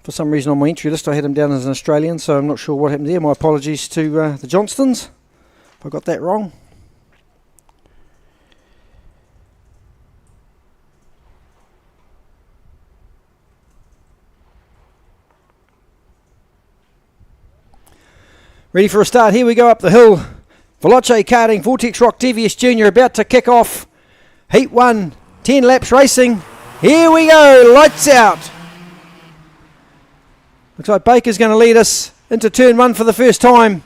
For some reason on my entry list I had him down as an Australian, so I'm not sure what happened there. My apologies to the Johnstons if I got that wrong. Ready for a start. Here we go up the hill. Veloce Karting, Rotax ROK DVS Junior about to kick off. Heat 1, 10 laps racing. Here we go, lights out. Looks like Baker's going to lead us into turn 1 for the first time.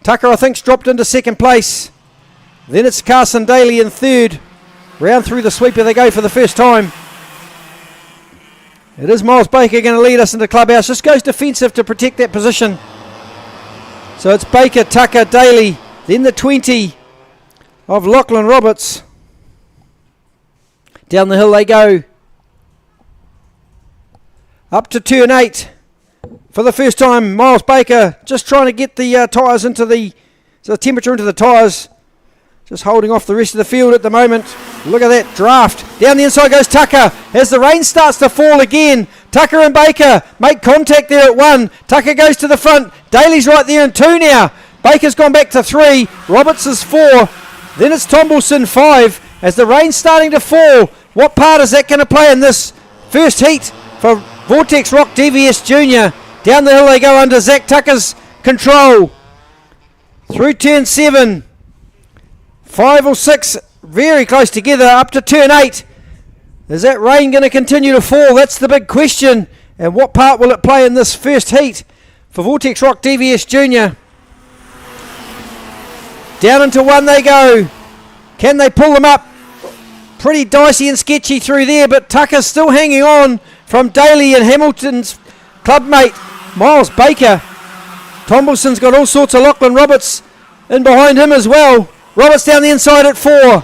Tucker, I think, dropped into second place. Then it's Carson Daly in third. Round through the sweeper they go for the first time. It is Miles Baker going to lead us into clubhouse. Just goes defensive to protect that position. So it's Baker, Tucker, Daly. Then the 20 of Lachlan Roberts. Down the hill they go. Up to turn 8. For the first time, Miles Baker just trying to get the tyres into the temperature into the tyres. Just holding off the rest of the field at the moment. Look at that draft. Down the inside goes Tucker. As the rain starts to fall again, Tucker and Baker make contact there at 1. Tucker goes to the front. Daly's right there in 2 now. Baker's gone back to 3. Roberts is 4. Then it's Tombleson 5. As the rain's starting to fall, what part is that going to play in this first heat for Rotax ROK DVS Junior? Down the hill they go under Zach Tucker's control. Through turn 7. 5 or 6 very close together up to turn 8. Is that rain going to continue to fall? That's the big question. And what part will it play in this first heat for Rotax ROK DVS Junior? Down into 1 they go. Can they pull them up? Pretty dicey and sketchy through there, but Tucker's still hanging on from Daly and Hamilton's clubmate Miles Baker. Tombleton's got all sorts of Lachlan Roberts in behind him as well. Roberts down the inside at 4.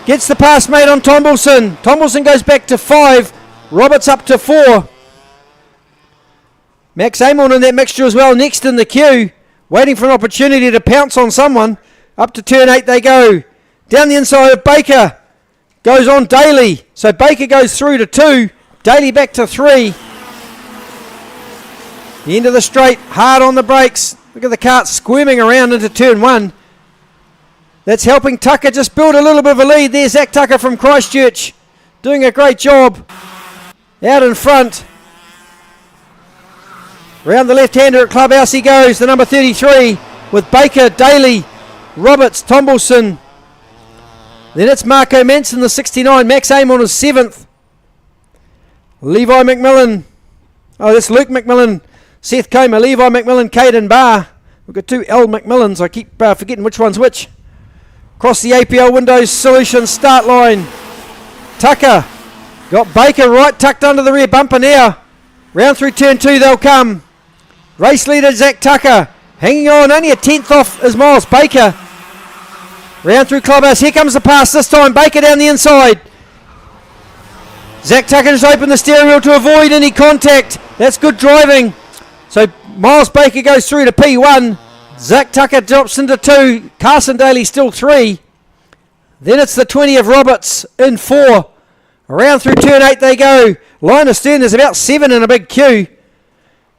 Gets the pass made on Tombleton. Tombleton goes back to 5. Roberts up to 4. Max Amon in that mixture as well, next in the queue, waiting for an opportunity to pounce on someone. Up to turn 8 they go. Down the inside of Baker. Goes on Daly. So Baker goes through to 2. Daly back to 3. The end of the straight. Hard on the brakes. Look at the cart squirming around into turn 1. That's helping Tucker just build a little bit of a lead. There's Zach Tucker from Christchurch. Doing a great job. Out in front. Round the left-hander at Clubhouse he goes. The number 33 with Baker, Daly, Roberts, Tombleton. Then it's Marco Manson, the 69. Max Amon is 7th. Levi McMillan. Oh, that's Luke McMillan. Seth Comer, Levi McMillan, Caden Barr. We've got 2 L McMillans. I keep forgetting which one's which. Across the APL Windows Solutions start line. Tucker. Got Baker right tucked under the rear bumper now. Round through turn 2 they'll come. Race leader Zach Tucker. Hanging on, only a 10th off is Miles Baker. Round through Clubhouse. Here comes the pass this time. Baker down the inside. Zach Tucker just opened the steering wheel to avoid any contact. That's good driving. So Miles Baker goes through to P1. Zach Tucker drops into 2. Carson Daly still 3. Then it's the 20 of Roberts in 4. Around through turn 8 they go. Line astern, there's about 7 in a big queue.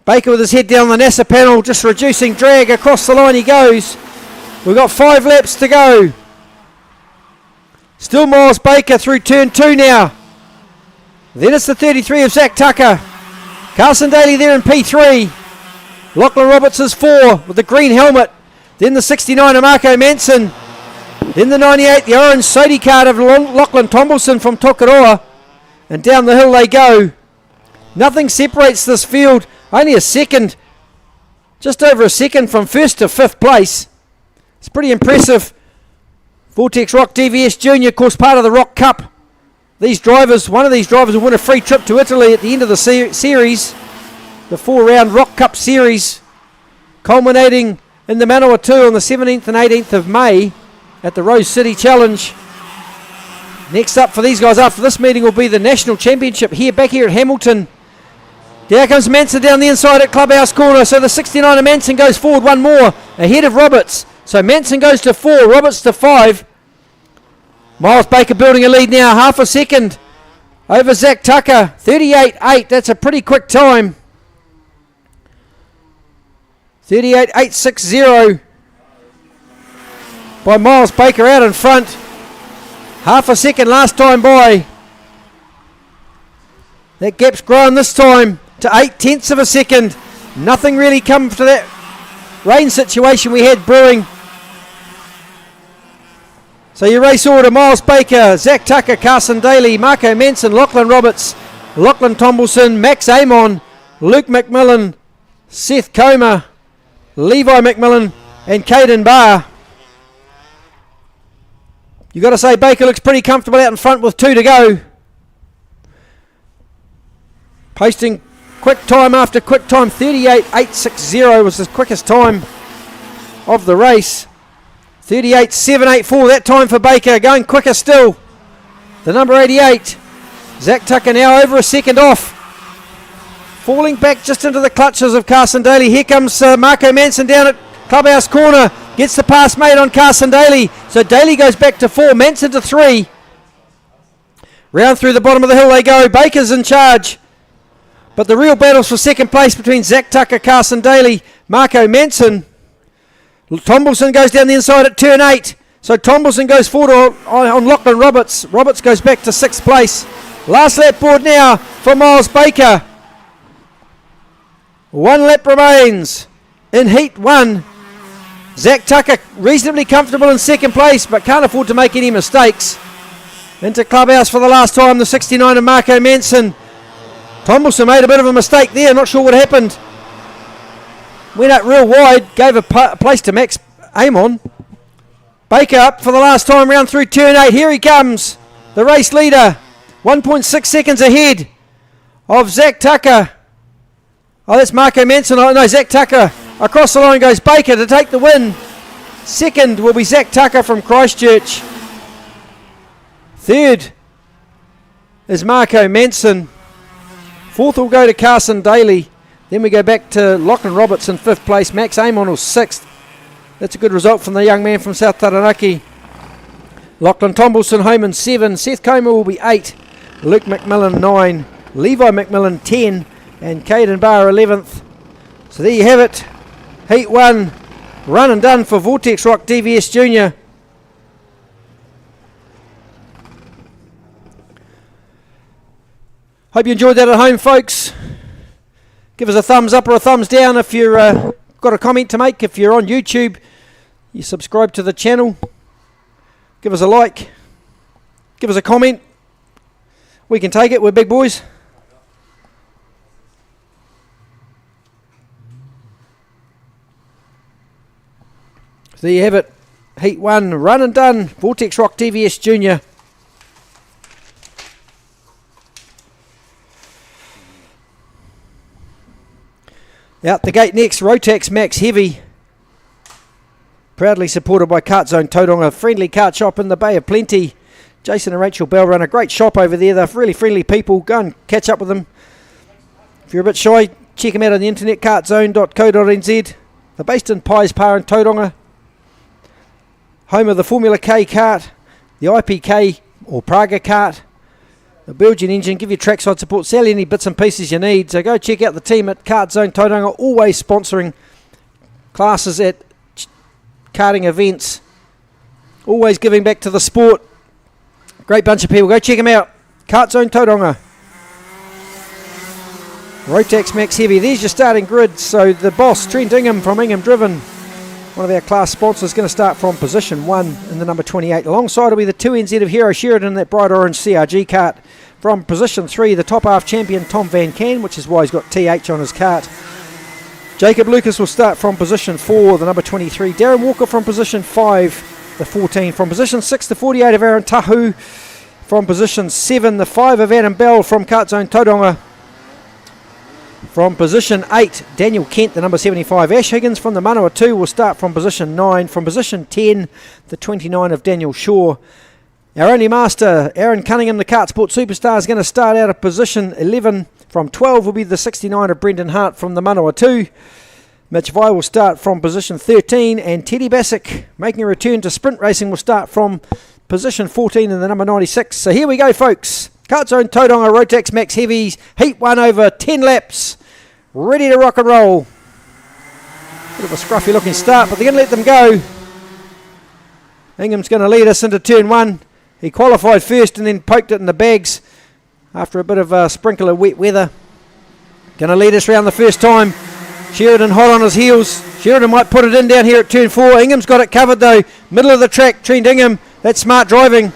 Baker with his head down the NASA panel, just reducing drag. Across the line he goes. We've got 5 laps to go. Still Miles Baker through turn 2 now. Then it's the 33 of Zach Tucker. Carson Daly there in P3. Lachlan Roberts is 4 with the green helmet. Then the 69 of Marco Manson. Then the 98, the orange Sodi card of Lachlan Tombleton from Tokoroa. And down the hill they go. Nothing separates this field. Only a second, just over a second from 1st to 5th place. It's pretty impressive. Rotax ROK DVS Junior, of course, part of the ROK Cup. These drivers, one of these drivers will win a free trip to Italy at the end of the series. The 4-round ROK Cup series, culminating in the Manawatu on the 17th and 18th of May at the Rose City Challenge. Next up for these guys after this meeting will be the National Championship back here at Hamilton. There comes Manson down the inside at Clubhouse Corner. So the 69 of Manson goes forward one more ahead of Roberts. So Manson goes to 4, Roberts to 5. Miles Baker building a lead now, half a second over Zach Tucker. 38.8, that's a pretty quick time. 38.860 by Miles Baker out in front. Half a second last time by. That gap's grown this time to 0.8 of a second. Nothing really come to that rain situation we had brewing. So your race order: Miles Baker, Zach Tucker, Carson Daly, Marco Manson, Lachlan Roberts, Lachlan Tombleton, Max Amon, Luke McMillan, Seth Comer, Levi McMillan and Caden Barr. You got to say Baker looks pretty comfortable out in front with 2 to go. Posting quick time after quick time. 38.860 was the quickest time of the race. 38.784 that time for Baker. Going quicker still. The number 88. Zach Tucker now over a second off. Falling back just into the clutches of Carson Daly. Here comes Marco Manson down at Clubhouse Corner. Gets the pass made on Carson Daly. So Daly goes back to 4. Manson to 3. Round through the bottom of the hill they go. Baker's in charge. But the real battle's for second place between Zach Tucker, Carson Daly, Marco Manson. Tombleson goes down the inside at turn 8. So Tombleson goes forward on Lachlan Roberts. Roberts goes back to 6th place. Last lap board now for Miles Baker. 1 lap remains in Heat 1. Zach Tucker reasonably comfortable in 2nd place, but can't afford to make any mistakes. Into clubhouse for the last time, the 69 of Marco Manson. Tombleson made a bit of a mistake there, not sure what happened. Went up real wide, gave a place to Max Amon. Baker up for the last time round through turn 8. Here he comes, the race leader. 1.6 seconds ahead of Zach Tucker. Oh, that's Marco Manson. Oh, no, Zach Tucker. Across the line goes Baker to take the win. 2nd will be Zach Tucker from Christchurch. 3rd is Marco Manson. 4th will go to Carson Daly. Then we go back to Lachlan Roberts in 5th place. Max Amon was 6th. That's a good result from the young man from South Taranaki. Lachlan Tombleson home in 7. Seth Comer will be 8. Luke McMillan 9. Levi McMillan 10. And Caden Barr 11th. So there you have it. Heat 1. Run and done for Rotax ROK DVS Junior. Hope you enjoyed that at home, folks. Give us a thumbs up or a thumbs down if you've got a comment to make. If you're on YouTube, you subscribe to the channel. Give us a like. Give us a comment. We can take it. We're big boys. So there you have it. Heat 1, run and done. Rotax ROK DVS Junior. Out the gate next, Rotax Max Heavy. Proudly supported by Kart Zone Tauranga, a friendly kart shop in the Bay of Plenty. Jason and Rachel Bell run a great shop over there. They're really friendly people. Go and catch up with them. If you're a bit shy, check them out on the internet, kartzone.co.nz. They're based in Pies Pa in Tauranga. Home of the Formula K kart, the IPK or Praga kart, the Belgian engine, give you trackside support, sell any bits and pieces you need. So go check out the team at Kart Zone Tauranga, always sponsoring classes at karting events, always giving back to the sport. Great bunch of people, go check them out. Kart Zone Tauranga. Rotax Max Heavy, there's your starting grid. So the boss, Trent Ingham from Ingham Driven, one of our class sponsors, going to start from position 1 in the number 28. Alongside will be the 2NZ of Hero Sheridan, that bright orange CRG kart. From position 3, the top half champion Tom Van Can, which is why he's got TH on his kart. Jacob Lucas will start from position 4, the number 23. Darren Walker from position 5, the 14. From position 6, the 48 of Aaron Tahu. From position 7, the 5 of Adam Bell from Kart Zone Tauranga. From position 8, Daniel Kent, the number 75. Ash Higgins from the Manawatu will start from position 9. From position 10, the 29 of Daniel Shaw. Our only master, Aaron Cunningham, the KartSport Superstar, is going to start out of position 11. From 12 will be the 69 of Brendan Hart from the Manawatu. Mitch Vai will start from position 13. And Teddy Bassick, making a return to sprint racing, will start from position 14 in the number 96. So here we go, folks. Kart Zone Tauranga Rotax Max Heavies, Heat 1 over 10 laps. Ready to rock and roll. Bit of a scruffy looking start, but they're going to let them go. Ingham's going to lead us into turn 1. He qualified first and then poked it in the bags after a bit of a sprinkle of wet weather. Going to lead us round the first time. Sheridan hot on his heels. Sheridan might put it in down here at turn 4. Ingham's got it covered though. Middle of the track, Trent Ingham. That's smart driving.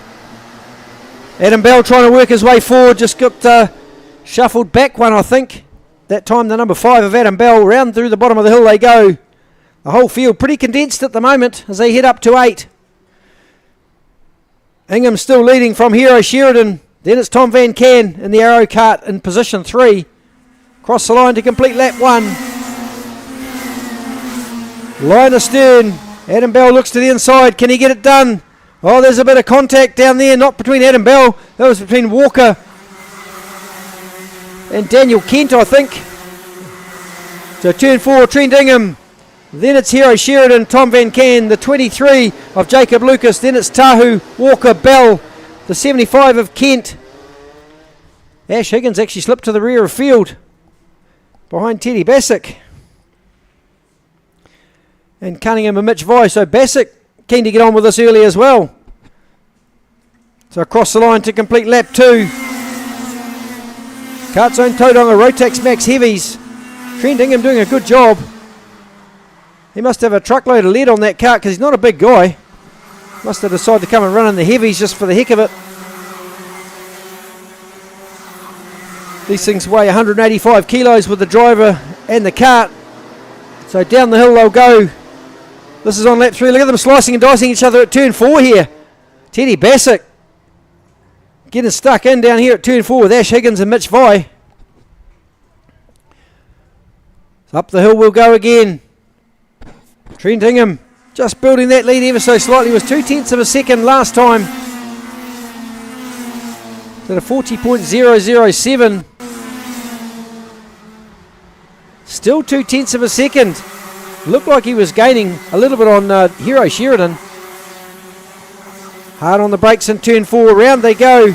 Adam Bell trying to work his way forward, just got shuffled back one, I think. That time the number 5 of Adam Bell, round through the bottom of the hill they go. The whole field pretty condensed at the moment as they head up to 8. Ingham still leading from Hero Sheridan. Then it's Tom Van Can in the Arrow kart in position 3. Cross the line to complete lap 1. Line astern. Adam Bell looks to the inside. Can he get it done? Oh, there's a bit of contact down there, not between Adam Bell. That was between Walker and Daniel Kent, I think. So turn 4, Trent Ingham. Then it's Hero Sheridan, Tom Van Can, the 23 of Jacob Lucas. Then it's Tahu, Walker, Bell, the 75 of Kent. Ash Higgins actually slipped to the rear of field behind Teddy Bassick. and Cunningham and Mitch Vai. So Bassick keen to get on with this early as well. So across the line to complete lap 2. Kart's own Tauranga Rotax Max Heavies. Trent Ingham doing a good job. He must have a truckload of lead on that kart because he's not a big guy. Must have decided to come and run in the heavies just for the heck of it. These things weigh 185 kilos with the driver and the kart. So down the hill they'll go. This is on lap 3. Look at them slicing and dicing each other at turn 4 here. Teddy Bassick getting stuck in down here at turn 4 with Ash Higgins and Mitch Vai. So up the hill we'll go again. Trent Ingham just building that lead ever so slightly. It was 0.2 of a second last time. At a 40.007. Still 0.2 of a second. Looked like he was gaining a little bit on Hero Sheridan. Hard on the brakes in turn 4. Round they go.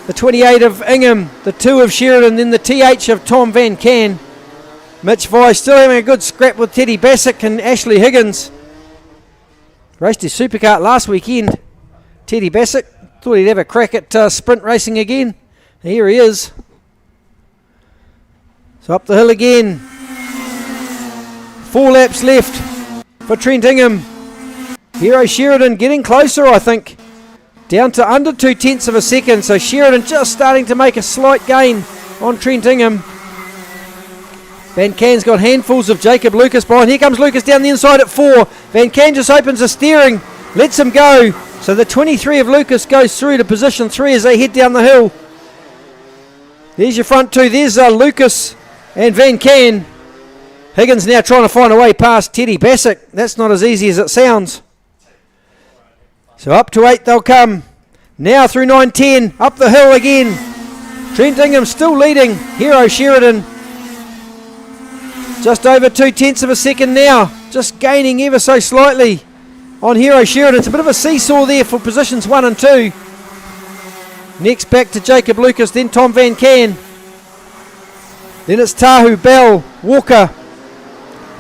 The 28 of Ingham, the 2 of Sheridan, then the TH of Tom Van Can. Mitch Vai still having a good scrap with Teddy Bassick and Ashley Higgins. Raced his superkart last weekend. Teddy Bassick thought he'd have a crack at sprint racing again. Here he is. So up the hill again. 4 laps left for Trent Ingham. Hero Sheridan getting closer, I think. Down to under 0.2 of a second. So Sheridan just starting to make a slight gain on Trent Ingham. Van Can's got handfuls of Jacob Lucas behind. Here comes Lucas down the inside at 4. Van Can just opens the steering, lets him go. So the 23 of Lucas goes through to position 3 as they head down the hill. There's your front 2. There's Lucas and Van Can. Higgins now trying to find a way past Teddy Bassick. That's not as easy as it sounds. So up to 8 they'll come. Now through 9-10. Up the hill again. Trent Ingham still leading. Hero Sheridan. Just over 0.2 of a second now. Just gaining ever so slightly on Hero Sheridan. It's a bit of a seesaw there for positions 1 and 2. Next back to Jacob Lucas, then Tom Van Can. Then it's Tahu, Bell, Walker,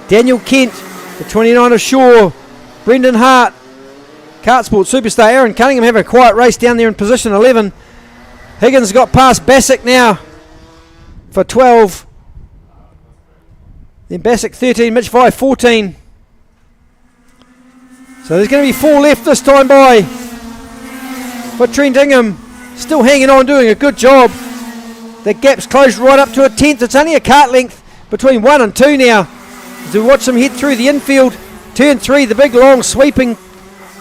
Daniel Kent, the 29 of Shaw, Brendan Hart, KartSport superstar Aaron Cunningham have a quiet race down there in position 11. Higgins got past Bassick now for 12. Then Bassick 13, Mitch Vai 14. So there's going to be 4 left this time by for Trent Ingham. Still hanging on, doing a good job. The gap's closed right up to a 10th. It's only a kart length between 1 and 2 now. As we watch them head through the infield. Turn 3, the big long sweeping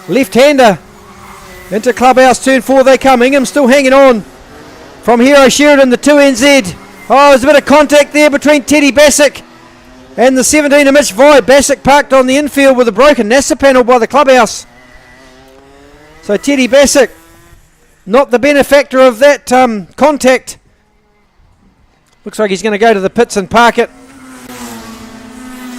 left-hander. Into clubhouse, turn 4 they come. Ingham still hanging on from Hero Sheridan, the 2NZ. Oh, there's a bit of contact there between Teddy Bassick and the 17 of Mitch Vai. Bassick parked on the infield with a broken NASA panel by the clubhouse. So Teddy Bassick, not the benefactor of that contact. Looks like he's going to go to the pits and park it.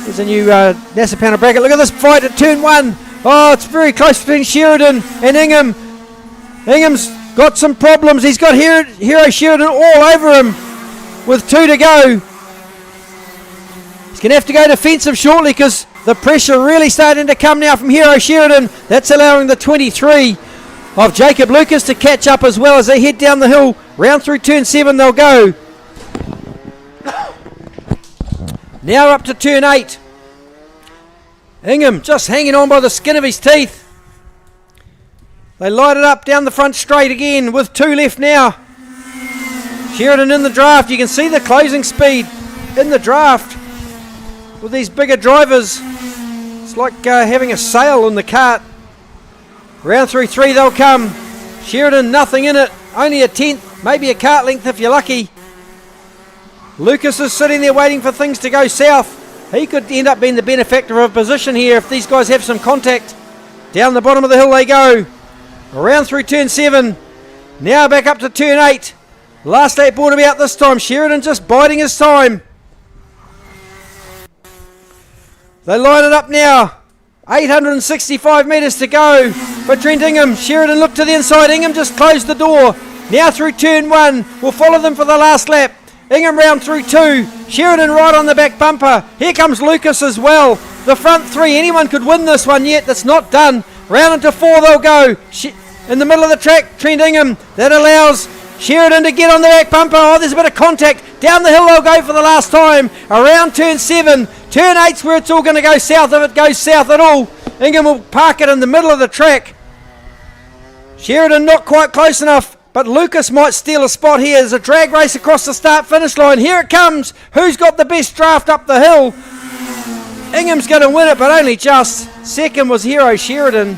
There's a new NASA panel bracket. Look at this fight at turn 1. Oh, it's very close between Sheridan and Ingham. Ingham's got some problems. He's got Hero Sheridan all over him with 2 to go. He's going to have to go defensive shortly because the pressure really starting to come now from Hero Sheridan. That's allowing the 23 of Jacob Lucas to catch up as well as they head down the hill. Round through turn 7 they'll go. Now up to turn 8. Ingham just hanging on by the skin of his teeth. They light it up down the front straight again with 2 left now. Sheridan in the draft. You can see the closing speed in the draft with these bigger drivers. It's like having a sail in the kart. Round through 3 they'll come. Sheridan nothing in it. Only a 10th, maybe a kart length if you're lucky. Lucas is sitting there waiting for things to go south. He could end up being the benefactor of position here if these guys have some contact. Down the bottom of the hill they go. Around through turn 7. Now back up to turn 8. Last lap brought about this time. Sheridan just biding his time. They line it up now. 865 metres to go for Trent Ingham. Sheridan looked to the inside. Ingham just closed the door. Now through turn 1. We'll follow them for the last lap. Ingham round through 2. Sheridan right on the back bumper. Here comes Lucas as well. the front three. Anyone could win this one yet. That's not done. Round into 4 they'll go. In the middle of the track, Trent Ingham. That allows Sheridan to get on the back bumper. Oh, there's a bit of contact. Down the hill they'll go for the last time. Around turn 7. Turn 8's where it's all going to go south, if it goes south at all. Ingham will park it in the middle of the track. Sheridan not quite close enough, but Lucas might steal a spot here. There's a drag race across the start-finish line. Here it comes. Who's got the best draft up the hill? Ingham's going to win it, but only just. Second was Hero Sheridan.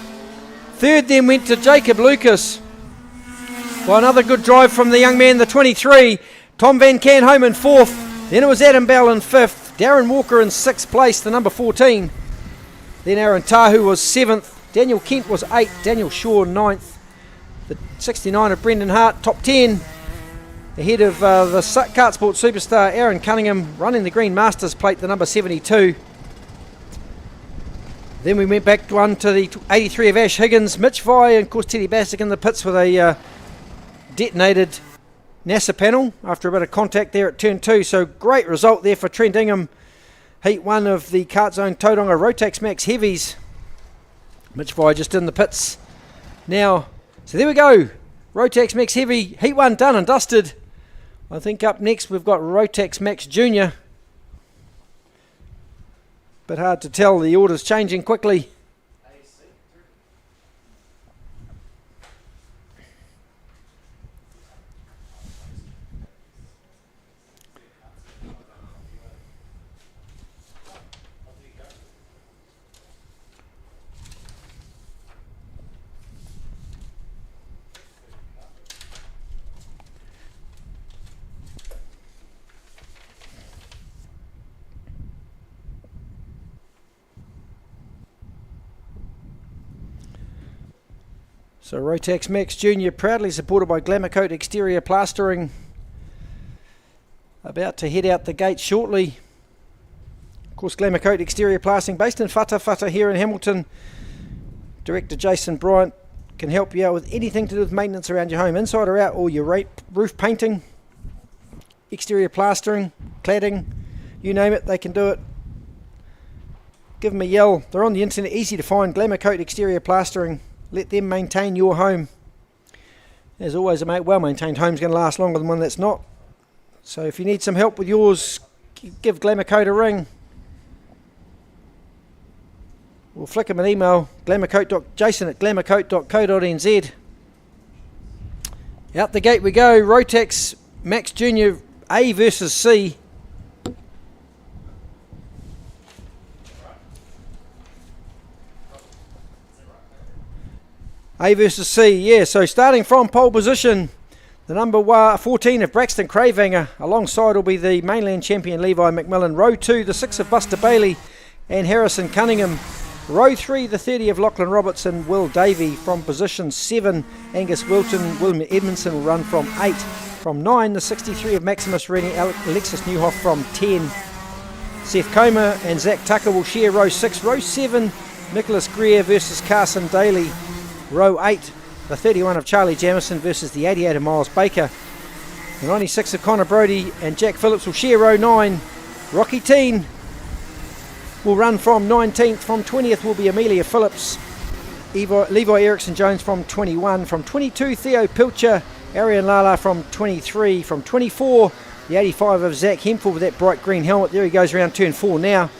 Third then went to Jacob Lucas. Well, another good drive from the young man, the 23. Tom Van Can home in 4th. Then it was Adam Bell in 5th. Darren Walker in 6th place, the number 14. Then Aaron Tahu was 7th. Daniel Kent was 8th. Daniel Shaw 9th. The 69 of Brendan Hart, top 10. Ahead of the KartSport superstar Aaron Cunningham running the Green Masters plate, the number 72. Then we went back one to the 83 of Ash Higgins. Mitch Vai and of course Teddy Bassick in the pits with a detonated NASA panel after a bit of contact there at turn 2. So great result there for Trent Ingham. Heat 1 of the Kart Zone Tauranga Rotax Max Heavies. Mitch Vai just in the pits now. So there we go. Rotax Max Heavy, Heat 1 done and dusted. I think up next we've got Rotax Max Junior. Bit hard to tell, the order's changing quickly. So Rotax Max Junior proudly supported by Glamour Coat Exterior Plastering. About to head out the gate shortly. Of course, Glamour Coat Exterior Plastering based in Whata here in Hamilton. Director Jason Bryant can help you out with anything to do with maintenance around your home, inside or out, or your roof painting, exterior plastering, cladding, you name it, they can do it. Give them a yell. They're on the internet, easy to find. Glamour Coat Exterior Plastering. Let them maintain your home. As always, a well-maintained home is going to last longer than one that's not. So if you need some help with yours, give Glamour Coat a ring. We'll flick them an email, jason@glamourcoat.co.nz. Out the gate we go. Rotax Max Junior A versus C. A versus C, yeah, so starting from pole position, the number 14 of Braxton Cravanger, alongside will be the mainland champion Levi McMillan. Row 2, the 6 of Buster Bailey and Harrison Cunningham. Row 3, the 30 of Lachlan Roberts and Will Davey. From position 7, Angus Wilton, William Edmondson will run from 8. From 9, the 63 of Maximus Rennie, Alexis Newhoff from 10. Seth Comer and Zach Tucker will share row 6. Row 7, Nicholas Greer versus Carson Daly. Row 8, the 31 of Charlie Jamison versus the 88 of Miles Baker. The 96 of Connor Brody and Jack Phillips will share row 9. Rocky Teen will run from 19th. From 20th will be Amelia Phillips. Levi Erickson Jones from 21. From 22, Theo Pilcher. Arian Lala from 23. From 24, the 85 of Zach Hempel with that bright green helmet. There he goes around turn 4 now.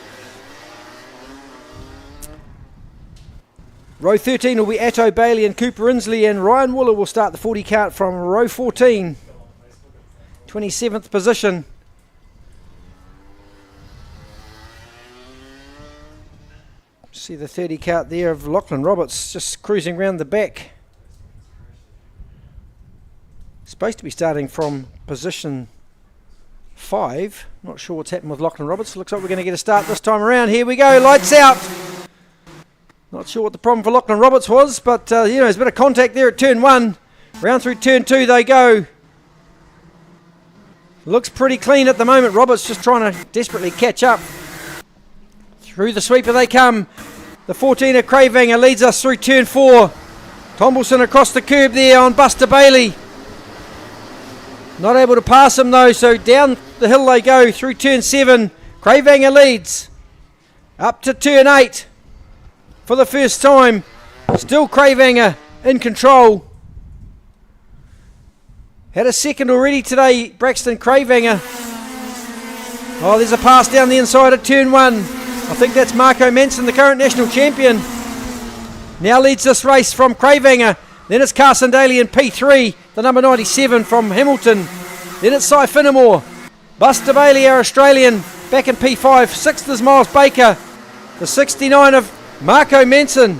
Row 13 will be Atto Bailey and Cooper Inslee, and Ryan Wooler will start the 40 cart from row 14, 27th position. See the 30 cart there of Lachlan Roberts just cruising around the back. Supposed to be starting from position 5. Not sure what's happened with Lachlan Roberts. Looks like we're going to get a start this time around. Here we go, lights out. Not sure what the problem for Lachlan Roberts was, but there's a bit of contact there at turn 1. Round through turn 2 they go. Looks pretty clean at the moment. Roberts just trying to desperately catch up. Through the sweeper they come. The 14 of Cravanger leads us through turn 4. Tombleson across the curb there on Buster Bailey. Not able to pass him though, so down the hill they go through turn 7. Cravanger leads. Up to turn 8 for the first time. Still Cravanger in control. Had a second already today, Braxton Cravanger. Oh, there's a pass down the inside at turn 1. I think that's Marco Manson, the current national champion. Now leads this race from Cravanger. Then it's Carson Daly in P3, the number 97 from Hamilton. Then it's Cy Finnemore. Buster Bailey, our Australian, back in P5. 6th is Miles Baker. The 69 of Marco Manson.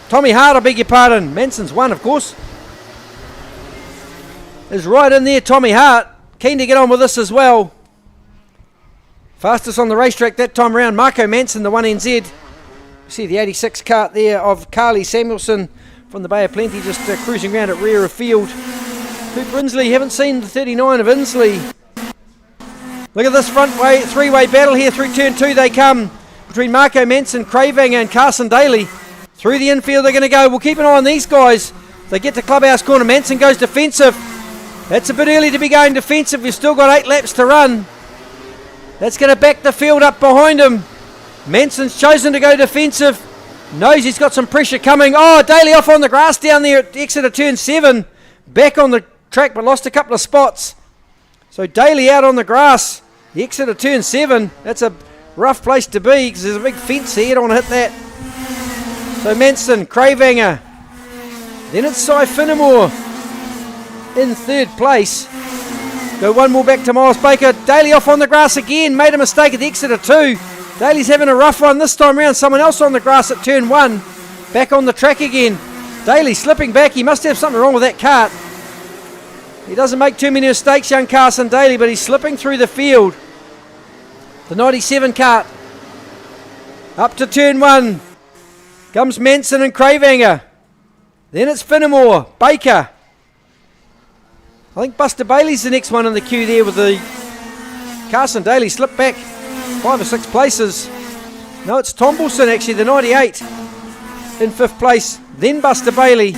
Tommy Hart, I beg your pardon. Manson's 1, of course. Is right in there, Tommy Hart. Keen to get on with this as well. Fastest on the racetrack that time around, Marco Manson, the 1NZ. You see the 86 kart there of Carly Samuelson from the Bay of Plenty, just cruising around at rear of field. Cooper Inslee, haven't seen the 39 of Inslee. Look at this front way, three-way battle here through turn 2 they come. Between Marco Manson, Cravanger and Carson Daly. Through the infield they're going to go. We'll keep an eye on these guys. They get to clubhouse corner. Manson goes defensive. That's a bit early to be going defensive. We've still got 8 laps to run. That's going to back the field up behind him. Manson's chosen to go defensive. Knows he's got some pressure coming. Oh, Daly off on the grass down there at the exit of turn 7. Back on the track but lost a couple of spots. So Daly out on the grass. The exit of turn 7. That's a rough place to be because there's a big fence here. You don't want to hit that. So Manson, Cravanger. Then it's Cy Finnemore in 3rd place. Go one more back to Miles Baker. Daly off on the grass again. Made a mistake at the exit of 2. Daly's having a rough one this time around. Someone else on the grass at turn 1. Back on the track again. Daly slipping back. He must have something wrong with that kart. He doesn't make too many mistakes, young Carson Daly, but he's slipping through the field. The 97 kart. Up to turn 1. Comes Manson and Cravanger. Then it's Finnemore, Baker. I think Buster Bailey's the next one in the queue there with the Carson Daly slipped back 5 or 6 places. No, it's Tombleson actually, the 98 in 5th place. Then Buster Bailey.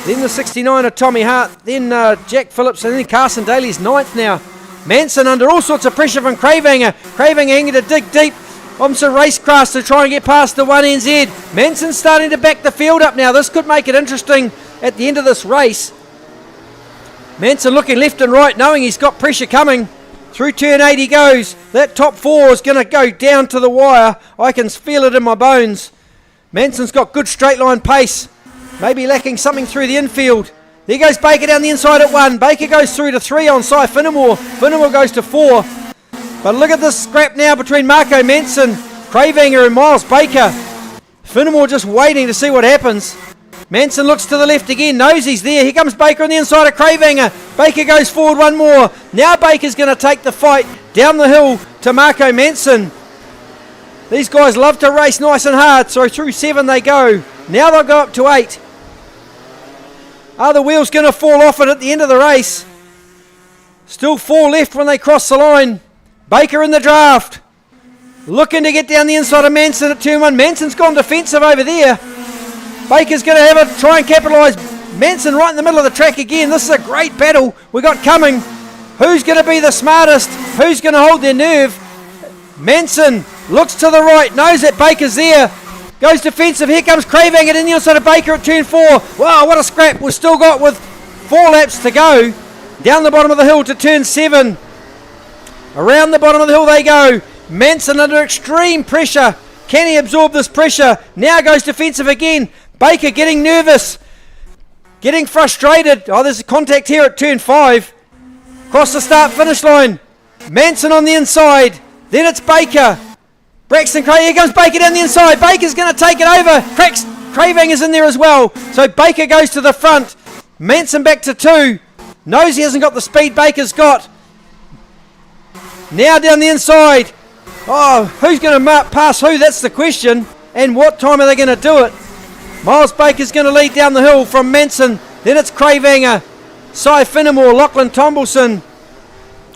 Then the 69 of Tommy Hart. Then Jack Phillips. And then Carson Daly's 9th now. Manson under all sorts of pressure from Cravanger. Cravanger having to dig deep on some racecraft to try and get past the 1NZ. Manson's starting to back the field up now. This could make it interesting at the end of this race. Manson looking left and right, knowing he's got pressure coming. Through turn 8 he goes. That top 4 is going to go down to the wire. I can feel it in my bones. Manson's got good straight line pace. Maybe lacking something through the infield. There goes Baker down the inside at 1. Baker goes through to 3 on Cy Finnemore. Finnemore goes to 4. But look at this scrap now between Marco Manson, Cravanger and Miles Baker. Finnemore just waiting to see what happens. Manson looks to the left again, knows he's there. Here comes Baker on the inside of Cravanger. Baker goes forward one more. Now Baker's going to take the fight down the hill to Marco Manson. These guys love to race nice and hard, so through 7 they go. Now they'll go up to 8. Are the wheels going to fall off it at the end of the race? Still 4 left when they cross the line. Baker in the draft. Looking to get down the inside of Manson at turn 1. Manson's gone defensive over there. Baker's going to have a try and capitalise. Manson right in the middle of the track again. This is a great battle we got coming. Who's going to be the smartest? Who's going to hold their nerve? Manson looks to the right, knows that Baker's there. Goes defensive. Here comes Cravanger in the inside of Baker at turn 4. Wow, what a scrap we've still got with 4 laps to go. Down the bottom of the hill to turn 7. Around the bottom of the hill they go. Manson under extreme pressure. Can he absorb this pressure? Now goes defensive again. Baker getting nervous. Getting frustrated. Oh, there's a contact here at turn 5. Cross the start-finish line. Manson on the inside. Then it's Baker. Braxton Craig. Here comes Baker down the inside. Baker's going to take it over. Cravanger's in there as well. So Baker goes to the front. Manson back to 2. Knows he hasn't got the speed Baker's got. Now down the inside. Oh, who's going to pass who? That's the question. And what time are they going to do it? Miles Baker's going to lead down the hill from Manson. Then it's Cravanger. Cy Finnemore, Lachlan Tombleson.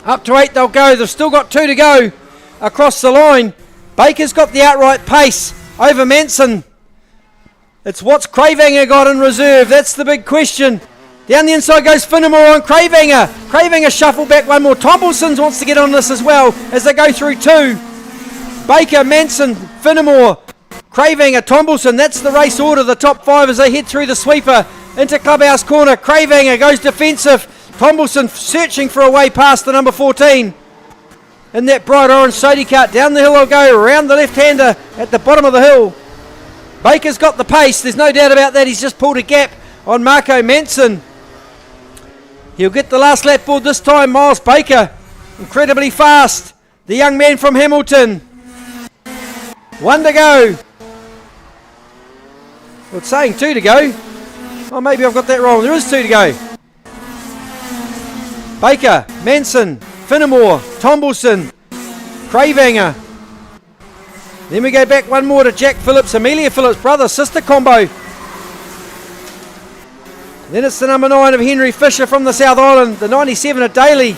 Up to 8 they'll go. They've still got 2 to go across the line. Baker's got the outright pace over Manson. It's what's Cravanger got in reserve. That's the big question. Down the inside goes Finnemore on Cravanger. Cravanger shuffle back one more. Tombleson wants to get on this as well as they go through 2. Baker, Manson, Finnemore, Cravanger, Tombleson. That's the race order, the top 5 as they head through the sweeper into Clubhouse Corner. Cravanger goes defensive. Tombleson searching for a way past the number 14. In that bright orange Sody cart, down the hill they'll go, around the left-hander at the bottom of the hill. Baker's got the pace, there's no doubt about that. He's just pulled a gap on Marco Manson. He'll get the last lap board this time, Miles Baker. Incredibly fast. The young man from Hamilton. 1 to go. Well, it's saying 2 to go. Oh, maybe I've got that wrong. There is 2 to go. Baker, Manson, Finnemore, Tombleson, Cravanger. Then we go back one more to Jack Phillips, Amelia Phillips, brother-sister combo. Then it's the number 9 of Henry Fisher from the South Island, the 97 of Daly.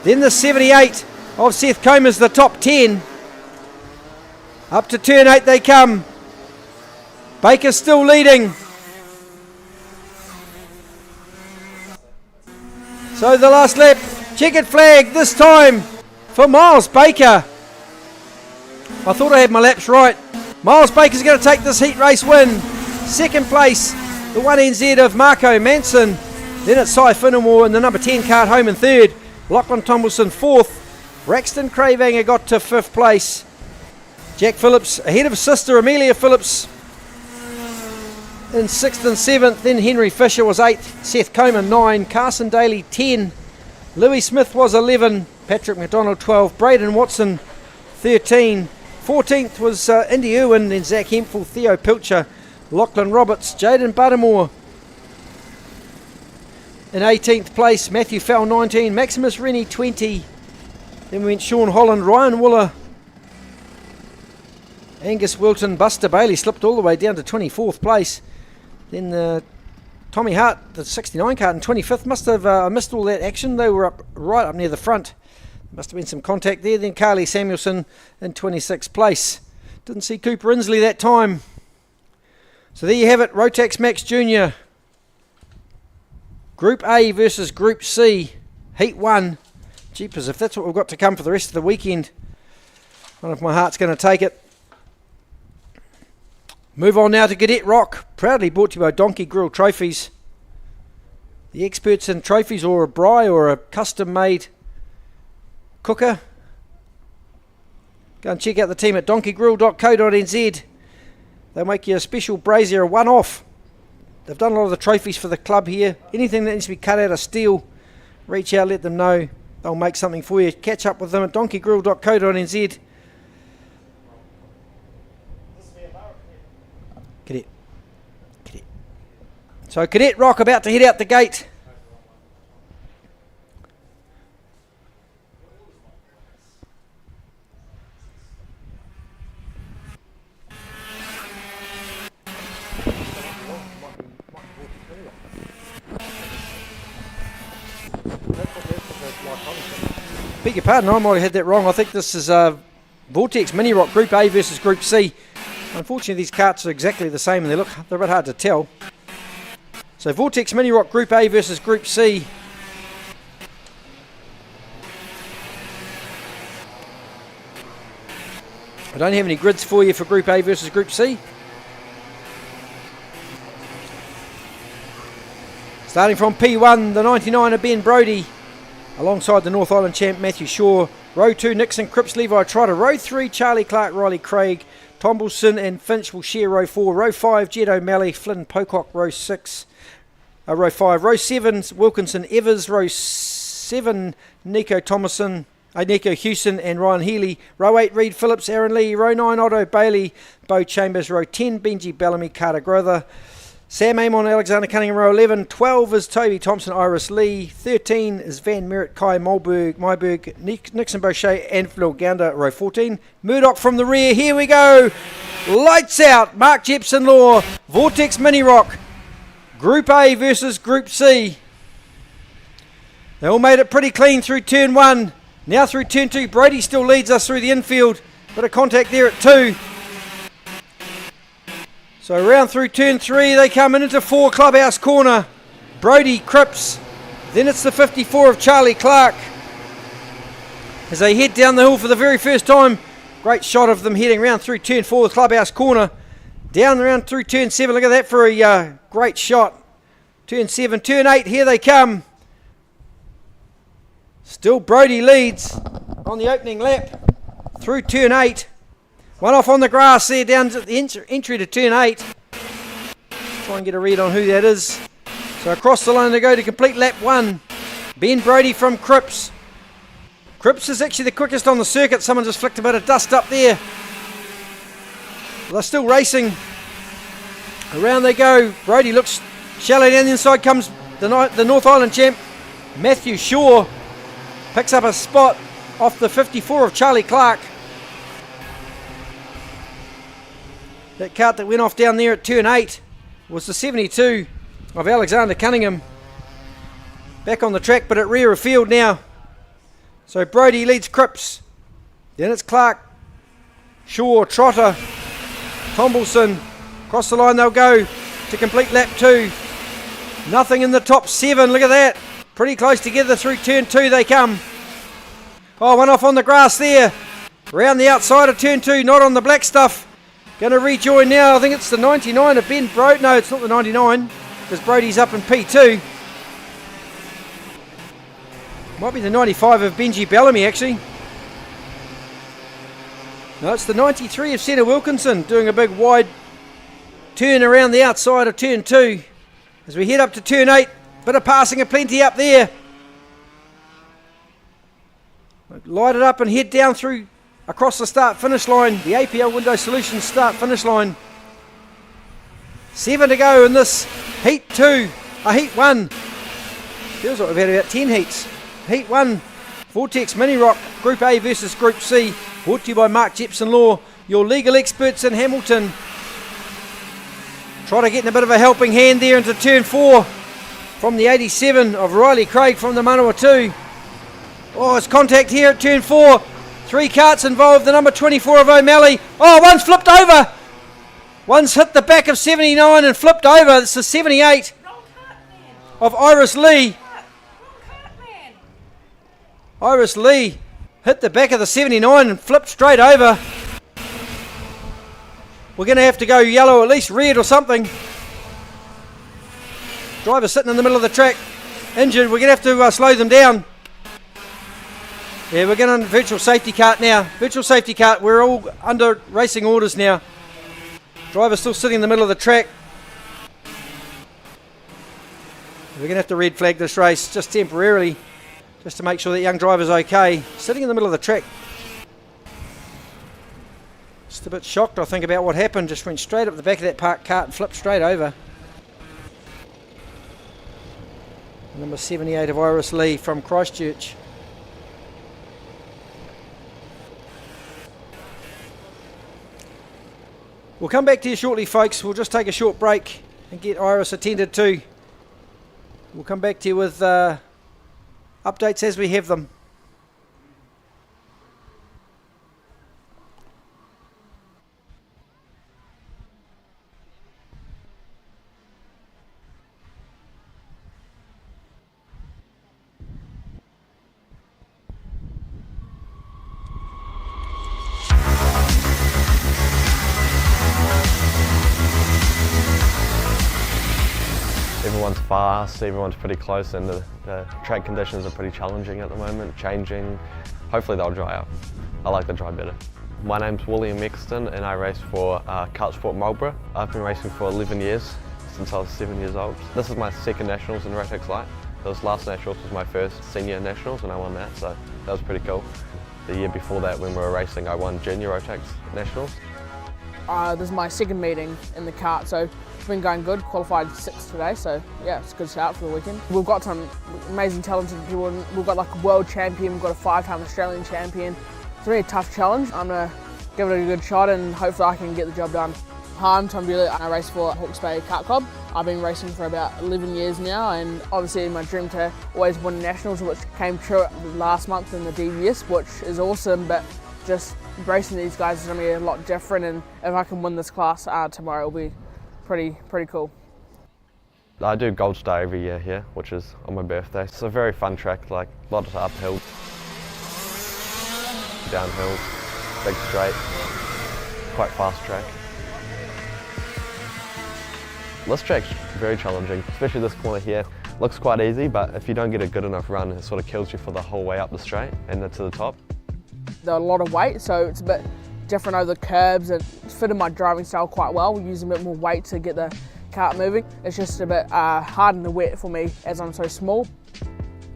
Then the 78 of Seth Comer's the top 10. Up to turn 8 they come. Baker's still leading. So the last lap, checkered flag this time for Miles Baker. I thought I had my laps right. Miles Baker's going to take this heat race win. Second place, the 1NZ of Marco Manson. Then it's Cy Finnemore in the number 10 cart home in third. Lachlan Tombleson fourth. Braxton Cravanger got to 5th place. Jack Phillips ahead of sister Amelia Phillips in 6th and 7th. Then Henry Fisher was 8th. Seth Comer 9. Carson Daly 10. Louis Smith was 11. Patrick McDonald 12. Braden Watson 13. 14th was Indy Irwin. Then Zach Hemphill, Theo Pilcher, Lachlan Roberts, Jaden Buttermore in 18th place. Matthew Fell 19. Maximus Rennie 20. Then we went Sean Holland, Ryan Wooler, Angus Wilton, Buster Bailey slipped all the way down to 24th place. Then Tommy Hart, the 69 cart in 25th. Must have missed all that action. They were right up near the front. Must have been some contact there. Then Carly Samuelson in 26th place. Didn't see Cooper Inslee that time. So there you have it, Rotax Max Junior. Group A versus Group C. Heat 1. Jeepers, if that's what we've got to come for the rest of the weekend. I don't know if my heart's going to take it. Move on now to Cadet ROK. Proudly brought to you by Donkey Grill Trophies. The experts in trophies, or a braai or a custom-made cooker. Go and check out the team at donkeygrill.co.nz. They'll make you a special brazier, a one-off. They've done a lot of the trophies for the club here. Anything that needs to be cut out of steel, reach out, let them know. They'll make something for you. Catch up with them at donkeygrill.co.nz. Cadet. So Cadet ROK about to head out the gate. Beg your pardon, I might have had that wrong. I think this is Vortex Mini ROK Group A versus Group C. Unfortunately, these carts are exactly the same and they're a bit hard to tell. So Vortex Mini ROK Group A versus Group C. I don't have any grids for you for Group A versus Group C. Starting from P1, the 99 of Ben Brodie, alongside the North Island champ Matthew Shaw. Row 2, Nixon, Cripps, Levi Trotter. Row 3, Charlie Clark, Riley Craig, Tombleson and Finch will share row 4. Row 5, Jed O'Malley, Flynn Pocock. Row 6, row 5. Row 7, Wilkinson Evers. Row 7, Nico Thomason, Nico Hewson and Ryan Healy. Row 8, Reed Phillips, Aaron Lee. Row 9, Otto Bailey, Bo Chambers. Row 10, Benji Bellamy, Carter Grother. Sam Amon, Alexander Cunningham. Row 11, 12 is Toby Thompson, Iris Lee. 13 is Van Merritt, Kai Myberg, Nixon Boucher and Phil Gounder. Row 14, Murdoch from the rear. Here we go. Lights out. Mark Jepson Law, Vortex Mini ROK. Group A versus Group C. They all made it pretty clean through turn 1. Now through turn 2, Brody still leads us through the infield. Bit of contact there at 2. So around through turn 3, they come into 4 Clubhouse Corner. Brody, Cripps. Then it's the 54 of Charlie Clark. As they head down the hill for the very first time, Great shot of them heading round through turn 4, the clubhouse corner. Down around through turn 7. Look at that for a great shot. Turn 7, turn 8, here they come. Still Brodie leads on the opening lap through turn 8. One off on the grass there down to the entry to turn 8. Try and get a read on who that is. So across the line they go to complete lap 1. Ben Brodie from Cripps. Cripps is actually the quickest on the circuit. Someone just flicked a bit of dust up there. They're still racing. Around they go. Brodie looks shallow down the inside. Comes the North Island champ, Matthew Shaw. Picks up a spot off the 54 of Charlie Clark. That cart that went off down there at turn 8 was the 72 of Alexander Cunningham. Back on the track, but at rear of field now. So Brodie leads Cripps. Then it's Clark, Shaw, Trotter, Tombleson. Across the line they'll go to complete lap 2. Nothing in the top 7. Look at that. Pretty close together through turn 2 they come. Oh, one off on the grass there. Around the outside of turn 2, not on the black stuff. Going to rejoin now. I think it's the 99 of Ben Brodie. No, it's not the 99 because Brodie's up in P2. Might be the 95 of Benji Bellamy actually. No, it's the 93 of Senna Wilkinson doing a big wide turn around the outside of turn 2. As we head up to turn 8, bit of passing aplenty up there. Light it up and head down through across the start-finish line. The APL Window Solutions start-finish line. 7 to go in this Heat 2, Heat 1. Feels like we've had about 10 heats. Heat 1, Vortex Mini Rock, Group A versus Group C. Brought to you by Mark Jepson Law, your legal experts in Hamilton. Try to get in a bit of a helping hand there into turn 4 from the 87 of Riley Craig from the Manawatu. Oh, it's contact here at turn 4. 3 carts involved, the number 24 of O'Malley. Oh, one's flipped over. One's hit the back of 79 and flipped over. It's the 78 of Iris Lee. Iris Lee hit the back of the 79 and flipped straight over. We're going to have to go yellow, at least red or something. Driver sitting in the middle of the track, injured. We're going to have to slow them down. Yeah, we're going on virtual safety cart now. Virtual safety cart, we're all under racing orders now. Driver's still sitting in the middle of the track. We're going to have to red flag this race just temporarily, just to make sure that young driver's okay. Sitting in the middle of the track. Just a bit shocked, I think, about what happened. Just went straight up the back of that parked cart and flipped straight over. Number 78 of Iris Lee from Christchurch. We'll come back to you shortly, folks. We'll just take a short break and get Iris attended to. We'll come back to you with updates as we have them. Everyone's fast, everyone's pretty close, and the track conditions are pretty challenging at the moment, changing. Hopefully they'll dry out. I like the dry better. My name's William Mexton and I race for KartSport Marlborough. I've been racing for 11 years, since I was 7 years old. This is my second Nationals in Rotax Light. This last Nationals was my first Senior Nationals and I won that, so that was pretty cool. The year before that, when we were racing, I won Junior Rotax Nationals. This is my second meeting in the kart, so it's been going good. Qualified 6th today, so yeah, it's a good start for the weekend. We've got some amazing talented people. We've got like a world champion, we've got a 5-time Australian champion. It's a really tough challenge. I'm gonna give it a good shot and hopefully I can get the job done. Hi, I'm Tom Bewley. I race for Hawke's Bay Kart Club. I've been racing for about 11 years now, and obviously my dream to always win nationals, which came true last month in the DVS, which is awesome, but just racing these guys is going to be a lot different, and if I can win this class tomorrow, it'll be pretty cool. I do Gold Star every year here, which is on my birthday. It's a very fun track, like a lot of uphill, downhill, big straight, quite fast track. This track's very challenging, especially this corner here. Looks quite easy, but if you don't get a good enough run, it sort of kills you for the whole way up the straight and to the top. There's a lot of weight, so it's a bit different over the curbs. It fitted my driving style quite well. We're using a bit more weight to get the kart moving. It's just a bit hard in the wet for me as I'm so small.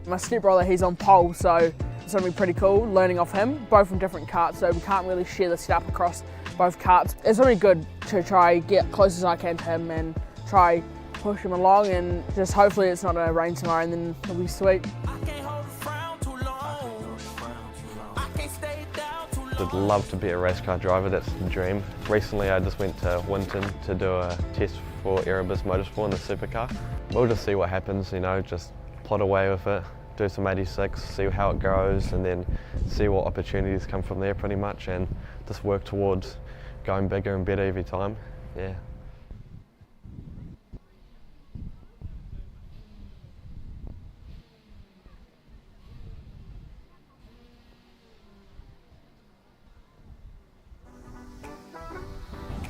My stepbrother, he's on pole, so it's going to be pretty cool learning off him, both from different karts, so we can't really share the setup across both karts. It's going to be good to try get close as I can to him and try push him along, and just hopefully it's not going to rain tomorrow and then it'll be sweet. I'd love to be a race car driver, that's the dream. Recently I just went to Winton to do a test for Erebus Motorsport in the supercar. We'll just see what happens, you know, just plot away with it, do some 86, see how it goes, and then see what opportunities come from there pretty much, and just work towards going bigger and better every time. Yeah.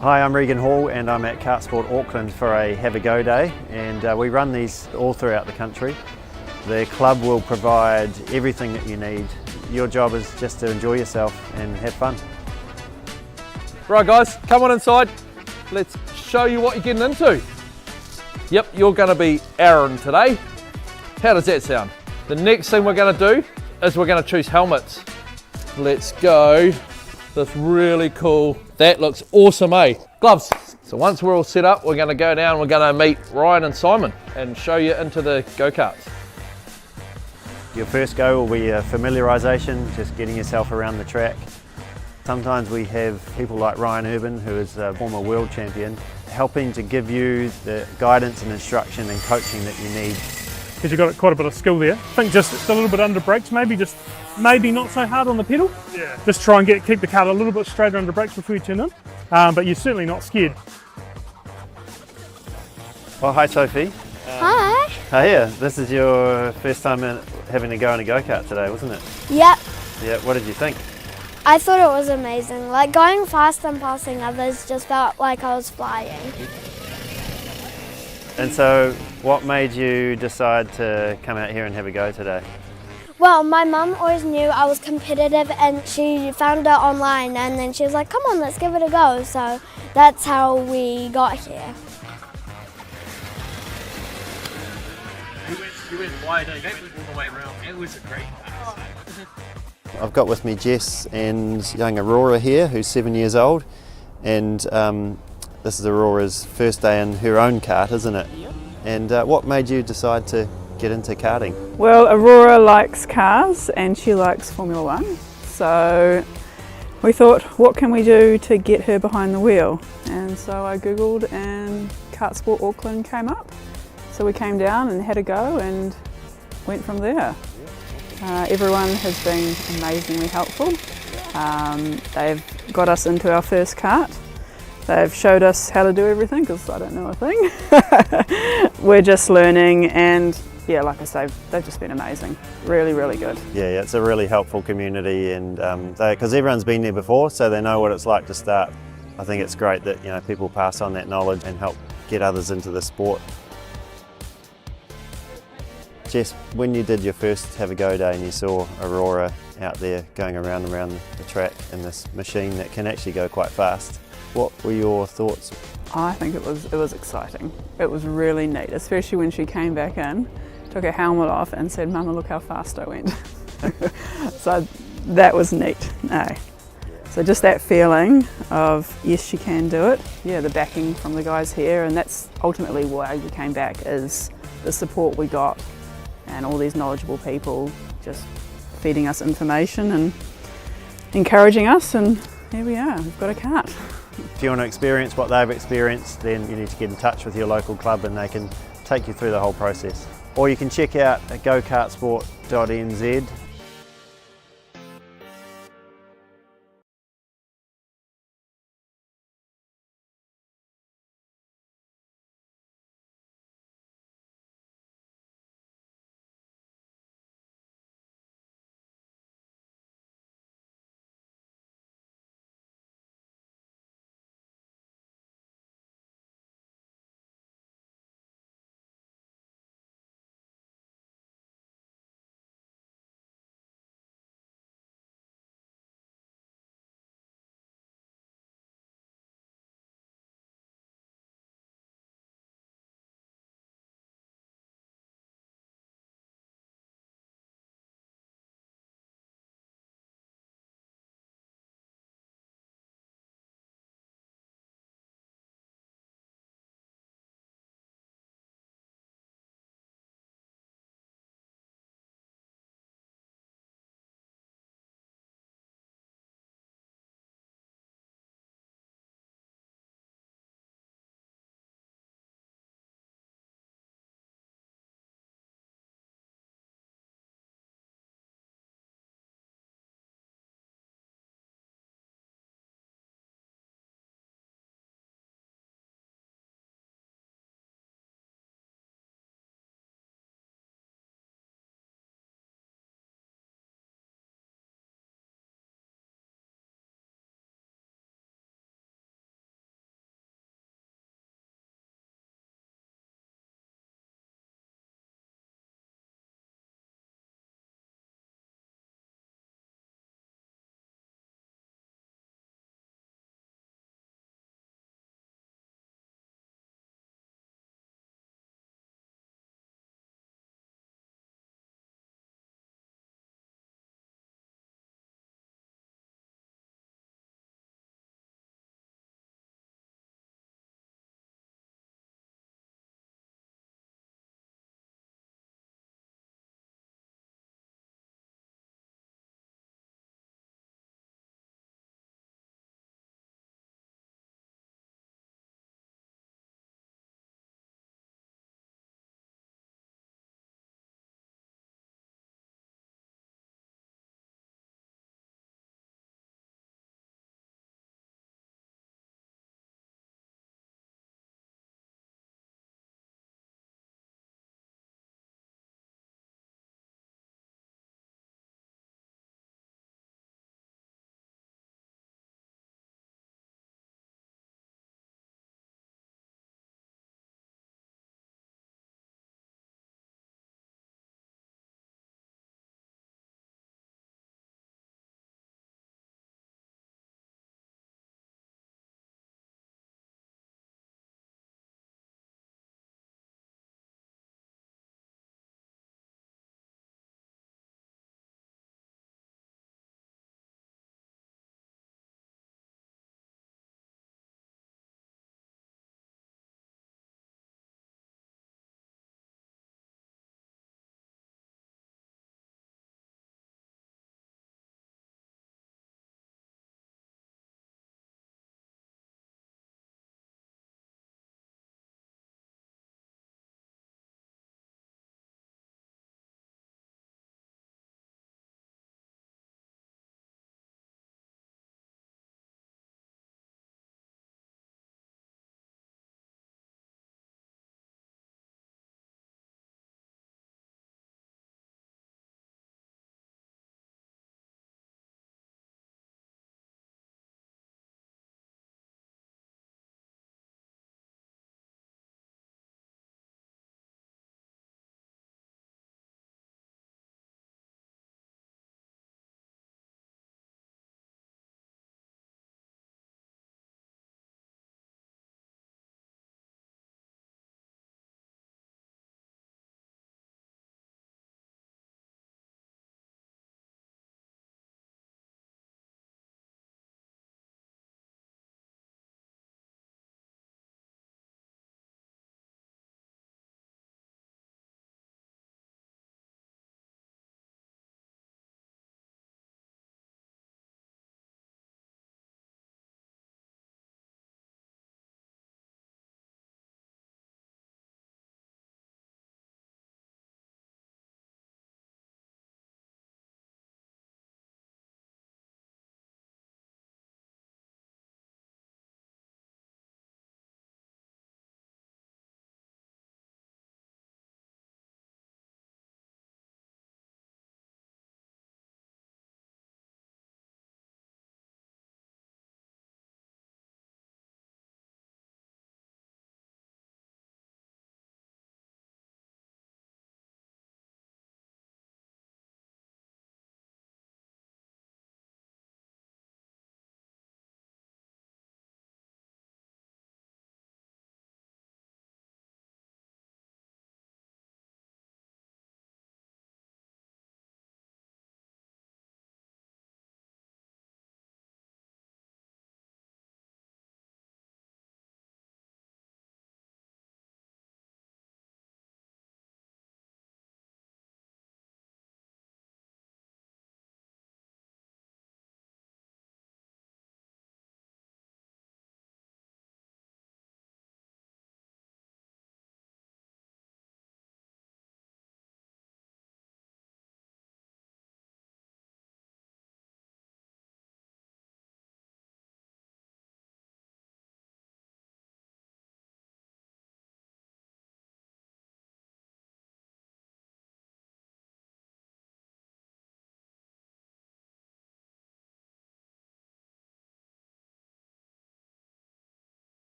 Hi, I'm Regan Hall and I'm at KartSport Auckland for a Have a Go day, and we run these all throughout the country. The club will provide everything that you need. Your job is just to enjoy yourself and have fun. Right guys, come on inside. Let's show you what you're getting into. Yep, you're going to be Aaron today. How does that sound? The next thing we're going to do is we're going to choose helmets. Let's go. That's really cool. That looks awesome, eh? Gloves. So once we're all set up, we're going to go down, we're going to meet Ryan and Simon and show you into the go-karts. Your first go will be a familiarisation, just getting yourself around the track. Sometimes we have people like Ryan Urban, who is a former world champion, helping to give you the guidance and instruction and coaching that you need. Because you've got quite a bit of skill there. I think just a little bit under brakes, maybe not so hard on the pedal. Yeah. Just try and keep the car a little bit straighter under brakes before you turn in. But you're certainly not scared. Well, hi Sophie. Hi. Hiya, this is your first time having to go in a go-kart today, wasn't it? Yep. Yeah, what did you think? I thought it was amazing. Like going fast and passing others just felt like I was flying. And so, what made you decide to come out here and have a go today? Well, my mum always knew I was competitive and she found it online and then she was like, come on, let's give it a go. So that's how we got here. You went wide, all the way around. It was a great pass. I've got with me Jess and young Aurora here, who's 7 years old, and this is Aurora's first day in her own kart, isn't it? Yep. And what made you decide to get into karting? Well, Aurora likes cars and she likes Formula One, so we thought, what can we do to get her behind the wheel? And so I googled and KartSport Auckland came up. So we came down and had a go and went from there. Everyone has been amazingly helpful. They've got us into our first kart. They've showed us how to do everything because I don't know a thing. We're just learning, and yeah, like I say, they've just been amazing. Really, really good. Yeah, it's a really helpful community, and because everyone's been there before, so they know what it's like to start. I think it's great that people pass on that knowledge and help get others into the sport. Jess, when you did your first Have a Go day and you saw Aurora out there going around the track in this machine that can actually go quite fast, what were your thoughts? I think it was exciting. It was really neat, especially when she came back in, took her helmet off and said, "Mama, look how fast I went." So that was neat. No. So just that feeling of, yes, she can do it. Yeah, the backing from the guys here, and that's ultimately why we came back, is the support we got and all these knowledgeable people just feeding us information and encouraging us, and here we are, we've got a kart. If you want to experience what they've experienced, then you need to get in touch with your local club and they can take you through the whole process. Or you can check out gokartsport.nz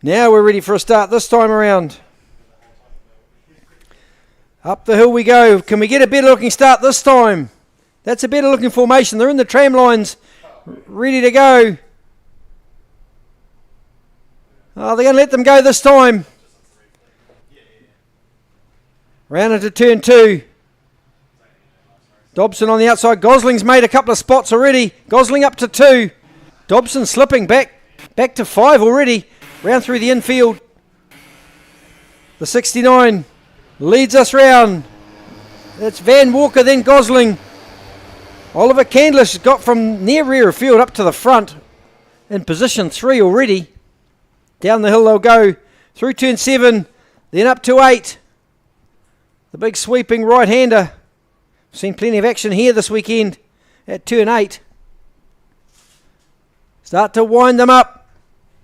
Now we're ready for a start this time around. Up the hill we go. Can we get a better looking start this time? That's a better looking formation. They're in the tram lines, ready to go. Oh, they're going to let them go this time. Round into turn 2. Dobson on the outside. Gosling's made a couple of spots already. Gosling up to 2. Dobson slipping back to 5 already. Round through the infield. The 69 leads us round. That's Van Walker, then Gosling. Oliver Candlish got from near rear of field up to the front in position 3 already. Down the hill they'll go through turn 7, then up to 8. The big sweeping right-hander. Seen plenty of action here this weekend at turn 8. Start to wind them up.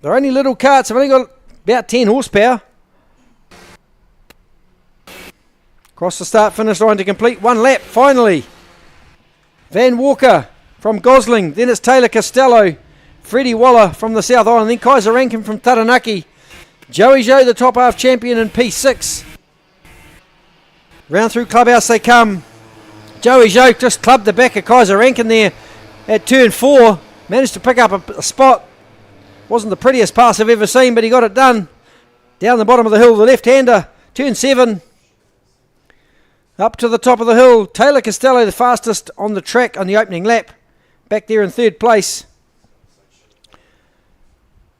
They're only little carts. They've only got about 10 horsepower. Across the start-finish line to complete 1 lap, finally. Van Walker from Gosling. Then it's Taylor Costello. Freddie Waller from the South Island. Then Kaiser Rankin from Taranaki. Joey Joe, the top half champion in P6. Round through Clubhouse they come. Joey Joe just clubbed the back of Kaiser Rankin there at turn 4. Managed to pick up a spot. Wasn't the prettiest pass I've ever seen, but he got it done. Down the bottom of the hill, the left-hander. Turn 7. Up to the top of the hill. Taylor Costello, the fastest on the track on the opening lap. Back there in 3rd place.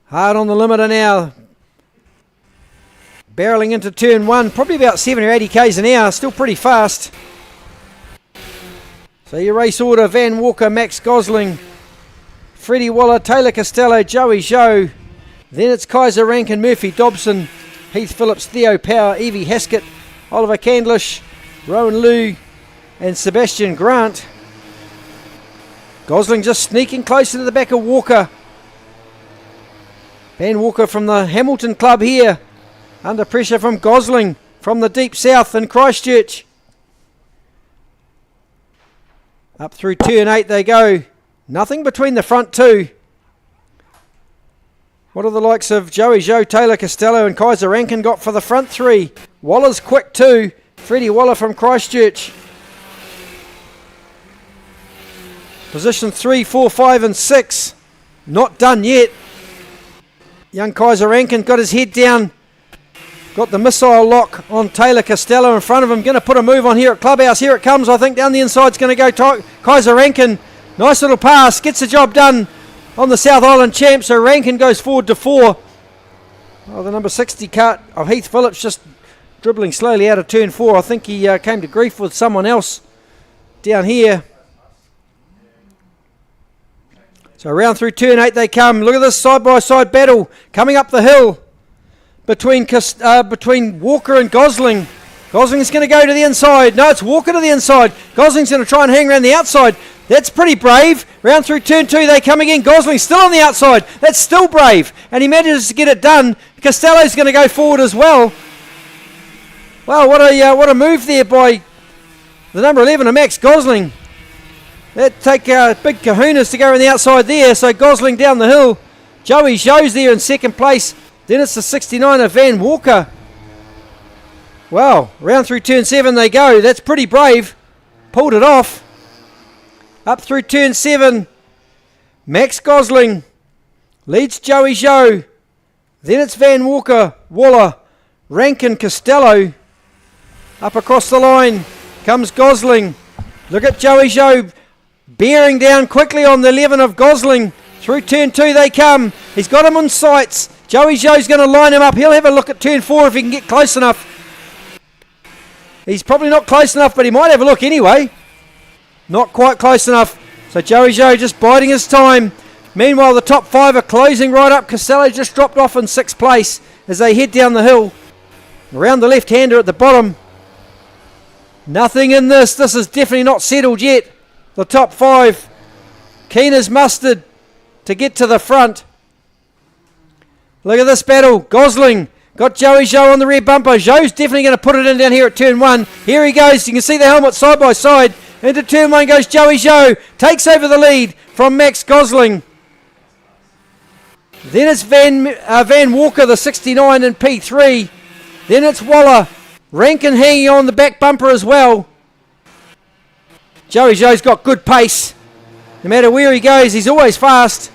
Hard on the limiter now. Barreling into turn 1. Probably about 70 or 80 k's an hour. Still pretty fast. So your race order: Van Walker, Max Gosling, Freddie Waller, Taylor Costello, Joey Joe. Then it's Kaiser Rankin, Murphy Dobson, Heath Phillips, Theo Power, Evie Haskett, Oliver Candlish, Rowan Liu and Sebastian Grant. Gosling just sneaking closer to the back of Walker. Van Walker from the Hamilton Club here. Under pressure from Gosling from the deep south in Christchurch. Up through turn 8 they go. Nothing between the front 2. What are the likes of Joey Joe, Taylor Costello and Kaiser Rankin got for the front 3? Waller's quick too. Freddie Waller from Christchurch. Position 3, 4, 5 and 6. Not done yet. Young Kaiser Rankin got his head down. Got the missile lock on Taylor Costello in front of him. Going to put a move on here at Clubhouse. Here it comes. I think down the inside's going to go Kaiser Rankin. Nice little pass. Gets the job done on the South Island champ. So Rankin goes forward to 4. Oh, the number 60 cart of Heath Phillips just dribbling slowly out of turn 4. I think he came to grief with someone else down here. So round through turn 8 they come. Look at this side-by-side battle coming up the hill between Walker and Gosling. Gosling's going to go to the inside. No, it's Walker to the inside. Gosling's going to try and hang around the outside. That's pretty brave. Round through turn 2 they come again. Gosling's still on the outside. That's still brave. And he manages to get it done. Costello's going to go forward as well. Wow, what a move there by the number 11 of Max Gosling. That'd take big kahunas to go on the outside there. So Gosling down the hill. Joey Joe's there in 2nd place. Then it's the 69 of Van Walker. Wow, round through turn 7 they go. That's pretty brave. Pulled it off. Up through turn 7. Max Gosling leads Joey Joe. Then it's Van Walker, Waller, Rankin, Costello. Up across the line comes Gosling. Look at Joey Joe bearing down quickly on the 11 of Gosling. Through turn 2 they come. He's got him on sights. Joey Joe's going to line him up. He'll have a look at turn 4 if he can get close enough. He's probably not close enough, but he might have a look anyway. Not quite close enough. So Joey Joe just biding his time. Meanwhile, the top 5 are closing right up. Costello just dropped off in 6th place as they head down the hill. Around the left-hander at the bottom. Nothing in this. This is definitely not settled yet. The top 5. Keen as mustard to get to the front. Look at this battle. Gosling got Joey Joe on the rear bumper. Joe's definitely going to put it in down here at turn 1. Here he goes. You can see the helmet side by side. Into turn 1 goes Joey Joe. Takes over the lead from Max Gosling. Then it's Van Walker, the 69 in P3. Then it's Waller. Rankin hanging on the back bumper as well. Joey Joe's got good pace. No matter where he goes, he's always fast.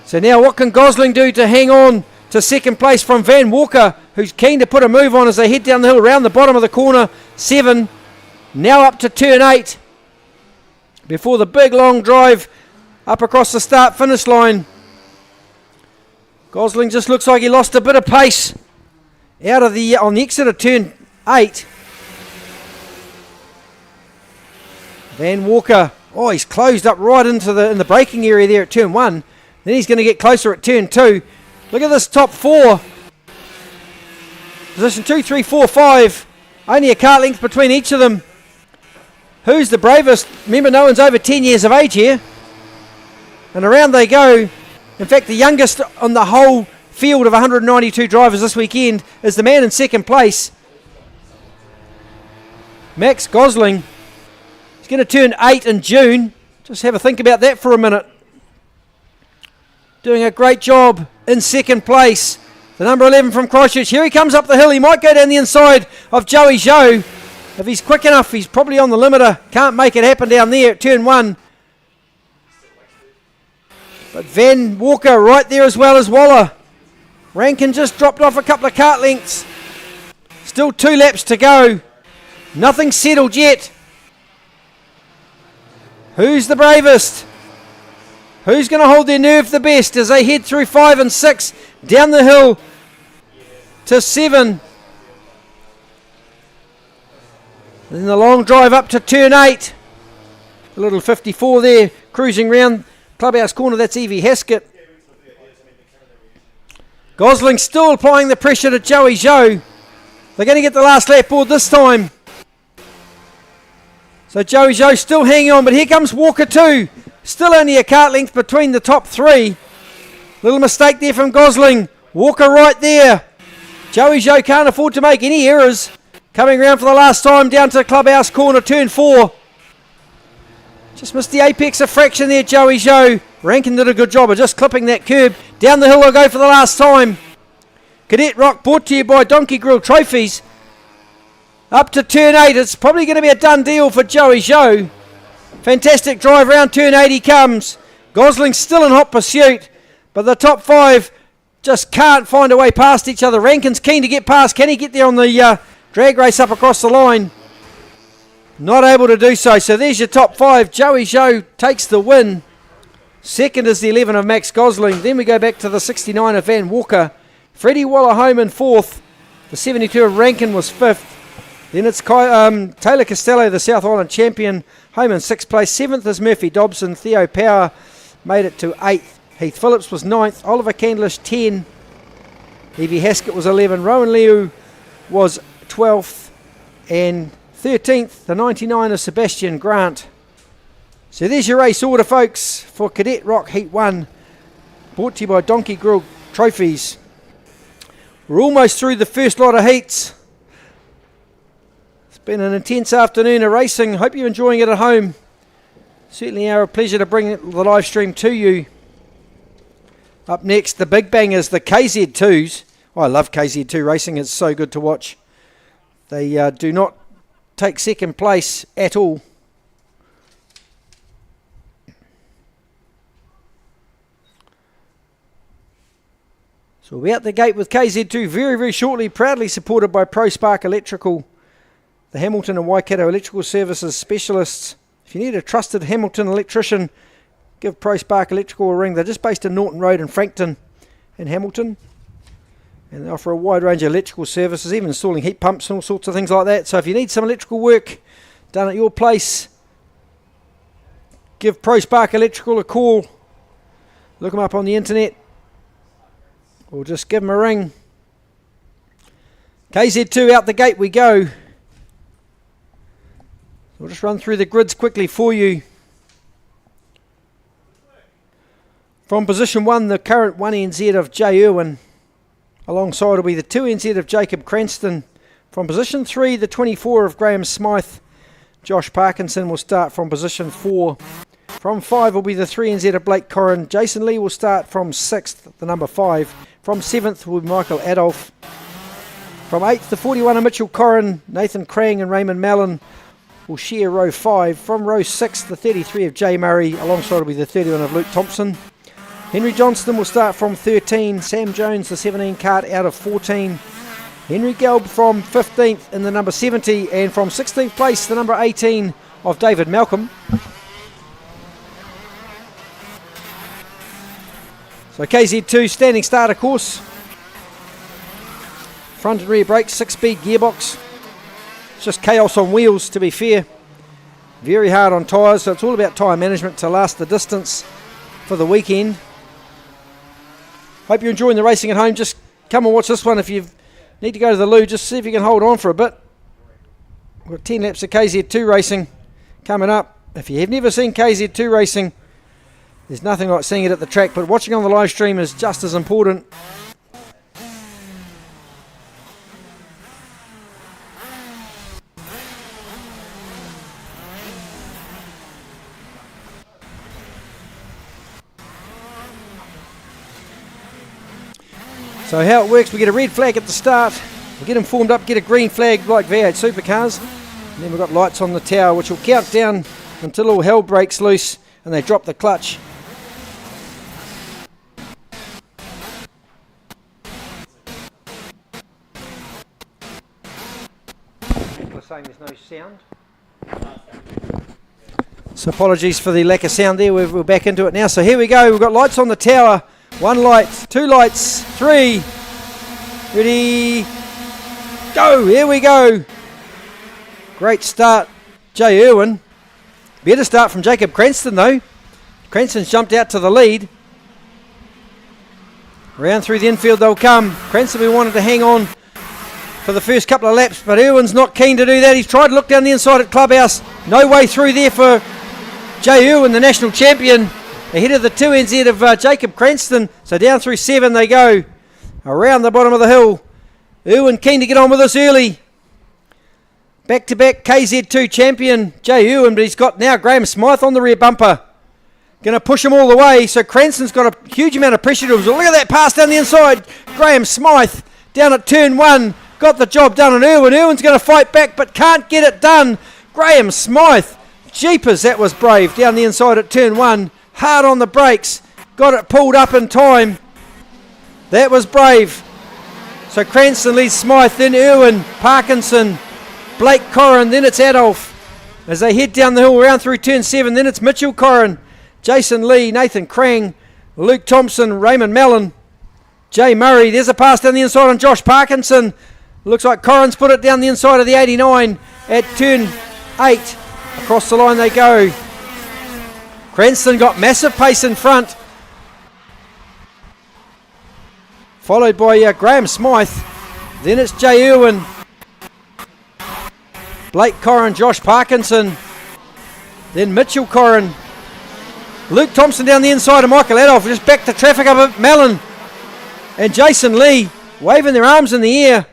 So now what can Gosling do to hang on to second place from Van Walker, who's keen to put a move on as they head down the hill around the bottom of the corner 7. Now up to turn 8. Before the big long drive up across the start-finish line. Gosling just looks like he lost a bit of pace out of on the exit of turn 8. Van Walker, oh, he's closed up right into in the braking area there at turn 1. Then he's going to get closer at turn 2. Look at this top 4. Position 2, 3, 4, 5. Only a kart length between each of them. Who's the bravest? Remember, no one's over 10 years of age here. And around they go. In fact, the youngest on the whole field of 192 drivers this weekend is the man in second place, Max Gosling. He's going to turn 8 in June. Just have a think about that for a minute. Doing a great job in second place. The number 11 from Christchurch. Here he comes up the hill. He might go down the inside of Joey Joe. If he's quick enough, he's probably on the limiter. Can't make it happen down there at turn 1. But Van Walker right there as well as Waller. Rankin just dropped off a couple of kart lengths. Still 2 laps to go. Nothing settled yet. Who's the bravest? Who's going to hold their nerve the best as they head through 5 and 6 down the hill to 7? Then the long drive up to turn 8. A little 54 there, cruising round clubhouse corner. That's Evie Haskett. Gosling still applying the pressure to Joey Joe. They're going to get the last lap board this time. So Joey Joe still hanging on, but here comes Walker too. Still only a kart length between the top 3. Little mistake there from Gosling. Walker right there. Joey Joe can't afford to make any errors. Coming around for the last time down to the clubhouse corner, turn 4. Just missed the apex a fraction there, Joey Joe. Rankin did a good job of just clipping that curb. Down the hill they'll go for the last time. Cadet ROK brought to you by Donkey Grill Trophies. Up to turn 8. It's probably going to be a done deal for Joey Joe. Fantastic drive round turn 8 he comes. Gosling still in hot pursuit, but the top 5 just can't find a way past each other. Rankin's keen to get past. Can he get there on the drag race up across the line? Not able to do so. So there's your top 5. Joey Joe takes the win. Second is the 11 of Max Gosling. Then we go back to the 69 of Van Walker. Freddie Waller home in 4th. The 72 of Rankin was 5th. Then it's Taylor Costello, the South Island champion, home in 6th place. 7th is Murphy Dobson. Theo Power made it to 8th. Heath Phillips was 9th. Oliver Candlish 10. Evie Haskett was 11. Rowan Liu was 12th. And 13th, the 99 of Sebastian Grant. So there's your race order, folks, for Cadet ROK Heat 1. Brought to you by Donkey Grill Trophies. We're almost through the first lot of heats. It's been an intense afternoon of racing. Hope you're enjoying it at home. Certainly a pleasure to bring the live stream to you. Up next, the big bangers, the KZ2s. Oh, I love KZ2 racing. It's so good to watch. They do not take second place at all. So we'll be out the gate with KZ2 very, very shortly, proudly supported by ProSpark Electrical, the Hamilton and Waikato Electrical Services specialists. If you need a trusted Hamilton electrician, give ProSpark Electrical a ring. They're just based in Norton Road in Frankton in Hamilton. And they offer a wide range of electrical services, even installing heat pumps and all sorts of things like that. So if you need some electrical work done at your place, give ProSpark Electrical a call. Look them up on the internet. Or just give them a ring. KZ2 out the gate we go. We'll just run through the grids quickly for you. From position 1, the current 1NZ of Jay Irwin. Alongside will be the 2NZ of Jacob Cranston. From position 3, the 24 of Graham Smythe. Josh Parkinson will start from position 4. From 5 will be the 3NZ of Blake Corrin. Jason Lee will start from 6th, the number 5. From 7th will be Michael Adolf. From 8th, the 41 of Mitchell Corrin, Nathan Krang and Raymond Mallon will share row 5. From row 6, the 33 of Jay Murray, alongside will be the 31 of Luke Thompson. Henry Johnston will start from 13. Sam Jones, the 17 cart, out of 14. Henry Gelb from 15th in the number 70, and from 16th place, the number 18 of David Malcolm. So KZ2 standing starter course. Front and rear brakes, 6-speed gearbox. It's just chaos on wheels, to be fair. Very hard on tyres, so it's all about tyre management to last the distance for the weekend. Hope you're enjoying the racing at home. Just come and watch this one. If you need to go to the loo, just see if you can hold on for a bit. We've got 10 laps of KZ2 racing coming up. If you have never seen KZ2 racing, there's nothing like seeing it at the track, but watching on the live stream is just as important. So how it works, we get a red flag at the start, we get them formed up, get a green flag like V8 supercars, and then we've got lights on the tower which will count down until all hell breaks loose and they drop the clutch. People are saying there's no sound. So apologies for the lack of sound there, we're back into it now. So here we go, we've got lights on the tower. 1 light, 2 lights, 3. Ready, go, here we go. Great start, Jay Irwin. Better start from Jacob Cranston though. Cranston's jumped out to the lead. Round through the infield they'll come. Cranston, we wanted to hang on for the first couple of laps, but Irwin's not keen to do that. He's tried to look down the inside at Clubhouse. No way through there for Jay Irwin, the national champion. Ahead of the 2NZ of Jacob Cranston. So down through 7 they go. Around the bottom of the hill. Irwin keen to get on with this early. Back-to-back KZ2 champion Jay Irwin, but he's got now Graham Smythe on the rear bumper. Going to push him all the way. So Cranston's got a huge amount of pressure to him. So look at that pass down the inside. Graham Smythe down at turn 1. Got the job done on Irwin. Irwin's going to fight back but can't get it done. Graham Smythe. Jeepers, that was brave down the inside at turn 1. Hard on the brakes, got it pulled up in time. That was brave. So Cranston leads Smythe, then Irwin, Parkinson, Blake Corrin, then it's Adolf. As they head down the hill around through turn 7, then it's Mitchell Corrin, Jason Lee, Nathan Krang, Luke Thompson, Raymond Mallon, Jay Murray. There's a pass down the inside on Josh Parkinson. Looks like Corrin's put it down the inside of the 89 at turn 8. Across the line they go. Cranston got massive pace in front. Followed by Graham Smythe. Then it's Jay Irwin. Blake Corrin, Josh Parkinson. Then Mitchell Corrin. Luke Thompson down the inside of Michael Adolf. Just back to traffic up at Mellon. And Jason Lee waving their arms in the air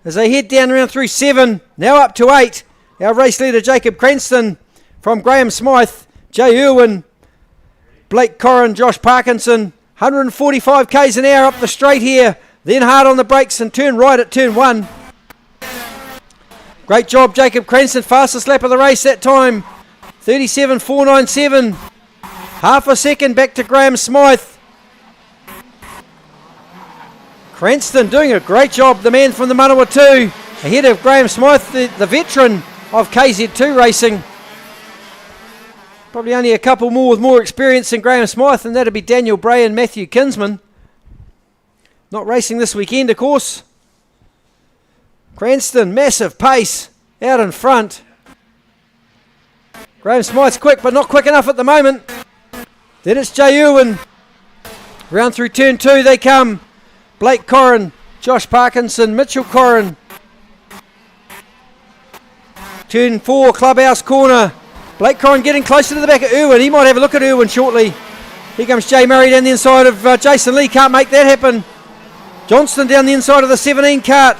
as they head down around through 7. Now up to 8. Our race leader Jacob Cranston from Graham Smythe. Jay Irwin, Blake Corrin, Josh Parkinson, 145 k's an hour up the straight here, then hard on the brakes and turn right at turn 1. Great job Jacob Cranston, fastest lap of the race that time, 37.497, half a second back to Graham Smythe. Cranston doing a great job, the man from the Manawatu, ahead of Graham Smythe, the veteran of KZ2 racing. Probably only a couple more with more experience than Graham Smythe, and that'd be Daniel Bray and Matthew Kinsman. Not racing this weekend, of course. Cranston, massive pace, out in front. Graham Smythe's quick, but not quick enough at the moment. Then it's Jay Irwin. Round through turn 2 they come. Blake Corrin, Josh Parkinson, Mitchell Corrin. Turn 4, Clubhouse corner. Blake Corrin getting closer to the back of Irwin. He might have a look at Irwin shortly. Here comes Jay Murray down the inside of Jason Lee. Can't make that happen. Johnston down the inside of the 17 cart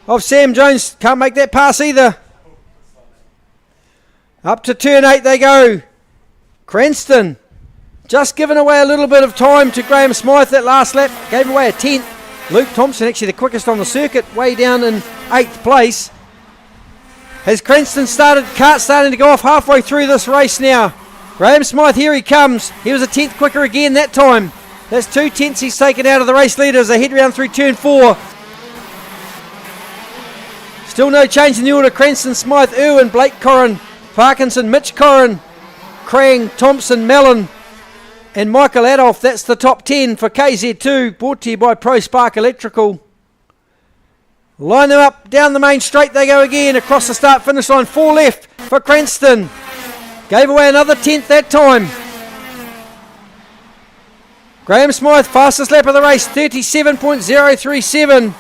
of Sam Jones. Can't make that pass either. Up to turn 8 they go. Cranston just giving away a little bit of time to Graham Smythe that last lap. Gave away a 10th. Luke Thompson actually the quickest on the circuit, way down in 8th place. Has Cranston starting to go off halfway through this race now. Graham Smythe, here he comes. He was a 10th quicker again that time. That's 2 tenths he's taken out of the race leader as they head round through turn 4. Still no change in the order. Cranston, Smythe, Irwin, Blake Corrin, Parkinson, Mitch Corrin, Crang, Thompson, Mellon, and Michael Adolph. That's the top 10 for KZ2, brought to you by Pro Spark Electrical. Line them up, down the main straight they go again, across the start-finish line, 4 left for Cranston. Gave away another 10th that time. Graham Smythe, fastest lap of the race, 37.037.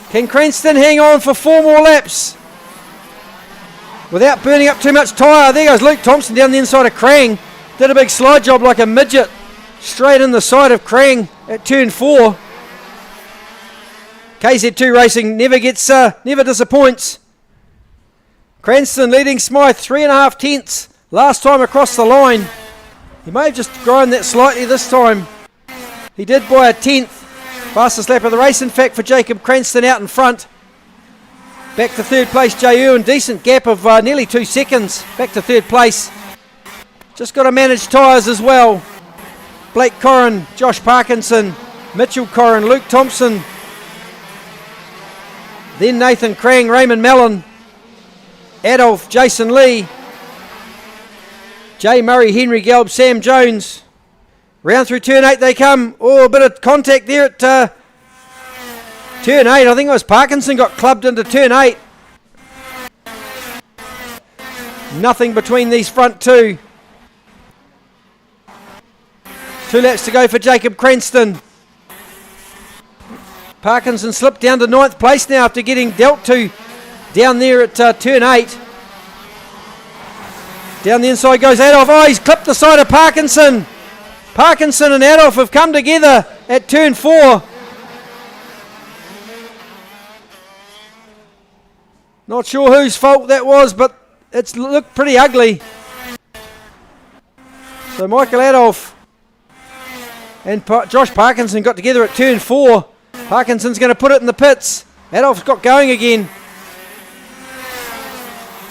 Can Cranston hang on for 4 more laps without burning up too much tyre? There goes Luke Thompson down the inside of Crang. Did a big slide job like a midget, straight in the side of Crang at turn 4. KZ2 Racing never disappoints. Cranston leading Smythe 3.5 tenths last time across the line. He may have just grown that slightly this time. He did by a 10th. Fastest lap of the race, in fact, for Jacob Cranston out in front. Back to 3rd place, Jay Irwin. Decent gap of nearly 2 seconds. Back to 3rd place. Just got to manage tyres as well. Blake Corrin, Josh Parkinson, Mitchell Corrin, Luke Thompson. Then Nathan Crang, Raymond Mellon, Adolph, Jason Lee, Jay Murray, Henry Gelb, Sam Jones. Round through turn 8 they come. Oh, a bit of contact there at turn 8. I think it was Parkinson got clubbed into turn 8. Nothing between these front two. 2 laps to go for Jacob Cranston. Parkinson slipped down to 9th place now after getting dealt to down there at turn 8. Down the inside goes Adolph. Oh, he's clipped the side of Parkinson. Parkinson and Adolph have come together at turn 4. Not sure whose fault that was, but it's looked pretty ugly. So Michael Adolph and Josh Parkinson got together at turn 4. Parkinson's going to put it in the pits. Adolph's got going again.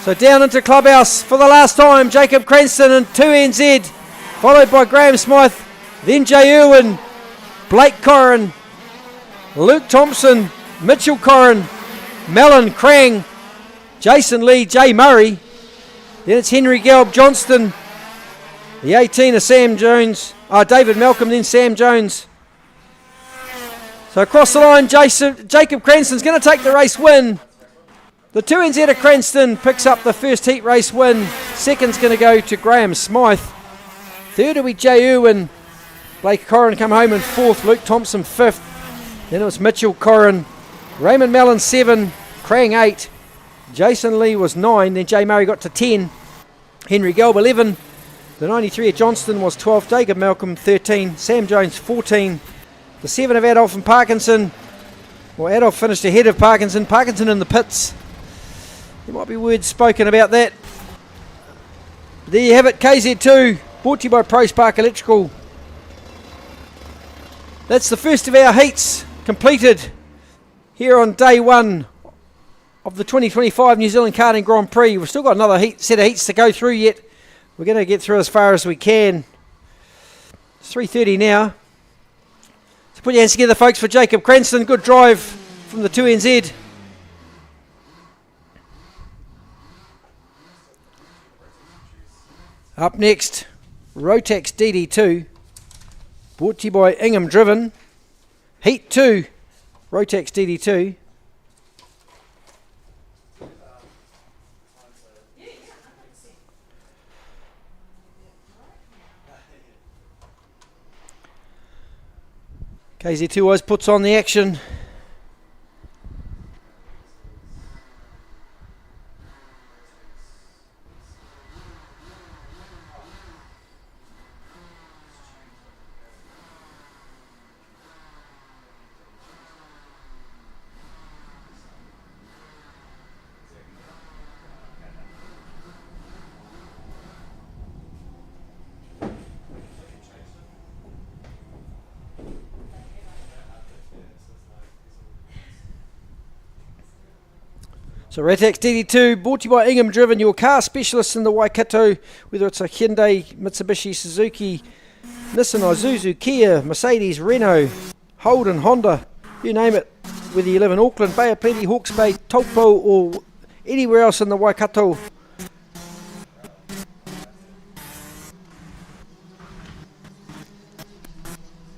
So down into clubhouse for the last time, Jacob Cranston and 2NZ, followed by Graham Smythe, then Jay Irwin, Blake Corrin, Luke Thompson, Mitchell Corrin, Mellon, Crang, Jason Lee, Jay Murray. Then it's Henry Gelb, Johnston, the 18 of Sam Jones, David Malcolm, then Sam Jones. So across the line, Jacob Cranston's going to take the race win. The 2NZ of Cranston picks up the first heat race win. Second's going to go to Graham Smythe. Third will be Jay Irwin. Blake Corrin come home in 4th. Luke Thompson 5th. Then it was Mitchell Corrin. Raymond Mellon 7. Crang 8. Jason Lee was 9. Then Jay Murray got to 10. Henry Gelb 11. The 93 of Johnston was 12. Jacob Malcolm 13. Sam Jones 14. The 7 of Adolph and Parkinson. Well, Adolph finished ahead of Parkinson. Parkinson in the pits. There might be words spoken about that. There you have it, KZ2, brought to you by Pro Spark Electrical. That's the first of our heats completed here on day 1 of the 2025 New Zealand Karting Grand Prix. We've still got another set of heats to go through yet. We're going to get through as far as we can. It's 3:30 now. So put your hands together, folks, for Jacob Cranston. Good drive from the 2NZ. Up next, Rotax DD2, brought to you by Ingham Driven. Heat 2, Rotax DD2. KZ2 always puts on the action. So Rotax DD2, brought to you by Ingham Driven, your car specialist in the Waikato, whether it's a Hyundai, Mitsubishi, Suzuki, Nissan, Isuzu, Kia, Mercedes, Renault, Holden, Honda, you name it. Whether you live in Auckland, Bay of Plenty, Hawke's Bay, Taupo, or anywhere else in the Waikato.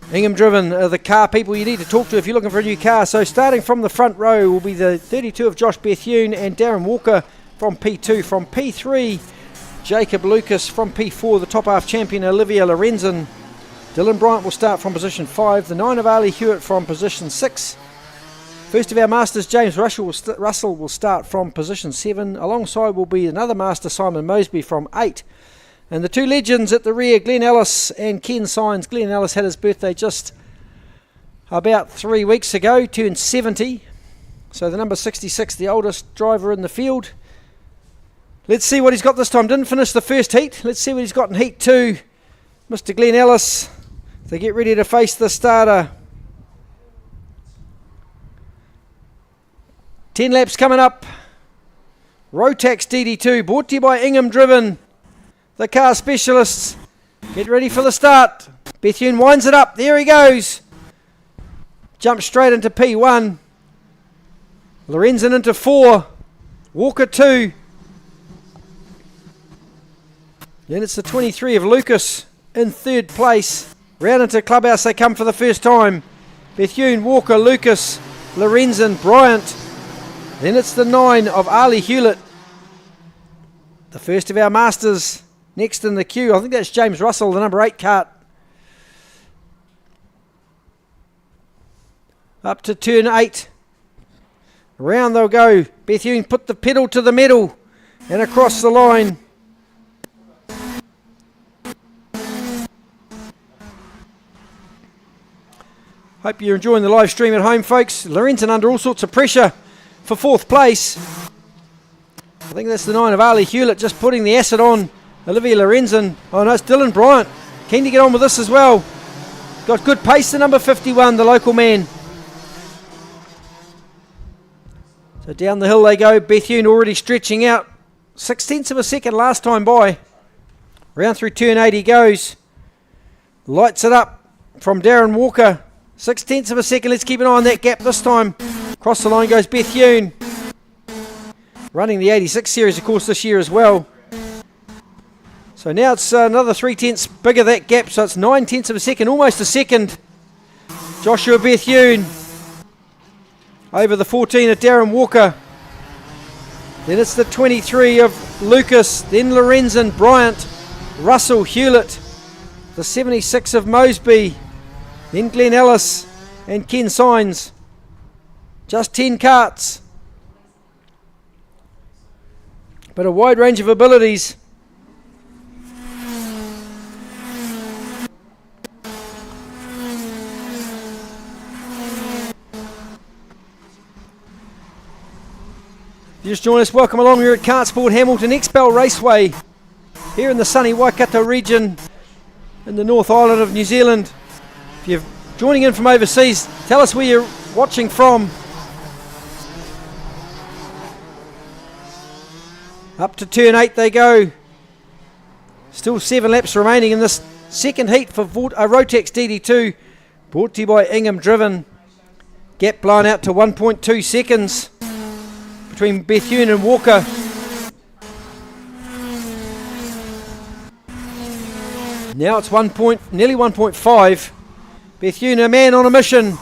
Ingham Driven are the car people you need to talk to if you're looking for a new car. So starting from the front row will be the 32 of Josh Bethune and Darren Walker from P2. From P3, Jacob Lucas. From P4, the top half champion Olivia Lorenzen. Dylan Bryant will start from position 5. The 9 of Ali Hewitt from position 6. First of our Masters, James Russell will start from position 7. Alongside will be another Master, Simon Mosby, from 8. And the two legends at the rear, Glenn Ellis and Ken Sines. Glenn Ellis had his birthday just about 3 weeks ago, turned 70. So the number 66, the oldest driver in the field. Let's see what he's got this time. Didn't finish the first heat. Let's see what he's got in heat 2. Mr. Glenn Ellis, they get ready to face the starter. 10 laps coming up. Rotax DD2, brought to you by Ingham Driven, the car specialists. Get ready for the start. Bethune winds it up. There he goes. Jumps straight into P1. Lorenzen into 4. Walker 2. Then it's the 23 of Lucas in 3rd place. Round into Clubhouse they come for the first time. Bethune, Walker, Lucas, Lorenzen, Bryant. Then it's the 9 of Ali Hewlett. The first of our Masters. Next in the queue, I think that's James Russell, the number 8 kart. Up to turn 8. Around they'll go. Bethune put the pedal to the metal and across the line. Hope you're enjoying the live stream at home, folks. Lorenzen under all sorts of pressure for 4th place. I think that's the 9 of Ali Hewlett just putting the acid on Olivia Lorenzen. Oh no, it's Dylan Bryant. Keen to get on with this as well. Got good pace, the number 51, the local man. So down the hill they go. Bethune already stretching out. 6/10 of a second last time by. Round through turn 8 he goes. Lights it up from Darren Walker. 6/10 of a second. Let's keep an eye on that gap this time. Across the line goes Bethune. Running the 86 series, of course, this year as well. So now it's another 3/10 bigger, that gap, so it's 9/10 of a second, almost a second. Joshua Bethune over the 14 of Darren Walker. Then it's the 23 of Lucas, then Lorenzen, Bryant, Russell, Hewlett, the 76 of Mosby, then Glenn Ellis and Ken Sines. Just 10 karts, but a wide range of abilities. If you just join us, welcome along. We're at KartSport Hamilton XPEL Raceway here in the sunny Waikato region in the North Island of New Zealand. If you're joining in from overseas, tell us where you're watching from. Up to turn 8 they go. Still 7 laps remaining in this second heat for Rotax DD2, brought to you by Ingham Driven. Gap blown out to 1.2 seconds between Bethune and Walker. Now it's nearly 1.5. Bethune, a man on a mission.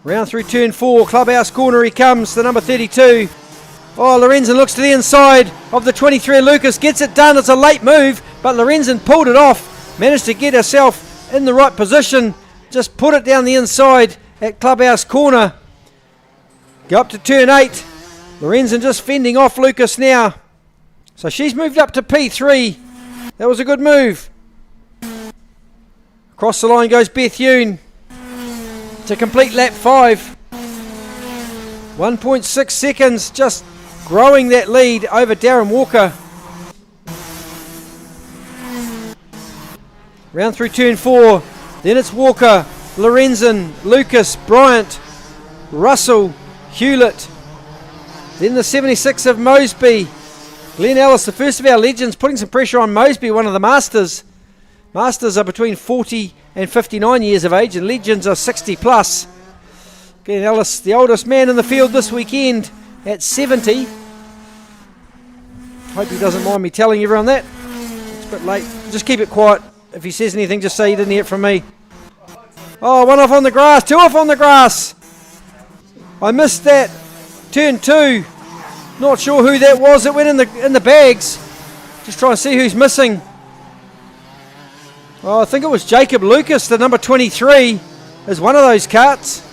Round through turn 4, Clubhouse corner he comes, the number 32. Oh, Lorenzen looks to the inside of the 23. Lucas gets it done. It's a late move, but Lorenzen pulled it off. Managed to get herself in the right position. Just put it down the inside at Clubhouse corner. Go up to turn 8. Lorenzen just fending off Lucas now. So she's moved up to P3. That was a good move. Across the line goes Bethune to complete lap 5. 1.6 seconds, just growing that lead over Darren Walker. Round through turn 4. Then it's Walker, Lorenzen, Lucas, Bryant. Russell, Hewlett. Then the 76 of Mosby. Glenn Ellis, the first of our legends, putting some pressure on Mosby, one of the masters. Masters are between 40 and 59 years of age, and legends are 60 plus. Glenn Ellis, the oldest man in the field this weekend at 70. Hope he doesn't mind me telling everyone that. It's a bit late. Just keep it quiet. If he says anything, just say you didn't hear it from me. Oh, one off on the grass, two off on the grass. I missed that. Turn 2. Not sure who that was. It went in the bags. Just trying to see who's missing. Oh, I think it was Jacob Lucas, the number 23, is one of those carts.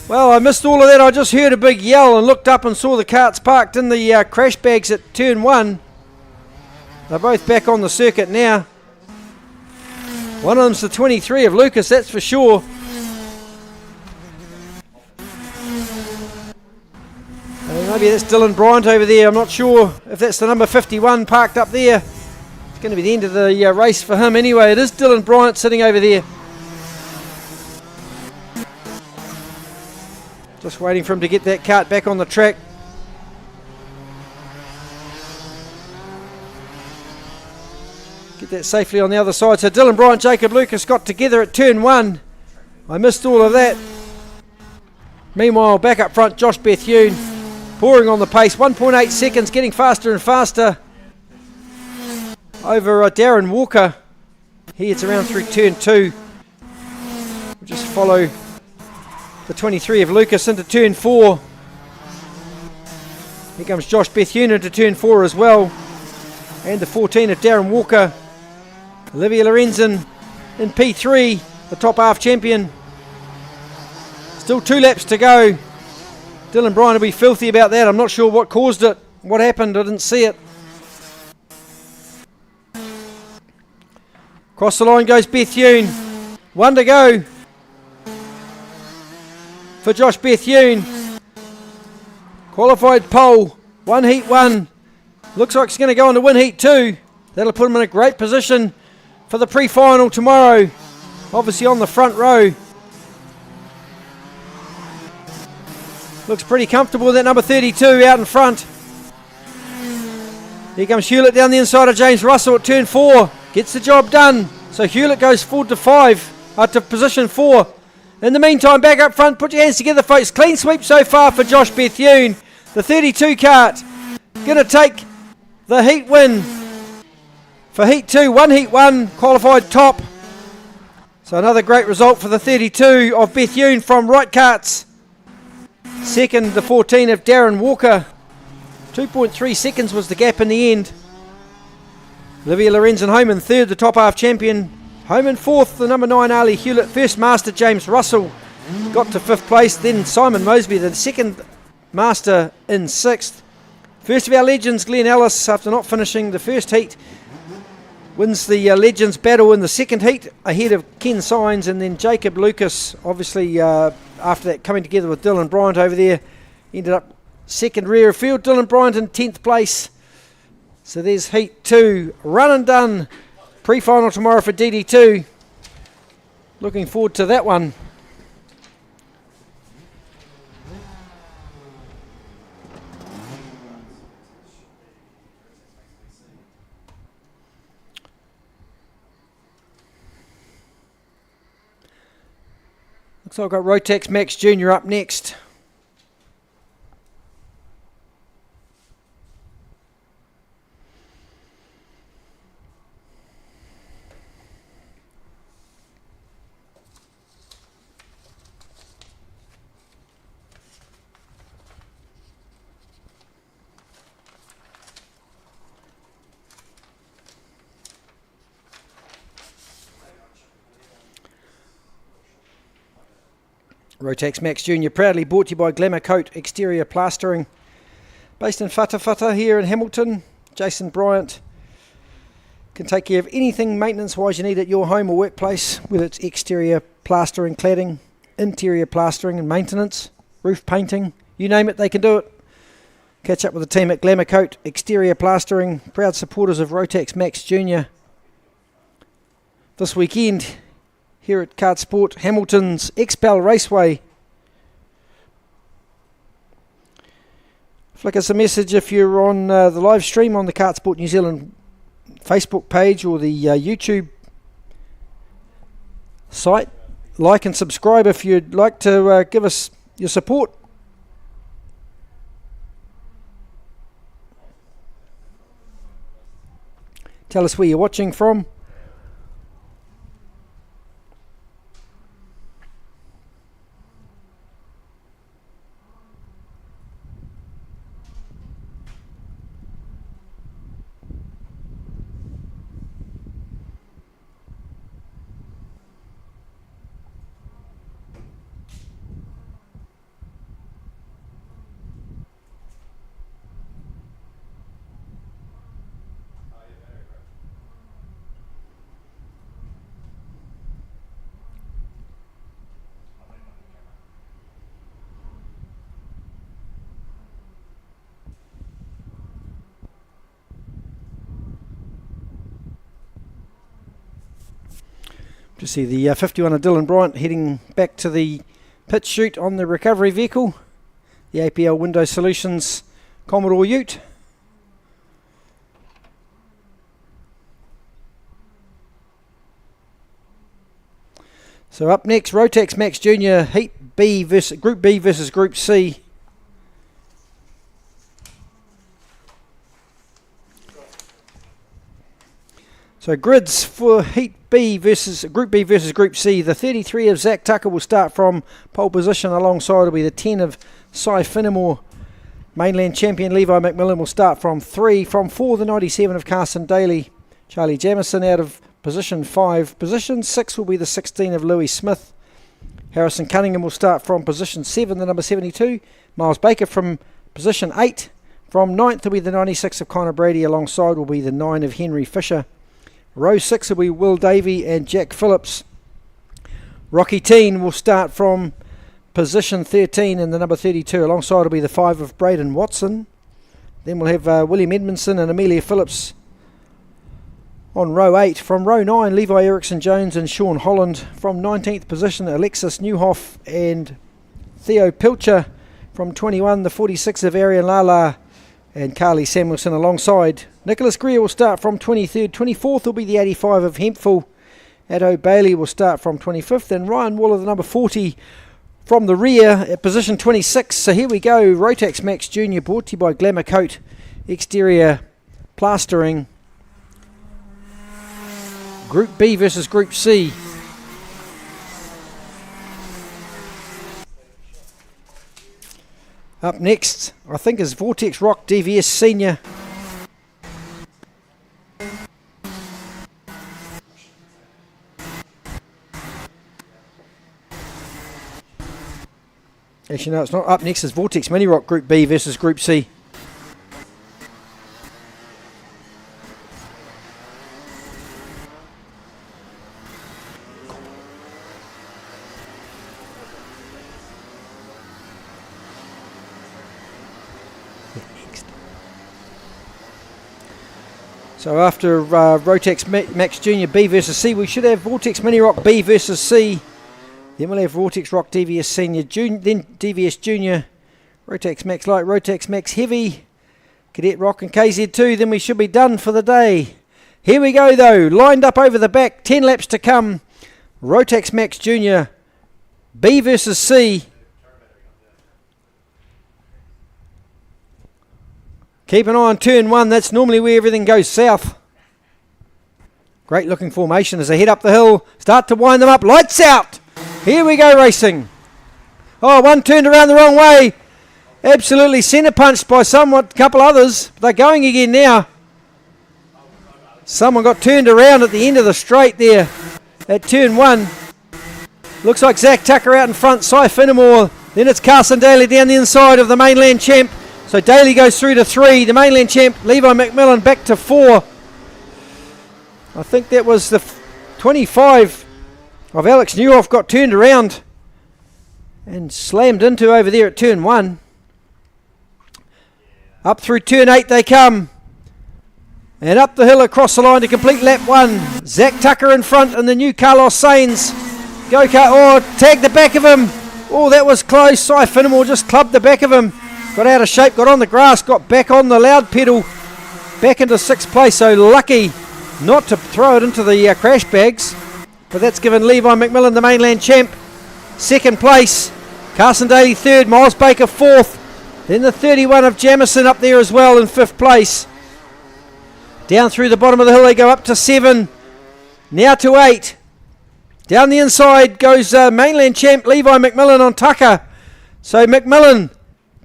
Well, I missed all of that. I just heard a big yell and looked up and saw the carts parked in the crash bags at turn 1. They're both back on the circuit now. One of them's the 23 of Lucas, that's for sure. Maybe that's Dylan Bryant over there. I'm not sure if that's the number 51 parked up there. It's going to be the end of the race for him anyway. It is Dylan Bryant sitting over there. Just waiting for him to get that cart back on the track. Get that safely on the other side. So Dylan Bryant, Jacob Lucas got together at turn 1. I missed all of that. Meanwhile, back up front, Josh Bethune pouring on the pace. 1.8 seconds, getting faster and faster over Darren Walker. He hits around through turn 2. We'll just follow the 23 of Lucas into turn 4. Here comes Josh Bethune into turn 4 as well. And the 14 of Darren Walker. Olivia Lorenzen in P3, the top half champion. Still 2 laps to go. Dylan Bryan will be filthy about that. I'm not sure what caused it. What happened? I didn't see it. Across the line goes Bethune. 1 to go for Josh Bethune. Qualified pole. 1 heat 1. Looks like he's going to go on to win heat 2. That'll put him in a great position for the pre-final tomorrow. Obviously on the front row. Looks pretty comfortable with that number 32 out in front. Here comes Hewlett down the inside of James Russell at turn 4. Gets the job done. So Hewlett goes forward to position 4. In the meantime, back up front, put your hands together, folks. Clean sweep so far for Josh Bethune. The 32 cart going to take the heat win for heat 2. 1 heat 1, qualified top. So another great result for the 32 of Bethune from Right Karts. Second, the 14 of Darren Walker. 2.3 seconds was the gap in the end. Olivia Lorenzen home in third, the top half champion. Home in fourth, the number 9 Ali Hewlett. First master James Russell got to 5th place. Then Simon Mosby, the second master, in 6th. First of our legends, Glenn Ellis, after not finishing the first heat, wins the legends battle in the second heat ahead of Ken Sines, and then Jacob Lucas, obviously after that coming together with Dylan Bryant over there, ended up second rear of field. Dylan Bryant in 10th place. So there's heat 2, run and done. Pre-final tomorrow for DD2. Looking forward to that one. Looks like I've got Rotax Max Junior up next. Rotax Max Junior proudly brought to you by Glamour Coat Exterior Plastering. Based in Whatawhata here in Hamilton, Jason Bryant can take care of anything maintenance-wise you need at your home or workplace, whether it's exterior plastering, cladding, interior plastering and maintenance, roof painting, you name it, they can do it. Catch up with the team at Glamour Coat Exterior Plastering, proud supporters of Rotax Max Junior. This weekend, here at KartSport, Hamilton's XPEL Raceway. Flick us a message if you're on the live stream on the KartSport New Zealand Facebook page or the YouTube site. Like and subscribe if you'd like to give us your support. Tell us where you're watching from. To see the 51 of Dylan Bryant heading back to the pit chute on the recovery vehicle, the APL Window Solutions Commodore Ute. So up next, Rotax Max Junior Heat B versus Group B versus Group C. So grids for Heat B versus Group B versus Group C. The 33 of Zach Tucker will start from pole position. Alongside will be the 10 of Cy Finnemore. Mainland champion Levi McMillan will start from 3. From 4, the 97 of Carson Daly. Charlie Jamison out of position 5. Position 6 will be the 16 of Louis Smith. Harrison Cunningham will start from position 7, the number 72. Miles Baker from position 8. From 9th will be the 96 of Connor Brady. Alongside will be the 9 of Henry Fisher. Row 6 will be Will Davey and Jack Phillips. Rocky Teen will start from position 13 in the number 32. Alongside will be the 5 of Braden Watson. Then we'll have William Edmondson and Amelia Phillips on row 8. From row 9, Levi Erickson Jones and Sean Holland. From 19th position, Alexis Newhoff and Theo Pilcher. From 21, the 46 of Arian Lala and Carly Samuelson alongside. Nicholas Greer will start from 23rd. 24th will be the 85 of Hempful. Addo Bailey will start from 25th. And Ryan Waller, the number 40, from the rear at position 26. So here we go. Rotax Max Junior, brought to you by Glamour Coat Exterior Plastering. Group B versus Group C. Up next, I think, is Rotax ROK DVS Senior. Actually, no, it's not. Up next is Rotax Mini ROK Group B versus Group C. So after Rotax Max Junior B versus C, we should have Rotax Mini ROK B versus C. Then we'll have Rotax ROK DVS Senior, then DVS Junior, Rotax Max Light, Rotax Max Heavy, Cadet ROK and KZ2. Then we should be done for the day. Here we go though, lined up over the back, 10 laps to come. Rotax Max Junior, B versus C. Keep an eye on turn 1, that's normally where everything goes south. Great looking formation as they head up the hill, start to wind them up, lights out! Here we go racing. Oh, one turned around the wrong way. Absolutely centre punched by somewhat couple others. They're going again now. Someone got turned around at the end of the straight there at turn 1. Looks like Zach Tucker out in front, Cy Finnemore. Then it's Carson Daly down the inside of the mainland champ. So Daly goes through to 3. The mainland champ, Levi McMillan, back to 4. I think that was the 25 of Alex Newhoff got turned around and slammed into over there at turn 1. Up through turn 8 they come. And up the hill across the line to complete lap 1. Zach Tucker in front and the new Carlos Sainz Go Kart. Oh, tagged the back of him. Oh, that was close. Cy Finnemore just clubbed the back of him. Got out of shape, got on the grass, got back on the loud pedal. Back into 6th place. So lucky not to throw it into the crash bags. But that's given Levi McMillan, the mainland champ, 2nd place. Carson Daly 3rd. Miles Baker 4th. Then the 31 of Jamison up there as well in 5th place. Down through the bottom of the hill they go up to 7. Now to 8. Down the inside goes mainland champ Levi McMillan on Tucker. So McMillan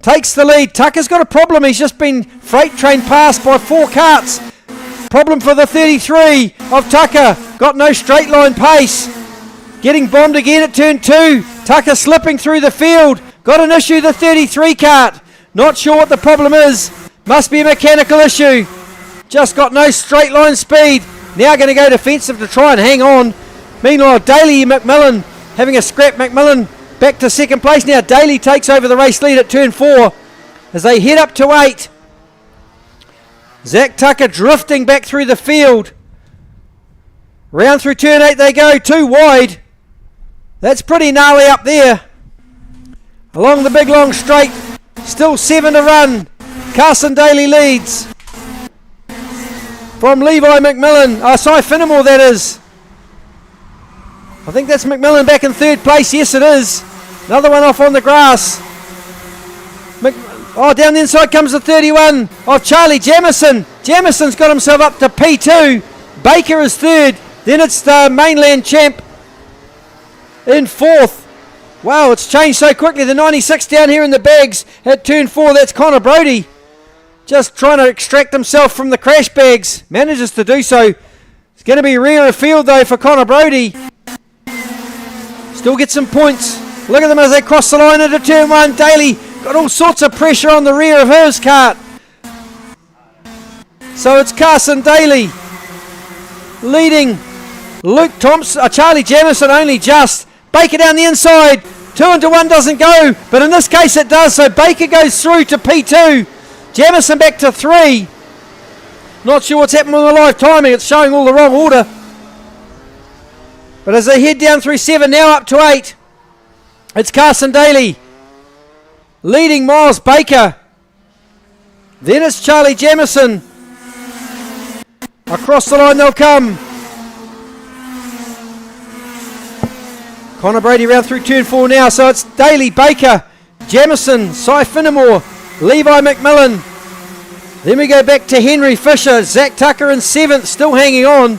takes the lead. Tucker's got a problem. He's just been freight train passed by 4 carts. Problem for the 33 of Tucker. Got no straight line pace. Getting bombed again at turn 2. Tucker slipping through the field. Got an issue, the 33 cart. Not sure what the problem is. Must be a mechanical issue. Just got no straight line speed. Now going to go defensive to try and hang on. Meanwhile, Daly McMillan having a scrap. McMillan back to 2nd place. Now Daly takes over the race lead at turn 4 as they head up to 8. Zach Tucker drifting back through the field. Round through turn 8 they go, 2 wide. That's pretty gnarly up there. Along the big long straight, still 7 to run. Carson Daly leads. From Levi McMillan, Cy Finnemore that is. I think that's McMillan back in 3rd place, yes it is. Another one off on the grass. Down the inside comes the 31 of Charlie Jamison. Jamison's got himself up to P2. Baker is 3rd. Then it's the mainland champ in 4th. Wow, it's changed so quickly. The 96 down here in the bags at turn 4. That's Connor Brody. Just trying to extract himself from the crash bags. Manages to do so. It's going to be rear of field though for Connor Brody. Still get some points. Look at them as they cross the line into turn 1. Daly got all sorts of pressure on the rear of his cart. So it's Carson Daly leading. Luke Thompson, Charlie Jamison only just. Baker down the inside. 2 into 1 doesn't go, but in this case it does. So Baker goes through to P2. Jamison back to 3. Not sure what's happened with the live timing. It's showing all the wrong order. But as they head down through 7, now up to 8. It's Carson Daly leading Miles Baker. Then it's Charlie Jamison. Across the line they'll come. Connor Brady round through turn 4 now. So it's Daly, Baker, Jamison, Cy Finnemore, Levi McMillan. Then we go back to Henry Fisher. Zach Tucker in 7th, still hanging on.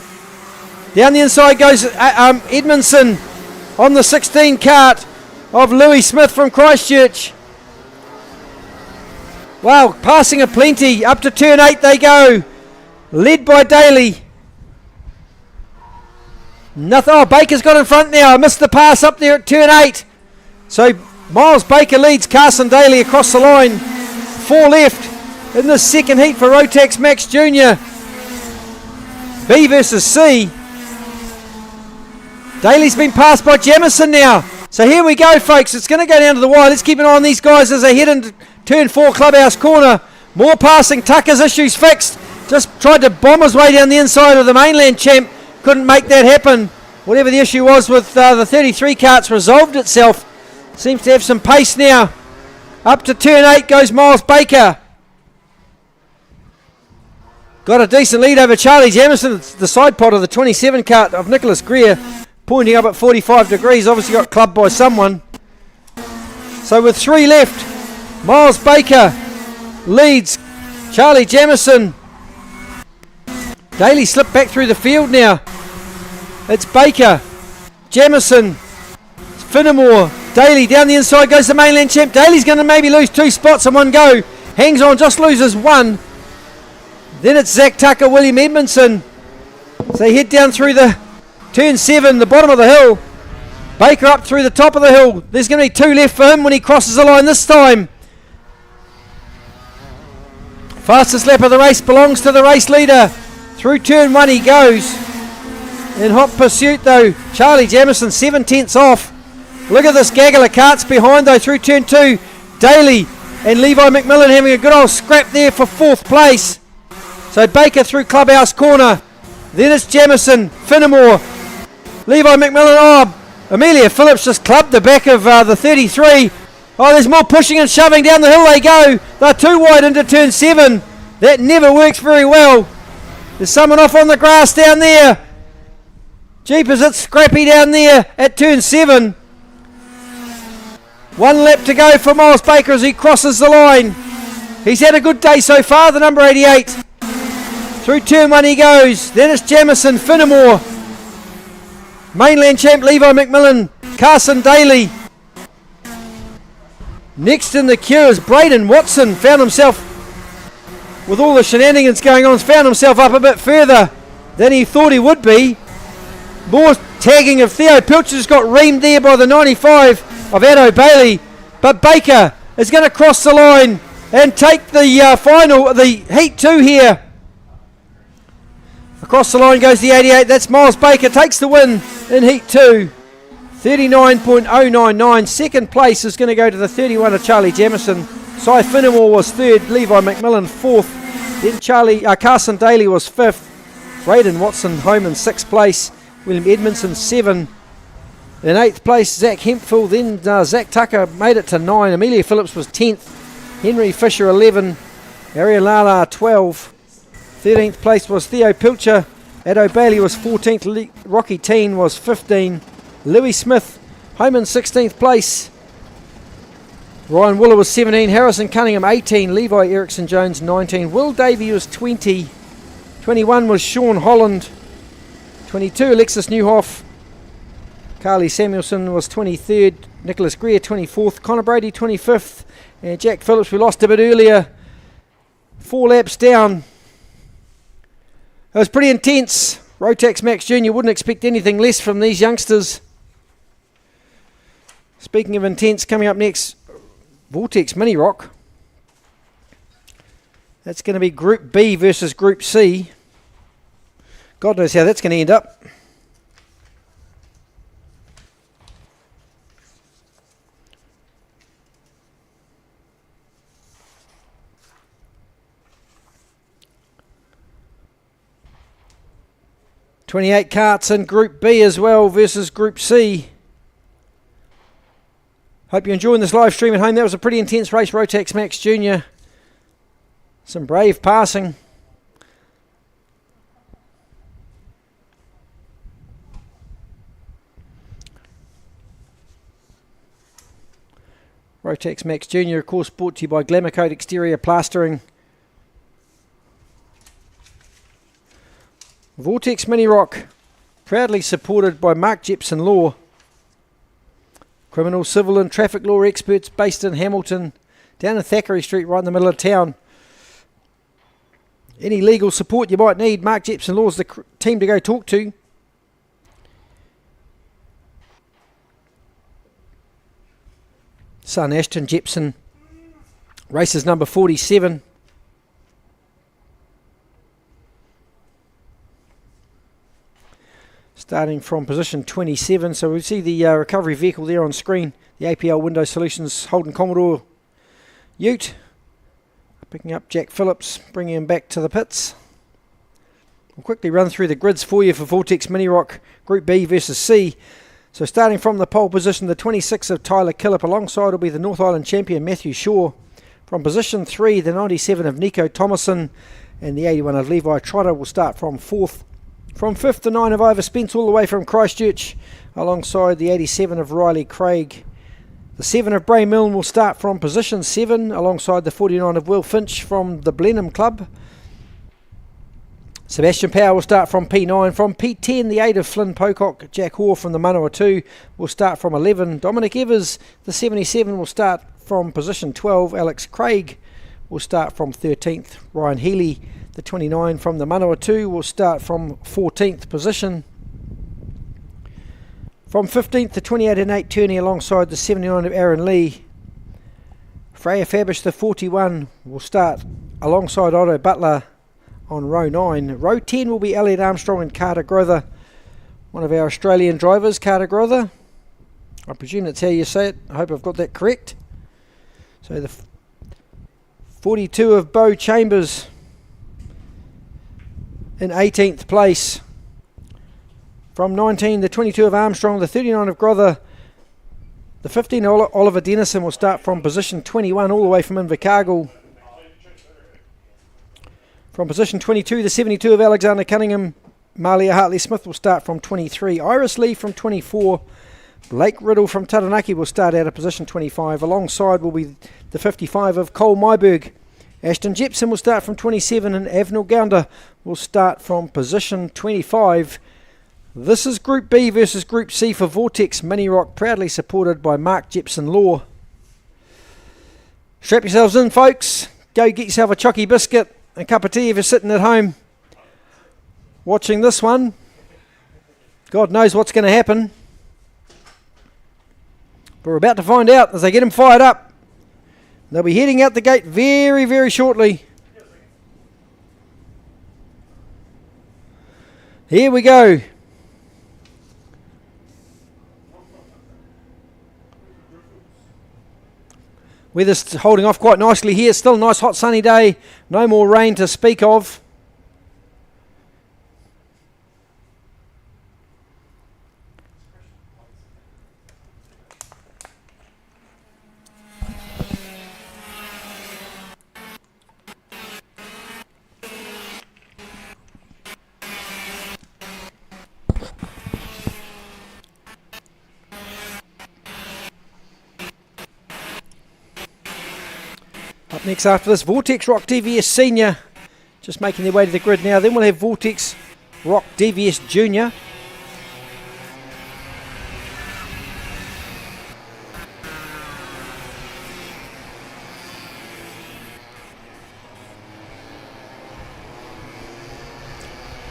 Down the inside goes Edmondson on the 16 cart of Louis Smith from Christchurch. Wow, passing a plenty. Up to turn 8 they go. Led by Daly. Baker's got in front now. I missed the pass up there at turn 8. So Miles Baker leads Carson Daly across the line. 4 left in the 2nd heat for Rotax Max Junior. B versus C. Daly's been passed by Jamison now. So here we go, folks. It's going to go down to the wire. Let's keep an eye on these guys as they head into turn 4 clubhouse corner. More passing. Tucker's issues fixed. Just tried to bomb his way down the inside of the mainland champ. Couldn't make that happen. Whatever the issue was with the 33 carts resolved itself. Seems to have some pace now. Up to turn 8 goes Miles Baker. Got a decent lead over Charlie Jamison. It's the side pod of the 27 cart of Nicholas Greer. Pointing up at 45 degrees. Obviously got clubbed by someone. So with 3 left, Miles Baker leads Charlie Jamison. Daly slipped back through the field now. It's Baker, Jamison, Finnemore, Daly down the inside goes the mainland champ. Daly's going to maybe lose 2 spots in one go. Hangs on, just loses 1. Then it's Zach Tucker, William Edmondson. So they head down through the turn 7, the bottom of the hill. Baker up through the top of the hill. There's going to be 2 left for him when he crosses the line this time. Fastest lap of the race belongs to the race leader. Through turn 1 he goes. In hot pursuit though, Charlie Jamison 7/10 off. Look at this gaggle of carts behind though through turn 2. Daly and Levi McMillan having a good old scrap there for 4th place. So Baker through clubhouse corner. Then it's Jamison, Finnemore, Levi McMillan. Amelia Phillips just clubbed the back of the 33. Oh, there's more pushing and shoving. Down the hill they go. They're too wide into turn 7. That never works very well. There's someone off on the grass down there. Jeepers, it's scrappy down there at turn 7. 1 lap to go for Miles Baker as he crosses the line. He's had a good day so far, the number 88. Through turn 1 he goes. Then it's Jamison, Finnemore, Mainland champ Levi McMillan, Carson Daly. Next in the queue is Braden Watson. Found himself, with all the shenanigans going on, found himself up a bit further than he thought he would be. More tagging of Theo Pilcher's got reamed there by the 95 of Addo Bailey. But Baker is going to cross the line and take the final, the Heat 2 here. Across the line goes the 88. That's Miles Baker. Takes the win in Heat 2. 39.099. Second place is going to go to the 31 of Charlie Jamison. Cy Finnemore was third. Levi McMillan fourth. Then Carson Daly was fifth. Braden Watson home in sixth place. William Edmondson 7. In 8th place, Zach Hemphill. Then Zach Tucker made it to 9. Amelia Phillips was 10th. Henry Fisher 11. Ariel Lala 12. 13th place was Theo Pilcher. Addo Bailey was 14th. Rocky Teen was 15. Louis Smith home in 16th place. Ryan Wooler was 17. Harrison Cunningham 18. Levi Erickson Jones 19. Will Davey was 20. 21 was Sean Holland. 22 Alexis Newhoff. Carly Samuelson was 23rd. Nicholas Greer 24th. Connor Brady 25th. And Jack Phillips, we lost a bit earlier, 4 laps down. It was pretty intense. Rotax Max Junior, wouldn't expect anything less from these youngsters. Speaking of intense, coming up next, Vortex Mini Rock. That's going to be Group B versus Group C. God knows how that's going to end up. $28 karts in Group B as well versus Group C. Hope you're enjoying this live stream at home. That was a pretty intense race, Rotax Max Junior. Some brave passing. Rotax Max Junior, of course, brought to you by Glamour Coat Exterior Plastering. Vortex Mini Rock, proudly supported by Mark Jepson Law. Criminal, civil and traffic law experts based in Hamilton, down in Thackeray Street, right in the middle of town. Any legal support you might need, Mark Jepson Law is the team to go talk to. Son Ashton Jepson, races number 47. Starting from position 27, so we see the recovery vehicle there on screen, the APL Window Solutions Holden Commodore Ute. Picking up Jack Phillips, bringing him back to the pits. We'll quickly run through the grids for you for Vortex Mini Rock Group B versus C. So starting from the pole position, the 26 of Tyler Killip, alongside will be the North Island champion Matthew Shaw. From position 3, the 97 of Nico Thomason and the 81 of Levi Trotter will start from 4th. From 5th, the 9 of Ivor Spence, all the way from Christchurch, alongside the 87 of Riley Craig. The 7 of Bray Milne will start from position 7, alongside the 49 of Will Finch from the Blenheim Club. Sebastian Power will start from P9. From P10, the 8 of Flynn Pocock, Jack Hoare from the Manawa 2 will start from 11. Dominic Evers, the 77, will start from position 12. Alex Craig will start from 13th. Ryan Healy, the 29 from the Manawa 2, will start from 14th position. From 15th, the 28 and 8 Turney alongside the 79 of Aaron Lee. Freya Fabish, the 41, will start alongside Otto Butler on row 9. Row 10 will be Elliot Armstrong and Carter Grother, one of our Australian drivers, Carter Grother. I presume that's how you say it. I hope I've got that correct. So the 42 of Beau Chambers in 18th place. from 19, the 22 of Armstrong, the 39 of Grother, the 15 Oliver Dennison will start from position 21 all the way from Invercargill. From position 22, the 72 of Alexander Cunningham, Malia Hartley-Smith will start from 23. Iris Lee from 24. Blake Riddle from Taranaki will start out of position 25. Alongside will be the 55 of Cole Myberg. Ashton Jepson will start from 27 and Avnil Gounder will start from position 25. This is Group B versus Group C for Vortex Mini Rock, proudly supported by Mark Jepson Law. Strap yourselves in, folks. Go get yourself a chocky biscuit, a cup of tea if you're sitting at home watching this one. God knows what's going to happen. But we're about to find out as they get them fired up. They'll be heading out the gate very, very shortly. Here we go. Weather's holding off quite nicely here. Still a nice hot sunny day. No more rain to speak of. Up next after this, Vortex ROK DVS Senior, just making their way to the grid now. Then we'll have Vortex ROK DVS Junior.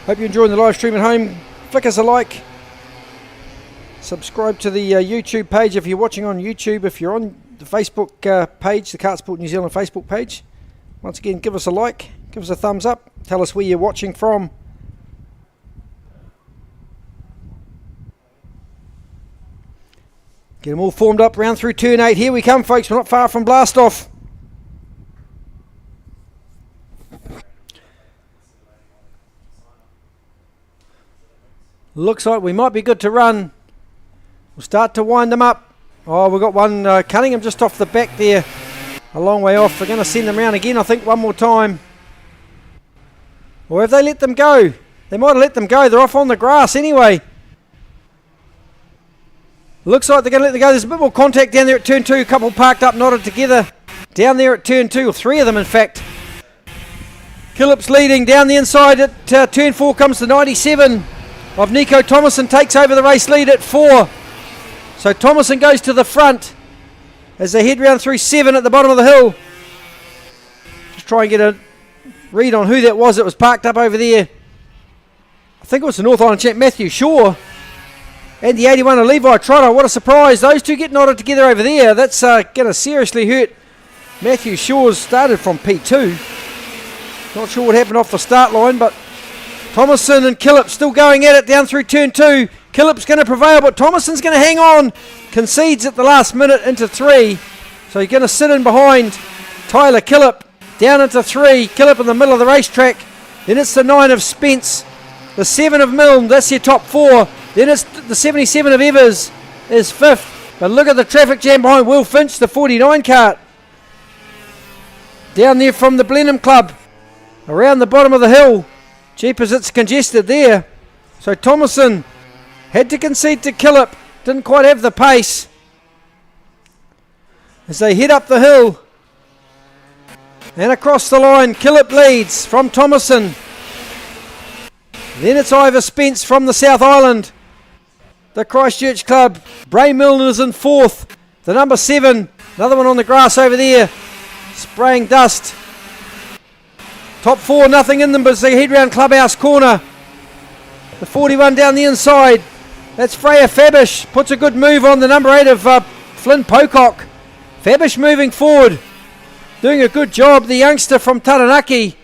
Hope you're enjoying the live stream at home. Flick us a like. Subscribe to the YouTube page if you're watching on YouTube. If you're on the Facebook page, the KartSport New Zealand Facebook page, once again, give us a like, give us a thumbs up, tell us where you're watching from. Get them all formed up round through turn 8. Here we come, folks. We're not far from blast off. Looks like we might be good to run. We'll start to wind them up. Oh, we've got one Cunningham just off the back there. A long way off. We're going to send them round again, I think, one more time. Or have they let them go? They might have let them go. They're off on the grass anyway. Looks like they're going to let them go. There's a bit more contact down there at turn 2. A couple parked up, knotted together. Down there at turn 2, or 3 of them in fact. Killip's leading. Down the inside at turn 4 comes the 97 of Nico Thomason. Takes over the race lead at 4. So Thomason goes to the front as they head round through 7 at the bottom of the hill. Just try and get a read on who that was that was parked up over there. I think it was the North Island champ Matthew Shaw and the 81 of Levi Trotter. What a surprise. Those two get knotted together over there. That's going to seriously hurt. Matthew Shaw's started from P2. Not sure what happened off the start line, but Thomason and Killip still going at it down through turn 2. Killip's going to prevail, but Thomason's going to hang on. Concedes at the last minute into 3. So he's going to sit in behind Tyler Killip. Down into 3. Killip in the middle of the racetrack. Then it's the 9 of Spence. The 7 of Milne. That's your top 4. Then it's the 77 of Evers is 5th. But look at the traffic jam behind Will Finch, the 49 kart. Down there from the Blenheim Club. Around the bottom of the hill. Jeepers, it's congested there. So Thomason had to concede to Killip. Didn't quite have the pace. As they head up the hill. And across the line, Killip leads from Thomason. Then it's Ivor Spence from the South Island. The Christchurch club. Bray Milner is in 4th. The number 7. Another one on the grass over there. Spraying dust. Top 4, nothing in them, but they head round Clubhouse Corner. The 41 down the inside. That's Freya Fabish. Puts a good move on the number 8 of Flynn Pocock. Fabish moving forward. Doing a good job, the youngster from Taranaki.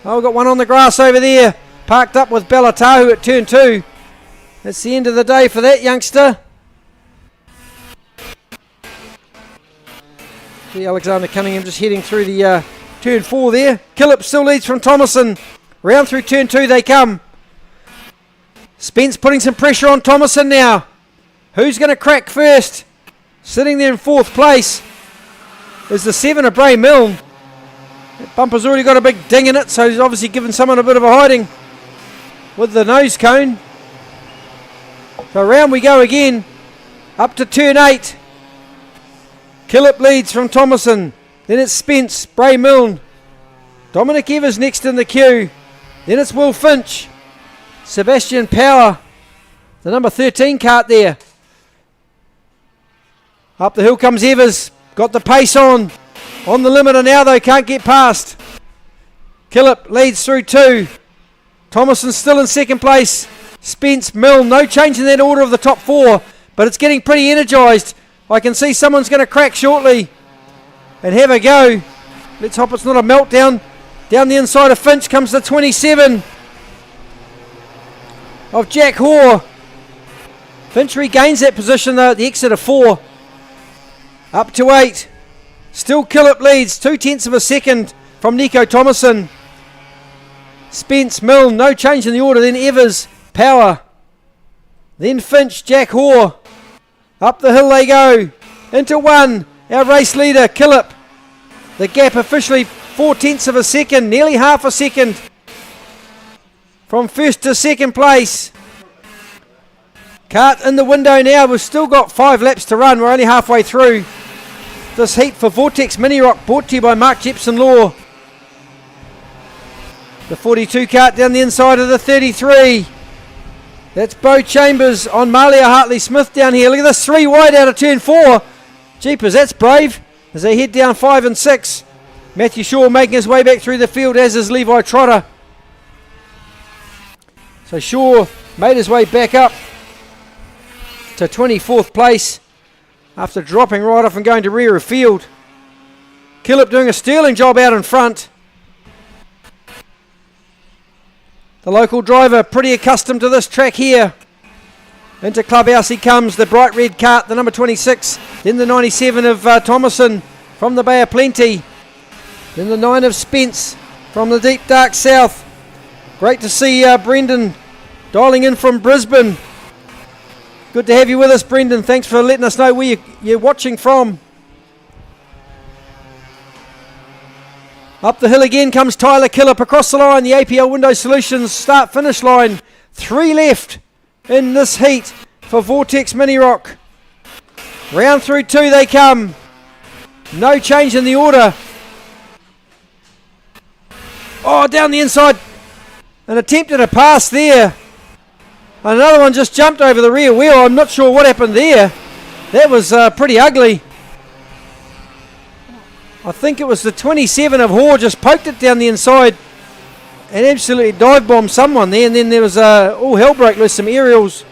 Oh, we've got one on the grass over there. Parked up with Bellatahu at turn 2. That's the end of the day for that youngster. See Alexander Cunningham just heading through the turn 4 there. Killip still leads from Thomason. Round through turn 2 they come. Spence putting some pressure on Thomason now. Who's going to crack first? Sitting there in 4th place is the 7 of Bray Milne. That bumper's already got a big ding in it, so he's obviously given someone a bit of a hiding with the nose cone. So round we go again, up to turn 8. Killip leads from Thomason. Then it's Spence, Bray Milne. Dominic Evers next in the queue. Then it's Will Finch. Sebastian Power, the number 13 kart there. Up the hill comes Evers. Got the pace on. On the limiter now though, can't get past. Killip leads through 2. Thomason still in 2nd place. Spence, Milne, no change in that order of the top 4, but it's getting pretty energised. I can see someone's going to crack shortly and have a go. Let's hope it's not a meltdown. Down the inside of Finch comes the 27 of Jack Hoare. Finch regains that position though at the exit of 4. Up to 8. Still Killip leads, 0.2 of a second from Nico Thomason. Spence, Milne, no change in the order. Then Evers, Power. Then Finch, Jack Hoare. Up the hill they go. Into 1. Our race leader, Killip. The gap officially 0.4 of a second, nearly half a second from 1st to 2nd place. Kart in the window now. We've still got 5 laps to run. We're only halfway through this heat for Vortex Mini Rock, brought to you by Mark Jepson Law. The 42 kart down the inside of the 33. That's Beau Chambers on Malia Hartley-Smith down here. Look at this, 3 wide out of turn 4. Jeepers, that's brave as they head down 5 and 6. Matthew Shaw making his way back through the field, as is Levi Trotter. So Shaw made his way back up to 24th place after dropping right off and going to rear of field. Killip doing a sterling job out in front. The local driver pretty accustomed to this track here. Into Clubhouse he comes, the bright red kart, the number 26. Then the 97 of Thomason from the Bay of Plenty. Then the 9 of Spence from the deep dark south. Great to see Brendan dialing in from Brisbane. Good to have you with us, Brendan. Thanks for letting us know where you're watching from. Up the hill again comes Tyler Killip across the line. The APL Window Solutions start-finish line. 3 left in this heat for Vortex Mini Rock. Round through 2 they come. No change in the order. Oh, down the inside. An attempt at a pass there. Another one just jumped over the rear wheel. I'm not sure what happened there. That was pretty ugly. I think it was the 27 of Hoare just poked it down the inside and absolutely dive bombed someone there. And then there was all hell broke loose. Some aerials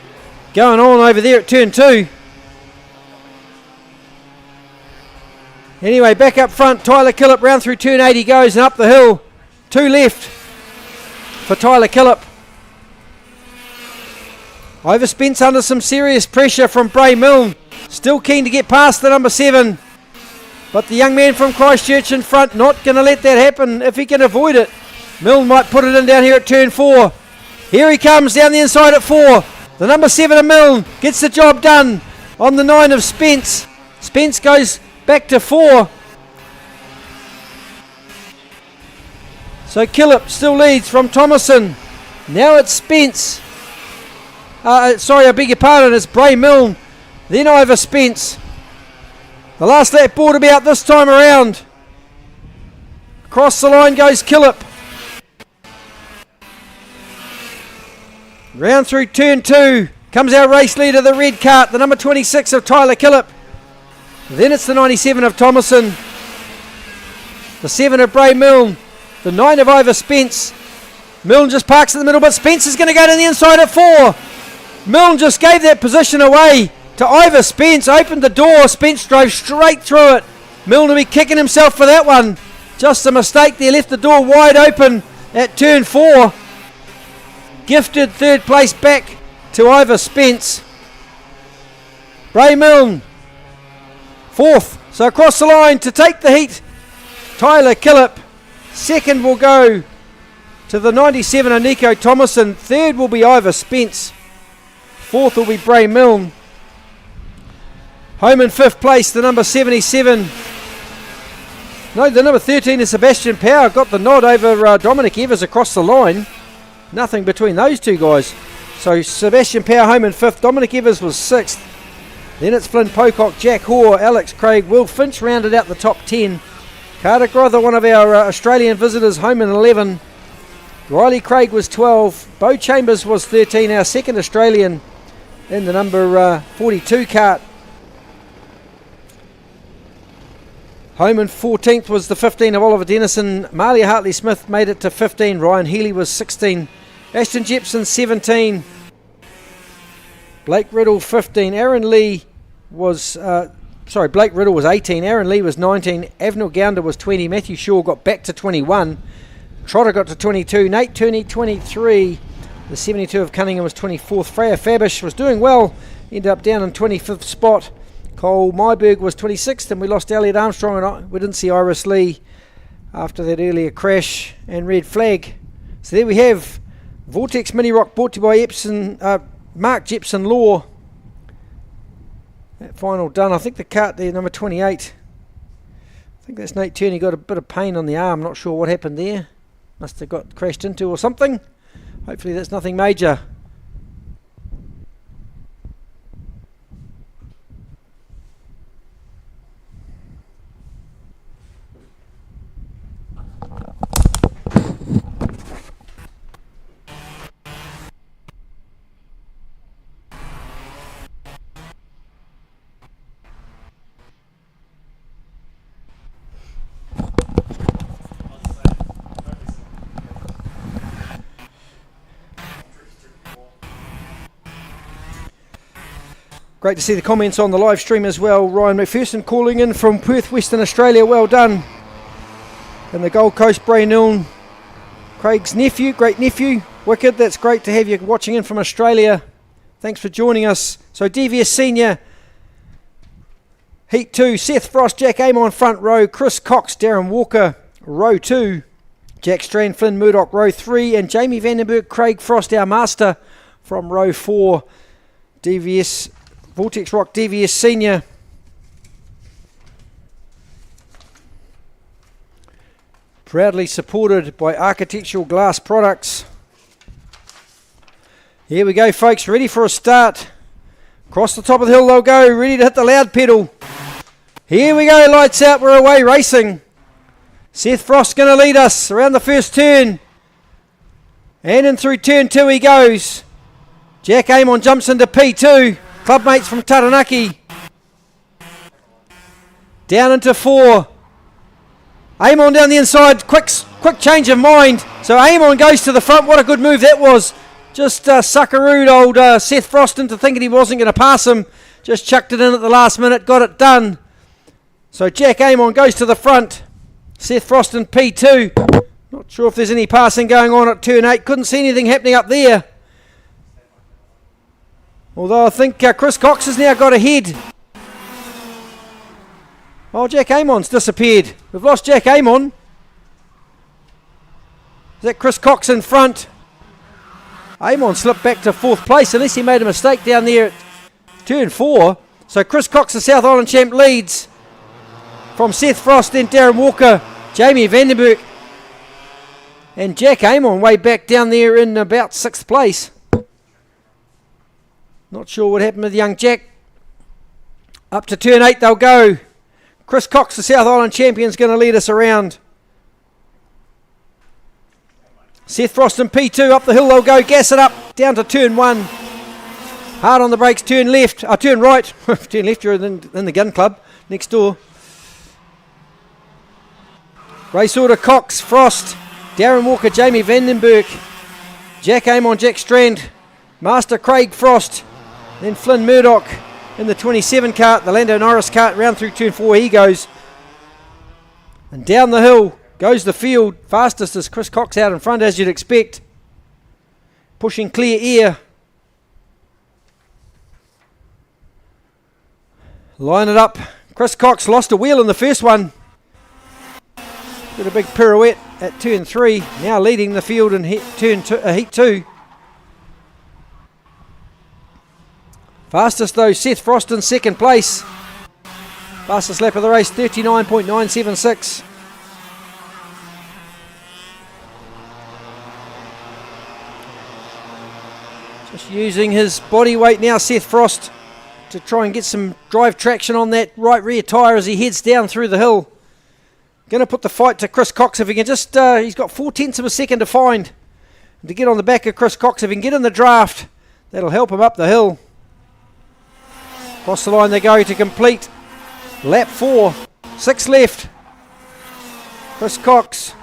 going on over there at turn 2. Anyway, back up front, Tyler Killip round through turn 8 he goes, and up the hill. 2 left for Tyler Killip. Over Spence under some serious pressure from Bray Milne. Still keen to get past the number 7. But the young man from Christchurch in front, not going to let that happen if he can avoid it. Milne might put it in down here at turn 4. Here he comes down the inside at 4. The number 7 of Milne gets the job done on the 9 of Spence. Spence goes back to 4. So Killip still leads from Thomason. Now it's Spence. Sorry, I beg your pardon, it's Bray Milne. Then over Spence. The last lap brought about this time around. Across the line goes Killip. Round through turn 2 comes our race leader, the red kart, the number 26 of Tyler Killip. Then it's the 97 of Thomason. The 7 of Bray Milne. The 9 of Ivor Spence. Milne just parks in the middle, but Spence is going to go to the inside at 4. Milne just gave that position away to Ivor Spence. Opened the door. Spence drove straight through it. Milne will be kicking himself for that one. Just a mistake there. Left the door wide open at turn 4. Gifted 3rd place back to Ivor Spence. Bray Milne 4th. So across the line to take the heat, Tyler Killip. 2nd will go to the 97 of Nico Thomason. 3rd will be Ivor Spence. Fourth will be Bray Milne. Home in fifth place, the number 77. No, the number 13 is Sebastian Power. Got the nod over Dominic Evers across the line. Nothing between those two guys. So Sebastian Power home in fifth. Dominic Evers was sixth. Then it's Flynn Pocock, Jack Hoare, Alex Craig, Will Finch rounded out the top 10. Carter Grother, one of our Australian visitors, home in 11. Riley Craig was 12. Bo Chambers was 13, our second Australian in the number 42 kart. Home in 14th was the 15 of Oliver Dennison. Malia Hartley-Smith made it to 15. Ryan Healy was 16. Ashton Jepson 17. Blake Riddle 15. Aaron Lee was... Blake Riddle was 18. Aaron Lee was 19. Avnil Gounder was 20. Matthew Shaw got back to 21. Trotter got to 22. Nate Turney 23. The 72 of Cunningham was 24th. Freya Fabish was doing well. Ended up down in 25th spot. Cole Myberg was 26th, and we lost Elliot Armstrong, and we didn't see Iris Lee after that earlier crash and red flag. So there we have Vortex Mini Rock brought to you by Mark Jepson Law. That final done. I think the kart there, number 28. I think that's Nate Turney, got a bit of pain on the arm. Not sure what happened there. Must have got crashed into or something. Hopefully that's nothing major. Great to see the comments on the live stream as well. Ryan McPherson calling in from Perth, Western Australia. Well done. And the Gold Coast, Bray Milne, Craig's nephew, great nephew. Wicked, that's great to have you watching in from Australia. Thanks for joining us. So DVS Senior Heat 2, Seth Frost, Jack Amon front row, Chris Cox, Darren Walker, row 2, Jack Strand, Flynn Murdoch, row 3, and Jamie Vandenberg, Craig Frost, our master, from row 4. DVS Vortex Rock DVS Senior. Proudly supported by Architectural Glass Products. Here we go, folks, ready for a start. Across the top of the hill they'll go, ready to hit the loud pedal. Here we go, lights out, we're away racing. Seth Frost going to lead us around the first turn. And in through turn 2 he goes. Jack Amon jumps into P2. Clubmates from Taranaki. Down into 4. Amon down the inside. Quick change of mind. So Amon goes to the front. What a good move that was. Just suckarooed old Seth Frost into thinking he wasn't going to pass him. Just chucked it in at the last minute. Got it done. So Jack Amon goes to the front. Seth Frost in P2. Not sure if there's any passing going on at turn 8. Couldn't see anything happening up there. Although I think Chris Cox has now got ahead. Oh, Jack Amon's disappeared. We've lost Jack Amon. Is that Chris Cox in front? Amon slipped back to 4th place unless he made a mistake down there at turn 4. So Chris Cox, the South Island champ, leads from Seth Frost, then Darren Walker, Jamie Vandenberg, and Jack Amon way back down there in about 6th place. Not sure what happened with young Jack. Up to turn 8 they'll go. Chris Cox, the South Island champion, is going to lead us around. Seth Frost and P2 up the hill they'll go. Gas it up down to turn 1. Hard on the brakes. Turn left. Turn right. Turn left. You're in the gun club next door. Race order: Cox, Frost, Darren Walker, Jamie Vandenberg, Jack Amon, Jack Strand, Master Craig Frost. Then Flynn Murdoch in the 27 kart, the Lando Norris kart, round through turn 4 he goes. And down the hill goes the field. Fastest is Chris Cox out in front, as you'd expect. Pushing clear air. Line it up. Chris Cox lost a wheel in the first one. Did a big pirouette at turn 3. Now leading the field in Heat 2. Fastest though, Seth Frost in second place. Fastest lap of the race, 39.976. Just using his body weight now, Seth Frost, to try and get some drive traction on that right rear tyre as he heads down through the hill. Going to put the fight to Chris Cox if he can just, he's got 0.4 of a second to find. And to get on the back of Chris Cox, if he can get in the draft, that'll help him up the hill. Across the line they go to complete lap 4, 6 left. Chris Cox.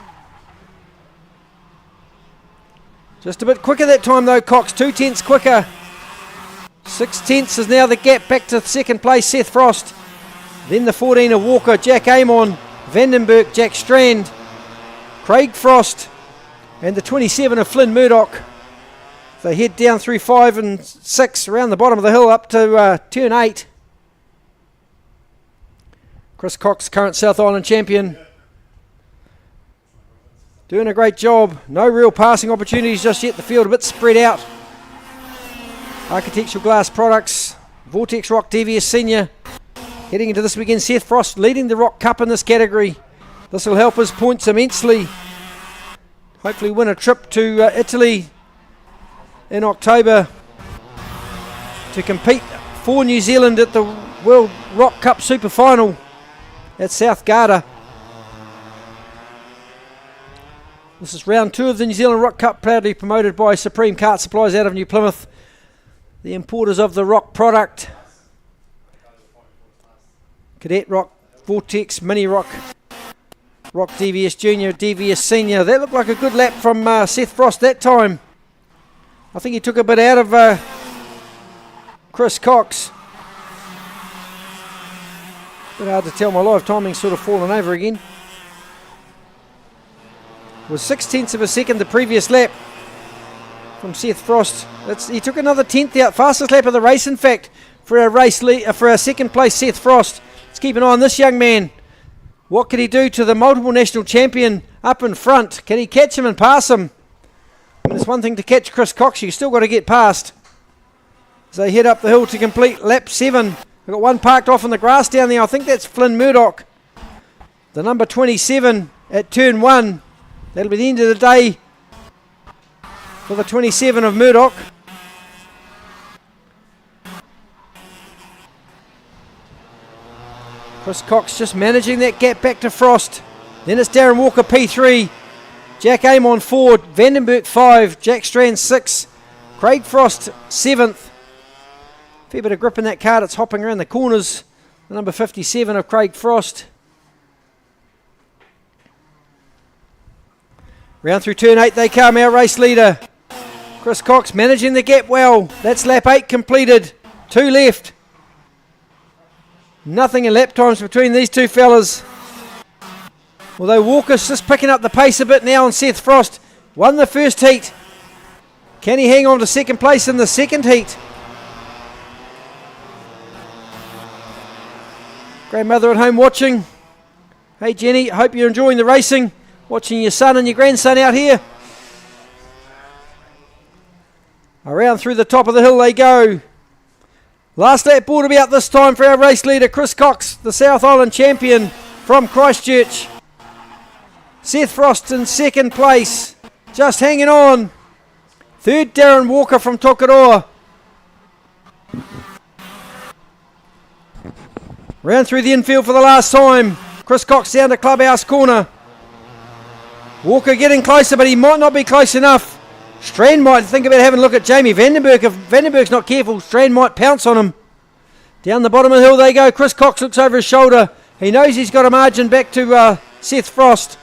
Just a bit quicker that time though, Cox, 0.2 quicker. 0.6 is now the gap back to second place, Seth Frost. Then the 14 of Walker, Jack Amon, Vandenberg, Jack Strand, Craig Frost, and the 27 of Flynn Murdoch. They head down through 5 and 6 around the bottom of the hill up to turn 8. Chris Cox, current South Island champion. Doing a great job. No real passing opportunities just yet. The field a bit spread out. Architectural Glass Products, Vortex Rock DVS Senior. Heading into this weekend, Seth Frost leading the Rock Cup in this category. This will help his points immensely. Hopefully win a trip to Italy in October to compete for New Zealand at the World Rock Cup Super Final at South Garda. This is round 2 of the New Zealand Rock Cup, proudly promoted by Supreme Kart Supplies out of New Plymouth, the importers of the Rock product. Cadet ROK, Vortex, Mini ROK, ROK DVS Junior, DVS Senior. That looked like a good lap from Seth Frost that time. I think he took a bit out of Chris Cox. Bit hard to tell, my live timing's sort of fallen over again. It was 0.6 of a second the previous lap from Seth Frost. He took another 10th out, fastest lap of the race in fact for our second place Seth Frost. Let's keep an eye on this young man. What can he do to the multiple national champion up in front? Can he catch him and pass him? I mean, it's one thing to catch Chris Cox, you've still got to get past. As they head up the hill to complete lap 7. We've got one parked off in the grass down there. I think that's Flynn Murdoch. The number 27 at turn 1. That'll be the end of the day for the 27 of Murdoch. Chris Cox just managing that gap back to Frost. Then it's Darren Walker P3. Jack Amon 4. Vandenberg 5. Jack Strand 6. Craig Frost 7th. Fair bit of grip in that car. It's hopping around the corners. The number 57 of Craig Frost. Round through turn 8 they come, our race leader. Chris Cox managing the gap well. That's lap 8 completed. 2 left. Nothing in lap times between these two fellas. Although Walker's just picking up the pace a bit now on Seth Frost. Won the first heat. Can he hang on to second place in the second heat? Grandmother at home watching. Hey Jenny, hope you're enjoying the racing. Watching your son and your grandson out here. Around through the top of the hill they go. Last lap ball to be out this time for our race leader, Chris Cox, the South Island champion from Christchurch. Seth Frost in second place, just hanging on. Third, Darren Walker from Tokoroa. Round through the infield for the last time. Chris Cox down to Clubhouse Corner. Walker getting closer, but he might not be close enough. Strand might think about having a look at Jamie Vandenberg. If Vandenberg's not careful, Strand might pounce on him. Down the bottom of the hill they go. Chris Cox looks over his shoulder. He knows he's got a margin back to Seth Frost.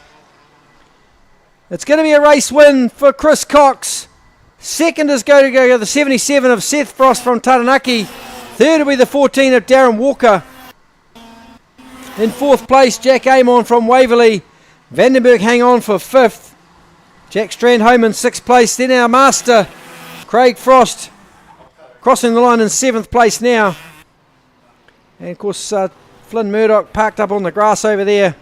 It's going to be a race win for Chris Cox. Second is going to go the 77 of Seth Frost from Taranaki. Third will be the 14 of Darren Walker. In fourth place, Jack Amon from Waverley. Vandenberg hang on for fifth. Jack Strand home in sixth place. Then our master, Craig Frost, crossing the line in seventh place now. And of course, Flynn Murdoch parked up on the grass over there.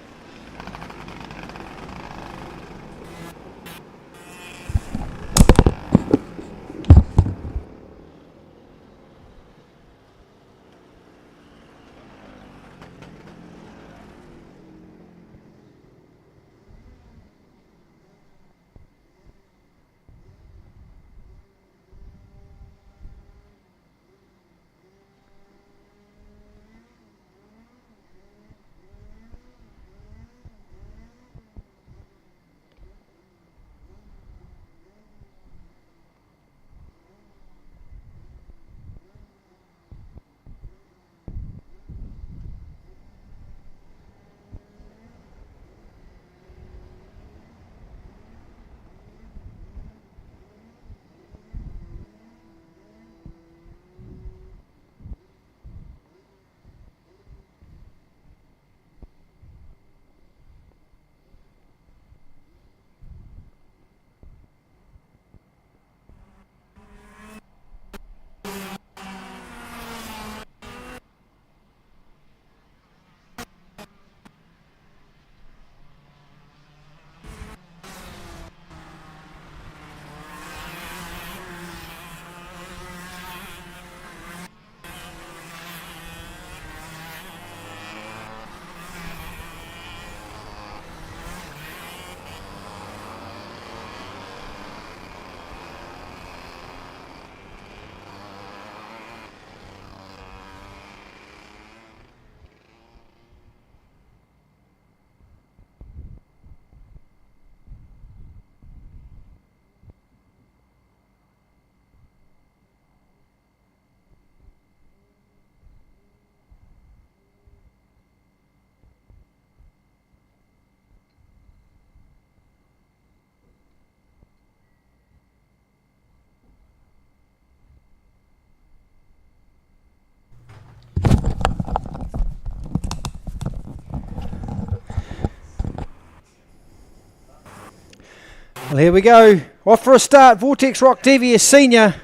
Well, here we go. Off for a start. Rotax ROK DVS Senior.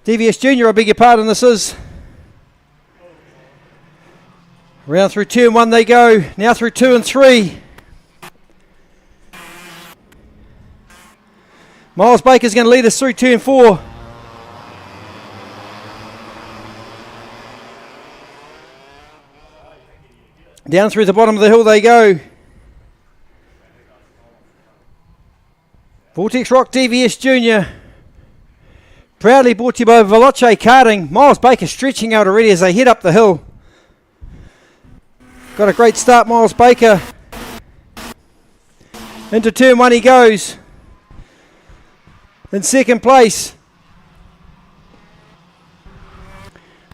DVS Junior, I beg your pardon, this is. Round through turn 1 they go. Now through 2 and 3. Miles Baker's going to lead us through turn 4. Down through the bottom of the hill they go. Rotax ROK DVS Junior. Proudly brought to you by Veloce Karting. Miles Baker stretching out already as they head up the hill. Got a great start, Miles Baker. Into turn 1 he goes. In second place.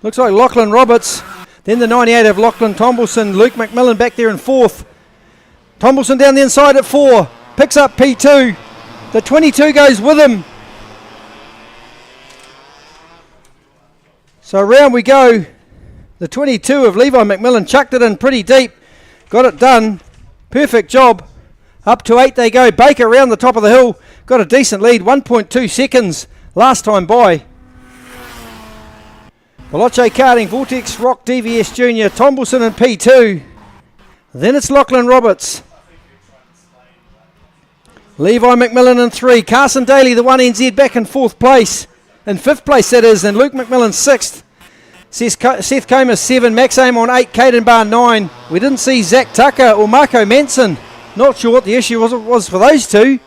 Looks like Lachlan Roberts. Then the 98 of Lachlan Tombleson. Luke McMillan back there in 4th. Tombleson down the inside at 4. Picks up P2. The 22 goes with him. So round we go. The 22 of Levi McMillan chucked it in pretty deep. Got it done. Perfect job. Up to 8 they go. Baker around the top of the hill. Got a decent lead. 1.2 seconds last time by. Veloce Karting, Rotax ROK DVS Junior, Tombleson and P2. Then it's Lachlan Roberts. Levi McMillan in 3. Carson Daly, the 1NZ, back in 4th place. In 5th place that is. And Luke McMillan 6th. Seth Comer 7. Max Amon 8. Caden Barr 9. We didn't see Zach Tucker or Marco Manson. Not sure what the issue was for those two.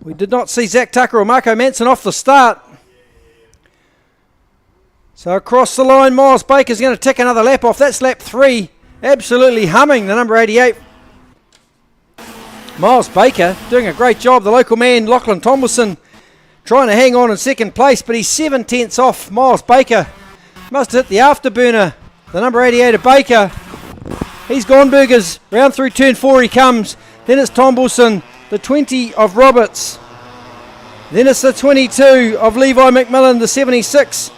We did not see Zach Tucker or Marco Manson off the start. So across the line, Miles Baker's going to tick another lap off. That's lap 3. Absolutely humming, the number 88. Miles Baker doing a great job. The local man, Lachlan Tombleson, trying to hang on in second place, but he's 7 tenths off Miles Baker. Must have hit the afterburner. The number 88 of Baker. He's gone burgers. Round through turn 4 he comes. Then it's Tombleson. The 20 of Roberts. Then it's the 22 of Levi McMillan. The 76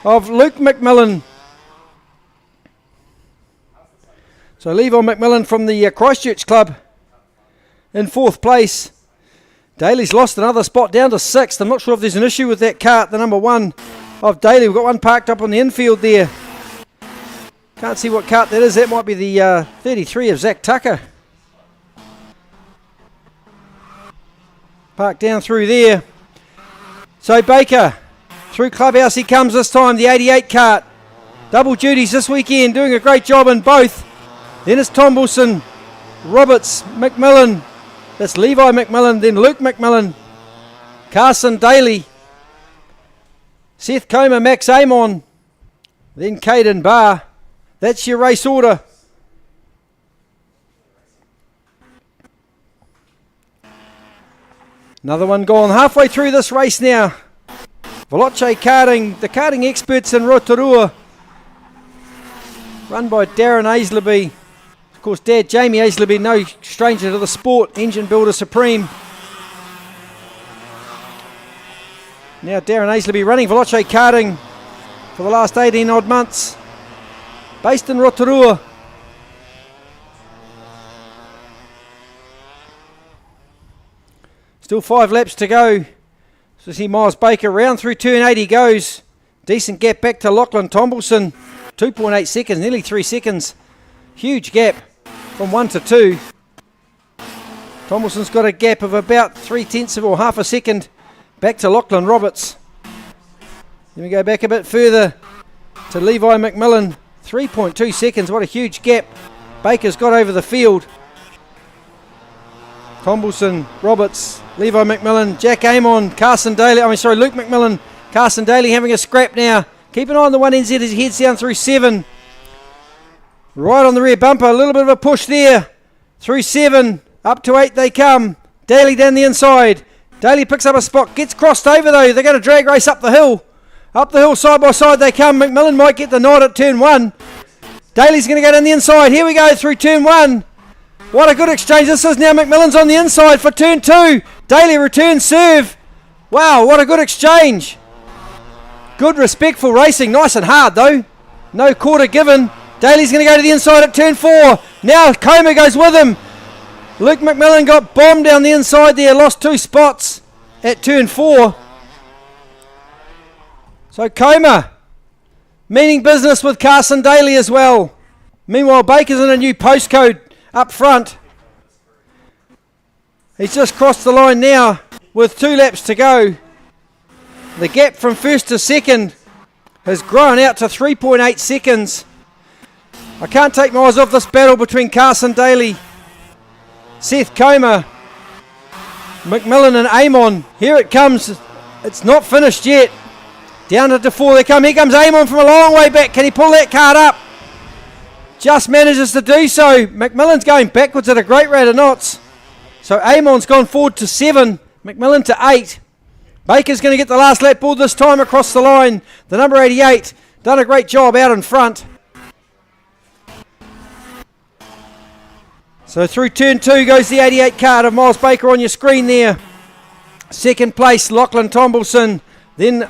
of Luke McMillan. So Levi McMillan from the Christchurch club in 4th place. Daly's lost another spot down to 6th. I'm not sure if there's an issue with that kart. The number 1 of Daly. We've got one parked up on the infield there. Can't see what kart that is. That might be the 33 of Zach Tucker. Parked down through there. So Baker, through Clubhouse he comes this time, the 88 kart. Double duties this weekend, doing a great job in both. Then it's Tombleson, Roberts, McMillan. That's Levi McMillan, then Luke McMillan. Carson Daly. Seth Comer, Max Amon. Then Caden Barr. That's your race order. Another one gone halfway through this race now. Veloce Karting, the karting experts in Rotorua. Run by Darren Aisleby. Of course, Dad Jamie Aisleby, no stranger to the sport. Engine builder supreme. Now Darren Aisleby running Veloce Karting for the last 18 odd months. Based in Rotorua. Still 5 laps to go. So see Miles Baker round through turn 8 he goes. Decent gap back to Lachlan Tombleson. 2.8 seconds, nearly 3 seconds. Huge gap from 1 to 2. Tombleson got a gap of about 3 tenths or half a second back to Lachlan Roberts. Then we go back a bit further to Levi McMillan. 3.2 seconds, what a huge gap Baker's got over the field. Tombleson, Roberts, Levi McMillan, Jack Amon, Carson Daly, Luke McMillan, Carson Daly having a scrap now. Keep an eye on the 1NZ as he heads down through 7. Right on the rear bumper, a little bit of a push there. Through 7, up to 8 they come. Daly down the inside. Daly picks up a spot, gets crossed over though. They're going to drag race up the hill. Up the hill, side by side they come. McMillan might get the nod at turn 1. Daly's going to go down the inside. Here we go through turn 1. What a good exchange this is now. McMillan's on the inside for turn 2. Daly returns serve. Wow, what a good exchange. Good respectful racing. Nice and hard though. No quarter given. Daly's going to go to the inside at turn 4. Now Comer goes with him. Luke McMillan got bombed down the inside there, lost 2 spots at turn 4. So Comer meaning business with Carson Daly as well. Meanwhile, Baker's in a new postcode up front. He's just crossed the line now with 2 laps to go. The gap from first to second has grown out to 3.8 seconds. I can't take my eyes off this battle between Carson Daly, Seth Comer, McMillan and Amon. Here it comes. It's not finished yet. Down to 4 they come. Here comes Amon from a long way back. Can he pull that cart up? Just manages to do so. McMillan's going backwards at a great rate of knots. So Amon's gone forward to 7. McMillan to 8. Baker's going to get the last lap ball this time across the line. The number 88 done a great job out in front. So through turn 2 goes the 88 cart of Miles Baker on your screen there. Second place, Lachlan Tombleson. Then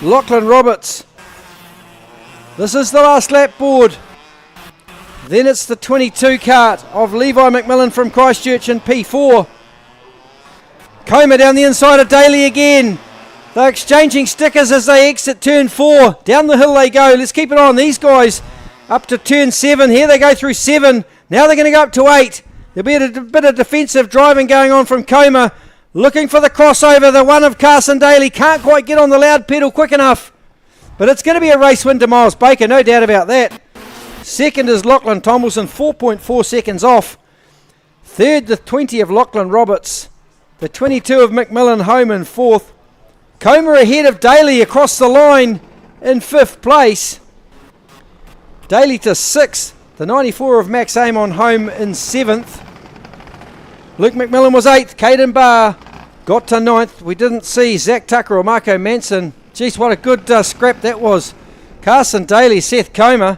Lachlan Roberts. This is the last lap board. Then it's the 22 cart of Levi McMillan from Christchurch in P4. Comer down the inside of Daly again. They're exchanging stickers as they exit turn 4. Down the hill they go. Let's keep an eye on these guys. Up to turn 7. Here they go through 7. Now they're going to go up to 8. There'll be a bit of defensive driving going on from Comer. Looking for the crossover. The one of Carson Daly. Can't quite get on the loud pedal quick enough. But it's going to be a race win to Miles Baker. No doubt about that. Second is Lachlan Tombleson. 4.4 seconds off. Third, the 20 of Lachlan Roberts. The 22 of McMillan home in 4th. Comer ahead of Daly across the line in 5th place. Daly to 6th. The 94 of Max Amon home in 7th. Luke McMillan was 8th. Caden Barr got to 9th. We didn't see Zach Tucker or Marco Manson. Jeez, what a good scrap that was. Carson Daly, Seth Comer.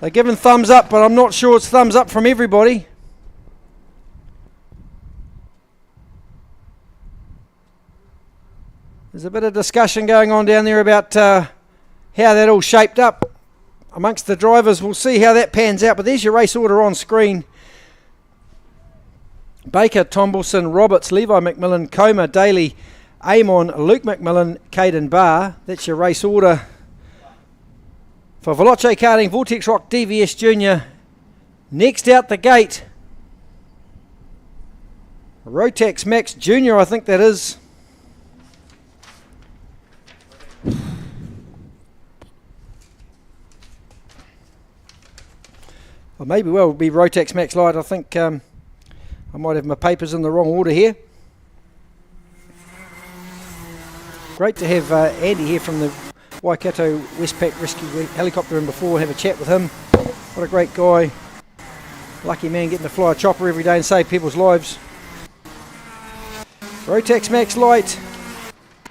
They're giving thumbs up, but I'm not sure it's thumbs up from everybody. There's a bit of discussion going on down there about how that all shaped up amongst the drivers. We'll see how that pans out, but there's your race order on screen. Baker, Tombleson, Roberts, Levi McMillan, Comer, Daly, Amon, Luke McMillan, Caden Barr. That's your race order for Veloce Karting, Rotax ROK DVS Junior. Next out the gate, Rotax Max Junior, I think that is. Or maybe well it'll be Rotax Max Light. I think I might have my papers in the wrong order here. Great to have Andy here from the Waikato Westpac Rescue Helicopter in before, have a chat with him. What a great guy. Lucky man getting to fly a chopper every day and save people's lives. Rotax Max Light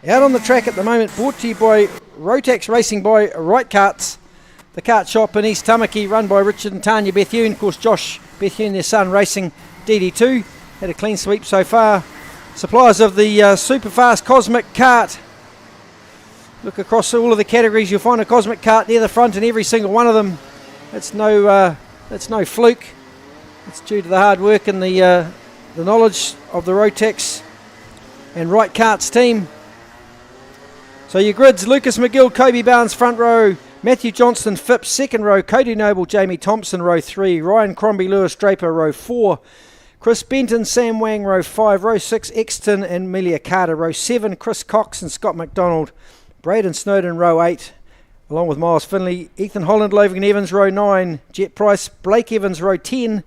out on the track at the moment, brought to you by Rotax Racing by Right Karts, the kart shop in East Tamaki, run by Richard and Tanya Bethune. Of course, Josh Bethune, their son, racing DD2. Had a clean sweep so far. Suppliers of the super fast Cosmic Kart. Look across all of the categories, you'll find a Cosmic Kart near the front in every single one of them. It's no fluke. It's due to the hard work and the knowledge of the Rotax and Right Karts team. So your grids: Lucas McGill, Kobe Barnes front row, Matthew Johnston Phipps second row, Cody Noble, Jamie Thompson row 3, Ryan Crombie, Lewis Draper row 4, Chris Benton, Sam Wang row 5, row 6 Exton and Amelia Carter row 7, Chris Cox and Scott McDonald, Braden Snowden row 8, along with Miles Finley, Ethan Holland, Logan Evans row 9, Jet Price, Blake Evans row 10,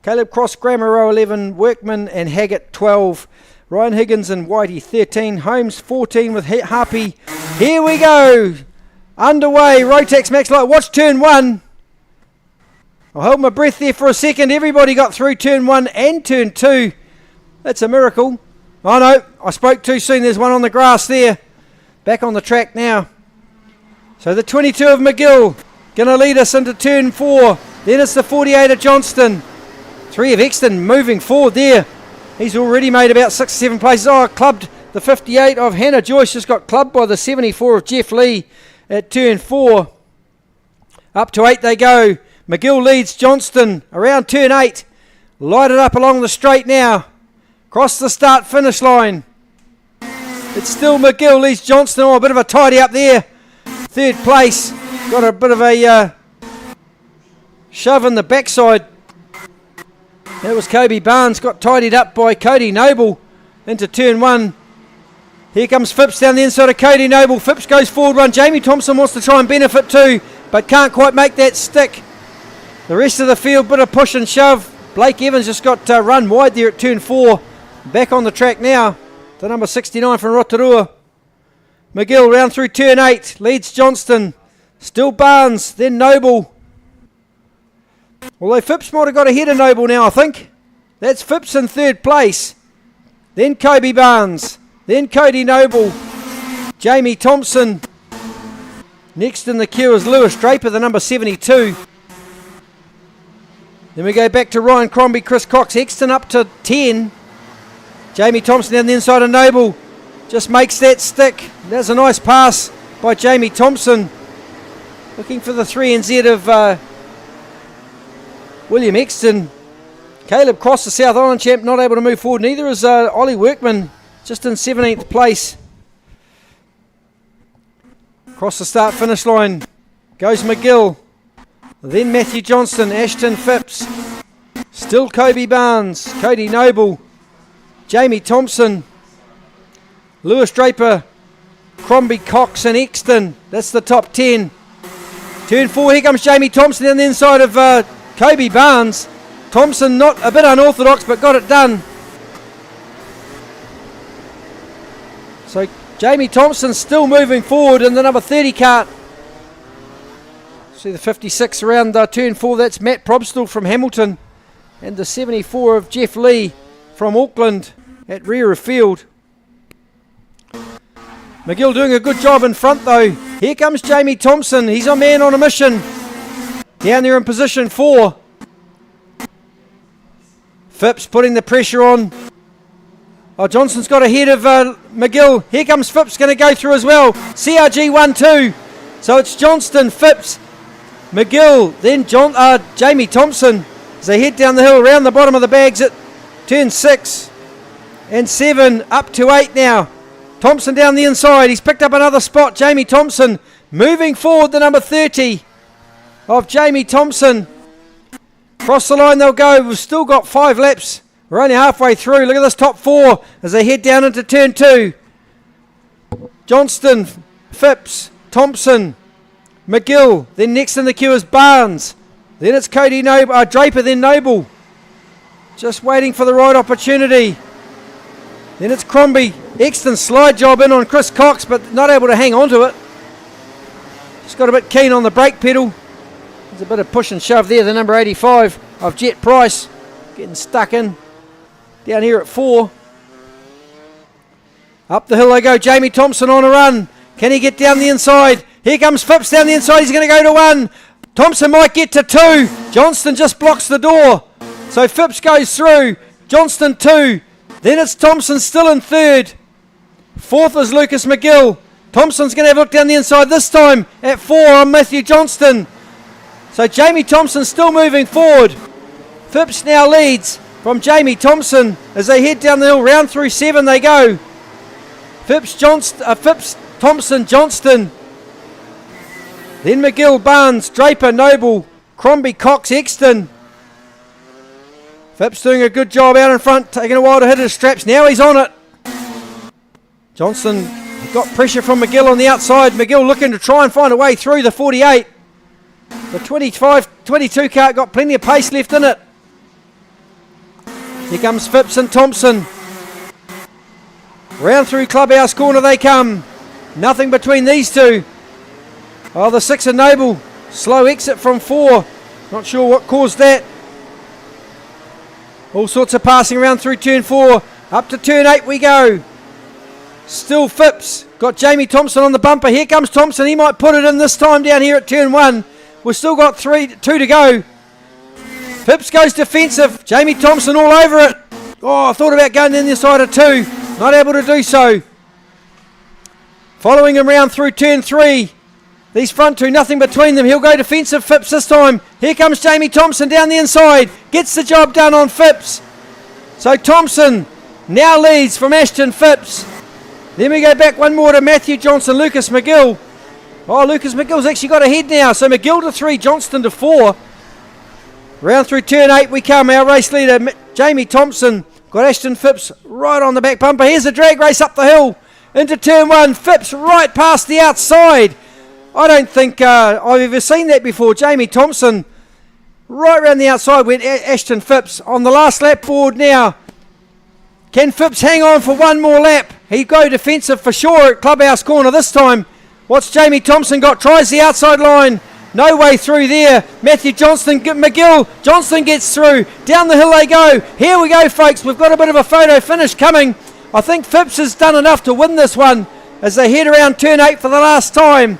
Caleb Cross, Grammer row 11, Workman and Haggett 12, Ryan Higgins and Whitey 13, Holmes 14 with Harpy. Here we go, underway. Rotax Max Light. Watch turn 1. I'll hold my breath there for a second. Everybody got through turn 1 and turn 2. That's a miracle. Oh no, I spoke too soon. There's one on the grass there. Back on the track now. So the 22 of McGill going to lead us into turn 4. Then it's the 48 of Johnston. 3 of Exton moving forward there. He's already made about 6 or 7 places. Oh, clubbed the 58 of Hannah Joyce. Just got clubbed by the 74 of Jeff Lee at turn 4. Up to 8 they go. McGill leads Johnston around turn 8. Lighted up along the straight now. Cross the start-finish line. It's still McGill leads Johnston. Oh, a bit of a tidy up there. Third place. Got a bit of a shove in the backside. That was Kobe Barnes. Got tidied up by Cody Noble into turn 1. Here comes Phipps down the inside of Cody Noble. Phipps goes forward one. Jamie Thompson wants to try and benefit too, but can't quite make that stick. The rest of the field, bit of push and shove. Blake Evans just got run wide there at turn 4. Back on the track now. The number 69 from Rotorua. McGill round through turn 8. Leads Johnston. Still Barnes, then Noble. Although Phipps might have got ahead of Noble now, I think. That's Phipps in third place. Then Kobe Barnes. Then Cody Noble. Jamie Thompson. Next in the queue is Lewis Draper, the number 72. Then we go back to Ryan Crombie, Chris Cox, Exton up to 10. Jamie Thompson down the inside of Noble. Just makes that stick. That's a nice pass by Jamie Thompson. Looking for the 3NZ of William Exton. Caleb Cross, the South Island champ, not able to move forward. Neither is Ollie Workman, just in 17th place. Across the start-finish line goes McGill. Then Matthew Johnston, Ashton Phipps. Still Kobe Barnes, Cody Noble, Jamie Thompson, Lewis Draper, Crombie, Cox and Exton. That's the top 10. Turn 4, here comes Jamie Thompson down the inside of Kobe Barnes. Thompson not a bit unorthodox, but got it done. So Jamie Thompson still moving forward in the number 30 kart. See the 56 around turn 4, that's Matt Probstall from Hamilton. And the 74 of Jeff Lee from Auckland at rear of field. McGill doing a good job in front though. Here comes Jamie Thompson, he's a man on a mission. Down there in position 4. Phipps putting the pressure on. Oh, Johnson's got ahead of McGill. Here comes Phipps, going to go through as well. CRG 1-2. So it's Johnston, Phipps, McGill, then Jamie Thompson as they head down the hill around the bottom of the bags at turn 6 and 7 up to 8 now. Thompson down the inside. He's picked up another spot. Jamie Thompson moving forward, the number 30 of Jamie Thompson. Across the line they'll go. We've still got 5 laps. We're only halfway through. Look at this top 4 as they head down into turn 2. Johnston, Phipps, Thompson, McGill. Then next in the queue is Barnes. Then it's Cody Noble, Draper, then Noble. Just waiting for the right opportunity. Then it's Crombie. Exton slide job in on Chris Cox, but not able to hang on to it. Just got a bit keen on the brake pedal. There's a bit of push and shove there. The number 85 of Jet Price getting stuck in. Down here at 4. Up the hill they go. Jamie Thompson on a run. Can he get down the inside? Here comes Phipps down the inside. He's going to go to 1. Thompson might get to 2. Johnston just blocks the door. So Phipps goes through. Johnston 2. Then it's Thompson still in 3rd. 4th is Lucas McGill. Thompson's going to have a look down the inside this time at 4 on Matthew Johnston. So Jamie Thompson still moving forward. Phipps now leads from Jamie Thompson as they head down the hill. Round through 7 they go. Phipps, Thompson, Johnston. Then McGill, Barnes, Draper, Noble, Crombie, Cox, Exton. Phipps doing a good job out in front, taking a while to hit his straps. Now he's on it. Johnston got pressure from McGill on the outside. McGill looking to try and find a way through the 48. The 22 kart got plenty of pace left in it. Here comes Phipps and Thompson. Round through Clubhouse Corner they come. Nothing between these two. Oh, the 6 and Noble. Slow exit from 4. Not sure what caused that. All sorts of passing around through turn 4. Up to turn 8 we go. Still Phipps. Got Jamie Thompson on the bumper. Here comes Thompson. He might put it in this time down here at turn 1. We've still got 2 to go. Phipps goes defensive. Jamie Thompson all over it. Oh, I thought about going in the side of 2. Not able to do so. Following him round through turn 3. These front two, nothing between them. He'll go defensive. Phipps this time. Here comes Jamie Thompson down the inside. Gets the job done on Phipps. So Thompson now leads from Ashton Phipps. Then we go back one more to Matthew Johnson, Lucas McGill. Oh, Lucas McGill's actually got ahead now. So McGill to 3, Johnston to 4. Round through turn 8 we come. Our race leader, Jamie Thompson, got Ashton Phipps right on the back bumper. Here's a drag race up the hill into turn 1. Phipps right past the outside. I don't think I've ever seen that before. Jamie Thompson right around the outside went Ashton Phipps on the last lap board now. Can Phipps hang on for one more lap? He'll go defensive for sure at Clubhouse Corner this time. What's Jamie Thompson got? Tries the outside line. No way through there. Matthew Johnston, McGill. Johnston gets through. Down the hill they go. Here we go, folks. We've got a bit of a photo finish coming. I think Phipps has done enough to win this one as they head around turn 8 for the last time.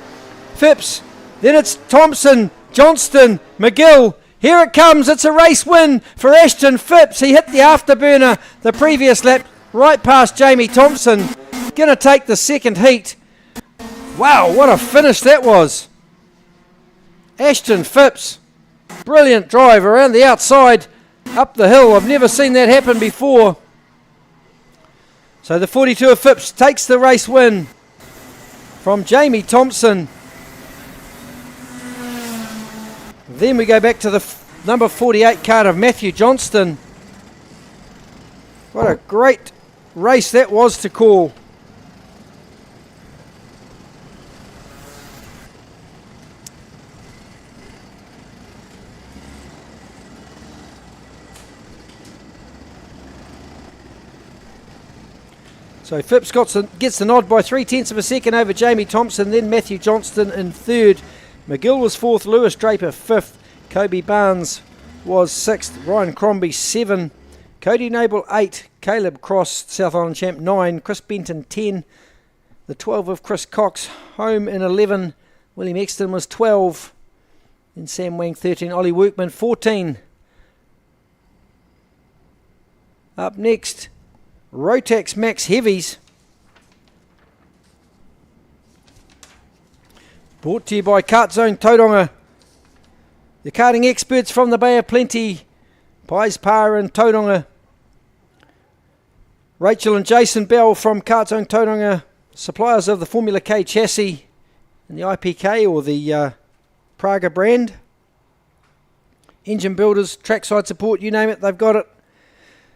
Phipps. Then it's Thompson, Johnston, McGill. Here it comes. It's a race win for Ashton Phipps. He hit the afterburner the previous lap right past Jamie Thompson. Going to take the second heat. Wow, what a finish that was. Ashton Phipps. Brilliant drive around the outside, up the hill. I've never seen that happen before. So the 42 of Phipps takes the race win from Jamie Thompson. Then we go back to the number 48 card of Matthew Johnston. What a great race that was to call. So Phipps gets the nod by 0.3 of a second over Jamie Thompson, then Matthew Johnston in third. McGill was fourth, Lewis Draper fifth, Kobe Barnes was sixth, Ryan Crombie 7, Cody Noble 8, Caleb Cross, South Island champ 9, Chris Benton 10, the 12 of Chris Cox home in 11, William Exton was 12, then Sam Wang 13, Ollie Workman 14. Up next, Rotax Max Heavies. Brought to you by Kart Zone Tauranga. The karting experts from the Bay of Plenty, Pies Pa and Tauranga. Rachel and Jason Bell from Kart Zone Tauranga, suppliers of the Formula K chassis and the IPK or the Praga brand. Engine builders, trackside support, you name it, they've got it.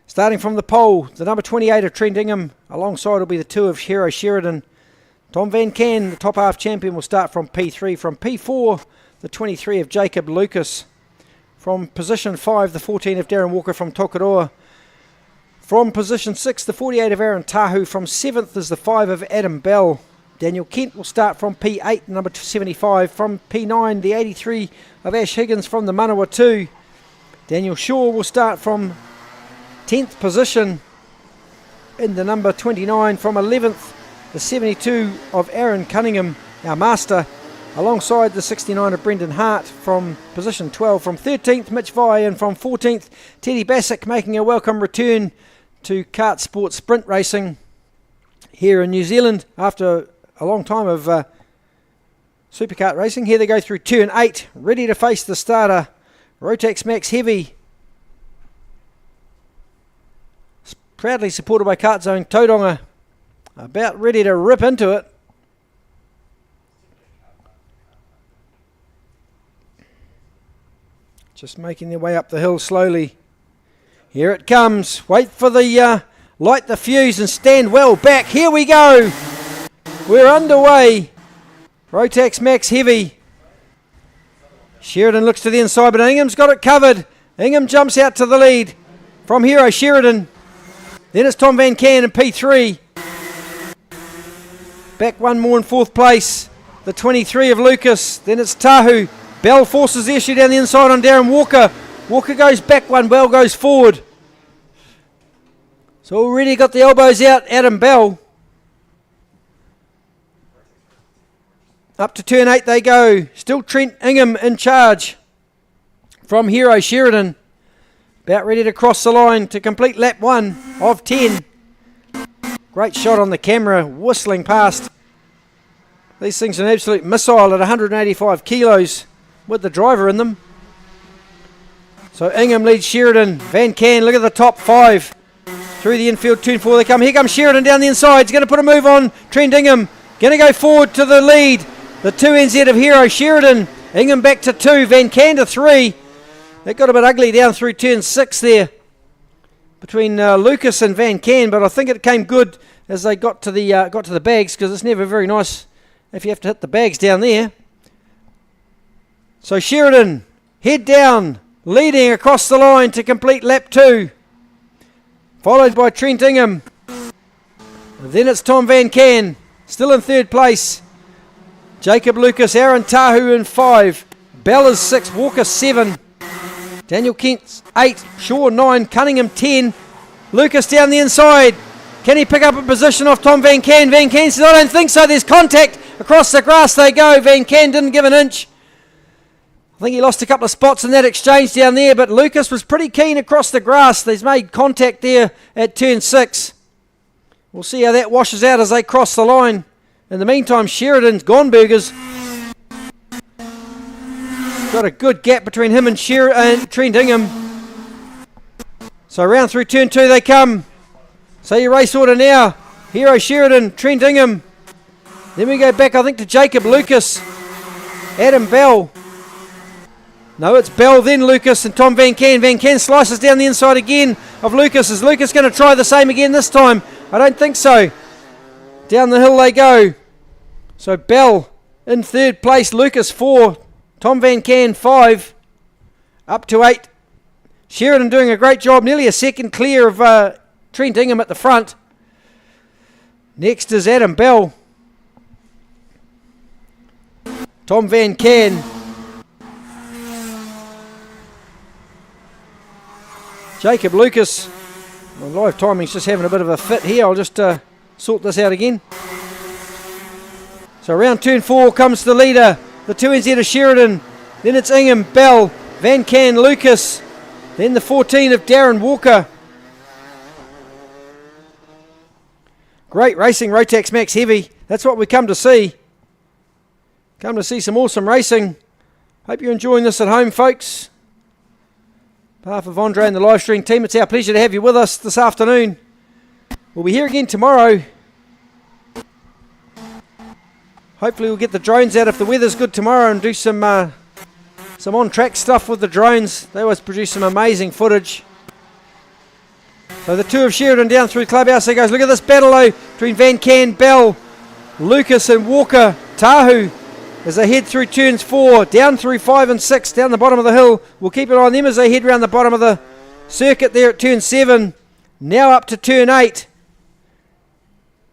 Starting from the pole, the number 28 of Trent Ingham, alongside will be the 2 of Hero Sheridan. Tom Van Can, the top half champion, will start from P3. From P4, the 23 of Jacob Lucas. From position 5, the 14 of Darren Walker from Tokoroa. From position 6, the 48 of Aaron Tahu. From 7th is the 5 of Adam Bell. Daniel Kent will start from P8, number 75. From P9, the 83 of Ash Higgins from the Manawa 2. Daniel Shaw will start from 10th position in the number 29. From 11th, the 72 of Aaron Cunningham, our master, alongside the 69 of Brendan Hart from position 12. From 13th, Mitch Vi, and from 14th, Teddy Bassick, making a welcome return to KartSport sprint racing here in New Zealand after a long time of superkart racing. Here they go through turn 8, ready to face the starter, Rotax Max Heavy. Proudly supported by Kart Zone Tauranga. About ready to rip into it. Just making their way up the hill slowly. Here it comes. Wait for the light the fuse and stand well back. Here we go. We're underway. Rotax Max Heavy. Sheridan looks to the inside, but Ingham's got it covered. Ingham jumps out to the lead from Hero Sheridan. Then it's Tom Van Can in P3. Back one more in 4th place. The 23 of Lucas. Then it's Tahu. Bell forces the issue down the inside on Darren Walker. Walker goes back one. Bell goes forward. So already got the elbows out. Adam Bell. Up to turn 8 they go. Still Trent Ingham in charge from Hero Sheridan. About ready to cross the line to complete lap 1 of 10. Great shot on the camera, whistling past These things are an absolute missile at 185 kilos with the driver in them. So Ingham leads Sheridan. Van Can, look at the top 5. Through the infield, turn 4 they come. Here comes Sheridan down the inside. He's going to put a move on. Trent Ingham going to go forward to the lead. The 2 NZ of Hero Sheridan. Ingham back to 2. Van Can to 3. That got a bit ugly down through turn 6 there between Lucas and Van Can, but I think it came good as they got to the bags, because it's never very nice if you have to hit the bags down there. So Sheridan, head down, leading across the line to complete lap 2. Followed by Trent Ingham. Then it's Tom Van Can, still in 3rd place. Jacob Lucas, Aaron Tahu in 5. Bella's 6, Walker 7. Daniel Kent's 8, Shaw 9, Cunningham 10. Lucas down the inside. Can he pick up a position off Tom Van Can? Van Can says, I don't think so. There's contact. Across the grass they go. Van Can didn't give an inch. I think he lost a couple of spots in that exchange down there, but Lucas was pretty keen across the grass. They've made contact there at turn 6. We'll see how that washes out as they cross the line. In the meantime, Sheridan's Gonberger's got a good gap between him and Trent Ingham. So round through turn 2 they come. So your race order now. Hero Sheridan, Trent Ingham. Then we go back, I think, to Jacob Lucas. Adam Bell. No, it's Bell, then Lucas, and Tom Van Can. Van Can slices down the inside again of Lucas. Is Lucas going to try the same again this time? I don't think so. Down the hill they go. So Bell in 3rd place, Lucas 4, Tom Van Can 5, up to 8. Sheridan doing a great job, nearly a second clear of Trent Ingham at the front. Next is Adam Bell. Tom Van Can. Jacob Lucas. My live timing's just having a bit of a fit here. I'll just sort this out again. So around turn 4 comes the leader. The 2 NZ of Sheridan. Then it's Ingham, Bell, Van Can, Lucas. Then the 14 of Darren Walker. Great racing, Rotax Max Heavy. That's what we come to see. Come to see some awesome racing. Hope you're enjoying this at home, folks. On behalf of Andre and the live stream team, it's our pleasure to have you with us this afternoon. We'll be here again tomorrow. Hopefully we'll get the drones out if the weather's good tomorrow and do some on-track stuff with the drones. They always produce some amazing footage. So the 2 of Sheridan down through the clubhouse. There goes. Look at this battle though between Van Can, Bell, Lucas and Walker. Tahu as they head through turns 4, down through 5 and 6, down the bottom of the hill. We'll keep an eye on them as they head around the bottom of the circuit there at turn 7. Now up to turn 8.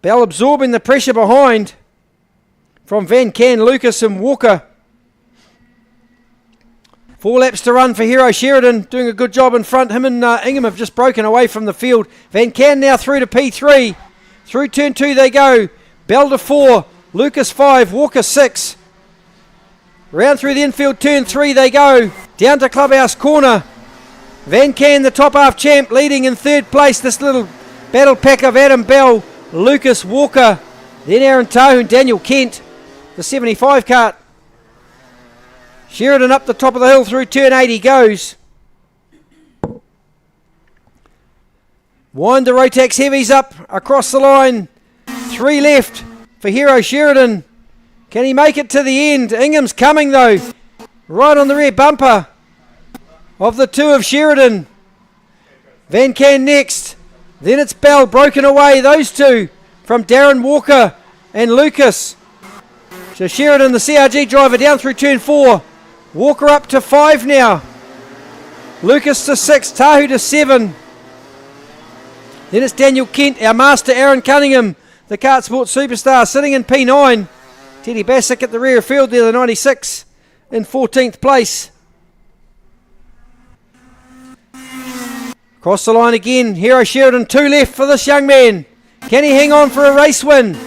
Bell absorbing the pressure behind from Van Can, Lucas and Walker. 4 laps to run for Hero Sheridan, doing a good job in front. Him and Ingham have just broken away from the field. Van Can now through to P3. Through turn 2 they go. Bell to 4, Lucas 5, Walker 6. Round through the infield, turn 3 they go. Down to Clubhouse Corner. Van Can, the top half champ, leading in 3rd place. This little battle pack of Adam Bell, Lucas Walker, then Aaron Tahu and Daniel Kent, the 75 cart. Sheridan up the top of the hill through turn 8 he goes. Wind the Rotax Heavies up across the line. 3 left for Hero Sheridan. Can he make it to the end? Ingham's coming though. Right on the rear bumper of the 2 of Sheridan. Van Can next. Then it's Bell broken away. Those 2 from Darren Walker and Lucas. So Sheridan, the CRG driver, down through turn 4. Walker up to 5 now. Lucas to 6. Tahu to 7. Then it's Daniel Kent, our master Aaron Cunningham, the KartSport superstar, sitting in P9. Teddy Bassick at the rear field there, the 96 in 14th place. Across the line again, Hero Sheridan, 2 left for this young man. Can he hang on for a race win?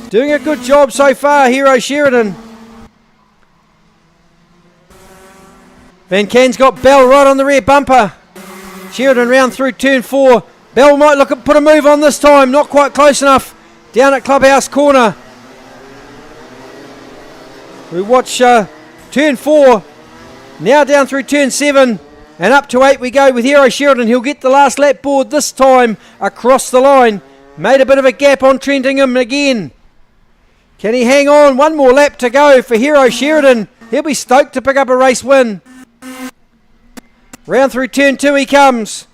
Doing a good job so far, Hero Sheridan. Van Can's got Bell right on the rear bumper. Sheridan round through turn 4. Bell might look at put a move on this time, not quite close enough. Down at Clubhouse Corner. We watch turn 4, now down through turn 7, and up to 8 we go with Hero Sheridan. He'll get the last lap board this time across the line. Made a bit of a gap on Trentingham again. Can he hang on? One more lap to go for Hero Sheridan. He'll be stoked to pick up a race win. Round through turn 2 he comes.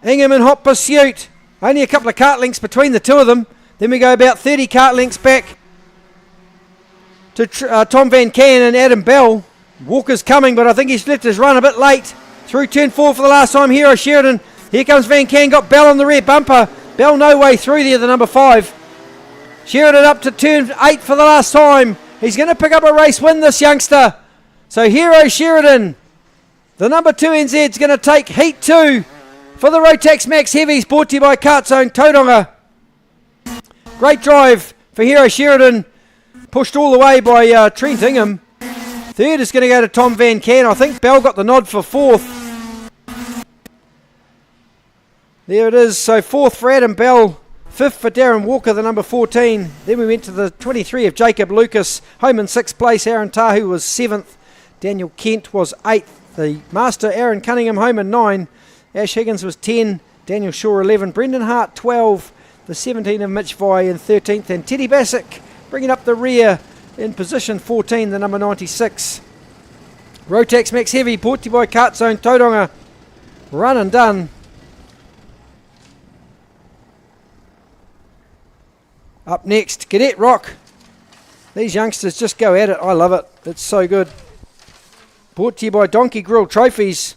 Ingham in hot pursuit. Only a couple of kart lengths between the two of them. Then we go about 30 kart lengths back to Tom Van Can and Adam Bell. Walker's coming, but I think he's left his run a bit late. Through turn 4 for the last time, Hero Sheridan. Here comes Van Can, got Bell on the rear bumper. Bell no way through there, the number 5. Sheridan up to turn 8 for the last time. He's going to pick up a race win, this youngster. So Hero Sheridan, the number 2 NZ, is going to take Heat 2 for the Rotax Max Heavies, brought to you by KartSport Tauranga. Great drive for Hero Sheridan. Pushed all the way by Trent Ingham. Third is going to go to Tom Van Can. I think Bell got the nod for 4th. There it is. So 4th for Adam Bell. 5th for Darren Walker, the number 14. Then we went to the 23 of Jacob Lucas. Home in 6th place. Aaron Tahu was 7th. Daniel Kent was 8th. The master Aaron Cunningham home in 9. Ash Higgins was 10. Daniel Shaw 11. Brendan Hart 12. The 17 of Mitch Vai in 13th. And Teddy Bassick bringing up the rear in position 14, the number 96. Rotax Max Heavy, brought to you by KartSport Tauranga. Run and done. Up next, Cadet ROK. These youngsters just go at it. I love it. It's so good. Brought to you by Donkey Grill Trophies.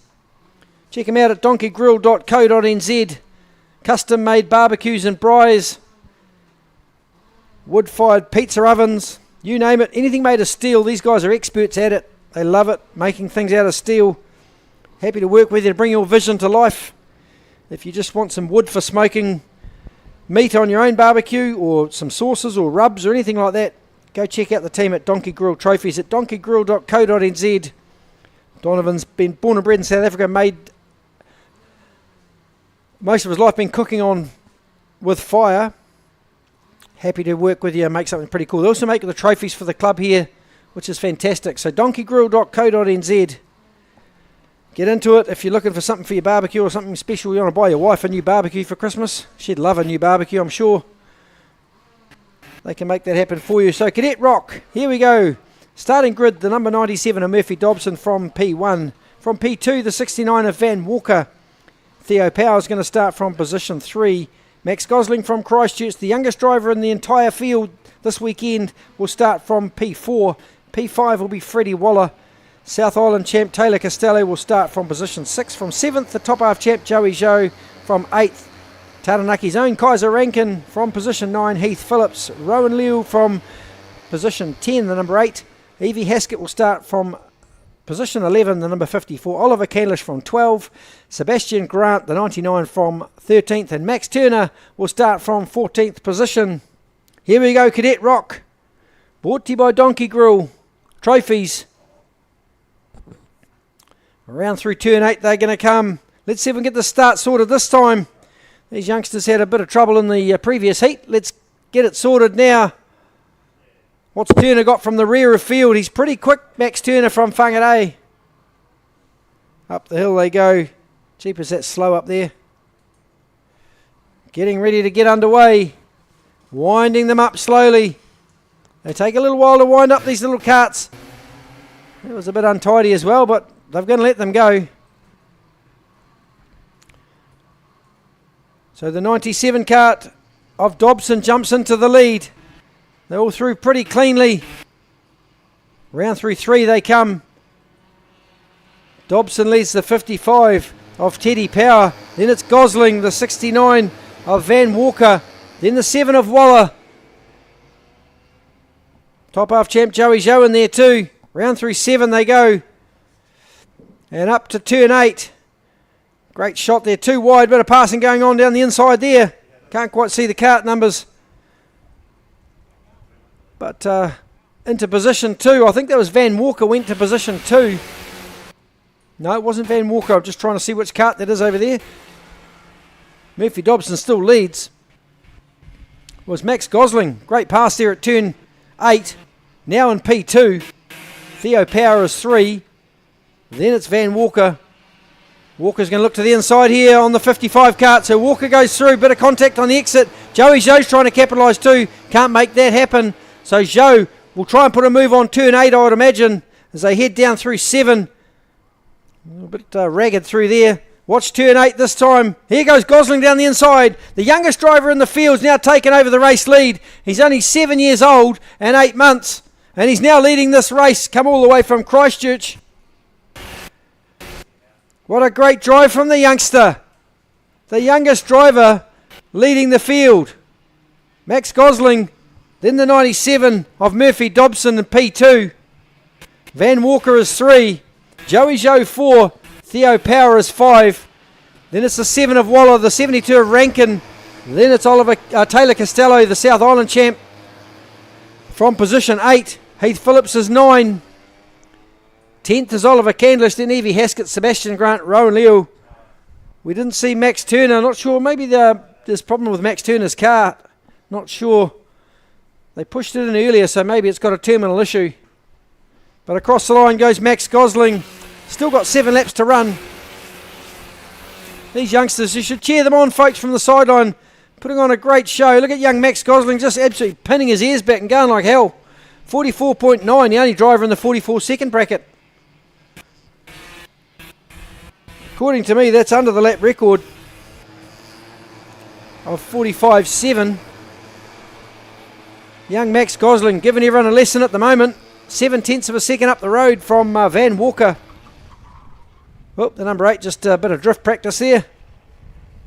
Check them out at donkeygrill.co.nz. Custom made barbecues and braais. Wood-fired pizza ovens. You name it. Anything made of steel. These guys are experts at it. They love it. Making things out of steel. Happy to work with you to bring your vision to life. If you just want some wood for smoking meat on your own barbecue, or some sauces or rubs or anything like that, go check out the team at Donkey Grill Trophies at donkeygrill.co.nz. Donovan's been born and bred in South Africa, made most of his life been cooking on with fire. Happy to work with you and make something pretty cool. They also make the trophies for the club here, which is fantastic. So donkeygrill.co.nz. Get into it if you're looking for something for your barbecue or something special. You want to buy your wife a new barbecue for Christmas. She'd love a new barbecue, I'm sure. They can make that happen for you. So Cadet ROK, here we go. Starting grid, the number 97 of Murphy Dobson from P1. From P2, the 69 of Van Walker. Theo Power is going to start from position 3. Max Gosling from Christchurch, the youngest driver in the entire field this weekend, will start from P4. P5 will be Freddie Waller. South Island champ Taylor Costello will start from position 6. From 7th, the top half champ Joey Zhou. From 8th, Taranaki's own Kaiser Rankin. From position 9, Heath Phillips. Rowan Liu from position 10, the number 8. Evie Haskett will start from position 11, the number 54. Oliver Candlish from 12. Sebastian Grant, the 99, from 13th. And Max Turner will start from 14th position. Here we go, Cadet ROK. Brought to you by Donkey Grill Trophies. Around through turn 8 they're going to come. Let's see if we can get the start sorted this time. These youngsters had a bit of trouble in the previous heat. Let's get it sorted now. What's Turner got from the rear of field? He's pretty quick, Max Turner from Whangarei. Up the hill they go. Jeepers, that's slow up there. Getting ready to get underway. Winding them up slowly. They take a little while to wind up these little carts. It was a bit untidy as well, but they're going to let them go. So the 97 cart of Dobson jumps into the lead. They're all through pretty cleanly. Round through 3 they come. Dobson leads the 55 of Teddy Power. Then it's Gosling, the 69 of Van Walker. Then the 7 of Waller. Top half champ Joey Zhou in there too. Round through 7 they go. And up to turn 8. Great shot there, too wide, bit of passing going on down the inside there. Can't quite see the cart numbers. But into position 2. I think that was Van Walker went to position 2. No, it wasn't Van Walker. I'm just trying to see which cart that is over there. Murphy Dobson still leads. It was Max Gosling. Great pass there at turn 8. Now in P2. Theo Power is 3. Then it's Van Walker. Walker's going to look to the inside here on the 55 kart. So Walker goes through, bit of contact on the exit. Joey Zhou's trying to capitalise too. Can't make that happen. So Zhou will try and put a move on turn 8, I would imagine, as they head down through 7. A little bit ragged through there. Watch turn 8 this time. Here goes Gosling down the inside. The youngest driver in the field's now taken over the race lead. He's only 7 years old and 8 months. And he's now leading this race, come all the way from Christchurch. What a great drive from the youngster. The youngest driver leading the field. Max Gosling, then the 97 of Murphy Dobson in P2. Van Walker is 3. Joey Zhou 4. Theo Power is 5. Then it's the 7 of Waller, the 72 of Rankin. Then it's Taylor Costello, the South Island champ, from position 8. Heath Phillips is 9. 10th is Oliver Candlish, then Evie Haskett, Sebastian Grant, Rowan Leo. We didn't see Max Turner, not sure. Maybe there's a problem with Max Turner's car. Not sure. They pushed it in earlier, so maybe it's got a terminal issue. But across the line goes Max Gosling. Still got 7 laps to run. These youngsters, you should cheer them on, folks, from the sideline. Putting on a great show. Look at young Max Gosling just absolutely pinning his ears back and going like hell. 44.9, the only driver in the 44-second bracket. According to me, that's under the lap record of 45.7. Young Max Gosling giving everyone a lesson at the moment. 7/10 of a second up the road from Van Walker. Oh, the number 8, just a bit of drift practice there.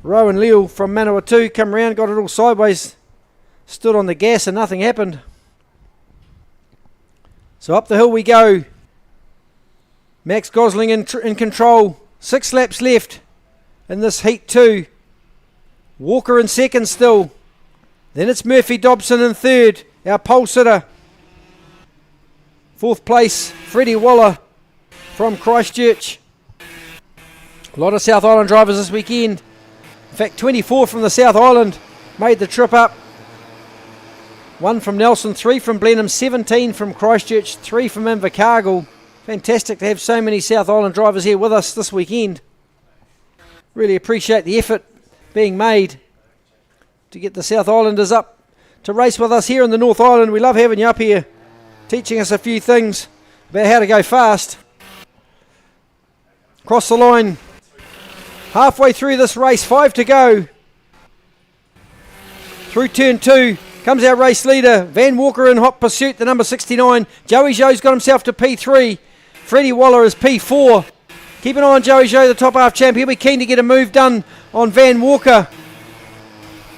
Rowan Leo from Manawatu come around, got it all sideways. Stood on the gas and nothing happened. So up the hill we go. Max Gosling in control. 6 laps left in this Heat 2. Walker in second still. Then it's Murphy Dobson in third, our pole sitter. 4th place, Freddie Waller from Christchurch. A lot of South Island drivers this weekend. In fact, 24 from the South Island made the trip up. 1 from Nelson, 3 from Blenheim, 17 from Christchurch, 3 from Invercargill. Fantastic to have so many South Island drivers here with us this weekend. Really appreciate the effort being made to get the South Islanders up to race with us here in the North Island. We love having you up here, teaching us a few things about how to go fast. Cross the line. Halfway through this race, 5 to go. Through turn 2 comes our race leader, Van Walker in hot pursuit, the number 69. Joey Zhou's got himself to P3. Freddie Waller is P4. Keep an eye on Joey Zhou, the top half champ. He'll be keen to get a move done on Van Walker.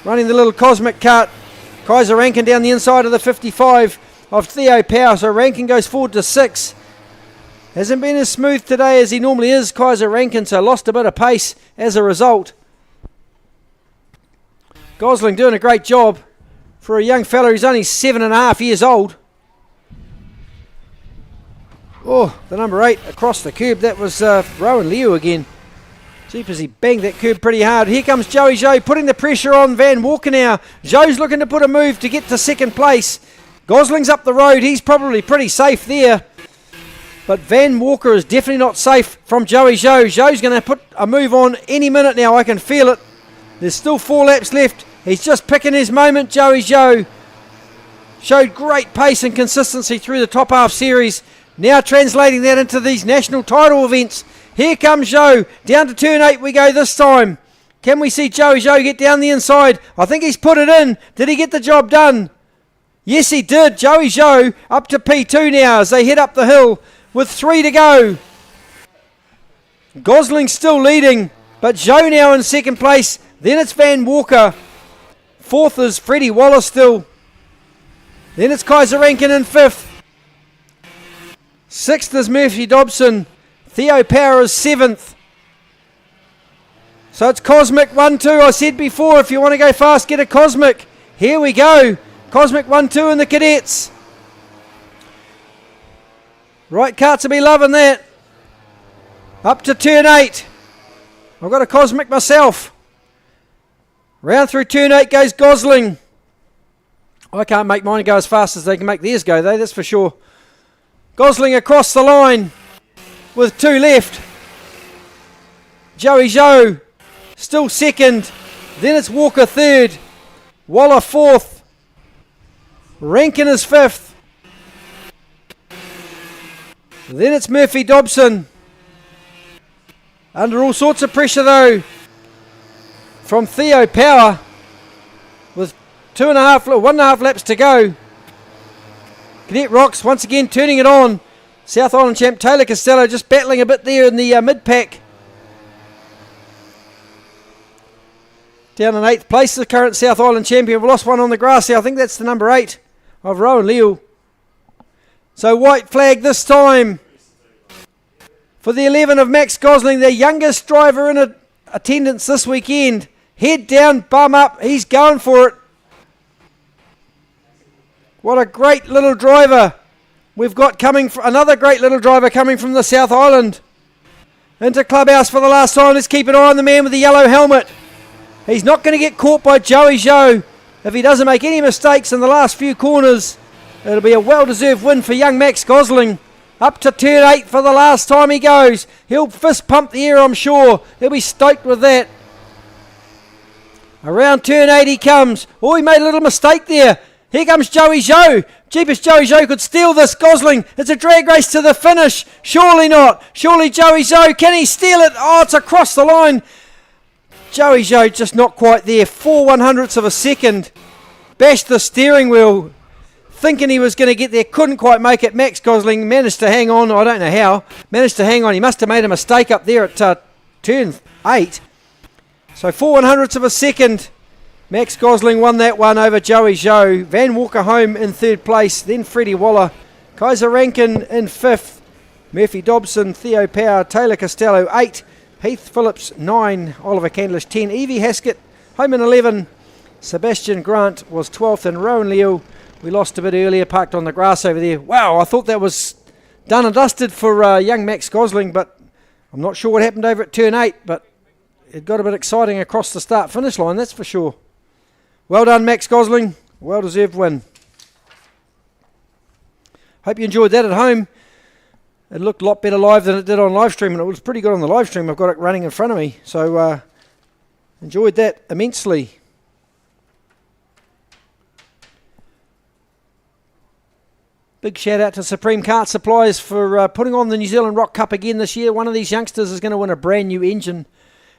Running the little Cosmic kart. Kaiser Rankin down the inside of the 55 of Theo Power. So Rankin goes forward to 6. Hasn't been as smooth today as he normally is, Kaiser Rankin, so lost a bit of pace as a result. Gosling doing a great job for a young fella who's only 7.5 years old. Oh, the number 8 across the curb. That was Rowan Leo again. Jeepers, he banged that curb pretty hard. Here comes Joey Zhou putting the pressure on Van Walker now. Zhou's looking to put a move to get to second place. Gosling's up the road. He's probably pretty safe there. But Van Walker is definitely not safe from Joey Zhou. Zhou's going to put a move on any minute now. I can feel it. There's still 4 laps left. He's just picking his moment, Joey Zhou. Showed great pace and consistency through the top half series. Now translating that into these national title events. Here comes Zhou. Down to turn 8 we go this time. Can we see Joey Zhou get down the inside? I think he's put it in. Did he get the job done? Yes, he did. Joey Zhou up to P2 now as they head up the hill with 3 to go. Gosling still leading, but Zhou now in second place. Then it's Van Walker. 4th is Freddie Waller still. Then it's Kaiser Rankin in 5th. 6th is Murphy Dobson. Theo Power is 7th. So it's Cosmic 1-2. I said before, if you want to go fast, get a Cosmic. Here we go. Cosmic 1-2 in the cadets. Right karts will be loving that. Up to turn 8. I've got a Cosmic myself. Round through turn 8 goes Gosling. I can't make mine go as fast as they can make theirs go though, that's for sure. Gosling across the line with 2 left. Joey Joe still second. Then it's Walker third. Waller fourth. Rankin is fifth. Then it's Murphy Dobson. Under all sorts of pressure though from Theo Power with 1.5 laps to go. Cadet ROK's once again turning it on. South Island champ Taylor Costello just battling a bit there in the mid-pack. Down in 8th place, the current South Island champion. We've lost one on the grass here. I think that's the number 8 of Rowan Leal. So white flag this time for the 11 of Max Gosling, the youngest driver in attendance this weekend. Head down, bum up. He's going for it. What a great little driver we've got coming. Another great little driver coming from the South Island. Into Clubhouse for the last time. Let's keep an eye on the man with the yellow helmet. He's not going to get caught by Joey Joe if he doesn't make any mistakes in the last few corners. It'll be a well-deserved win for young Max Gosling. Up to turn 8 for the last time he goes. He'll fist pump the air, I'm sure. He'll be stoked with that. Around turn 8 he comes. Oh, he made a little mistake there. Here comes Joey Joe. Jeepers, Joey Joe could steal this. Gosling, it's a drag race to the finish. Surely not. Surely Joey Joe, can he steal it? Oh, it's across the line. Joey Joe just not quite there. 4/100ths of a second. Bashed the steering wheel. Thinking he was going to get there. Couldn't quite make it. Max Gosling managed to hang on. I don't know how. Managed to hang on. He must have made a mistake up there at turn 8. So 4/100ths of a second. Max Gosling won that one over Joey Joe. Van Walker home in 3rd place. Then Freddie Waller. Kaiser Rankin in 5th. Murphy Dobson, Theo Power, Taylor Costello 8. Heath Phillips 9. Oliver Candlish 10. Evie Haskett home in 11. Sebastian Grant was 12th. And Rowan Leal, we lost a bit earlier, parked on the grass over there. Wow, I thought that was done and dusted for young Max Gosling, but I'm not sure what happened over at turn 8, but it got a bit exciting across the start-finish line, that's for sure. Well done, Max Gosling. Well-deserved win. Hope you enjoyed that at home. It looked a lot better live than it did on live stream, and it was pretty good on the live stream. I've got it running in front of me, so enjoyed that immensely. Big shout out to Supreme Kart Supplies for putting on the New Zealand Rock Cup again this year. One of these youngsters is going to win a brand new engine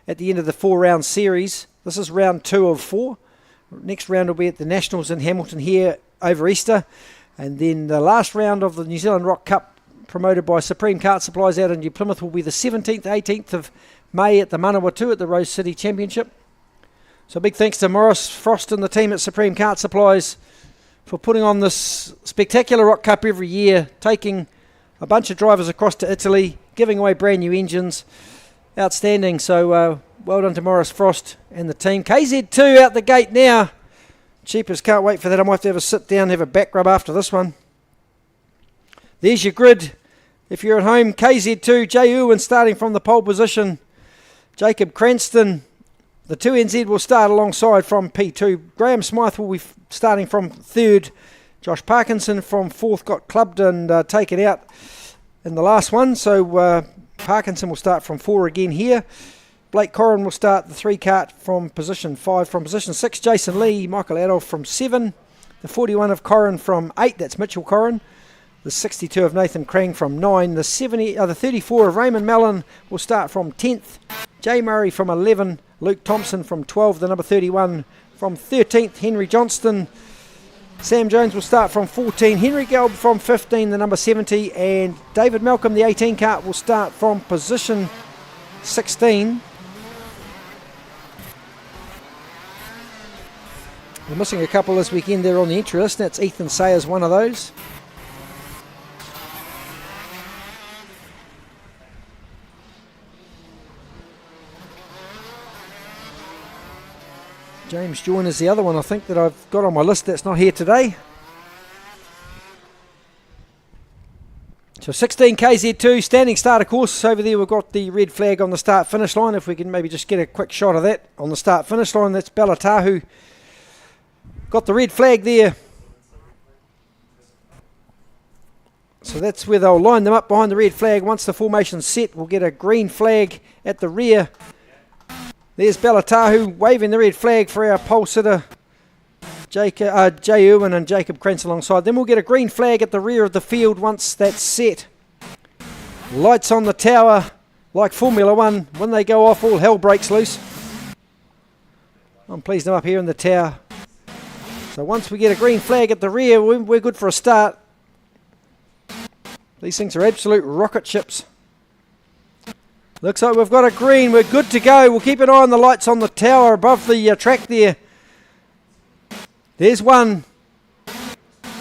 at the end of the 4-round series. This is round 2 of 4. Next round will be at the Nationals in Hamilton here over Easter. And then the last round of the New Zealand Rock Cup, promoted by Supreme Kart Supplies out in New Plymouth, will be the 17th, 18th of May at the Manawatu at the Rose City Championship. So big thanks to Morris Frost and the team at Supreme Kart Supplies for putting on this spectacular Rock Cup every year, taking a bunch of drivers across to Italy, giving away brand new engines. Outstanding. So well done to Morris Frost and the team. KZ2 out the gate now. Cheapers, can't wait for that. I might have to have a sit down, have a back rub after this one. There's your grid. If you're at home, KZ2, Jay Irwin starting from the pole position. Jacob Cranston, the 2NZ will start alongside from P2. Graham Smythe will be starting from 3rd. Josh Parkinson from 4th got clubbed and taken out in the last one. So Parkinson will start from 4 again here. Blake Corrin will start the 3 kart from position 5. From position 6, Jason Lee, Michael Adolf from 7. The 41 of Corrin from 8, that's Mitchell Corrin. The 62 of Nathan Crang from 9. The 34 of Raymond Mellon will start from 10th. Jay Murray from 11. Luke Thompson from 12. The number 31 from 13th. Henry Johnston. Sam Jones will start from 14. Henry Gelb from 15. The number 70. And David Malcolm, the 18 kart, will start from position 16. We're missing a couple this weekend there on the entry list. That's Ethan Sayers, one of those. James Joyner is the other one I think that I've got on my list that's not here today. So 16 KZ2, standing start of course. Over there we've got the red flag on the start finish line. If we can maybe just get a quick shot of that on the start finish line. That's Bellatahu. Got the red flag there. So So that's where they'll line them up behind the red flag. Once the formation's set, we'll get a green flag at the rear. There's Bellatahu waving the red flag for our pole sitter, Jay Irwin and Jacob Krantz alongside. Then we'll get a green flag at the rear of the field once that's set. Lights on the tower, like Formula One. When they go off, all hell breaks loose. I'm pleased I'm up here in the tower. So once we get a green flag at the rear, we're good for a start. These things are absolute rocket ships. Looks like we've got a green. We're good to go. We'll keep an eye on the lights on the tower above the track there. There's one.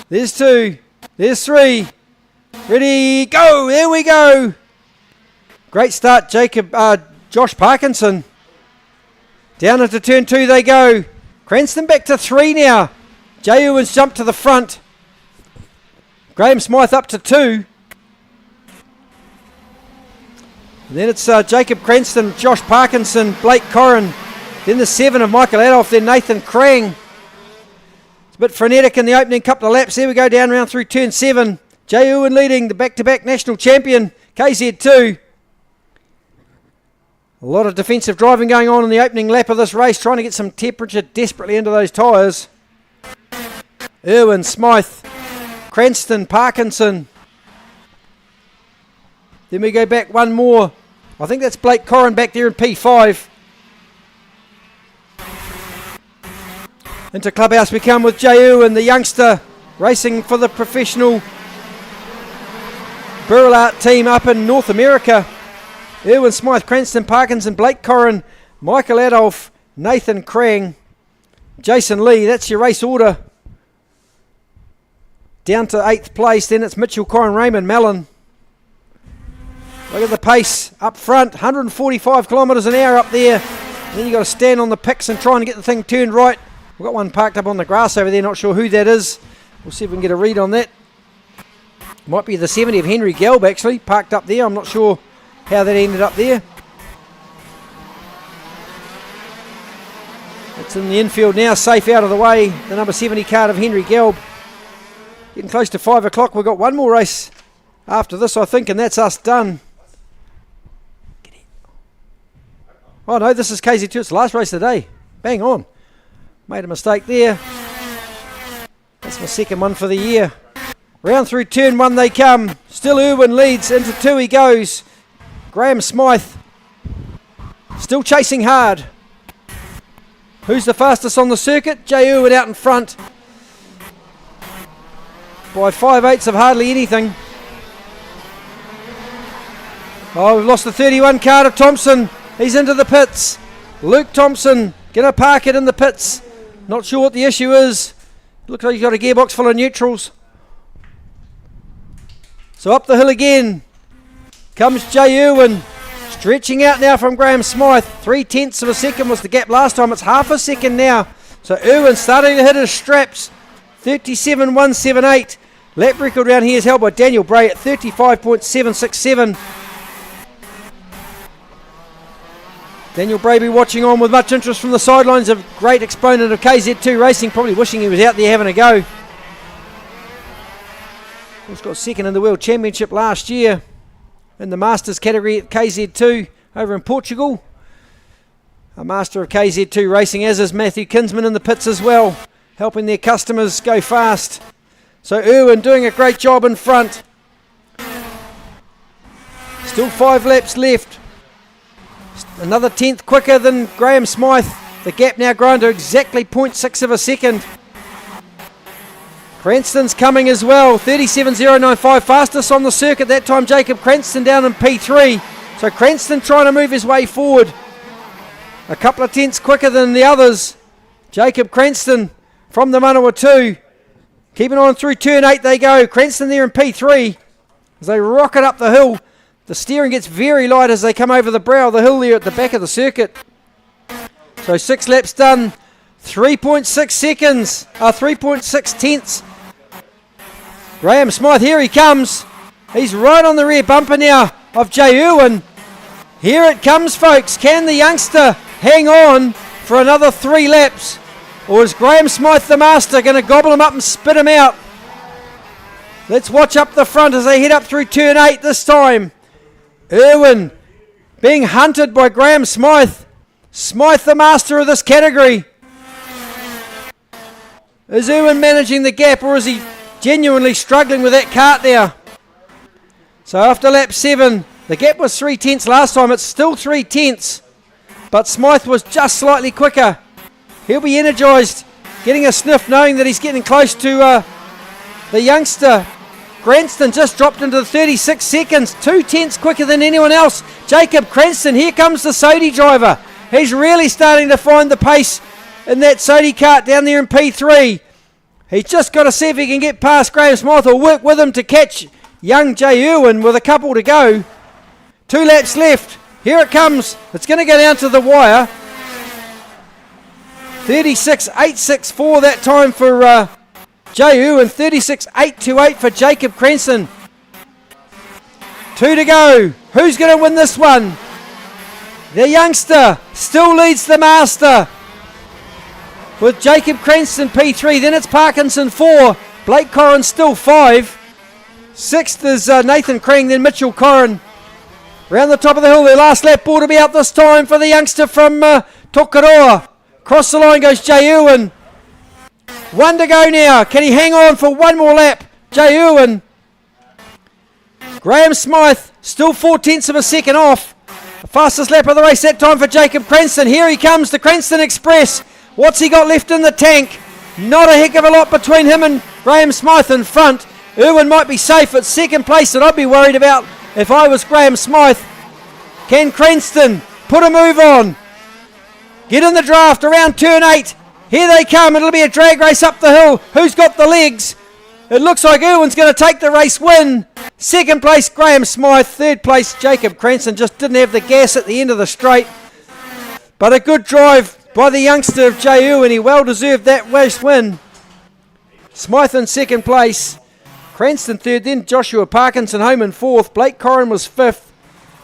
There's two. There's three. Ready, go. There we go. Great start, Josh Parkinson. Down into turn 2 they go. Cranston back to 3 now. Jay Owens jumped to the front. Graham Smythe up to 2. And then it's Jacob Cranston, Josh Parkinson, Blake Corrin. Then the 7 of Michael Adolph, then Nathan Krang. It's a bit frenetic in the opening couple of laps. There we go, down round through turn 7. Jay Owen leading the back-to-back national champion, KZ2. A lot of defensive driving going on in the opening lap of this race, trying to get some temperature desperately into those tyres. Irwin, Smythe, Cranston, Parkinson. Then we go back one more. I think that's Blake Corrin back there in P5. Into clubhouse we come with Jay Irwin, the youngster, racing for the professional Burrell Art team up in North America. Irwin, Smythe, Cranston, Parkinson, Blake Corrin, Michael Adolph, Nathan Krang, Jason Lee. That's your race order. Down to 8th place, then it's Mitchell Corrin, Raymond Mellon. Look at the pace up front, 145 kilometres an hour up there. And then you've got to stand on the picks and try and get the thing turned right. We've got one parked up on the grass over there, not sure who that is. We'll see if we can get a read on that. Might be the 70 of Henry Gelb actually, parked up there. I'm not sure how that ended up there. It's in the infield now, safe out of the way. The number 70 card of Henry Gelb. Getting close to 5 o'clock. We've got one more race after this, I think, and that's us done. Oh no, this is KZ2. It's the last race of the day. Bang on. Made a mistake there. That's my second one for the year. Round through turn 1 they come. Still Irwin leads. Into 2 he goes. Graham Smythe still chasing hard. Who's the fastest on the circuit? Jay Irwin out in front. By 5/8 of hardly anything. Oh, we've lost the 31 Carter Thompson. He's into the pits. Luke Thompson gonna park it in the pits. Not sure what the issue is. Looks like he's got a gearbox full of neutrals. So up the hill again comes Jay Irwin. Stretching out now from Graham Smythe. 3/10 of a second was the gap last time. It's half a second now. So Irwin starting to hit his straps. 37.178. Lap record down here is held by Daniel Bray at 35.767. Daniel Bray be watching on with much interest from the sidelines. A great exponent of KZ2 racing, probably wishing he was out there having a go. He's got second in the World Championship last year in the Masters category at KZ2 over in Portugal. A master of KZ2 racing, as is Matthew Kinsman in the pits as well, helping their customers go fast. So Irwin doing a great job in front. Still 5 laps left. Another 10th quicker than Graham Smythe. The gap now grown to exactly 0.6 of a second. Cranston's coming as well. 37.095, fastest on the circuit that time. Jacob Cranston down in P3. So Cranston trying to move his way forward. A couple of tenths quicker than the others. Jacob Cranston from the Manawatu. Keeping on through turn 8 they go. Cranston there in P3 as they rocket up the hill. The steering gets very light as they come over the brow of the hill there at the back of the circuit. So 6 laps done. 3.6 seconds. 3.6 tenths. Graham Smythe, here he comes. He's right on the rear bumper now of Jay Irwin. Here it comes, folks. Can the youngster hang on for another 3 laps? Or is Graham Smythe, the master, going to gobble him up and spit him out? Let's watch up the front as they head up through turn 8 this time. Irwin being hunted by Graham Smythe. Smythe the master of this category. Is Irwin managing the gap, or is he genuinely struggling with that cart there? So after lap 7, the gap was 3/10 last time. It's still 3/10, but Smythe was just slightly quicker. He'll be energised, getting a sniff, knowing that he's getting close to the youngster. Cranston just dropped into the 36 seconds, 2/10 quicker than anyone else. Jacob Cranston, here comes the Sodi driver. He's really starting to find the pace in that Sodi cart down there in P3. He's just got to see if he can get past Graham Smythe or work with him to catch young Jay Irwin with a couple to go. 2 laps left. Here it comes. It's going to go down to the wire. 36.864 that time for Jay Irwin. 36.828 for Jacob Cranston. 2 to go. Who's going to win this one? The youngster still leads the master with Jacob Cranston P3. Then it's Parkinson 4. Blake Corrin still 5. 6th is Nathan Krang, then Mitchell Corrin. Round the top of the hill, their last lap ball to be out this time for the youngster from Tokoroa. Across the line goes Jay Irwin. 1 to go now. Can he hang on for one more lap? Jay Irwin. Graham Smythe still 4/10 of a second off. The fastest lap of the race that time for Jacob Cranston. Here he comes, the Cranston Express. What's he got left in the tank? Not a heck of a lot between him and Graham Smythe in front. Irwin might be safe at second place, that I'd be worried about if I was Graham Smythe. Can Cranston put a move on? Get in the draft around turn 8. Here they come. It'll be a drag race up the hill. Who's got the legs? It looks like Irwin's going to take the race win. Second place, Graham Smythe. Third place, Jacob Cranston. Just didn't have the gas at the end of the straight. But a good drive by the youngster of Jay Irwin. He well deserved that race win. Smythe in second place. Cranston third. Then Joshua Parkinson home in fourth. Blake Corrin was fifth.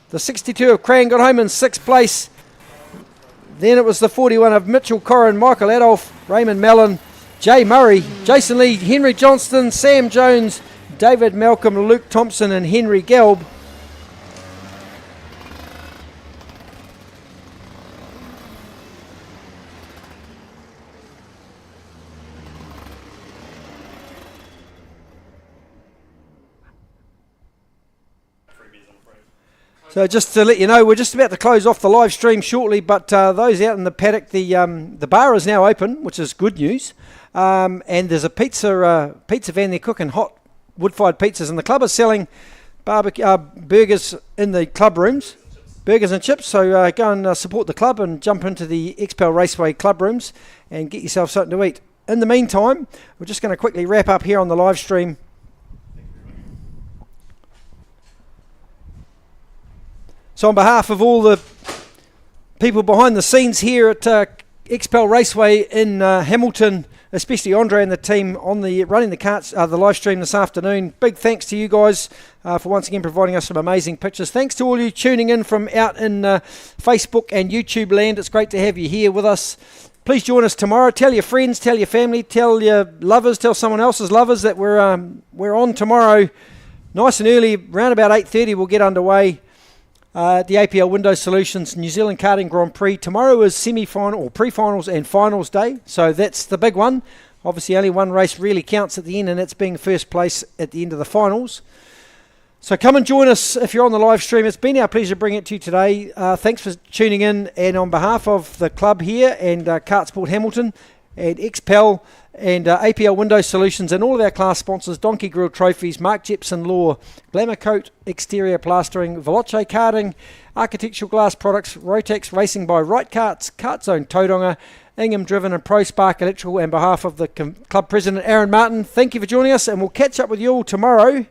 The 62 of Crane got home in sixth place. Then it was the 41 of Mitchell Corrin, Michael Adolph, Raymond Mellon, Jay Murray, Jason Lee, Henry Johnston, Sam Jones, David Malcolm, Luke Thompson and Henry Gelb. So just to let you know, we're just about to close off the live stream shortly, but those out in the paddock, the bar is now open, which is good news. And there's a pizza van there cooking hot wood-fired pizzas, and the club is selling burgers in the club rooms, burgers and chips. So go and support the club and jump into the XPEL Raceway club rooms and get yourself something to eat. In the meantime, we're just going to quickly wrap up here on the live stream. So on behalf of all the people behind the scenes here at XPEL Raceway in Hamilton, especially Andre and the team on the running the karts, the live stream this afternoon, big thanks to you guys for once again providing us some amazing pictures. Thanks to all you tuning in from out in Facebook and YouTube land. It's great to have you here with us. Please join us tomorrow. Tell your friends, tell your family, tell your lovers, tell someone else's lovers that we're on tomorrow, nice and early, around about 8:30. We'll get underway. The APL Window Solutions New Zealand Karting Grand Prix. Tomorrow is semi-final or pre-finals and finals day, so that's the big one. Obviously only one race really counts at the end, and it's being first place at the end of the finals. So come and join us if you're on the live stream. It's been our pleasure bringing it to you today. Thanks for tuning in, and on behalf of the club here and KartSport Hamilton and XPEL and APL Window Solutions and all of our class sponsors, Donkey Grill Trophies, Mark Jepson Law, Glamour Coat Exterior Plastering, Veloce Karting, Architectural Glass Products, Rotax Racing by Right Karts, Kart Zone Tauranga, Ingham Driven and Pro Spark Electrical, and on behalf of the club president Aaron Martin, thank you for joining us, and we'll catch up with you all tomorrow.